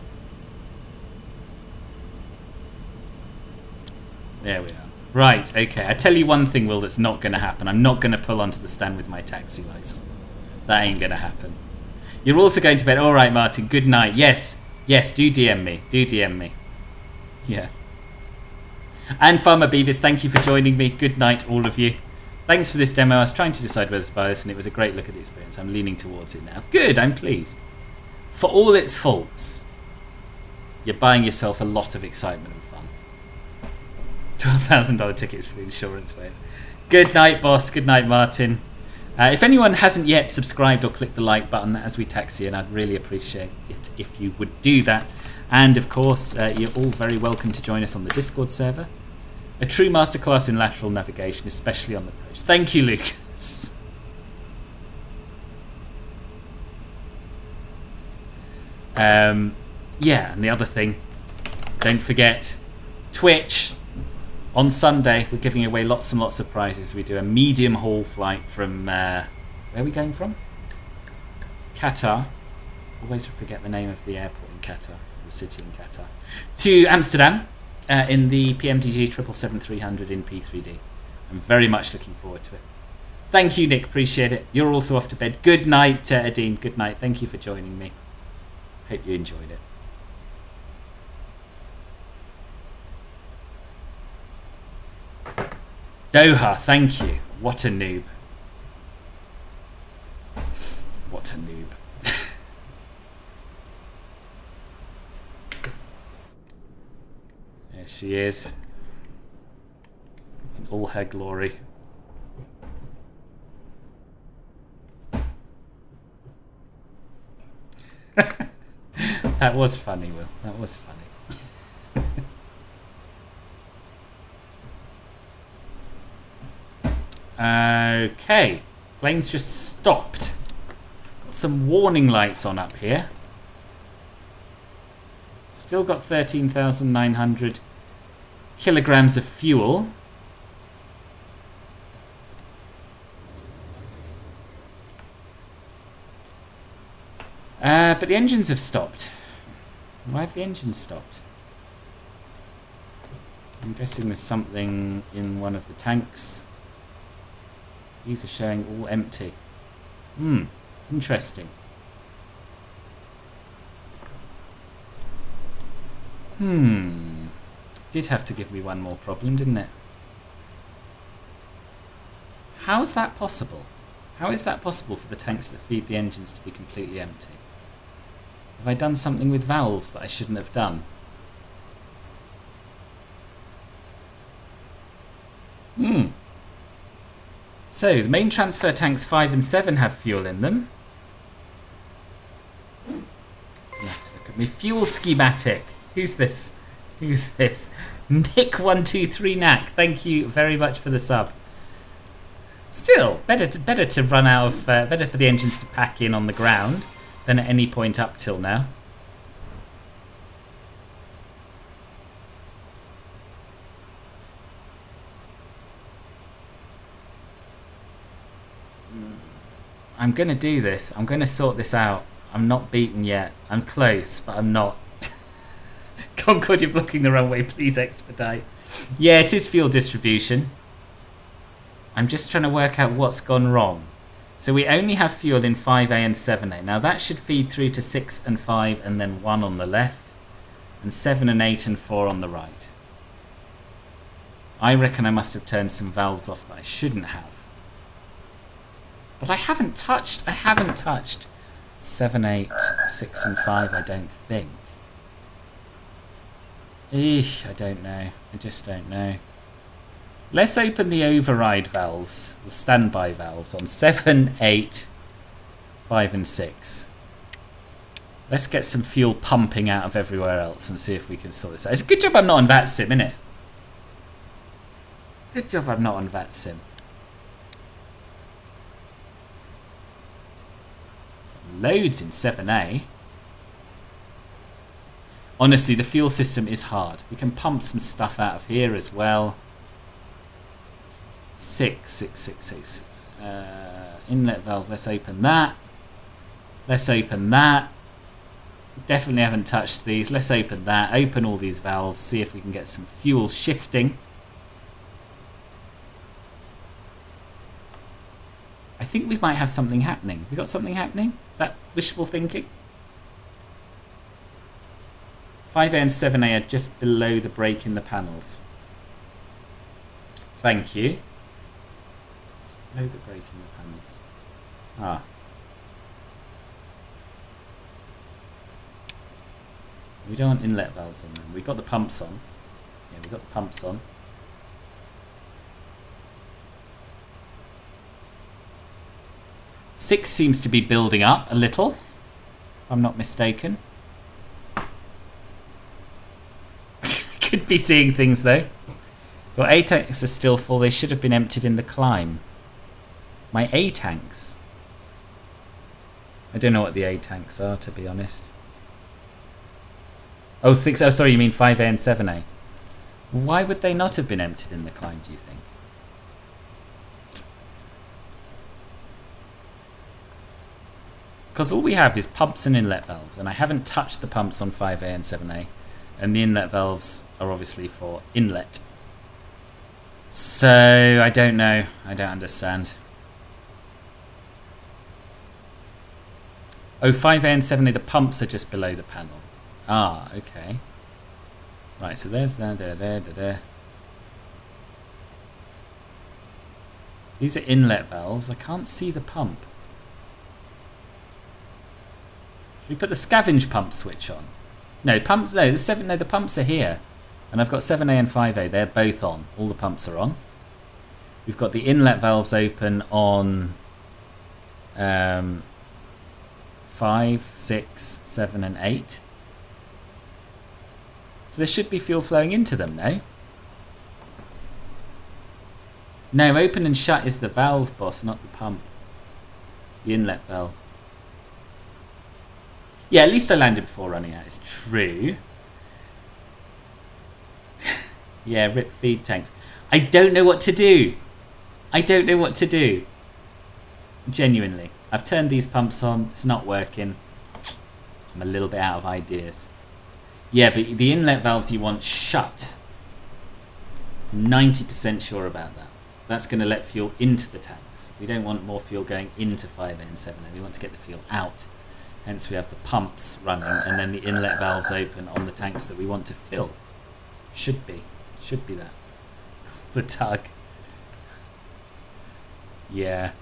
There we are. Right, okay. I tell you one thing, Will, that's not going to happen. I'm not going to pull onto the stand with my taxi lights on. That ain't going to happen. You're also going to bed. All right, Martin, good night. Yes, do DM me. Do DM me. Yeah. And Farmer Beavis, thank you for joining me. Good night, all of you. Thanks for this demo. I was trying to decide whether to buy this, and it was a great look at the experience. I'm leaning towards it now. Good, I'm pleased. For all its faults, you're buying yourself a lot of excitement and fun. $12,000 tickets for the insurance waiver. Good night, boss. Good night, Martin. If anyone hasn't yet subscribed or clicked the like button as we taxi in, I'd really appreciate it if you would do that. And of course, you're all very welcome to join us on the Discord server. A true masterclass in lateral navigation, especially on the approach. Thank you, Lucas. Yeah, and the other thing, don't forget, Twitch. On Sunday, we're giving away lots and lots of prizes. We do a medium haul flight from, where are we going from? Qatar. Always forget the name of the airport in Qatar, the city in Qatar. To Amsterdam. In the PMDG 777-300 in P3D. I'm very much looking forward to it. Thank you, Nick. Appreciate it. You're also off to bed. Good night, Adine. Good night. Thank you for joining me. Hope you enjoyed it. Doha, thank you. What a noob. What a noob. There she is. In all her glory. That was funny, Will. That was funny. Okay. Plane's just stopped. Got some warning lights on up here. Still got 13,900 kilograms of fuel. But the engines have stopped. Why have the engines stopped? I'm guessing there's something in one of the tanks. These are showing all empty. Interesting. Did have to give me one more problem, didn't it? How's that possible? How is that possible for the tanks that feed the engines to be completely empty? Have I done something with valves that I shouldn't have done? So, the main transfer tanks 5 and 7 have fuel in them. Let's look at my fuel schematic. Who's this? Who's this? Nick123Knack. Thank you very much for the sub. Still, better to run out of better for the engines to pack in on the ground than at any point up till now. I'm going to do this. I'm going to sort this out. I'm not beaten yet. I'm close, but I'm not. Concorde, you're blocking the runway. Please expedite. Yeah, it is fuel distribution. I'm just trying to work out what's gone wrong. So we only have fuel in 5A and 7A. Now that should feed through to 6 and 5 and then 1 on the left. And 7 and 8 and 4 on the right. I reckon I must have turned some valves off that I shouldn't have. But I haven't touched 7, 8, 6 and 5, I don't think. Eesh, I don't know. I just don't know. Let's open the override valves, the standby valves on 7, 8, 5 and 6. Let's get some fuel pumping out of everywhere else and see if we can sort this out. It's a good job I'm not on VATSIM, isn't it? Good job I'm not on VATSIM. Loads in 7A. Honestly, the fuel system is hard. We can pump some stuff out of here as well. 6. Inlet valve, let's open that. Let's open that. Definitely haven't touched these. Let's open that. Open all these valves, see if we can get some fuel shifting. I think we might have something happening. Have we got something happening? Is that wishful thinking? 5A and 7A are just below the break in the panels. Thank you. Just below the break in the panels. Ah. We don't want inlet valves on them. We've got the pumps on. Yeah, we've got the pumps on. Six seems to be building up a little, if I'm not mistaken. Could be seeing things though. Your A tanks are still full. They should have been emptied in the climb. My A tanks. I don't know what the A tanks are, to be honest. Oh, 6. Oh, sorry, you mean 5A and 7A. Why would they not have been emptied in the climb, do you think? Because all we have is pumps and inlet valves, and I haven't touched the pumps on 5A and 7A, and the inlet valves are obviously for inlet. So, I don't know. I don't understand. Oh, 5A and 7A, the pumps are just below the panel. Ah, okay. Right, so there's there. These are inlet valves. I can't see the pump. Should we put the scavenge pump switch on? No, pumps. No, the pumps are here, and I've got 7A and 5A. They're both on. All the pumps are on. We've got the inlet valves open on 5, 6, 7, and 8. So there should be fuel flowing into them, no? No, open and shut is the valve, boss, not the pump. The inlet valve. Yeah, at least I landed before running out. It's true. Yeah, rip feed tanks. I don't know what to do. I don't know what to do. Genuinely. I've turned these pumps on. It's not working. I'm a little bit out of ideas. Yeah, but the inlet valves you want shut. 90% sure about that. That's going to let fuel into the tanks. We don't want more fuel going into 5A and 7A. We want to get the fuel out. Hence we have the pumps running and then the inlet valves open on the tanks that we want to fill. Should be that. The tug. Yeah.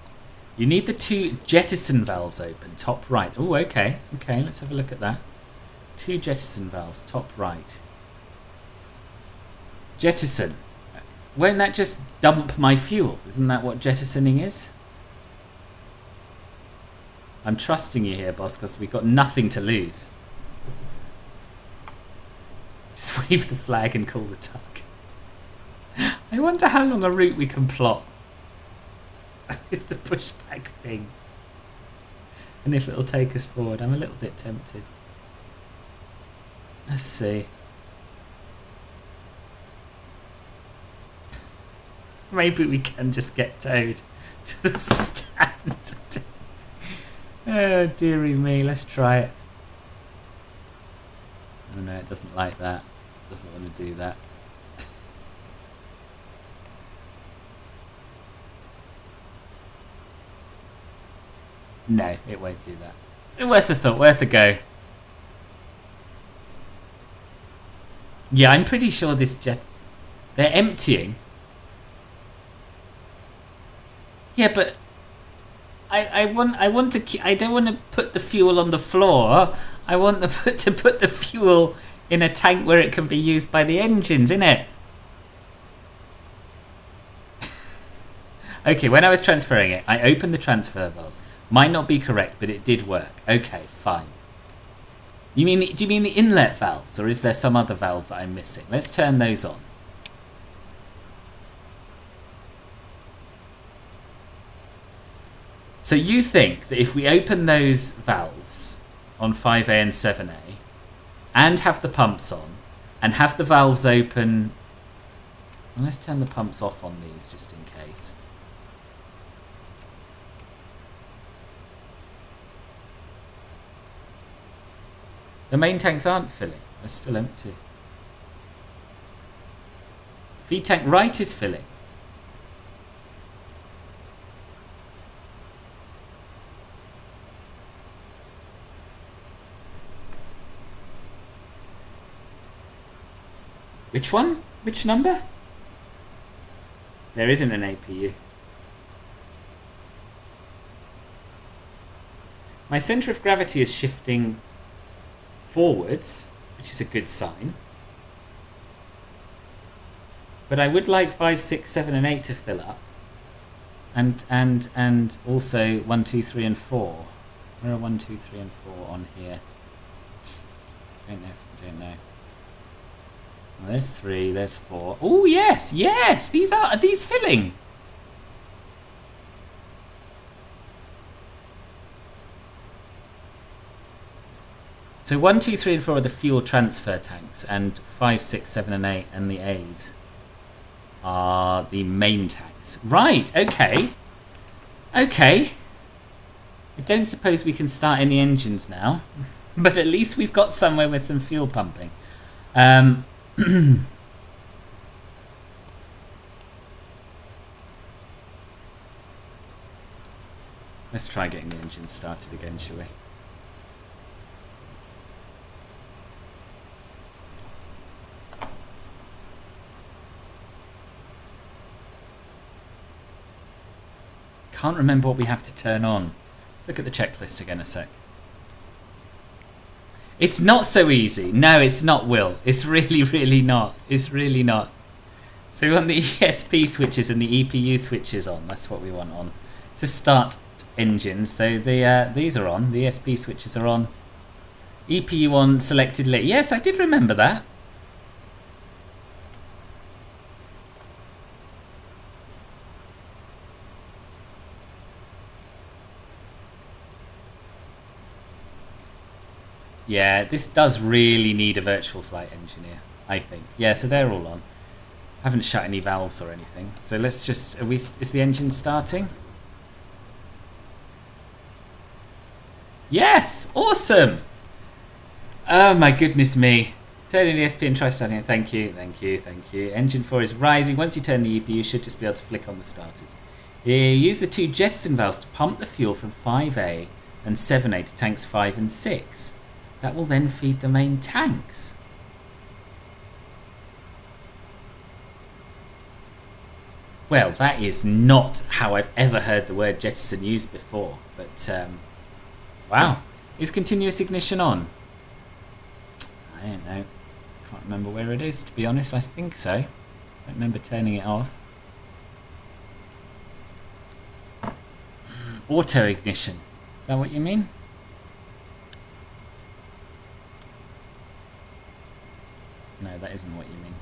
You need the 2 jettison valves open, top right. Oh, okay. Okay, let's have a look at that. 2 jettison valves, top right. Jettison. Won't that just dump my fuel? Isn't that what jettisoning is? I'm trusting you here, boss, because we've got nothing to lose. Just wave the flag and call the tug. I wonder how long a route we can plot with the pushback thing. And if it'll take us forward. I'm a little bit tempted. Let's see. Maybe we can just get towed to the stand. Oh, dearie me. Let's try it. Oh no, it doesn't like that. It doesn't want to do that. No, it won't do that. Worth a thought, worth a go. Yeah, I'm pretty sure this jet... They're emptying. Yeah, but... I want to... I don't want to put the fuel on the floor. I want to put the fuel in a tank where it can be used by the engines, innit? Okay, when I was transferring it, I opened the transfer valves. Might not be correct, but it did work. Okay, fine. Do you mean the inlet valves, or is there some other valve that I'm missing? Let's turn those on. So you think that if we open those valves on 5A and 7A, and have the pumps on, and have the valves open... Well, let's turn the pumps off on these, just in case. The main tanks aren't filling. They're still empty. Feed tank right is filling. Which one? Which number? There isn't an APU. My centre of gravity is shifting forwards, which is a good sign. But I would like 5, 6, 7 and 8 to fill up. And also 1, 2, 3 and 4. Where are 1, 2, 3 and 4 on here? Don't know. Well, there's 3, there's 4. Oh yes, yes! Are these filling? So 1, 2, 3 and 4 are the fuel transfer tanks, and 5, 6, 7 and 8 and the A's are the main tanks. Right, okay. Okay. I don't suppose we can start any engines now, but at least we've got somewhere with some fuel pumping. Let's try getting the engine started again, shall we? Can't remember what we have to turn on. Let's look at the checklist again a sec. It's not so easy. No, it's not, Will. It's really, really not. It's really not. So we want the ESP switches and the EPU switches on. That's what we want on to start engines. So the these are on. The ESP switches are on. EPU on, selected lit. Yes, I did remember that. Yeah, this does really need a virtual flight engineer, I think. Yeah, so they're all on. Haven't shut any valves or anything. So let's just... is the engine starting? Yes! Awesome! Oh my goodness me. Turn in the ESP and try starting it. Thank you, thank you, thank you. Engine 4 is rising. Once you turn the EP, you should just be able to flick on the starters. You use the 2 jettison valves to pump the fuel from 5A and 7A to tanks 5 and 6. That will then feed the main tanks. Well, that is not how I've ever heard the word jettison used before. But, wow. Is continuous ignition on? I don't know. Can't remember where it is, to be honest. I think so. I don't remember turning it off. Auto ignition. Is that what you mean? No, that isn't what you mean.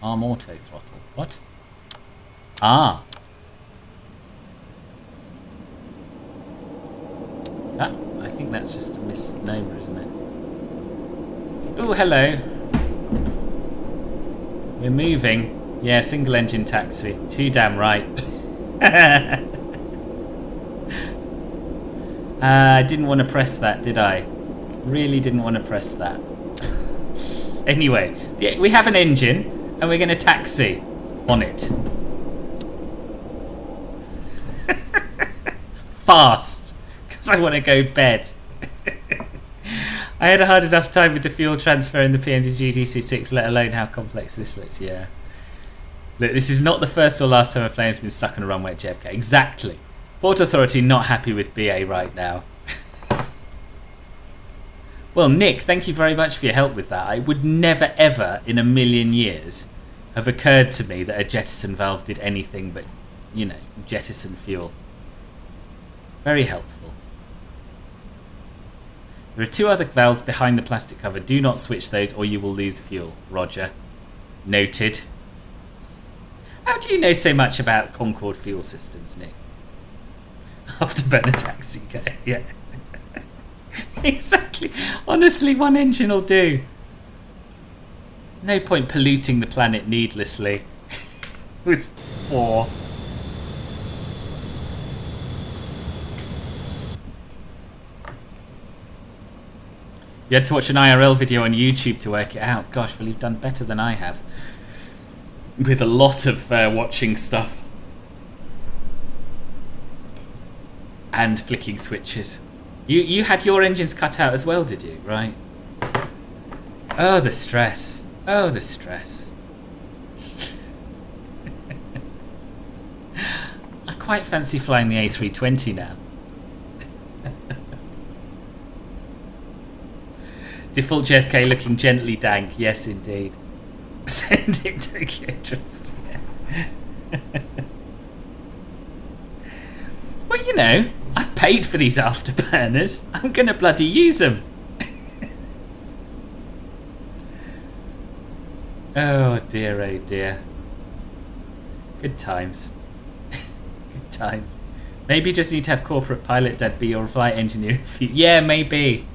Arm auto throttle. What? Ah. Is that? I think that's just a misnomer, isn't it? Oh, hello. We're moving. Yeah, single engine taxi. Too damn right. I didn't want to press that, did I? Really didn't want to press that. Anyway, yeah, we have an engine and we're going to taxi on it. Fast, because I want to go bed. I had a hard enough time with the fuel transfer in the PMDG DC6, let alone how complex this looks. Yeah. Look, this is not the first or last time a plane's been stuck on a runway at JFK. Exactly. Port Authority not happy with BA right now. Well, Nick, thank you very much for your help with that. It would never, ever in a million years have occurred to me that a jettison valve did anything but, you know, jettison fuel. Very helpful. There are 2 other valves behind the plastic cover. Do not switch those or you will lose fuel. Roger. Noted. How do you know so much about Concorde fuel systems, Nick? Afterburner taxi go, yeah. Exactly. Honestly, 1 engine will do. No point polluting the planet needlessly with 4. You had to watch an IRL video on YouTube to work it out. Gosh, well, you've done better than I have. With a lot of watching stuff. And flicking switches. You had your engines cut out as well, did you? Right. Oh, the stress. Oh, the stress. I quite fancy flying the A320 now. Default JFK looking gently dank. Yes, indeed. Sending Tokyo Drift. Yeah. Well, you know, I've paid for these afterburners. I'm going to bloody use them. Oh dear, oh dear. Good times. Good times. Maybe you just need to have corporate pilot dad be your flight engineer. Yeah, maybe.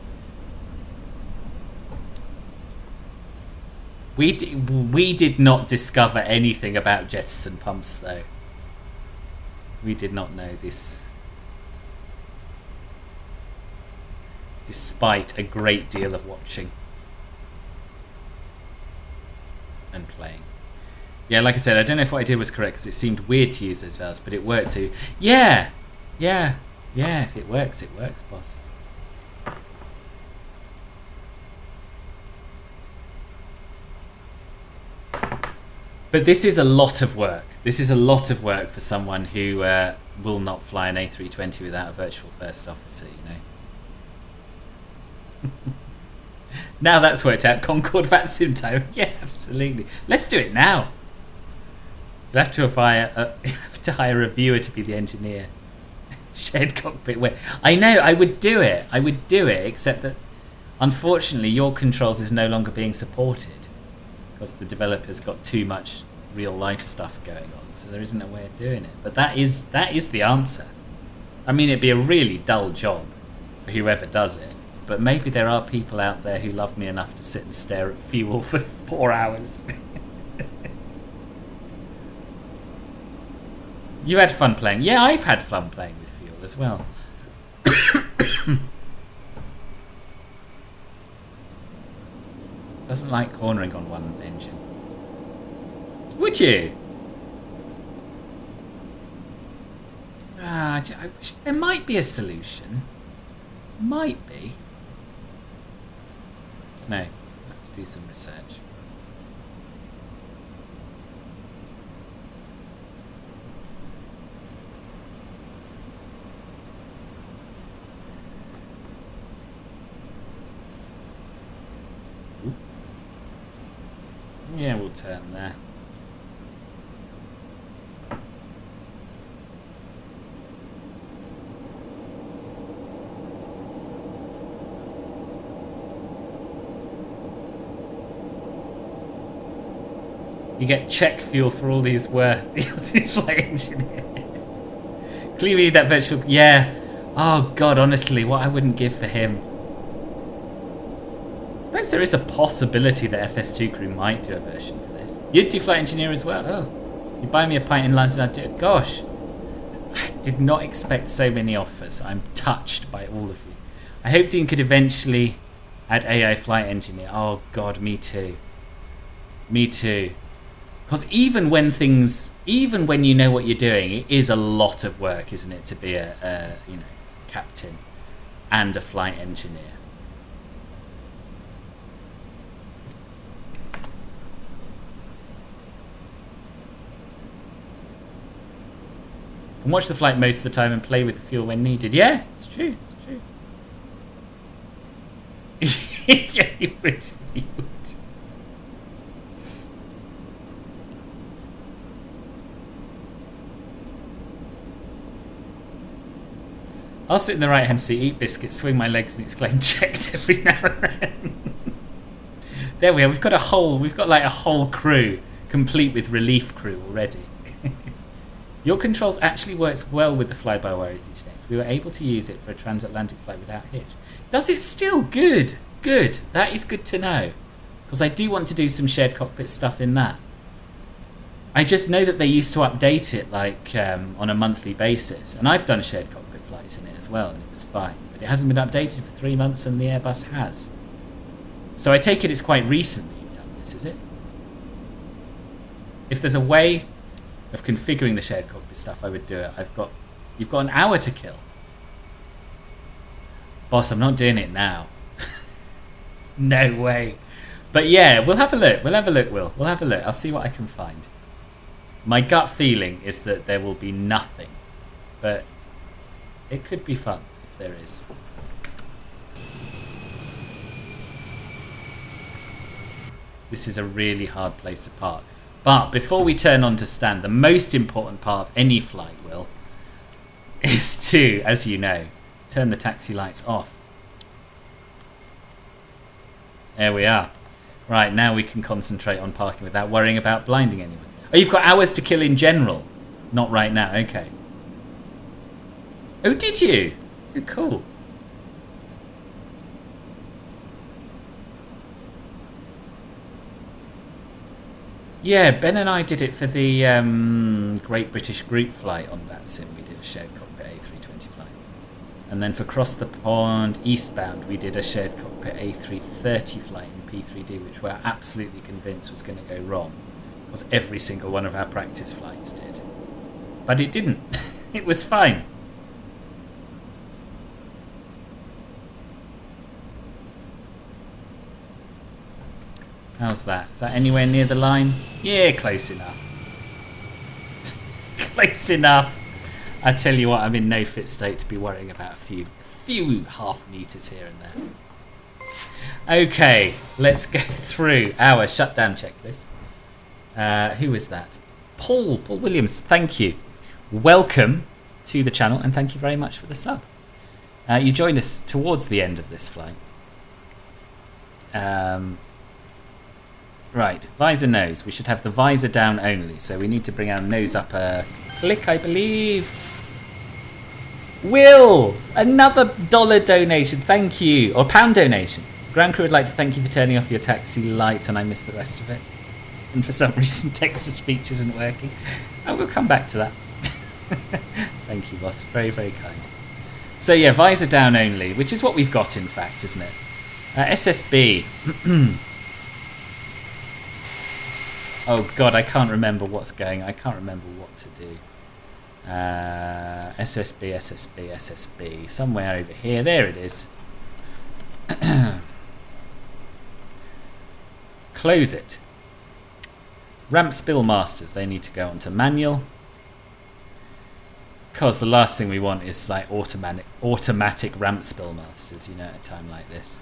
We did not discover anything about jettison pumps, though. We did not know this. Despite a great deal of watching. And playing. Yeah, like I said, I don't know if what I did was correct, because it seemed weird to use those valves, but it worked, so... Yeah! Yeah! Yeah, if it works, boss. But this is a lot of work. This is a lot of work for someone who will not fly an A320 without a virtual first officer, you know. Now that's worked out. Concorde VAT sim time. Yeah, absolutely. Let's do it now. You'll have to hire a viewer to be the engineer. Shared cockpit. I know. I would do it. Except that, unfortunately, your controls is no longer being supported because the developers got too much real life stuff going on. So there isn't a way of doing it. But that is the answer. I mean, it'd be a really dull job for whoever does it, but maybe there are people out there who love me enough to sit and stare at fuel for 4 hours. You had fun playing? Yeah, I've had fun playing with fuel as well. Doesn't like cornering on one engine. Would you? I wish there might be a solution. Might be. No, I'll have to do some research. Yeah, we'll turn there. You get check fuel for all these work. Flight engineer. Clearly that virtual... Yeah. Oh, God, honestly, what I wouldn't give for him. I suppose there is a possibility that FS2 crew might do a version for this. You'd do flight engineer as well? Oh. You buy me a pint in London, I'd do it. Gosh. I did not expect so many offers. I'm touched by all of you. I hope Dean could eventually add AI flight engineer. Oh, God, me too. Me too. Because even when you know what you're doing, it is a lot of work, isn't it, to be a captain and a flight engineer. And watch the flight most of the time and play with the fuel when needed. Yeah, it's true. It's true. Yeah, you would. I'll sit in the right-hand seat, eat biscuits, swing my legs, and exclaim "checked" every now and then. There we are. We've got like a whole crew, complete with relief crew already. Your controls actually works well with the fly-by-wire Ethernet. We were able to use it for a transatlantic flight without hitch. Does it still? Good. Good. That is good to know, because I do want to do some shared cockpit stuff in that. I just know that they used to update it like on a monthly basis, and I've done shared cockpit flights in it as well, and it was fine. But it hasn't been updated for 3 months, and the Airbus has. So I take it it's quite recently you've done this, is it? If there's a way of configuring the shared cockpit stuff, I would do it. You've got an hour to kill. Boss, I'm not doing it now. No way. But yeah, we'll have a look. We'll have a look, Will. We'll have a look. I'll see what I can find. My gut feeling is that there will be nothing, but it could be fun if there is. This is a really hard place to park. But before we turn on to stand, the most important part of any flight, Will, is to, as you know, turn the taxi lights off. There we are. Right, now we can concentrate on parking without worrying about blinding anyone. Oh, you've got hours to kill in general. Not right now, okay. Oh, did you? Oh, cool. Yeah, Ben and I did it for the Great British Group flight on that sim. We did a shared cockpit A320 flight. And then for Cross the Pond eastbound, we did a shared cockpit A330 flight in P3D, which we're absolutely convinced was going to go wrong, because every single one of our practice flights did. But it didn't. It was fine. How's that? Is that anywhere near the line? Yeah, close enough. Close enough. I tell you what, I'm in no fit state to be worrying about a few half meters here and there. Okay, let's go through our shutdown checklist. Who is that? Paul Williams, thank you. Welcome to the channel, and thank you very much for the sub. You joined us towards the end of this flight. Right, visor nose. We should have the visor down only, so we need to bring our nose up a click, I believe. Will, another dollar donation. Thank you. Or pound donation. Ground crew would like to thank you for turning off your taxi lights, and I missed the rest of it. And for some reason, text-to-speech isn't working. I will come back to that. Thank you, boss. Very, very kind. So yeah, visor down only, which is what we've got, in fact, isn't it? SSB. Oh God, I can't remember what's going. I can't remember what to do. SSB, SSB, SSB. Somewhere over here. There it is. Close it. Ramp spill masters. They need to go onto manual. Because the last thing we want is like automatic ramp spill masters, you know, at a time like this.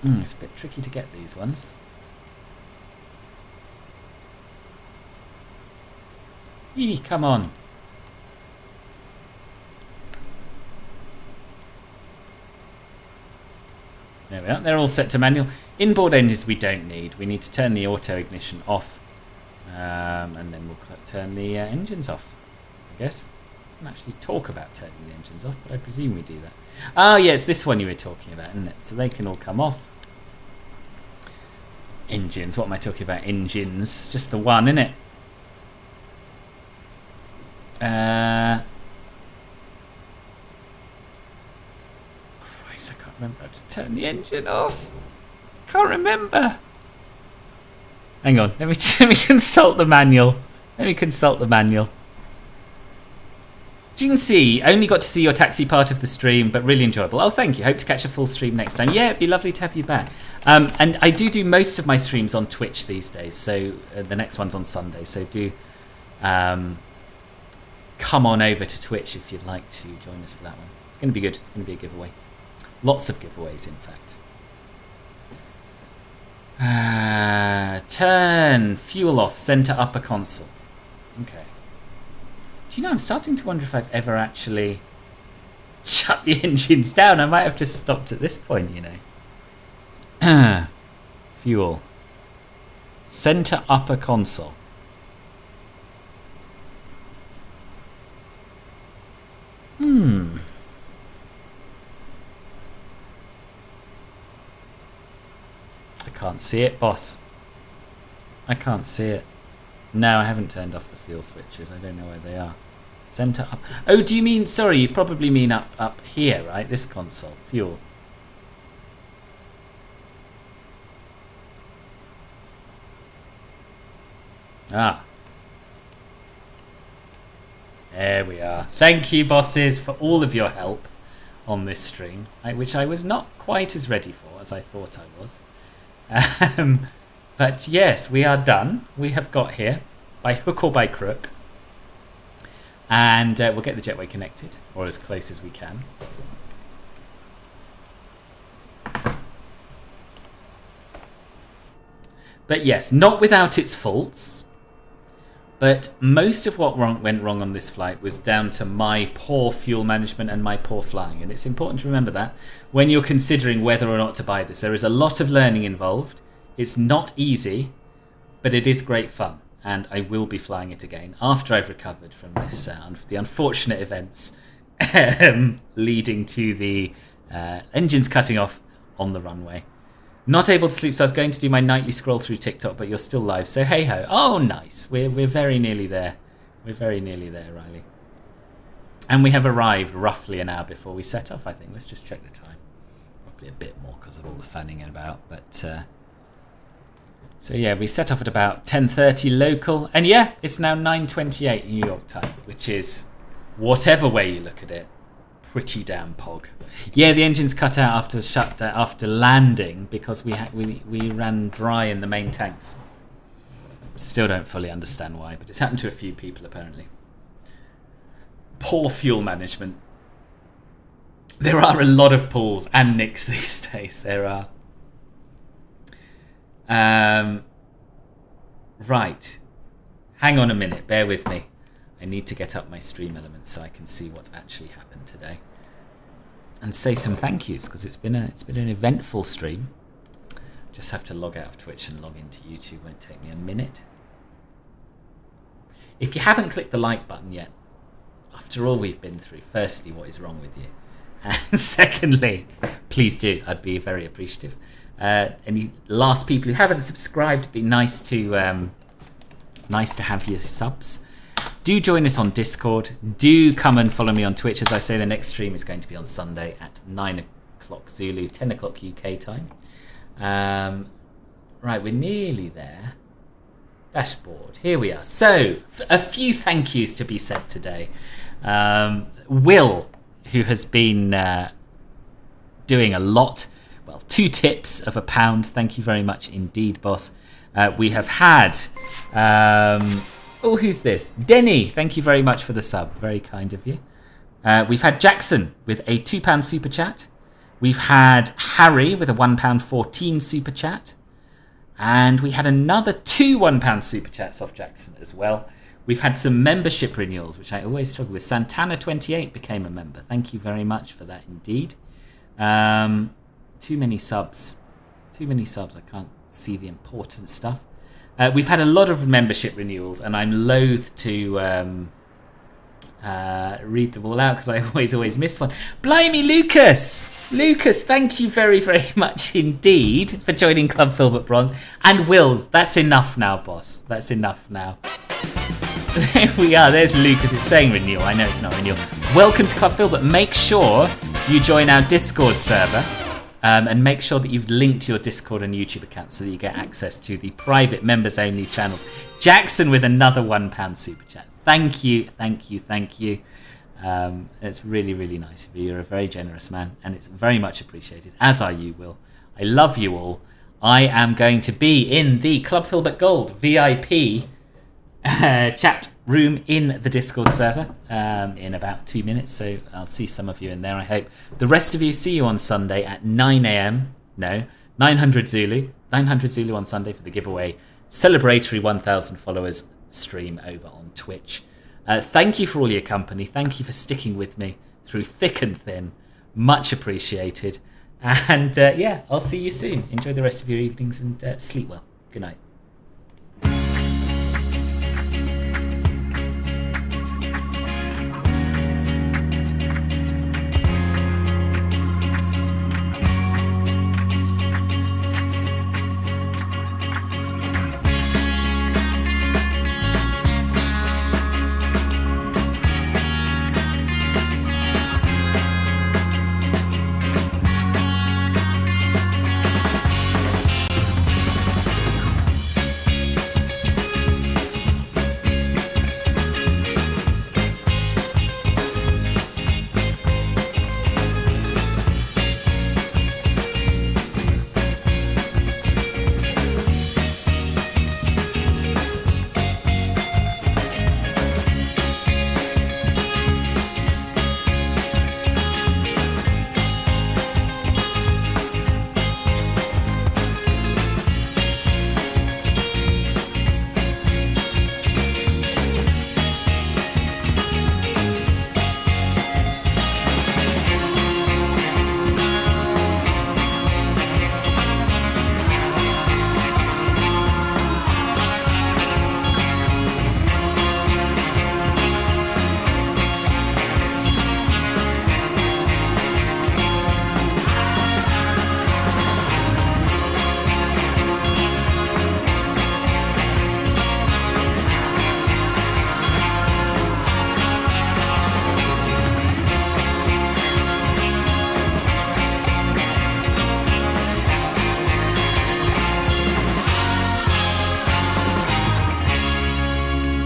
It's a bit tricky to get these ones. Eee, come on. There we are. They're all set to manual. Inboard engines we don't need. We need to turn the auto ignition off. And then we'll turn the engines off, I guess. It doesn't actually talk about turning the engines off, but I presume we do that. Oh, yeah, it's this one you were talking about, isn't it? So they can all come off. Engines. What am I talking about? Engines. Just the one, isn't it? Christ, I can't remember how to turn the engine off. Can't remember. Hang on, let me consult the manual. Jinxie, only got to see your taxi part of the stream, but really enjoyable. Oh, thank you. Hope to catch a full stream next time. Yeah, it'd be lovely to have you back. And I do most of my streams on Twitch these days, so the next one's on Sunday. So do come on over to Twitch if you'd like to join us for that one. It's going to be good. It's going to be a giveaway. Lots of giveaways, in fact. Turn fuel off, center upper console. Okay. Do you know, I'm starting to wonder if I've ever actually shut the engines down. I might have just stopped at this point, you know. Fuel. Center upper console. I can't see it, boss. I can't see it. No, I haven't turned off the fuel switches. I don't know where they are. Center up. Oh, do you mean... Sorry, you probably mean up here, right? This console. Fuel. Ah. There we are. Thank you, bosses, for all of your help on this stream, which I was not quite as ready for as I thought I was. But yes, we are done. We have got here, by hook or by crook. And we'll get the jetway connected, or as close as we can. But yes, not without its faults. But most of what went wrong on this flight was down to my poor fuel management and my poor flying. And it's important to remember that when you're considering whether or not to buy this. There is a lot of learning involved. It's not easy, but it is great fun. And I will be flying it again after I've recovered from this the unfortunate events leading to the engines cutting off on the runway. Not able to sleep, so I was going to do my nightly scroll through TikTok, but you're still live, so hey ho. Oh, nice. We're very nearly there. We're very nearly there, Riley. And we have arrived roughly an hour before we set off, I think. Let's just check the time. Probably a bit more because of all the fanning about, but... So yeah, we set off at about 10:30 local, and yeah, it's now 9:28 New York time, which is, whatever way you look at it, pretty damn pog. Yeah, the engine's cut out after landing because we ran dry in the main tanks. Still don't fully understand why, but it's happened to a few people apparently. Poor fuel management. There are a lot of pulls and nicks these days. There are. Right. Hang on a minute. Bear with me. I need to get up my stream elements so I can see what's actually happened today. And say some thank yous, because it's been an eventful stream. Just have to log out of Twitch and log into YouTube. Won't take me a minute. If you haven't clicked the like button yet, after after all we've been through, firstly, what is wrong with you? And secondly, please do. I'd be very appreciative. Any last people who haven't subscribed, it'd be nice to have your subs. Do join us on Discord. Do come and follow me on Twitch. As I say, the next stream is going to be on Sunday at 9 o'clock Zulu, 10 o'clock UK time. Right, we're nearly there. Dashboard. Here we are. So, a few thank yous to be said today. Will, who has been doing a lot. Well, 2 tips of £1. Thank you very much indeed, boss. We have had... who's this? Denny, thank you very much for the sub. Very kind of you. We've had Jackson with a £2 super chat. We've had Harry with a £1.14 super chat. And we had another 2 £1 super chats off Jackson as well. We've had some membership renewals, which I always struggle with. Santana28 became a member. Thank you very much for that indeed. Too many subs. I can't see the important stuff. We've had a lot of membership renewals, and I'm loath to read them all out because I always miss one. Blimey, Lucas! Lucas, thank you very, very much indeed for joining Club Filbert Bronze. And Will, that's enough now, boss. That's enough now. There we are. There's Lucas. It's saying renewal. I know it's not renewal. Welcome to Club Filbert. Make sure you join our Discord server. And make sure that you've linked your Discord and YouTube account so that you get access to the private members-only channels. Jackson with another £1 super chat. Thank you. It's really, really nice of you. You're a very generous man, and it's very much appreciated, as are you, Will. I love you all. I am going to be in the Club Filbert Gold VIP chat room in the Discord server in about 2 minutes, so I'll see some of you in there, I hope. The rest of you, see you on Sunday at 9 a.m. No, 900 Zulu on Sunday for the giveaway celebratory 1,000 followers stream over on Twitch. Thank you for all your company. Thank you for sticking with me through thick and thin. Much appreciated. And yeah, I'll see you soon. Enjoy the rest of your evenings and sleep well. Good night.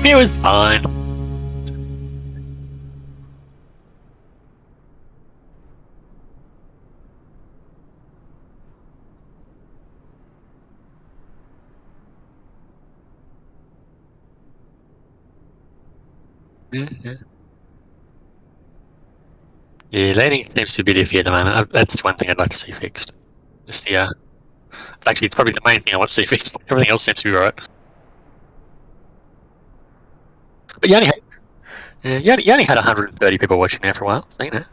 It was fine. Yeah, landing seems to be iffy at the moment. That's one thing I'd like to see fixed. Just the actually, it's probably the main thing I want to see fixed. Everything else seems to be alright. But you only had 130 people watching there for a while, so you know.